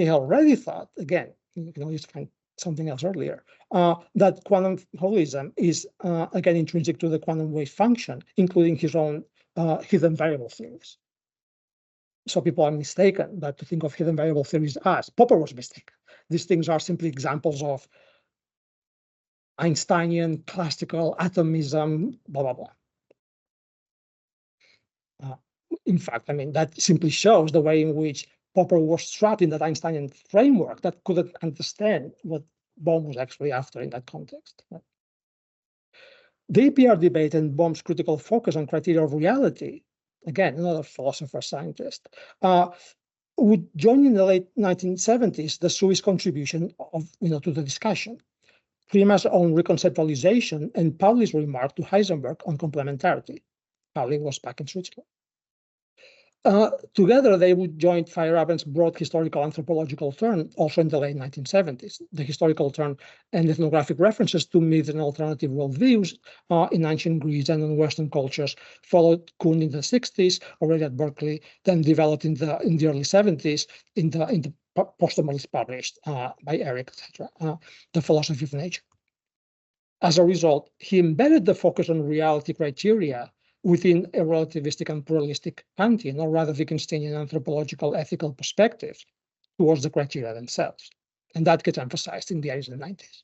already thought, again, you can always find something else earlier, that quantum holism is, again, intrinsic to the quantum wave function, including his own hidden variable theories. So people are mistaken that to think of hidden variable theories as, Popper was mistaken. These things are simply examples of Einsteinian classical atomism, blah, blah, blah. In fact, that simply shows the way in which Popper was trapped in that Einsteinian framework that couldn't understand what Bohm was actually after in that context. The APR debate and Bohm's critical focus on criteria of reality, again, another philosopher scientist, would join in the late 1970s the Tsou's contribution to the discussion, Prima's own reconceptualization, and Pauli's remark to Heisenberg on complementarity. Pauli was back in Switzerland. Together, they would join Feyerabend's broad historical anthropological turn, also in the late 1970s. The historical turn and ethnographic references to myth and alternative worldviews in ancient Greece and in Western cultures followed Kuhn in the 60s, already at Berkeley, then developed in the early 70s in the posthumously published by Eric, etc., The Philosophy of Nature. As a result, he embedded the focus on reality criteria within a relativistic and pluralistic Kantian, or rather Wittgensteinian anthropological ethical perspective towards the criteria themselves. And that gets emphasized in the 80s and 90s.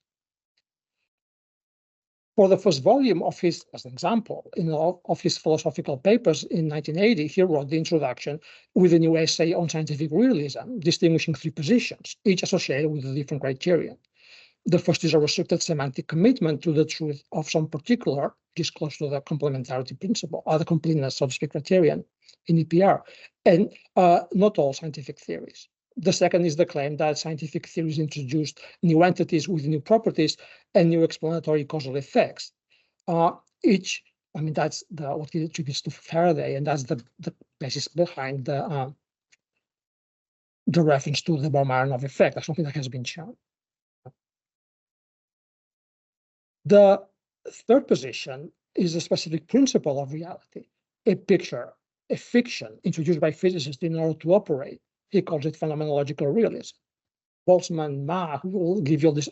For the first volume of his, as an example, of his philosophical papers in 1980, he wrote the introduction with a new essay on scientific realism, distinguishing three positions, each associated with a different criterion. The first is a restricted semantic commitment to the truth of some particular, which is close to the complementarity principle, or the completeness, so to speak, criterion in EPR, and not all scientific theories. The second is the claim that scientific theories introduced new entities with new properties and new explanatory causal effects, each I mean, that's what he attributes to Faraday, and that's the basis behind the reference to the Barahona effect. That's something that has been shown. The third position is a specific principle of reality, a picture, a fiction introduced by physicists in order to operate. He calls it phenomenological realism. Boltzmann, will give you this,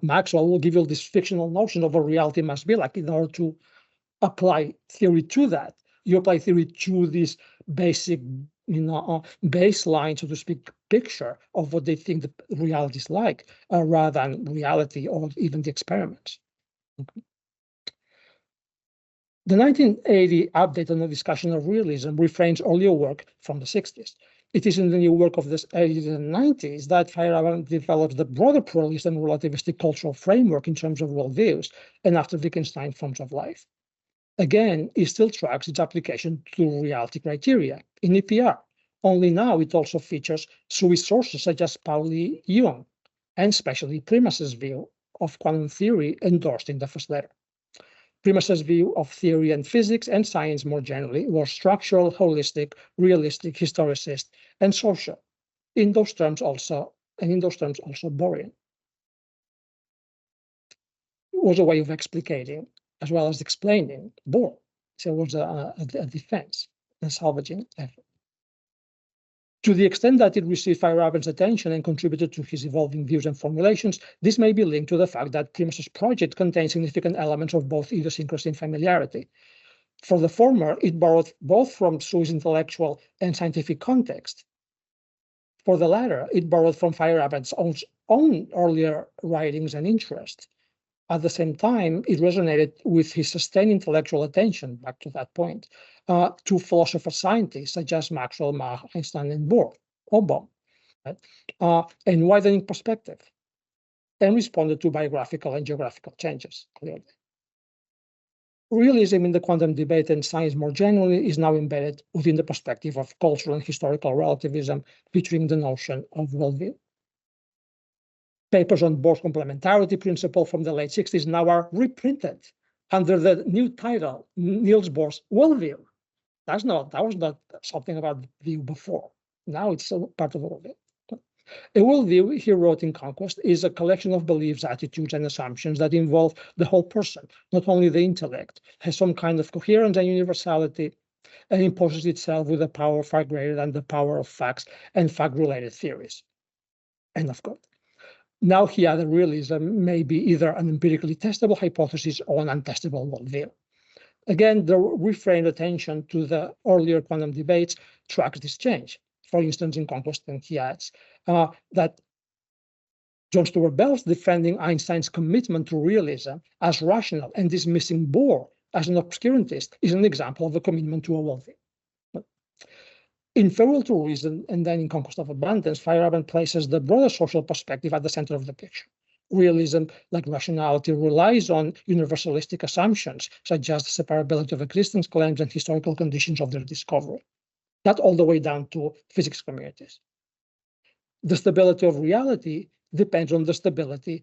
Maxwell will give you this fictional notion of what reality must be like in order to apply theory to that. You apply theory to this basic, baseline, so to speak, picture of what they think the reality is like, rather than reality or even the experiments. Okay. The 1980 update on the discussion of realism refrains earlier work from the 60s. It is in the new work of the 80s and 90s that Feyerabend develops the broader pluralist and relativistic cultural framework in terms of worldviews, and after Wittgenstein, forms of life. Again, it still tracks its application to reality criteria in EPR. Only now it also features Tsou's sources such as Pauli Jung, and especially Primus's view of quantum theory endorsed in the first letter. Primus's view of theory and physics and science more generally was structural, holistic, realistic, historicist, and social. In those terms also Borean. It was a way of explicating as well as explaining Bohr. So it was a defense, a salvaging effort. To the extent that it received Feyerabend's attention and contributed to his evolving views and formulations, this may be linked to the fact that Primus's project contains significant elements of both idiosyncrasy and familiarity. For the former, it borrowed both from Tsou's intellectual and scientific context. For the latter, it borrowed from Feyerabend's own earlier writings and interests. At the same time, it resonated with his sustained intellectual attention, back to that point, to philosopher-scientists such as Maxwell, Mach, Einstein, and Bohr, or Bohm, right? And widening perspective, and responded to biographical and geographical changes, clearly. Realism in the quantum debate and science more generally is now embedded within the perspective of cultural and historical relativism, featuring the notion of worldview. Papers on Bohr's complementarity principle from the late 60s now are reprinted under the new title, Niels Bohr's worldview. That was not something about the view before. Now it's a part of the worldview. A worldview, he wrote in Conquest, is a collection of beliefs, attitudes, and assumptions that involve the whole person, not only the intellect, has some kind of coherence and universality, and imposes itself with a power far greater than the power of facts and fact-related theories. End of quote. Now he added realism may be either an empirically testable hypothesis or an untestable worldview. Again, the refrained attention to the earlier quantum debates tracks this change. For instance, in Conquest, and he adds that John Stuart Bell's defending Einstein's commitment to realism as rational and dismissing Bohr as an obscurantist is an example of a commitment to a worldview. In Farewell to Reason and then in Conquest of Abundance, Feyerabend places the broader social perspective at the center of the picture. Realism, like rationality, relies on universalistic assumptions, such as the separability of existence claims and historical conditions of their discovery. That all the way down to physics communities. The stability of reality depends on the stability.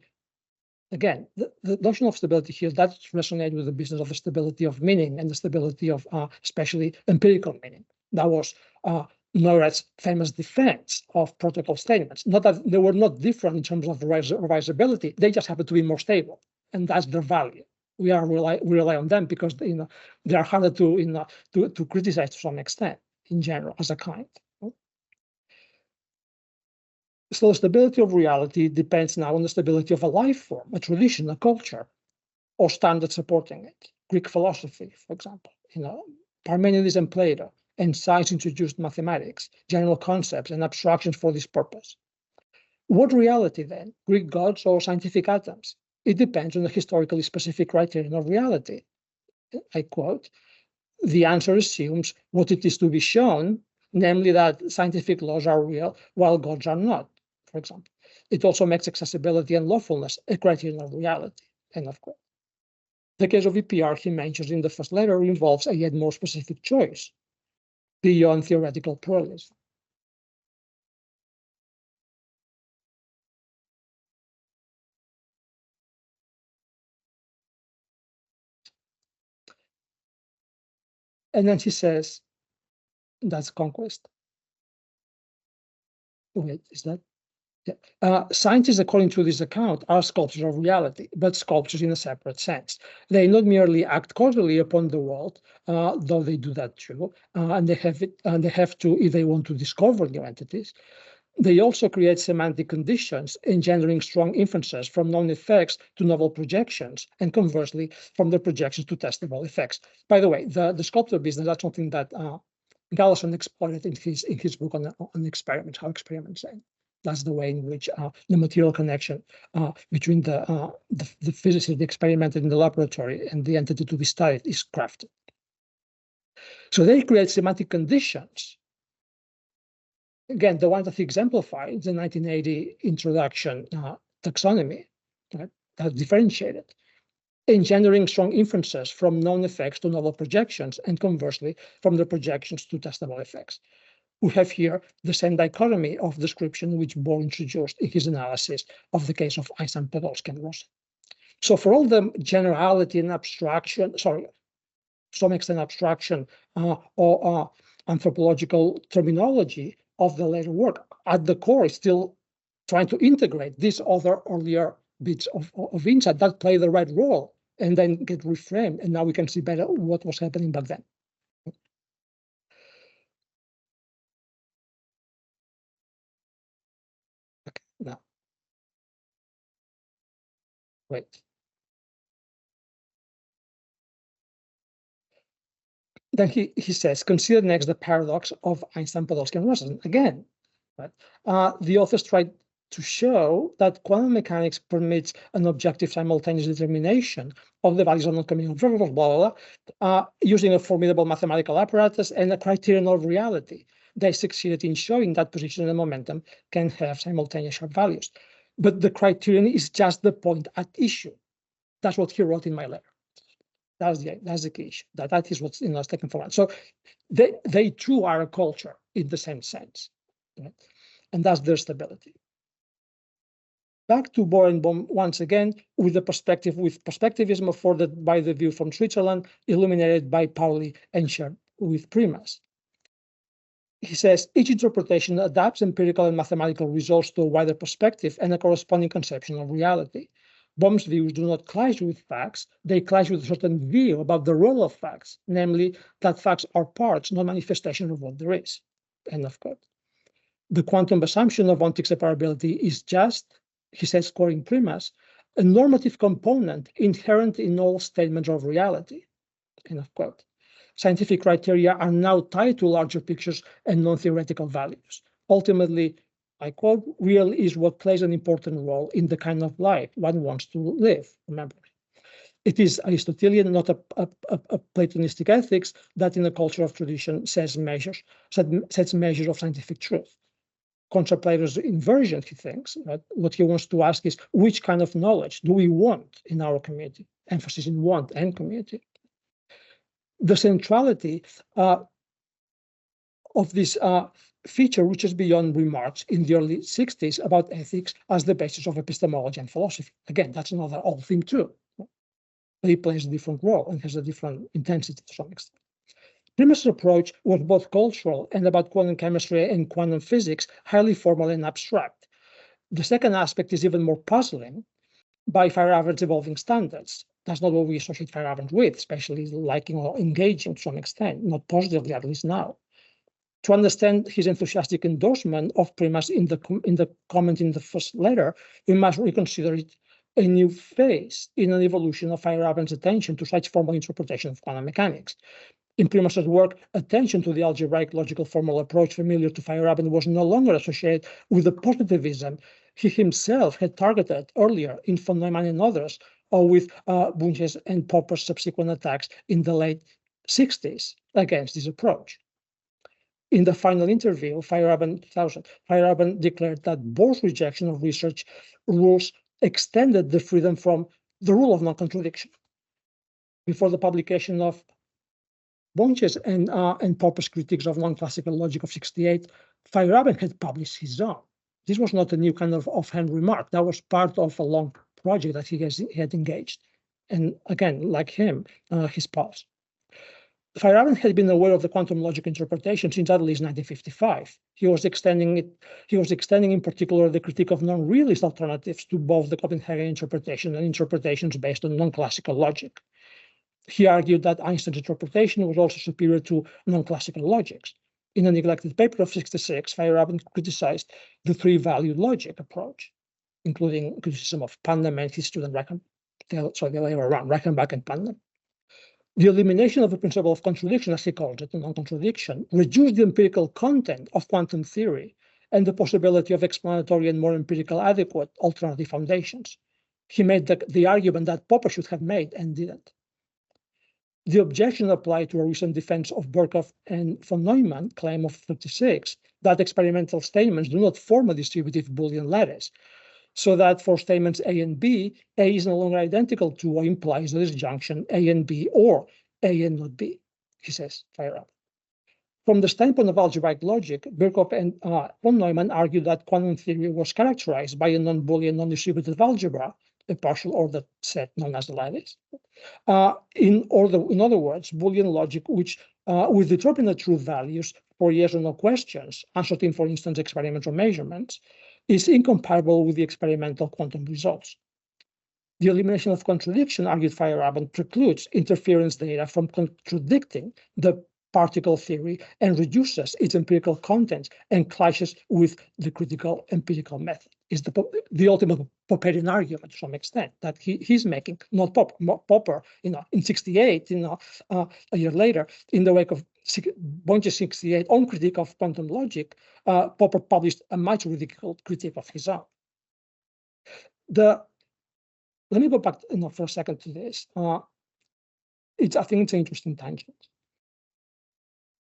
Again, the notion of stability here, that resonates with the business of the stability of meaning and the stability of especially empirical meaning. That was Neurath's famous defense of protocol statements. Not that they were not different in terms of revisability, they just happen to be more stable, and that's their value. We rely on them because they are harder to criticize to some extent in general as a kind. So the stability of reality depends now on the stability of a life form, a tradition, a culture, or standards supporting it. Greek philosophy, for example, Parmenides and Plato, and science introduced mathematics, general concepts, and abstractions for this purpose. What reality then? Greek gods or scientific atoms? It depends on the historically specific criterion of reality. I quote, the answer assumes what it is to be shown, namely that scientific laws are real while gods are not, for example. It also makes accessibility and lawfulness a criterion of reality, end of quote. The case of EPR he mentions in the first letter involves a yet more specific choice beyond theoretical pluralism. And then he says, that's conquest. Wait, is that? Yeah. Scientists, according to this account, are sculptors of reality, but sculptors in a separate sense. They not merely act causally upon the world, though they do that too, and they have to, if they want to discover new entities. They also create semantic conditions, engendering strong inferences from known effects to novel projections, and conversely, from the projections to testable effects. By the way, the sculptor business, that's something that Galison exploited in his book on experiments, how experiments end. That's the way in which the material connection between the physicist experimented in the laboratory and the entity to be studied is crafted. So they create semantic conditions. Again, the one that he exemplified, the 1980 introduction taxonomy, right, that's differentiated, engendering strong inferences from known effects to novel projections, and conversely, from the projections to testable effects. We have here the same dichotomy of description which Bohr introduced in his analysis of the case of Einstein, Podolsky, and Rosen. So for all the generality and abstraction, sorry, some extent abstraction or anthropological terminology of the later work, at the core is still trying to integrate these other earlier bits of insight that play the right role and then get reframed. And now we can see better what was happening back then. Okay, now. Wait. Then he says, consider next the paradox of Einstein, Podolsky, and Rosen. Again, right? The authors tried to show that quantum mechanics permits an objective simultaneous determination of the values of non-communal variables, blah, blah, blah, using a formidable mathematical apparatus and a criterion of reality. They succeeded in showing that position and momentum can have simultaneous sharp values. But the criterion is just the point at issue. That's what he wrote in my letter. That's the key issue. That is what's taken for granted. So they too are a culture in the same sense, right? And that's their stability. Back to Bohr and Bohm once again with perspectivism afforded by the view from Switzerland, illuminated by Pauli and shared with Primas. He says each interpretation adapts empirical and mathematical results to a wider perspective and a corresponding conception of reality. Bohm's views do not clash with facts, they clash with a certain view about the role of facts, namely that facts are parts, not manifestation of what there is. End of quote. The quantum assumption of ontic separability is just, he says, quoting Primas, a normative component inherent in all statements of reality. End of quote. Scientific criteria are now tied to larger pictures and non-theoretical values. Ultimately, I quote, real is what plays an important role in the kind of life one wants to live, remember. It is Aristotelian, not a Platonistic ethics that in a culture of tradition sets measures of scientific truth. Contra Plato's inversion, he thinks, right? What he wants to ask is, which kind of knowledge do we want in our community? Emphasis in want and community. The centrality of this feature reaches beyond remarks in the early 60s about ethics as the basis of epistemology and philosophy. Again, that's another old thing too. But it plays a different role and has a different intensity to some extent. Primus' approach was both cultural and about quantum chemistry and quantum physics, highly formal and abstract. The second aspect is even more puzzling by Feyerabend's evolving standards. That's not what we associate Feyerabend with, especially liking or engaging to some extent, not positively, at least now. To understand his enthusiastic endorsement of Primus in the comment in the first letter, we must reconsider it a new phase in an evolution of Feyerabend's attention to such formal interpretation of quantum mechanics. In Primus's work, attention to the algebraic logical formal approach familiar to Feyerabend was no longer associated with the positivism he himself had targeted earlier in von Neumann and others, or with Bunge's and Popper's subsequent attacks in the late 60s against this approach. In the final interview, Feyerabend declared that Bohr's rejection of research rules extended the freedom from the rule of non-contradiction. Before the publication of Bunge's and Popper's critiques of non-classical logic of 68, Feyerabend had published his own. This was not a new kind of offhand remark. That was part of a long project that he had engaged. And again, like him, his pulse. Feyerabend had been aware of the quantum logic interpretation since at least 1955. He was extending in particular the critique of non-realist alternatives to both the Copenhagen interpretation and interpretations based on non-classical logic. He argued that Einstein's interpretation was also superior to non-classical logics. In a neglected paper of 1966, Feyerabend criticized the three-valued logic approach, including criticism of Putnam and his student Reichenbach and Putnam. The elimination of the principle of contradiction, as he called it, non-contradiction, reduced the empirical content of quantum theory and the possibility of explanatory and more empirical adequate alternative foundations. He made the argument that Popper should have made and didn't. The objection applied to a recent defense of Birkhoff and von Neumann claim of 1936 that experimental statements do not form a distributive Boolean lattice, so that for statements A and B, A is no longer identical to or implies the disjunction A and B or A and not B, he says, Feyerabend. From the standpoint of algebraic logic, Birkhoff and von Neumann argued that quantum theory was characterized by a non-Boolean, non-distributive algebra, a partial ordered set known as the lattice. In other words, Boolean logic, which with determinate true values for yes or no questions, answered in, for instance, experimental measurements, is incomparable with the experimental quantum results. The elimination of contradiction, argued Feyerabend, precludes interference data from contradicting the particle theory and reduces its empirical content and clashes with the critical empirical method. Is the ultimate Popperian argument to some extent that he's making, not Popper, in 68, a year later, in the wake of Bonge's 68 own critique of quantum logic, Popper published a much ridiculed critique of his own. Let me go back for a second to this. I think it's an interesting tangent.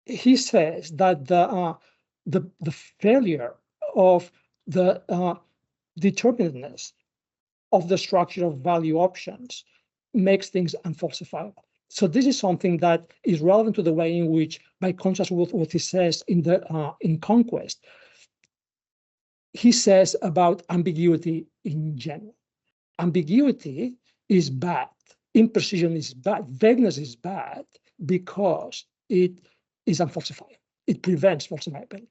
He says that the failure of the determinateness of the structure of value options makes things unfalsifiable. So this is something that is relevant to the way in which, by contrast with what he says in Conquest, he says about ambiguity in general. Ambiguity is bad, imprecision is bad, vagueness is bad because it is unfalsifiable. It prevents falsifiability.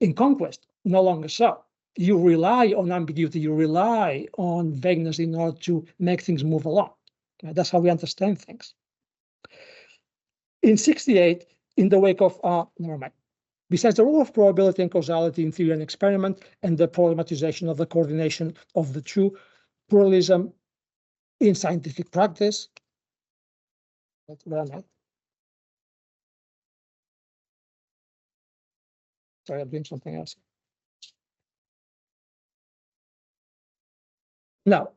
In Conquest, no longer so. You rely on ambiguity, you rely on vagueness in order to make things move along. That's how we understand things. In 68, in the wake of, besides the role of probability and causality in theory and experiment and the problematization of the coordination of the two, pluralism in scientific practice, sorry, I'm doing something else. Now,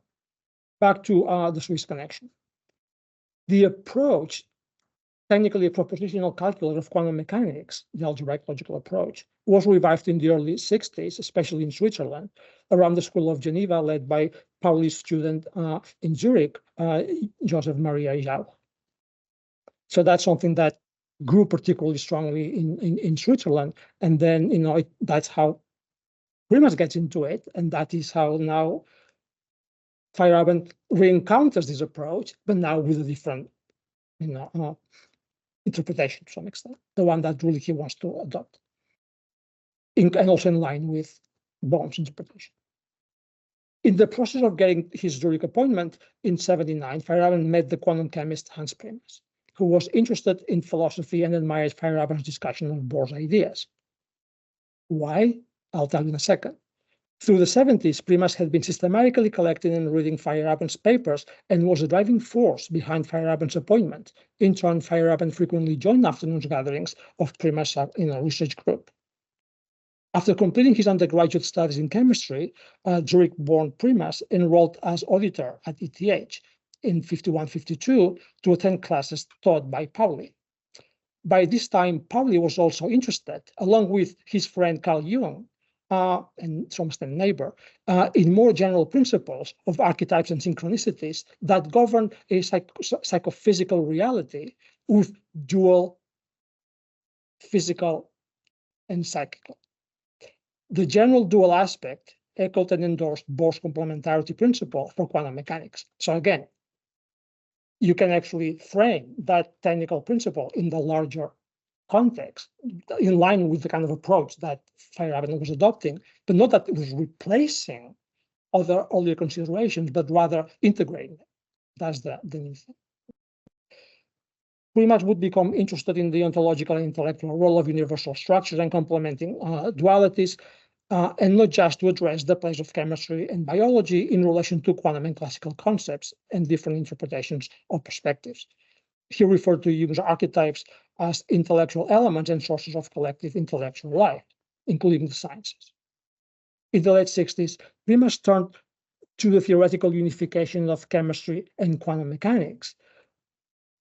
back to the Swiss connection. The approach, technically a propositional calculus of quantum mechanics, the algebraic logical approach, was revived in the early 60s, especially in Switzerland, around the School of Geneva, led by Pauli's student in Zurich, Joseph Maria Tsou. So that's something that grew particularly strongly in Switzerland. And then, that's how Primas gets into it. And that is how now Feyerabend re-encounters this approach, but now with a different, interpretation to some extent, the one that really he wants to adopt, and also in line with Bohm's interpretation. In the process of getting his Zurich appointment in 1979, Feyerabend met the quantum chemist Hans Primas, who was interested in philosophy and admired Feyerabend's discussion of Bohr's ideas. Why? I'll tell you in a second. Through the 70s, Primas had been systematically collecting and reading Feyerabend's papers and was a driving force behind Feyerabend's appointment. In turn, Feyerabend frequently joined afternoon gatherings of Primas' research group. After completing his undergraduate studies in chemistry, Zurich-born Primas enrolled as auditor at ETH in 51-52 to attend classes taught by Pauli. By this time, Pauli was also interested, along with his friend Carl Jung, and some extent neighbor, in more general principles of archetypes and synchronicities that govern a psychophysical reality with dual physical and psychical. The general dual aspect echoed and endorsed Bohr's complementarity principle for quantum mechanics. So again, you can actually frame that technical principle in the larger context, in line with the kind of approach that Feyerabend was adopting, but not that it was replacing other earlier considerations, but rather integrating them. That's the new thing. We much would become interested in the ontological and intellectual role of universal structures and complementing dualities, and not just to address the place of chemistry and biology in relation to quantum and classical concepts and different interpretations of perspectives. He referred to Jung's archetypes as intellectual elements and sources of collective intellectual life, including the sciences. In the late 60s, Primas turned to the theoretical unification of chemistry and quantum mechanics.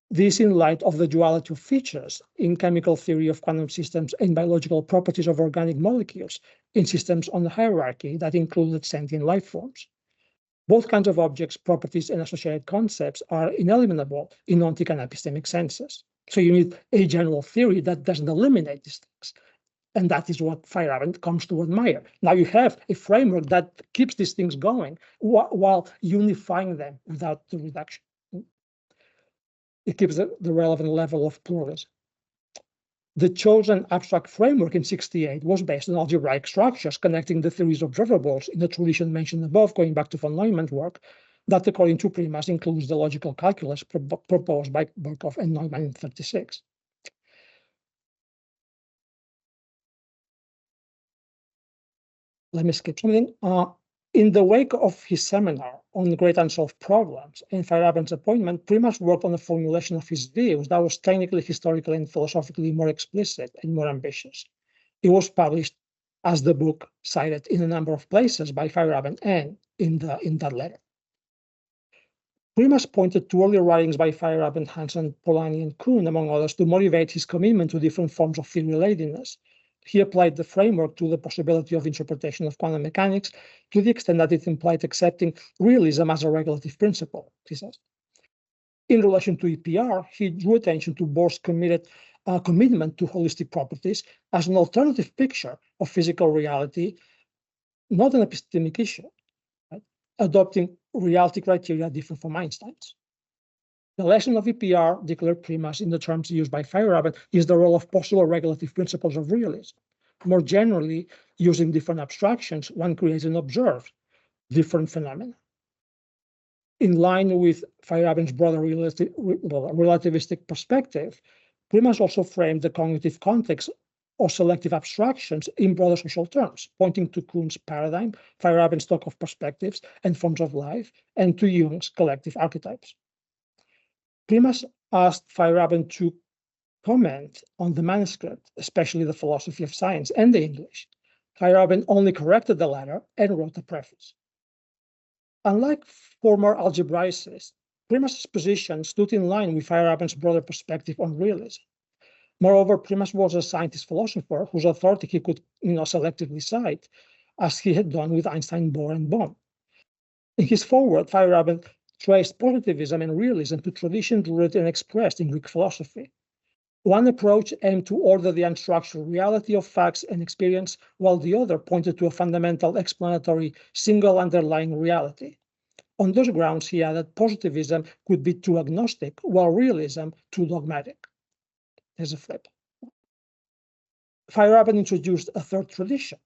This in light of the duality of features in chemical theory of quantum systems and biological properties of organic molecules in systems on the hierarchy that included sentient life forms. Both kinds of objects, properties, and associated concepts are ineliminable in ontic and epistemic senses. So you need a general theory that doesn't eliminate these things. And that is what Feyerabend comes to admire. Now you have a framework that keeps these things going while unifying them without the reduction. It keeps the relevant level of pluralism. The chosen abstract framework in '68 was based on algebraic structures connecting the theories of observables in the tradition mentioned above, going back to von Neumann's work, that according to Primas includes the logical calculus proposed by Birkhoff and Neumann in '36. Let me skip something. In the wake of his seminar on great unsolved problems and Feyerabend's appointment, Primas worked on the formulation of his views that was technically, historically, and philosophically more explicit and more ambitious. It was published as the book cited in a number of places by Feyerabend and in that letter. Primas pointed to earlier writings by Feyerabend, Hansen, Polanyi, and Kuhn, among others, to motivate his commitment to different forms of theory-relatedness. He applied the framework to the possibility of interpretation of quantum mechanics to the extent that it implied accepting realism as a regulative principle, he says. In relation to EPR, he drew attention to Bohr's commitment to holistic properties as an alternative picture of physical reality, not an epistemic issue, right? Adopting reality criteria different from Einstein's. The lesson of EPR, declared Primas in the terms used by Feyerabend, is the role of possible regulative principles of realism. More generally, using different abstractions, one creates and observes different phenomena. In line with Feyerabend's broader relativistic perspective, Primas also framed the cognitive context of selective abstractions in broader social terms, pointing to Kuhn's paradigm, Feyerabend's talk of perspectives and forms of life, and to Jung's collective archetypes. Primas asked Feyerabend to comment on the manuscript, especially the philosophy of science and the English. Feyerabend only corrected the latter and wrote a preface. Unlike former algebraicists, Primas's position stood in line with Feyerabend's broader perspective on realism. Moreover, Primas was a scientist-philosopher whose authority he could selectively cite, as he had done with Einstein, Bohr, and Bohm. In his foreword, Feyerabend traced positivism and realism to traditions rooted and expressed in Greek philosophy. One approach aimed to order the unstructured reality of facts and experience, while the other pointed to a fundamental explanatory single underlying reality. On those grounds, he added, positivism could be too agnostic, while realism too dogmatic. There's a flip. Feyerabend introduced a third tradition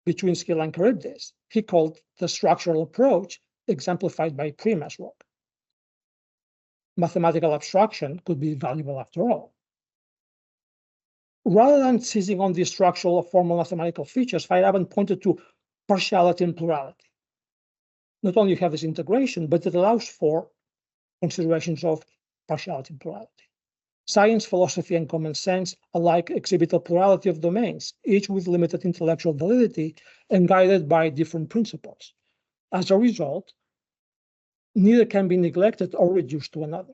between Skill and Charybdis. He called the structural approach, exemplified by Primas' work. Mathematical abstraction could be valuable after all. Rather than seizing on the structural or formal mathematical features, Feyerabend pointed to partiality and plurality. Not only you have this integration, but it allows for considerations of partiality and plurality. Science, philosophy, and common sense alike exhibit a plurality of domains, each with limited intellectual validity and guided by different principles. As a result, neither can be neglected or reduced to another.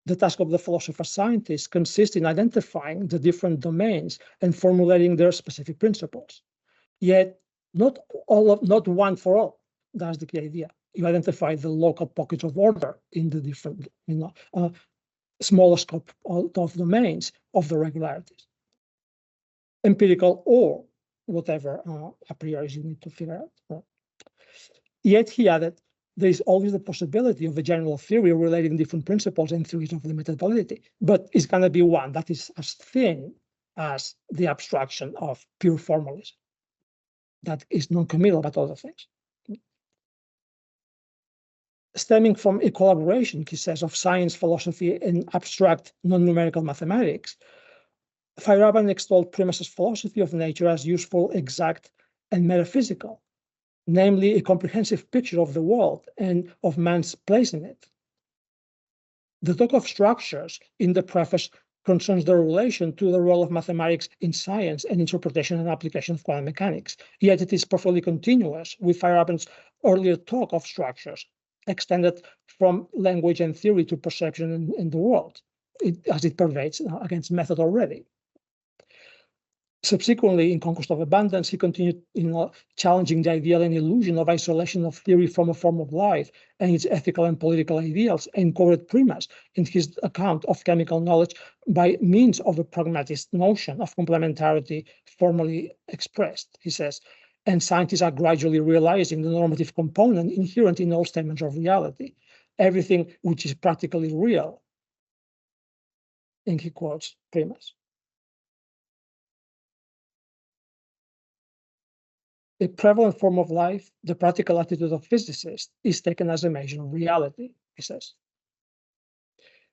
The task of the philosopher-scientist consists in identifying the different domains and formulating their specific principles. Yet, not one for all. That's the key idea. You identify the local pockets of order in the different, smaller scope of domains of the regularities. Empirical or whatever a priori you need to figure out. Yet he added, there is always the possibility of a general theory relating different principles and theories of limited validity, but it's going to be one that is as thin as the abstraction of pure formalism that is non-committal about other things. Stemming from a collaboration, he says, of science, philosophy, and abstract non-numerical mathematics, Feyerabend extolled Primus's philosophy of nature as useful, exact, and metaphysical, namely a comprehensive picture of the world and of man's place in it. The talk of structures in the preface concerns the relation to the role of mathematics in science and interpretation and application of quantum mechanics, yet it is perfectly continuous with Feyerabend's earlier talk of structures, extended from language and theory to perception in the world, as it pervades against method already. Subsequently, in Conquest of Abundance, he continued challenging the ideal and illusion of isolation of theory from a form of life and its ethical and political ideals, and quoted Primus in his account of chemical knowledge by means of a pragmatist notion of complementarity formally expressed, he says, and scientists are gradually realizing the normative component inherent in all statements of reality, everything which is practically real. And he quotes Primus. A prevalent form of life, the practical attitude of physicists, is taken as a measure of reality, he says.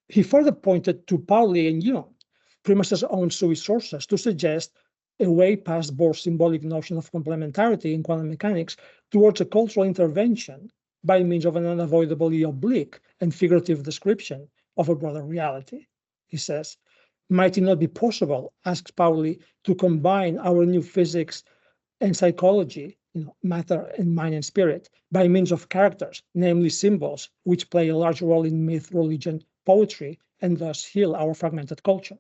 He further pointed to Pauli and Jung, Primus's own Tsou sources, to suggest a way past Bohr's symbolic notion of complementarity in quantum mechanics towards a cultural intervention by means of an unavoidably oblique and figurative description of a broader reality. He says, might it not be possible, asks Pauli, to combine our new physics and psychology, matter and mind and spirit, by means of characters, namely symbols, which play a large role in myth, religion, poetry, and thus heal our fragmented culture.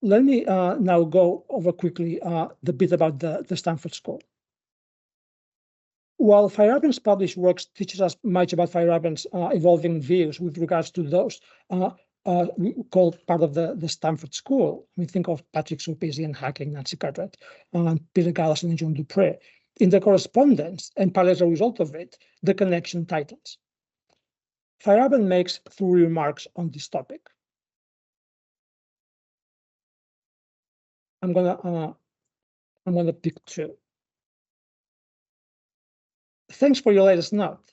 Let me now go over quickly the bit about the Stanford School. While Feyerabend's published works teaches us much about Feyerabend's evolving views with regards to those called part of the Stanford School, we think of Patrick Sulpizi and Hacking, Nancy Cartwright, and Peter Gallison and John Dupre. In the correspondence, and partly as a result of it, the connection tightens. Feyerabend makes 3 remarks on this topic. I'm gonna pick 2. Thanks for your latest note.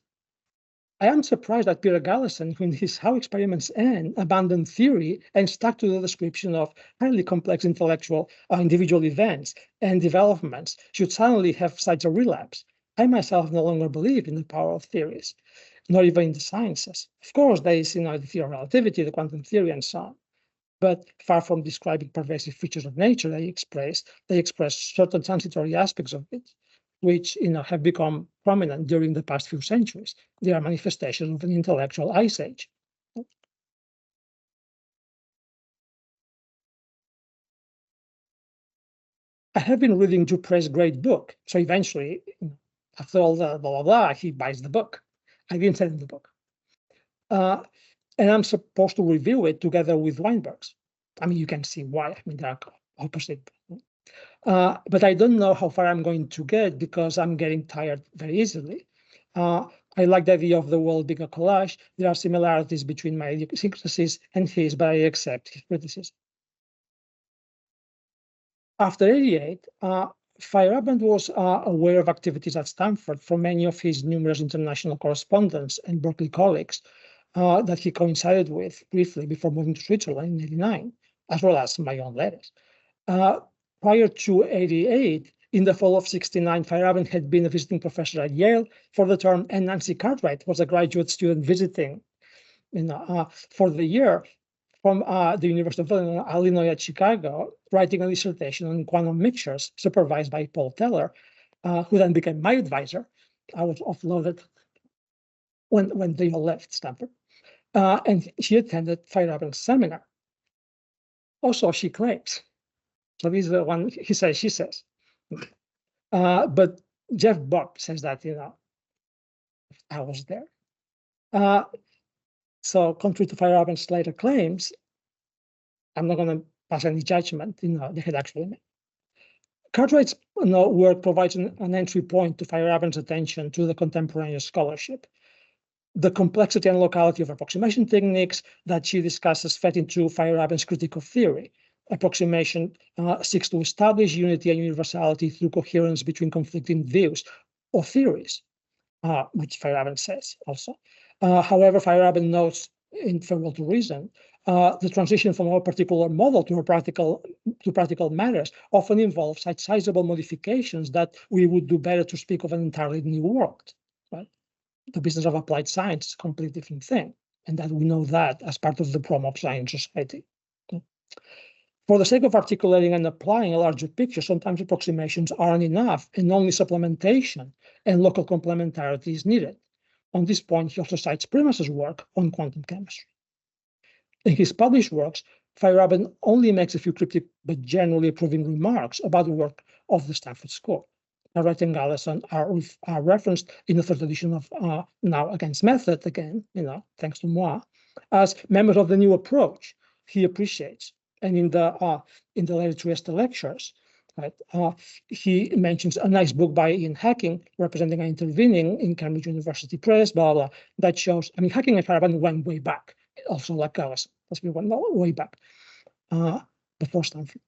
I am surprised that Peter Gallison, who in his How Experiments End abandoned theory and stuck to the description of highly complex intellectual individual events and developments, should suddenly have such a relapse. I myself no longer believe in the power of theories, nor even in the sciences. Of course, there is the theory of relativity, the quantum theory, and so on. But far from describing pervasive features of nature, they express certain transitory aspects of it, which have become prominent during the past few centuries. They are manifestations of an intellectual ice age. I have been reading Dupre's great book, so eventually, after all the blah, blah, blah, he buys the book. I didn't send him the book. And I'm supposed to review it together with Weinberg's. I mean, you can see why. I mean, they are opposite. But I don't know how far I'm going to get because I'm getting tired very easily. I like the idea of the world being a collage. There are similarities between my idiosyncrasies and his, but I accept his criticism. After 88, Feyerabend was aware of activities at Stanford from many of his numerous international correspondents and Berkeley colleagues that he coincided with briefly before moving to Switzerland in 89, as well as my own letters. Prior to 88, in the fall of 69, Feyerabend had been a visiting professor at Yale for the term, and Nancy Cartwright was a graduate student visiting for the year from the University of Illinois at Chicago, writing a dissertation on quantum mixtures supervised by Paul Teller, who then became my advisor. I was offloaded when they all left Stanford. And she attended Feyerabend's seminar. Also, she claims. So this is the one he says, she says. But Jeff Bob says that, I was there. So contrary to Feyerabend's later claims, I'm not going to pass any judgment, they had actually made. Cartwright's work provides an entry point to Feyerabend's attention to the contemporaneous scholarship. The complexity and locality of approximation techniques that she discusses fit into Feyerabend's critique of theory. Approximation seeks to establish unity and universality through coherence between conflicting views or theories, which Feyerabend says also. However, Feyerabend notes in Farewell to Reason, the transition from a particular model to practical matters often involves such sizable modifications that we would do better to speak of an entirely new world. Right? The business of applied science is a completely different thing, and that we know that as part of the problem of science society. For the sake of articulating and applying a larger picture, sometimes approximations aren't enough, and only supplementation and local complementarity is needed. On this point, he also cites Primus's work on quantum chemistry. In his published works, Feyerabend only makes a few cryptic but generally approving remarks about the work of the Stanford School. Cartwright and Galison are referenced in the third edition of Now Against Method, again, thanks to moi, as members of the new approach he appreciates. And in the later Trieste lectures, right, he mentions a nice book by Ian Hacking, representing and intervening in Cambridge University Press, blah, blah, that shows, Hacking and Feyerabend went way back, also like Galison, we went way back, before Stanford.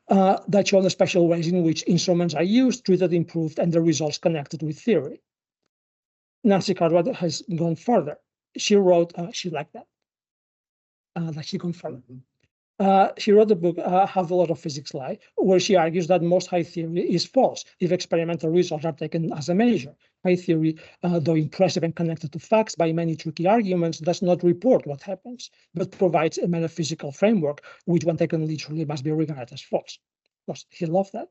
That show the special ways in which instruments are used, treated, improved, and the results connected with theory. Nancy Cartwright has gone further. She wrote, she liked that she gone further. She wrote the book, How the Law of Physics Lie, where she argues that most high theory is false if experimental results are taken as a measure. High theory, though impressive and connected to facts by many tricky arguments, does not report what happens, but provides a metaphysical framework, which when taken literally must be regarded as false. Of course, he loved that.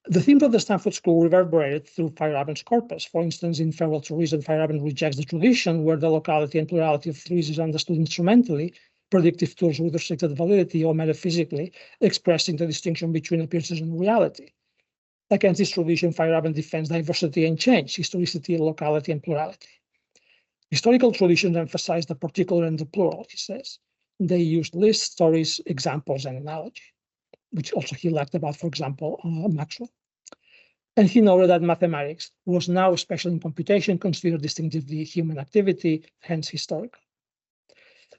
The themes of the Stanford School reverberated through Feyerabend's corpus. For instance, in Farewell to Reason, Feyerabend rejects the tradition where the locality and plurality of theories is understood instrumentally, predictive tools with restricted validity, or metaphysically, expressing the distinction between appearances and reality. Against this tradition, Feyerabend defends diversity and change, historicity, locality, and plurality. Historical traditions emphasize the particular and the plural, he says. They used lists, stories, examples, and analogy, which also he liked about, for example, Maxwell. And he noted that mathematics was now, especially in computation, considered distinctively human activity, hence historical.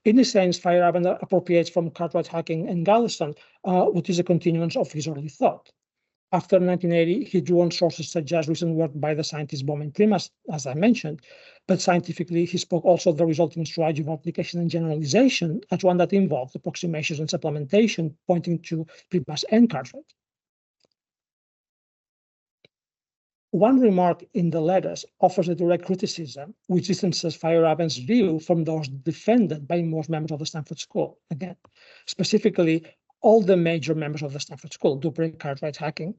In this sense, Feyerabend appropriates from Cartwright, Hacking, and Galison what is a continuance of his early thought. After 1980, he drew on sources such as recent work by the scientists Bohm and Primus, as I mentioned, but scientifically, he spoke also of the resulting strategy of application and generalization as one that involved approximations and supplementation, pointing to Primus and Cartwright. One remark in the letters offers a direct criticism, which distances Feyerabend's view from those defended by most members of the Stanford School. Again, specifically, all the major members of the Stanford School, Dupree, Cartwright, Hacking,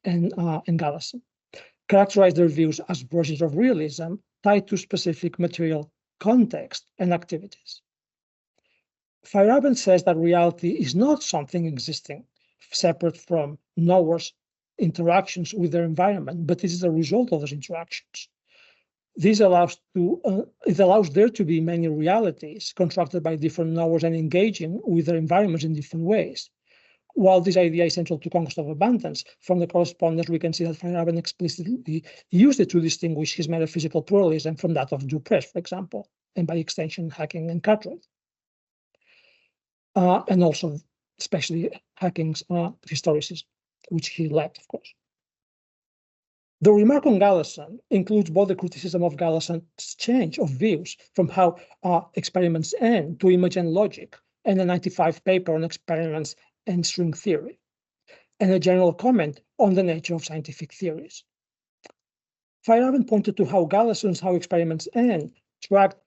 and Galison, characterize their views as versions of realism tied to specific material context and activities. Feyerabend says that reality is not something existing separate from knowers' interactions with their environment, but it is a result of those interactions. This allows there to be many realities constructed by different knowers and engaging with their environments in different ways. While this idea is central to Conquest of Abundance, from the correspondence we can see that Feyerabend explicitly used it to distinguish his metaphysical pluralism from that of Dupré, for example, and by extension, Hacking and Cartwright. And also, especially Hacking's historicism, which he liked, of course. The remark on Galison includes both the criticism of Galison's change of views from how experiments end to image and logic, and the 95 paper on experiments and string theory, and a general comment on the nature of scientific theories. Feyerabend pointed to how Galison's How Experiments End tracked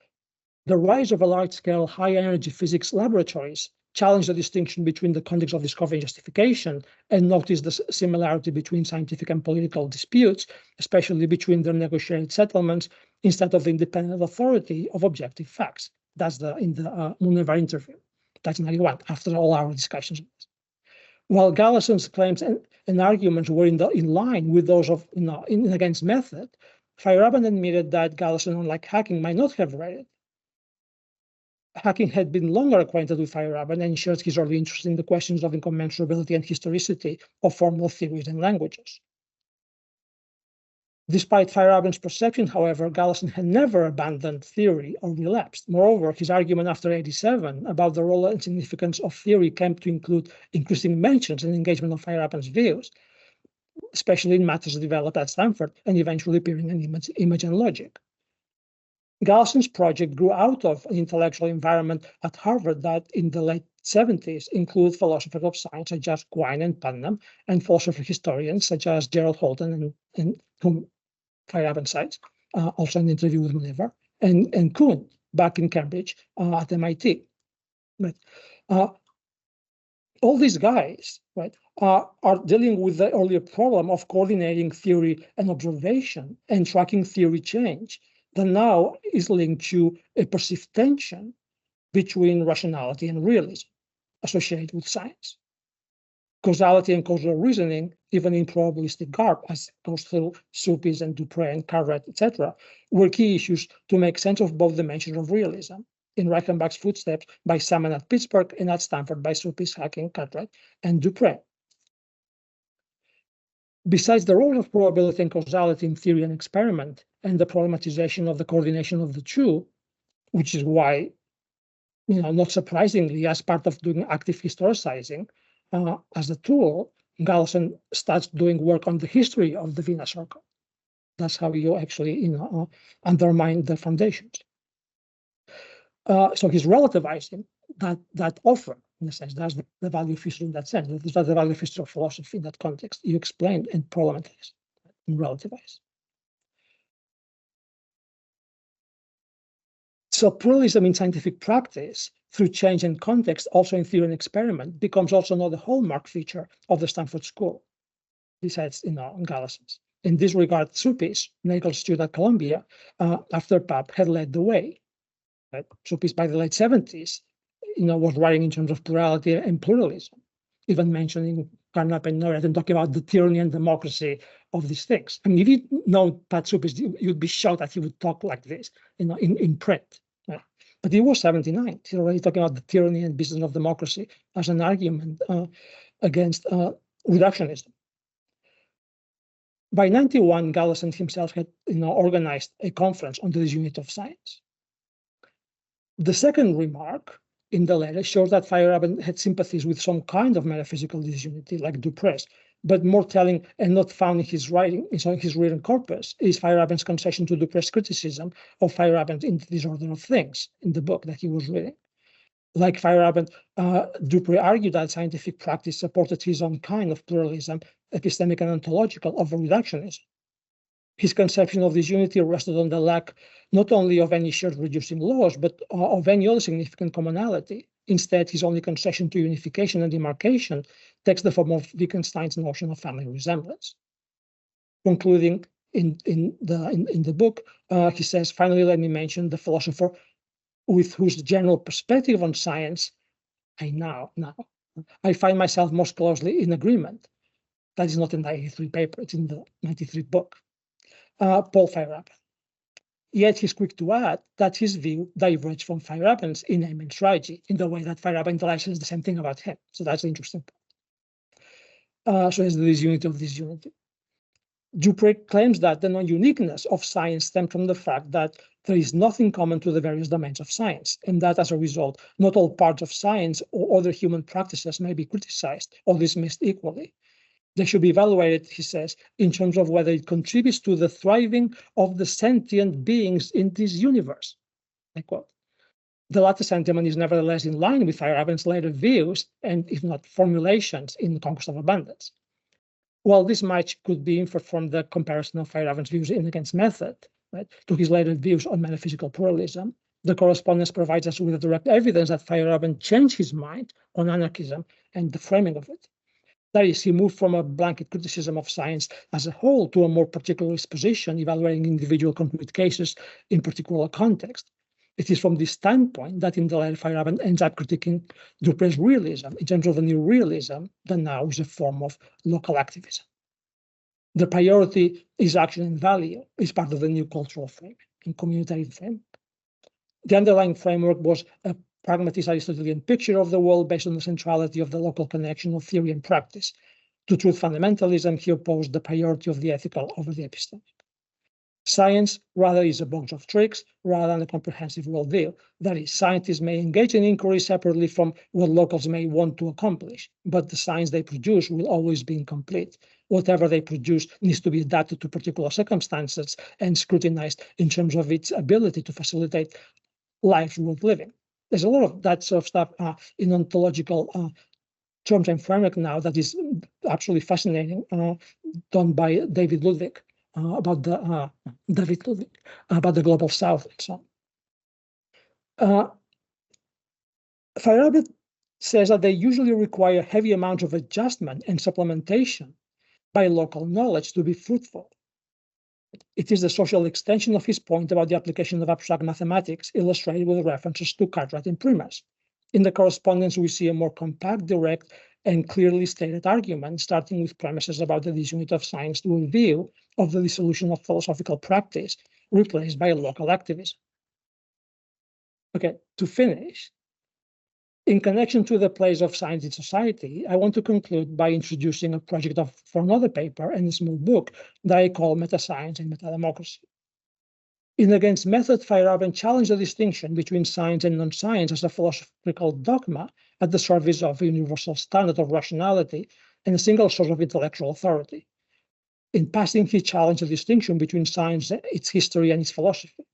the rise of a large-scale high-energy physics laboratories, challenged the distinction between the context of discovery and justification, and noticed the similarity between scientific and political disputes, especially between their negotiated settlements, instead of the independent authority of objective facts. That's in the Mooneva interview. That's 91, after all our discussions. While Galison's claims and arguments were in line with those of in Against Method, Feyerabend admitted that Galison, unlike Hacking, might not have read it. Hacking had been longer acquainted with Feyerabend and shared his early interest in the questions of incommensurability and historicity of formal theories and languages. Despite Feyerabend's perception, however, Galison had never abandoned theory or relapsed. Moreover, his argument after 87 about the role and significance of theory came to include increasing mentions and engagement of Feyerabend's views, especially in matters developed at Stanford and eventually appearing in Image and Logic. Galison's project grew out of an intellectual environment at Harvard that, in the late 70s, included philosophers of science such as Quine and Putnam, and philosopher historians such as Gerald Holton, and whom Feyerabend cites, also in an interview with Moniver, and Kuhn back in Cambridge at MIT. But, all these guys, right, are dealing with the earlier problem of coordinating theory and observation and tracking theory change that now is linked to a perceived tension between rationality and realism associated with science. Causality and causal reasoning, even in probabilistic garb, as goes through Suppi's and Dupré and Cartwright, etc., were key issues to make sense of both dimensions of realism. In Reichenbach's footsteps by Salmon at Pittsburgh and at Stanford by Suppi's, Hacking, Cartwright, and Dupré. Besides the role of probability and causality in theory and experiment, and the problematization of the coordination of the two, which is why, not surprisingly, as part of doing active historicizing, as a tool, Galison starts doing work on the history of the Vienna Circle. That's how you actually, undermine the foundations. So he's relativizing that offer, in a sense. That's the value of history in that sense. That's the value of history of philosophy in that context. You explain and problematize and relativize. So pluralism in scientific practice through change and context, also in theory and experiment, becomes also another hallmark feature of the Stanford School, besides Galison's. In this regard, Suppi's, Nagel's student at Columbia, after Papp, had led the way. Right? Suppi's, by the late 70s, was writing in terms of plurality and pluralism, even mentioning Carnap and Norret and talking about the tyranny and democracy of these things. I mean, if you know Pat Suppi's, you'd be shocked that he would talk like this, in print. Right? But he was 79. He's already talking about the tyranny and business of democracy as an argument against reductionism. By 91, Galison himself had organized a conference on the disunity of science. The second remark in the letter shows that Feyerabend had sympathies with some kind of metaphysical disunity, like Dupre's, but more telling and not found in his writing, in his written corpus, is Feyerabend's concession to Dupre's criticism of Feyerabend in the Disorder of Things, in the book that he was reading. Like Feyerabend, Dupré argued that scientific practice supported his own kind of pluralism, epistemic and ontological, of reductionism. His conception of this unity rested on the lack not only of any shared reducing laws, but of any other significant commonality. Instead, his only concession to unification and demarcation takes the form of Wittgenstein's notion of family resemblance. Concluding in the book, he says, finally, let me mention the philosopher with whose general perspective on science I find myself most closely in agreement. That is not in the 83 paper, it's in the 93 book. Paul Feyerabend. Yet he's quick to add that his view diverged from Feyerabend's in aim and strategy, in the way that Feyerabend says the same thing about him. So that's the interesting part. So there's the disunity of this unity. Dupré claims that the non-uniqueness of science stems from the fact that there is nothing common to the various domains of science, and that as a result, not all parts of science or other human practices may be criticized or dismissed equally. They should be evaluated, he says, in terms of whether it contributes to the thriving of the sentient beings in this universe. I quote. The latter sentiment is nevertheless in line with Feyerabend's later views, and if not formulations, in The Conquest of Abundance. While this much could be inferred from the comparison of Feyerabend's views in Against Method, right, to his later views on metaphysical pluralism, the correspondence provides us with direct evidence that Feyerabend changed his mind on anarchism and the framing of it. That is, he moved from a blanket criticism of science as a whole to a more particularist position, evaluating individual concrete cases in particular context. It is from this standpoint that in the letter Feyerabend ends up critiquing Dupré's realism in terms of a new realism that now is a form of local activism. The priority is action and value, is part of the new cultural frame and communitarian frame. The underlying framework was a pragmatist Aristotelian picture of the world based on the centrality of the local connection of theory and practice. To truth fundamentalism, he opposed the priority of the ethical over the epistemic. Science rather is a box of tricks rather than a comprehensive worldview. That is, scientists may engage in inquiry separately from what locals may want to accomplish, but the science they produce will always be incomplete. Whatever they produce needs to be adapted to particular circumstances and scrutinized in terms of its ability to facilitate life worth living. There's a lot of that sort of stuff in ontological terms and framework now that is absolutely fascinating, done by David Ludwig. About the about the global south and so on. Feyerabend says that they usually require heavy amounts of adjustment and supplementation by local knowledge to be fruitful. It is the social extension of his point about the application of abstract mathematics illustrated with references to Cartwright and Primus. In the correspondence, we see a more compact, direct, and clearly stated argument, starting with premises about the disunity of science to a view of the dissolution of philosophical practice replaced by local activism. Okay, to finish, in connection to the place of science in society, I want to conclude by introducing a project for another paper and a small book that I call Meta-Science and Meta-Democracy. In Against Method, Feyerabend challenged the distinction between science and non-science as a philosophical dogma at the service of a universal standard of rationality and a single source of intellectual authority. In passing, he challenged the distinction between science, its history, and its philosophy.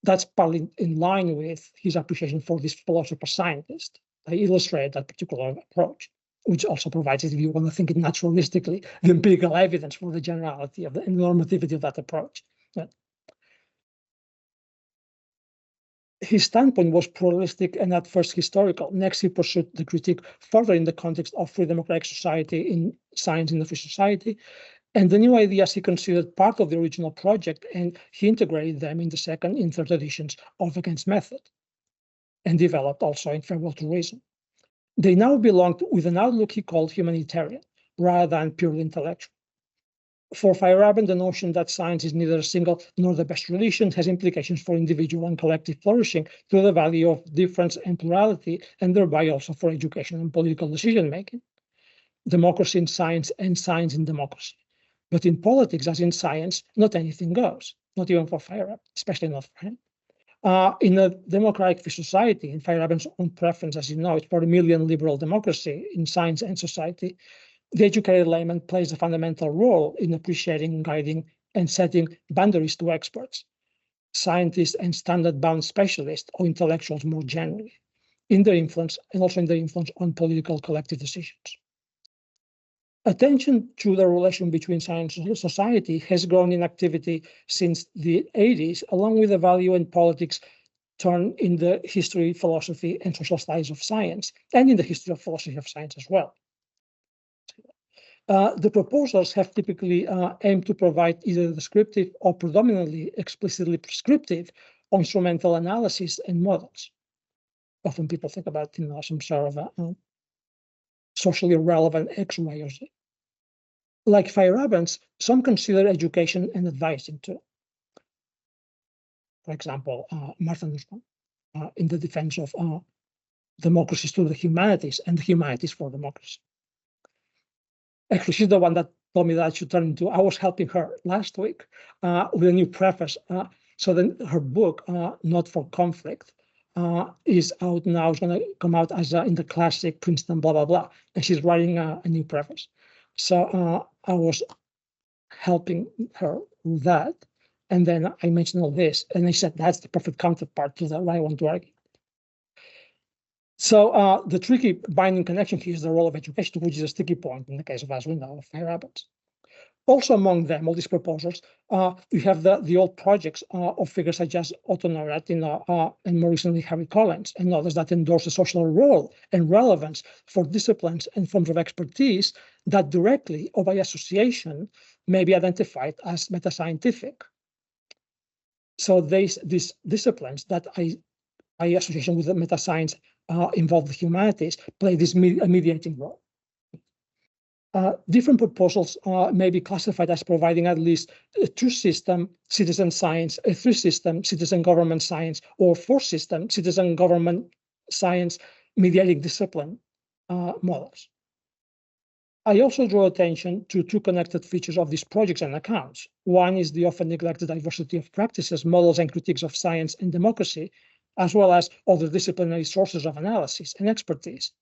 That's partly in line with his appreciation for this philosopher-scientist. I illustrate that particular approach, which also provides, if you want to think it naturalistically, the empirical evidence for the generality of the normativity of that approach. His standpoint was pluralistic and at first historical. Next, he pursued the critique further in the context of free democratic society in science in the free society. And the new ideas he considered part of the original project, and he integrated them in the second and third editions of Against Method, and developed also in Farewell to Reason. They now belonged with an outlook he called humanitarian, rather than purely intellectual. For Feyerabend, the notion that science is neither a single nor the best religion has implications for individual and collective flourishing through the value of difference and plurality, and thereby also for education and political decision-making. Democracy in science and science in democracy. But in politics, as in science, not anything goes, not even for Feyerabend, especially not for him. In a democratic free society, in Feyerabend's own preference, as you know, it's for a million liberal democracy in science and society. The educated layman plays a fundamental role in appreciating, guiding, and setting boundaries to experts, scientists, and standard-bound specialists or intellectuals more generally, in their influence and also in their influence on political collective decisions. Attention to the relation between science and society has grown in activity since the 80s, along with the value and politics turn in the history, philosophy, and social studies of science, and in the history of philosophy of science as well. The proposals have typically aimed to provide either descriptive or predominantly explicitly prescriptive or instrumental analysis and models. Often people think about some sort of socially relevant X, Y, or Z. Like Feyerabend's, some consider education and advising too. For example, Martha Nussbaum in the defense of democracies through the humanities and the humanities for democracy. Actually, she's the one that told me that I should turn into. I was helping her last week with a new preface. So then her book, Not for Conflict, is out now. It's going to come out as in the classic Princeton, blah, blah, blah. And she's writing a new preface. So I was helping her with that. And then I mentioned all this. And I said, that's the perfect counterpart to what I want to argue. So the tricky binding connection here is the role of education, which is a sticky point in the case of, as we know, of Feyerabend. Also among them, all these proposals, we have the old projects of figures such as Otto Neurath and more recently Harry Collins and others that endorse the social role and relevance for disciplines and forms of expertise that directly or by association may be identified as meta-scientific. So these disciplines that by association with the meta-science involve the humanities play this mediating role. Different proposals may be classified as providing at least a two-system citizen science, a three-system citizen government science, or four-system citizen government science mediating discipline models. I also draw attention to two connected features of these projects and accounts. One is the often neglected diversity of practices, models, and critiques of science and democracy, as well as other disciplinary sources of analysis and expertise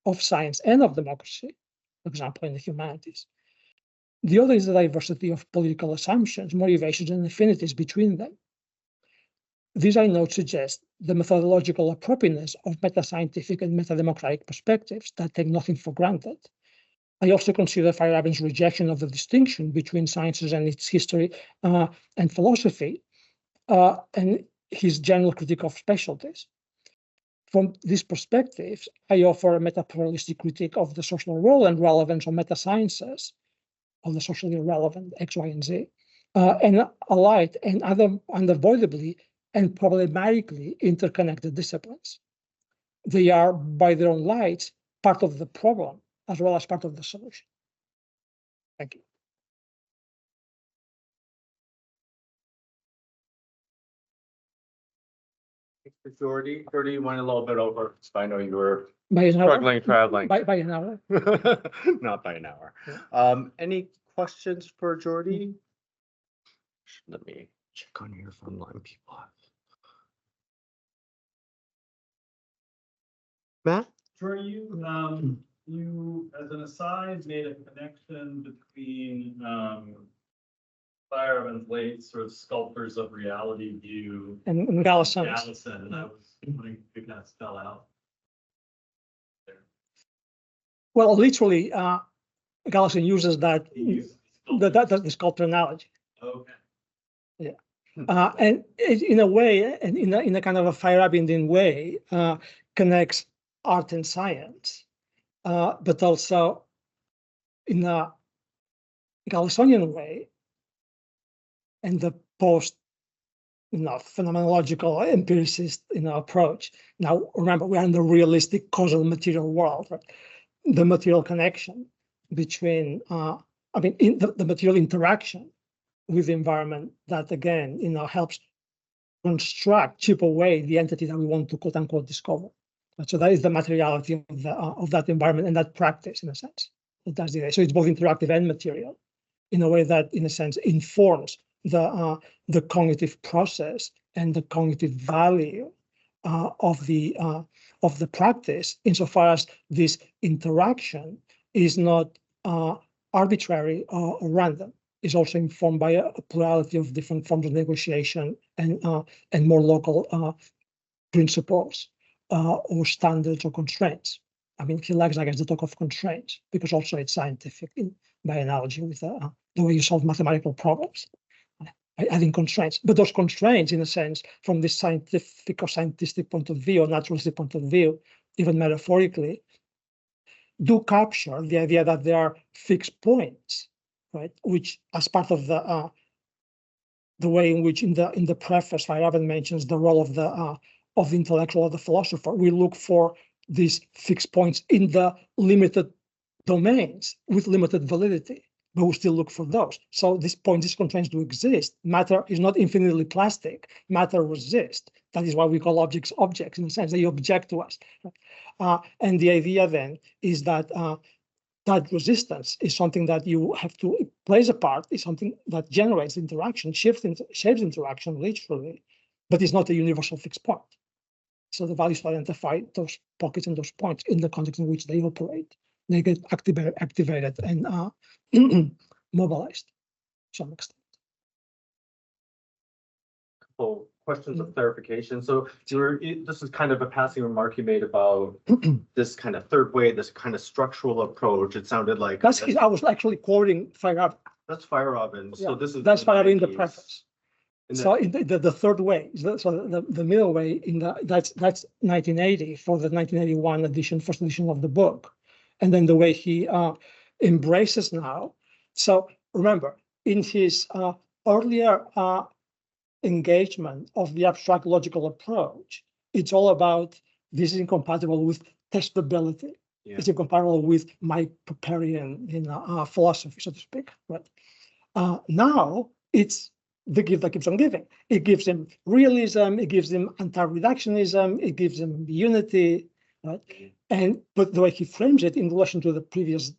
of science and of democracy, for example, in the humanities. The other is the diversity of political assumptions, motivations, and affinities between them. These, I note, suggest the methodological appropriateness of meta-scientific and meta-democratic perspectives that take nothing for granted. I also consider Feyerabend's rejection of the distinction between sciences and its history and philosophy, and his general critique of specialties. From these perspectives, I offer a meta-pluralistic critique of the social role and relevance of meta-sciences, of the socially relevant X, Y, and Z, and allied and unavoidably and problematically interconnected disciplines. They are, by their own light, part of the problem as well as part of the solution. Thank you. Thanks for Jordi. Jordi, you went a little bit over, so I know you were By an hour? struggling traveling. By an hour. Not by an hour. Any questions for Jordi? Let me check on your phone line, people. Matt? Jordi, you, as an aside, made a connection between Feyerabend's late sort of sculptors of reality view And Galison. Galison, and I was wondering if you could kind of spell out there. Well, literally, Galison uses that, the sculptor analogy. Okay. Yeah. And it, in a way, and in a kind of a Feyerabendian way, connects art and science, but also in a Gallisonian way, and the post, phenomenological empiricist, approach. Now, remember, we are in the realistic causal material world, right? The material connection between, in the material interaction with the environment that, again, helps construct, chip away the entity that we want to quote unquote discover. So that is the materiality of that environment and that practice, in a sense. That's the idea. So it's both interactive and material, in a way that, in a sense, informs the cognitive process and the cognitive value of the practice, insofar as this interaction is not arbitrary or random. Is also informed by a plurality of different forms of negotiation and more local principles or standards or constraints. He likes, I guess, the talk of constraints because also it's scientific by analogy with the way you solve mathematical problems. I think constraints, but those constraints, in a sense, from this scientific or scientific point of view or naturalistic point of view, even metaphorically, do capture the idea that there are fixed points, right? Which, as part of the way in which in the preface, Feyerabend mentions the role of the intellectual or the philosopher, we look for these fixed points in the limited domains with limited validity, but we still look for those. So these points, these constraints do exist. Matter is not infinitely plastic. Matter resists. That is why we call objects objects, in the sense they object to us. And the idea then is that that resistance is something that you have to plays a part, is something that generates interaction, shapes interaction literally, but it's not a universal fixed point. So the value is to identify those pockets and those points in the context in which they operate. They get activated and mobilized to some extent. Couple questions of clarification. So this is kind of a passing remark you made about this kind of third way, this kind of structural approach. It sounded like I was actually quoting Feyerabend. That's Feyerabend. So this is that's Feyerabend in the preface. So in the third way, so the middle way that's 1980 for the 1981 edition, first edition of the book, and then the way he embraces now. So remember, in his earlier engagement of the abstract logical approach, it's all about this is incompatible with testability. It's incomparable with my Popperian, philosophy, so to speak. Right now, it's the gift that keeps on giving. It gives him realism. It gives him anti-reductionism. It gives him unity. Right, but the way he frames it in relation to the previous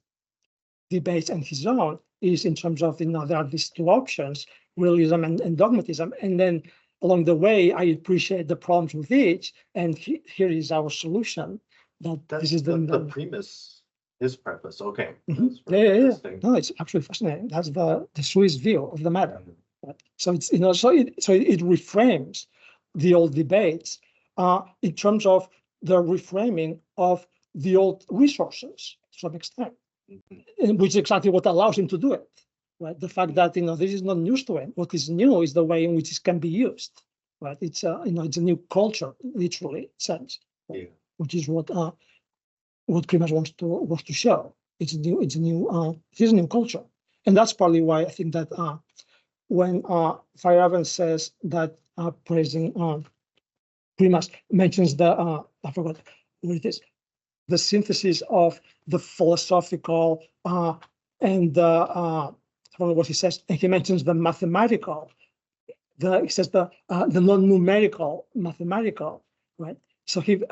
debates and his own is in terms of there are these two options, realism and dogmatism, and then along the way I appreciate the problems with each, and here is our solution. This is the premise, his preface. Okay. Yeah. No, it's absolutely fascinating. That's the Swiss view of the matter. Right? So it's it reframes the old debates in terms of the reframing of the old resources to some extent, which is exactly what allows him to do it. Right, the fact that this is not news to him. What is new is the way in which it can be used. Right, it's it's a new culture, literally sense. Right? Which is what Primas wants to show. It is a new culture, and that's partly why I think that when Feyerabend says that praising Primas mentions the I forgot what it is, the synthesis of the philosophical and the I don't know what he says, and he mentions the mathematical. He says the non-numerical mathematical, right? So he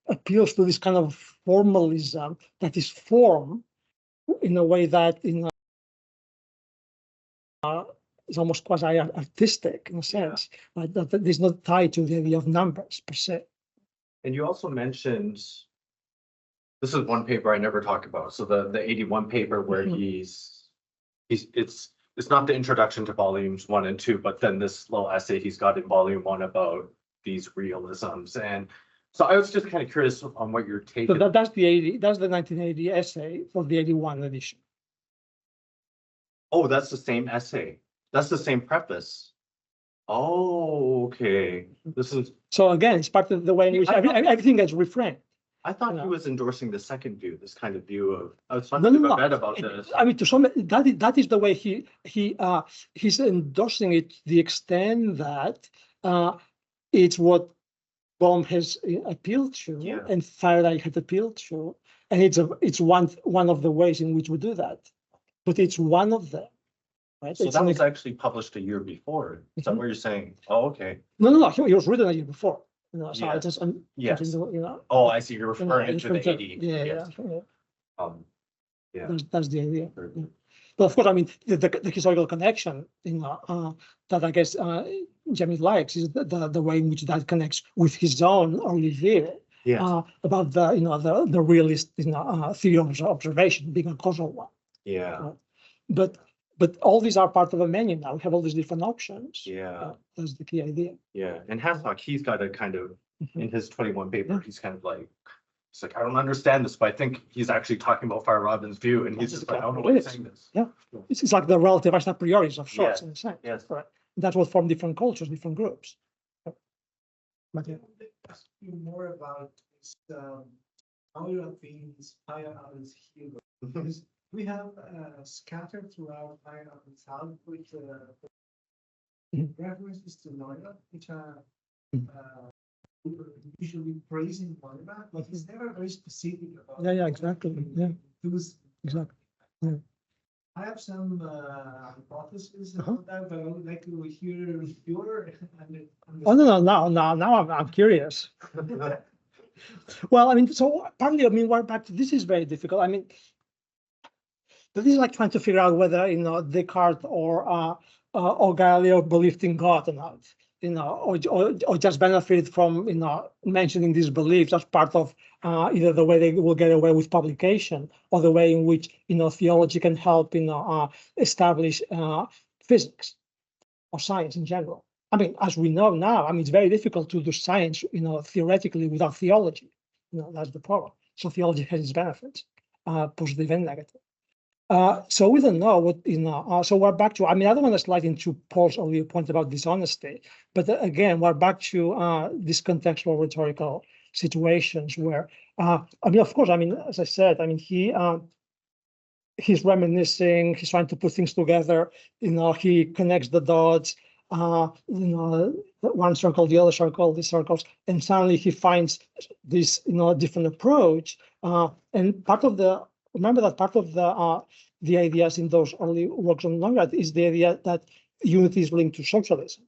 appeals to this kind of formalism that is form in a way that is almost quasi-artistic in a sense, right? That is not tied to the idea of numbers per se. And you also mentioned, this is one paper I never talked about. So the 81 paper where it's not the introduction to volumes 1 and 2, but then this little essay he's got in volume 1 about these realisms. And so I was just kind of curious on what your take. So that's the 1980 essay for the 81 edition. Oh, that's the same essay. That's the same preface. Oh, okay. This is so again, it's part of the way in which everything gets reframed. I thought he was endorsing the second view, this kind of view of. I was talking about this. I mean, to some that is the way he's endorsing it to the extent that it's what Bohm has appealed to, and Faraday had appealed to, and it's one of the ways in which we do that, but it's one of them. Right? So that was actually published a year before. Is that what you're saying? Oh, okay. No. He was written a year before. So I just Oh, I see. You're referring to the 80. Yeah. That's the idea. But of course, I mean the historical connection, that I guess Jamie likes is the way in which that connects with his own early view about the realist theory of observation being a causal one. Yeah. But all these are part of a menu now. We have all these different options. Yeah. That's the key idea. Yeah. And Haslock, he's got a kind of, in his 21 paper, he's kind of like, he's like, I don't understand this, but I think he's actually talking about Feyerabend's view. And he's just like, I don't know why he's saying this. Yeah. It's like the relativized a prioris of sorts in a sense. Yes. Right. That's what form different cultures, different groups. Matteo. Ask you more about this, how you have been inspired out of hero. Because we have scattered throughout Feyerabend's output references to Neumann, which are usually praising Neumann, but he's never very specific about. Yeah, exactly. Yeah, exactly. Yeah. I have some hypotheses about that, but I would like to hear your. Oh no! Now I'm curious. Well, I mean, so partly, I mean, we're back to this is very difficult. I mean. But this is like trying to figure out whether Descartes or Galileo believed in God or not, or just benefited from mentioning these beliefs as part of either the way they will get away with publication or the way in which theology can help establish physics or science in general. I mean, as we know now, I mean, it's very difficult to do science theoretically without theology. That's the problem. So theology has its benefits, positive and negative. So we don't know what, so we're back to, I mean, I don't want to slide into Paul's earlier point about dishonesty, but again, we're back to these contextual rhetorical situations where, I mean, of course, I mean, as I said, I mean, he's reminiscing, he's trying to put things together, he connects the dots. one circle, the other circle, these circles, and suddenly he finds this, different approach. And remember that part of the ideas in those early works on Neurath is the idea that unity is linked to socialism.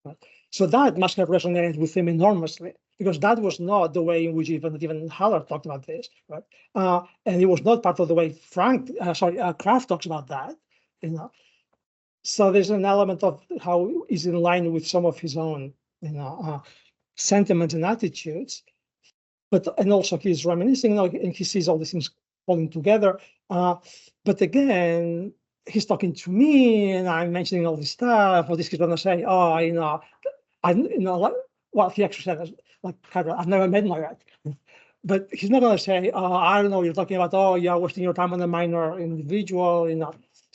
Right? So that must have resonated with him enormously, because that was not the way in which even Haller talked about this, right? And it was not part of the way Kraft talks about that, So there's an element of how he's in line with some of his own, sentiments and attitudes, and also he's reminiscing, and he sees all these things falling together. But again, he's talking to me, and I'm mentioning all this stuff. Or this kid's gonna say, "Oh, he actually said, I've never met Neurath." But he's not gonna say, "Oh, I don't know, you're talking about, oh, you're wasting your time on a minor individual,"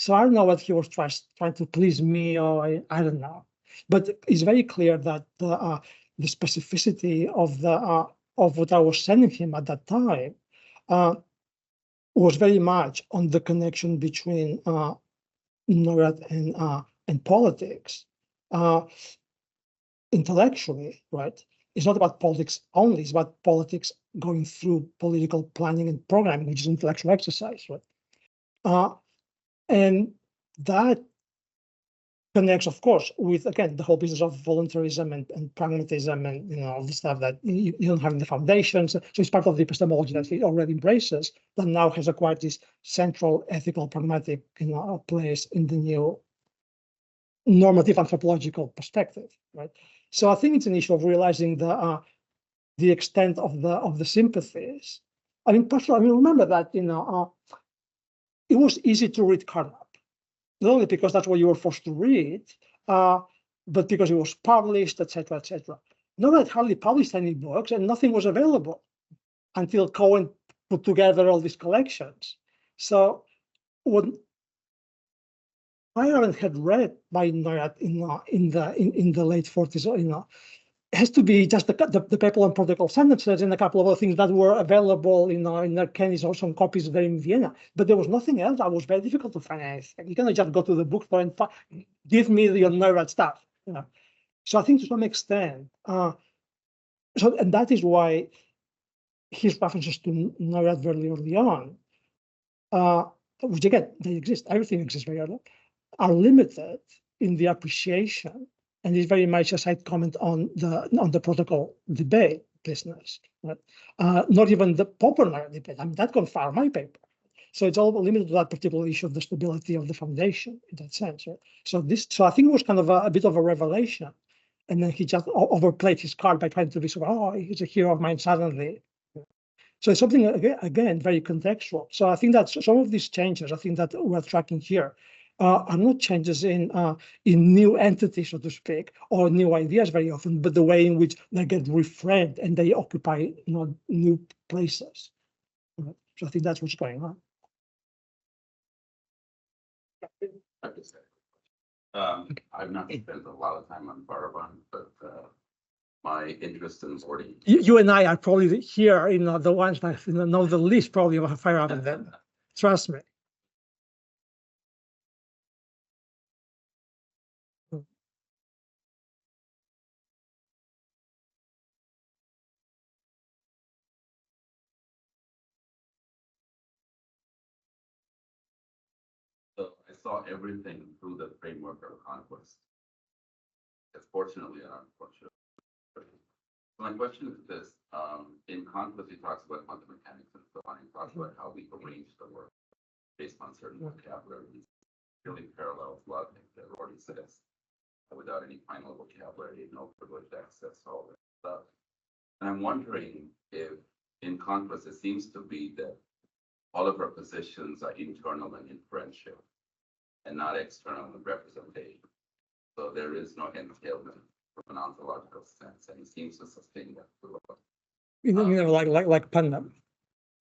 So I don't know what he was trying to please me, or I don't know. But it's very clear that the specificity of what I was sending him at that time was very much on the connection between Neurath and politics. Intellectually, right? It's not about politics only, it's about politics going through political planning and programming, which is intellectual exercise, right? And that connects, of course, with, again, the whole business of voluntarism and pragmatism and all the stuff that you don't have in the foundations. So it's part of the epistemology that he already embraces, that now has acquired this central ethical pragmatic place in the new normative anthropological perspective, right? So I think it's an issue of realizing the extent of the sympathies. Personally, remember that it was easy to read Carnap, not only because that's what you were forced to read, but because it was published, etc., etc. Neurath hardly published any books, and nothing was available until Cohen put together all these collections. So when Feyerabend had read by Neurath in the late 40s, it has to be just the papal and protocol sentences and a couple of other things that were available in Kenny's or some copies there in Vienna. But there was nothing else. That was very difficult to find anything. You cannot just go to the bookstore and give me the Neurath stuff. So I think to some extent, and that is why his references to Neurath very early on, which again, they exist, everything exists very early, are limited in the appreciation, and it's very much a side comment on the protocol debate business. Right? Not even the popular debate. That confound my paper. So it's all limited to that particular issue of the stability of the foundation in that sense. Right? So I think it was kind of a bit of a revelation, and then he just overplayed his card by trying to be sort of, he's a hero of mine suddenly. So it's something again very contextual. So I think that some of these changes, I think that we're tracking here, are not changes in new entities, so to speak, or new ideas very often, but the way in which they get reframed and they occupy new places. Right? So I think that's what's going on. I've not spent a lot of time on Barahona, but my interest in sorting. You and I are probably here, the ones that know the least probably about Feyerabend. Then trust me. So I saw everything through the framework of conquest. It's fortunately and unfortunately. So my question is this: in conquest, he talks about quantum mechanics and so on. He talks about how we arrange the work based on certain vocabulary. Really parallels a lot of things that Jordi says. Without any final vocabulary, no privileged access, all that stuff. And I'm wondering if in conquest, it seems to be that all of our positions are internal and inferential and not external and representation. So there is no entailment from an ontological sense, and he seems to sustain that. Like Panda.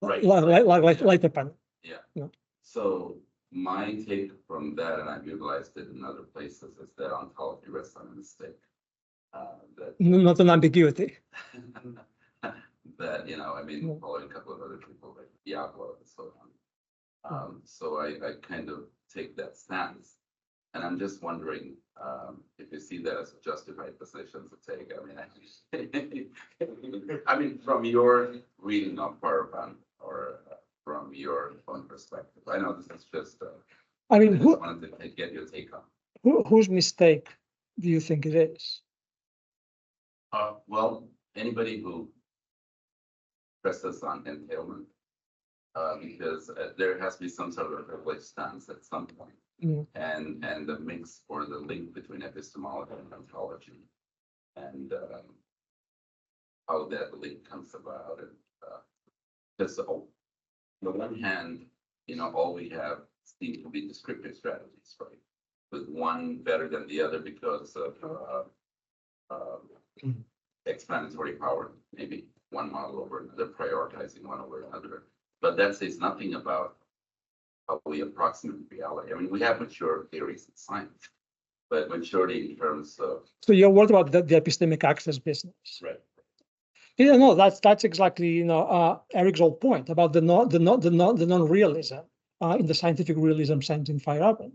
Right. Like the Panda. Yeah. So my take from that, and I've utilized it in other places, is that ontology rests on a mistake. Not an ambiguity. That, following a couple of other people like Diablo and so on. So I kind of take that stance. And I'm just wondering if you see that as a justified position to take. I mean, from your reading of Feyerabend or from your own perspective, I know this is just. I mean, just wanted to get your take on. Whose mistake do you think it is? Well, anybody who presses on entailment, because there has to be some sort of privileged stance at some point. And the mix or the link between epistemology and ontology, and how that link comes about. And because on the one hand, all we have seem to be descriptive strategies, right? With one better than the other because of explanatory power, maybe one model over another, prioritizing one over another. But that says nothing about how we approximate reality. I mean, we have mature theories in science, but maturity in terms of. So you're worried about the epistemic access business, right? Yeah, no, that's exactly Eric's whole point about the non-realism in the scientific realism sense in Feyerabend.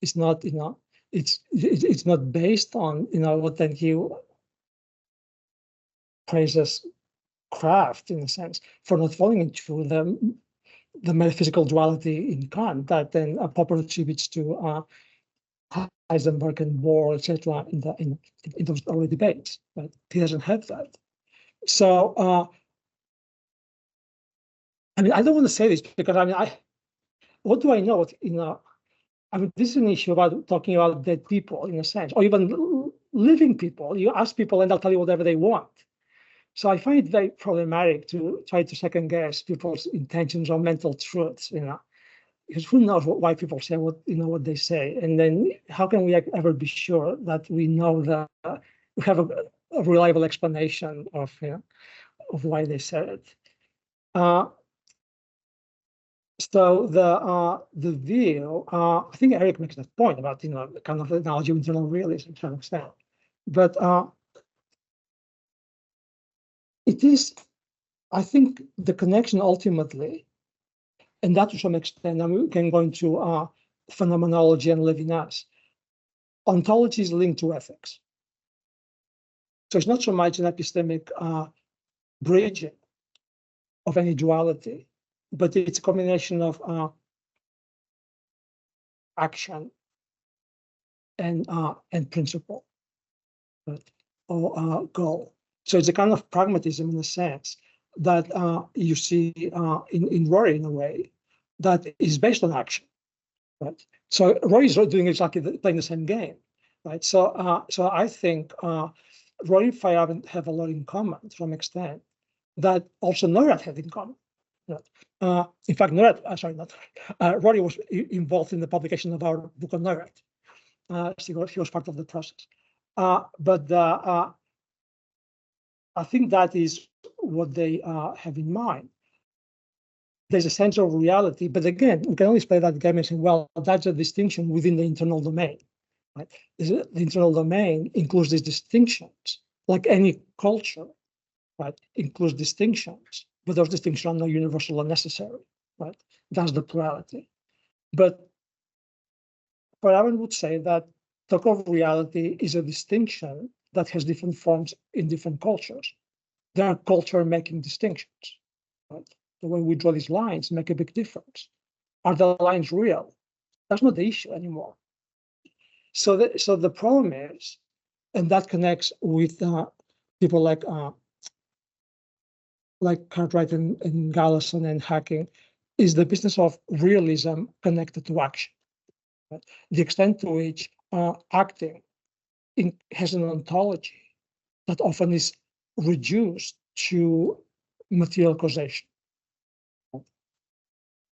It's not it's not based on what then he praises craft in a sense for not falling into the metaphysical duality in Kant that then Popper attributes to Heisenberg and Bohr, etc. in those early debates, but he doesn't have that. So I mean, I don't want to say this because what do I know? I mean, this is an issue about talking about dead people in a sense, or even living people. You ask people and they'll tell you whatever they want. So I find it very problematic to try to second guess people's intentions or mental truths, because who knows why people say what they say, and then how can we ever be sure that we know that we have a reliable explanation of why they said it. So the view, I think Eric makes that point about the kind of analogy of internal realism to an extent, but it is, I think, the connection ultimately, and that to some extent, we can go into phenomenology and Levinas. Ontology is linked to ethics. So it's not so much an epistemic bridging of any duality, but it's a combination of action and principle, or goal. So it's a kind of pragmatism in a sense that you see in Rory in a way that is based on action, right? So Rory is doing exactly playing the same game, right? So I think Rory and Feyerabend have a lot in common to some extent that also Neurath had in common. In fact, Rory was involved in the publication of our book on Neurath. He was part of the process. But I think that is what they have in mind. There's a sense of reality, but again, we can always play that game and say, well, that's a distinction within the internal domain. Right? The internal domain includes these distinctions, like any culture, right? Includes distinctions, but those distinctions are not universal or necessary, right? That's the plurality. But Feyerabend would say that talk of reality is a distinction that has different forms in different cultures. There are culture-making distinctions, right? The way we draw these lines make a big difference. Are the lines real? That's not the issue anymore. So the problem is, and that connects with people like Cartwright and Galison and Hacking, is the business of realism connected to action. Right? The extent to which acting has an ontology that often is reduced to material causation.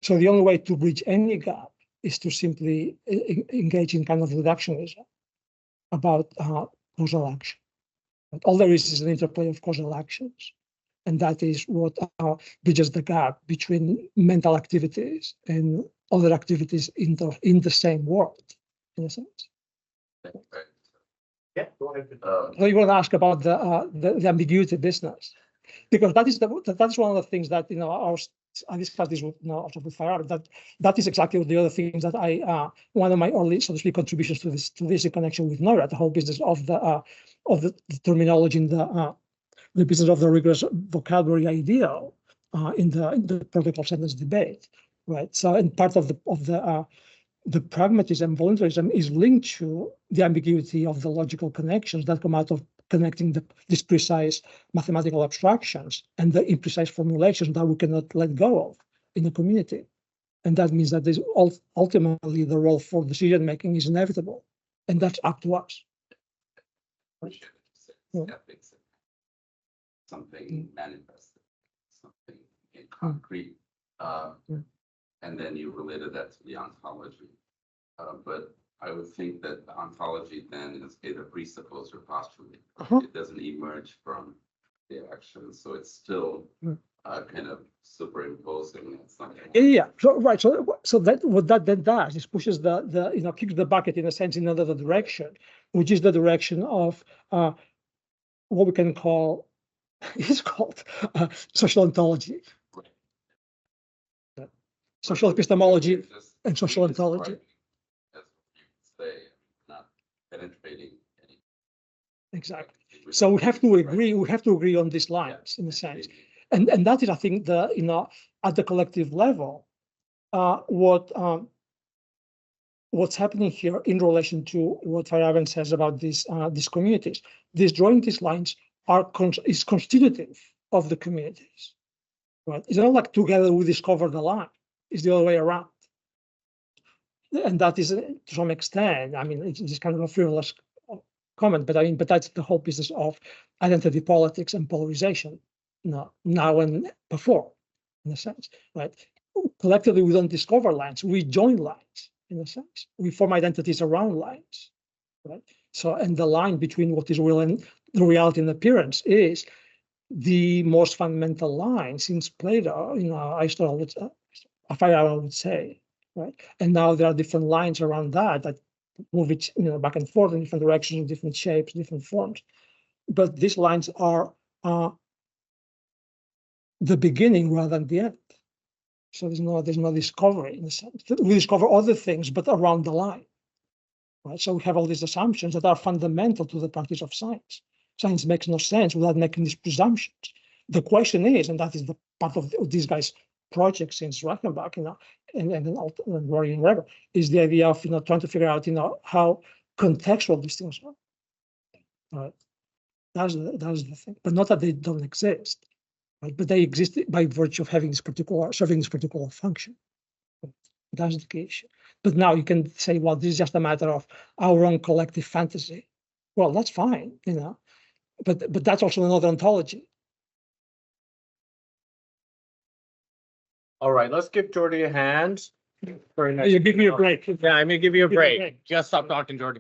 So the only way to bridge any gap is to simply engage in kind of reductionism about causal action. But all there is an interplay of causal actions, and that is what bridges the gap between mental activities and other activities in the same world, in a sense. Yeah, go ahead. So you want to ask about the ambiguity business, because that's one of the things that our I discussed this with, also with Feyerabend, that is exactly the other things that I, one of my early, so to speak, contributions to this in connection with NORAD, the whole business of the terminology in the business of the rigorous vocabulary ideal in the protocol sentence debate, right? So, and part of the pragmatism, voluntarism is linked to the ambiguity of the logical connections that come out of connecting these precise mathematical abstractions and the imprecise formulations that we cannot let go of in the community. And that means that there's ultimately the role for decision making is inevitable, and that's up to us. Something manifested, something in concrete, and then you related that to the ontology. But I would think that the ontology then is either presupposed or postulated. It doesn't emerge from the action, so it's still kind of superimposing something. Yeah. So right. So that what that then does is pushes the kicks the bucket in a sense in another direction, which is the direction of what we can call is called social ontology, social epistemology, and social ontology. Not penetrating any. Exactly. So we have to agree. We have to agree on these lines in a sense, and that is, I think, at the collective level, what's happening here in relation to what Feyerabend says about these communities. Drawing these lines is constitutive of the communities, right? It's not like together we discover the line. It's the other way around. And that is, to some extent, I mean, it's just kind of a frivolous comment, but that's the whole business of identity politics and polarization, now and before, in a sense, right? Collectively, we don't discover lines, we join lines, in a sense. We form identities around lines, right? So, and the line between what is real and the reality and appearance is the most fundamental line since Plato, Aristotle would say, right? And now there are different lines around that move it, back and forth in different directions, different shapes, different forms. But these lines are the beginning rather than the end. So there's no discovery in the sense. We discover other things, but around the line, right? So we have all these assumptions that are fundamental to the practice of science. Science makes no sense without making these presumptions. The question is, and that is the part of these guys' project since Reichenbach, and Jordi and Weber, is the idea of trying to figure out how contextual these things are. Right? That's the thing, but not that they don't exist, right? But they exist by virtue of having serving this particular function. That's the issue. But now you can say, well, this is just a matter of our own collective fantasy. Well, that's fine, but that's also another ontology. All right, let's give Jordi a hand. You give me a break. Yeah, I'm gonna give you a Give me a break. break. Just stop talking, Jordi.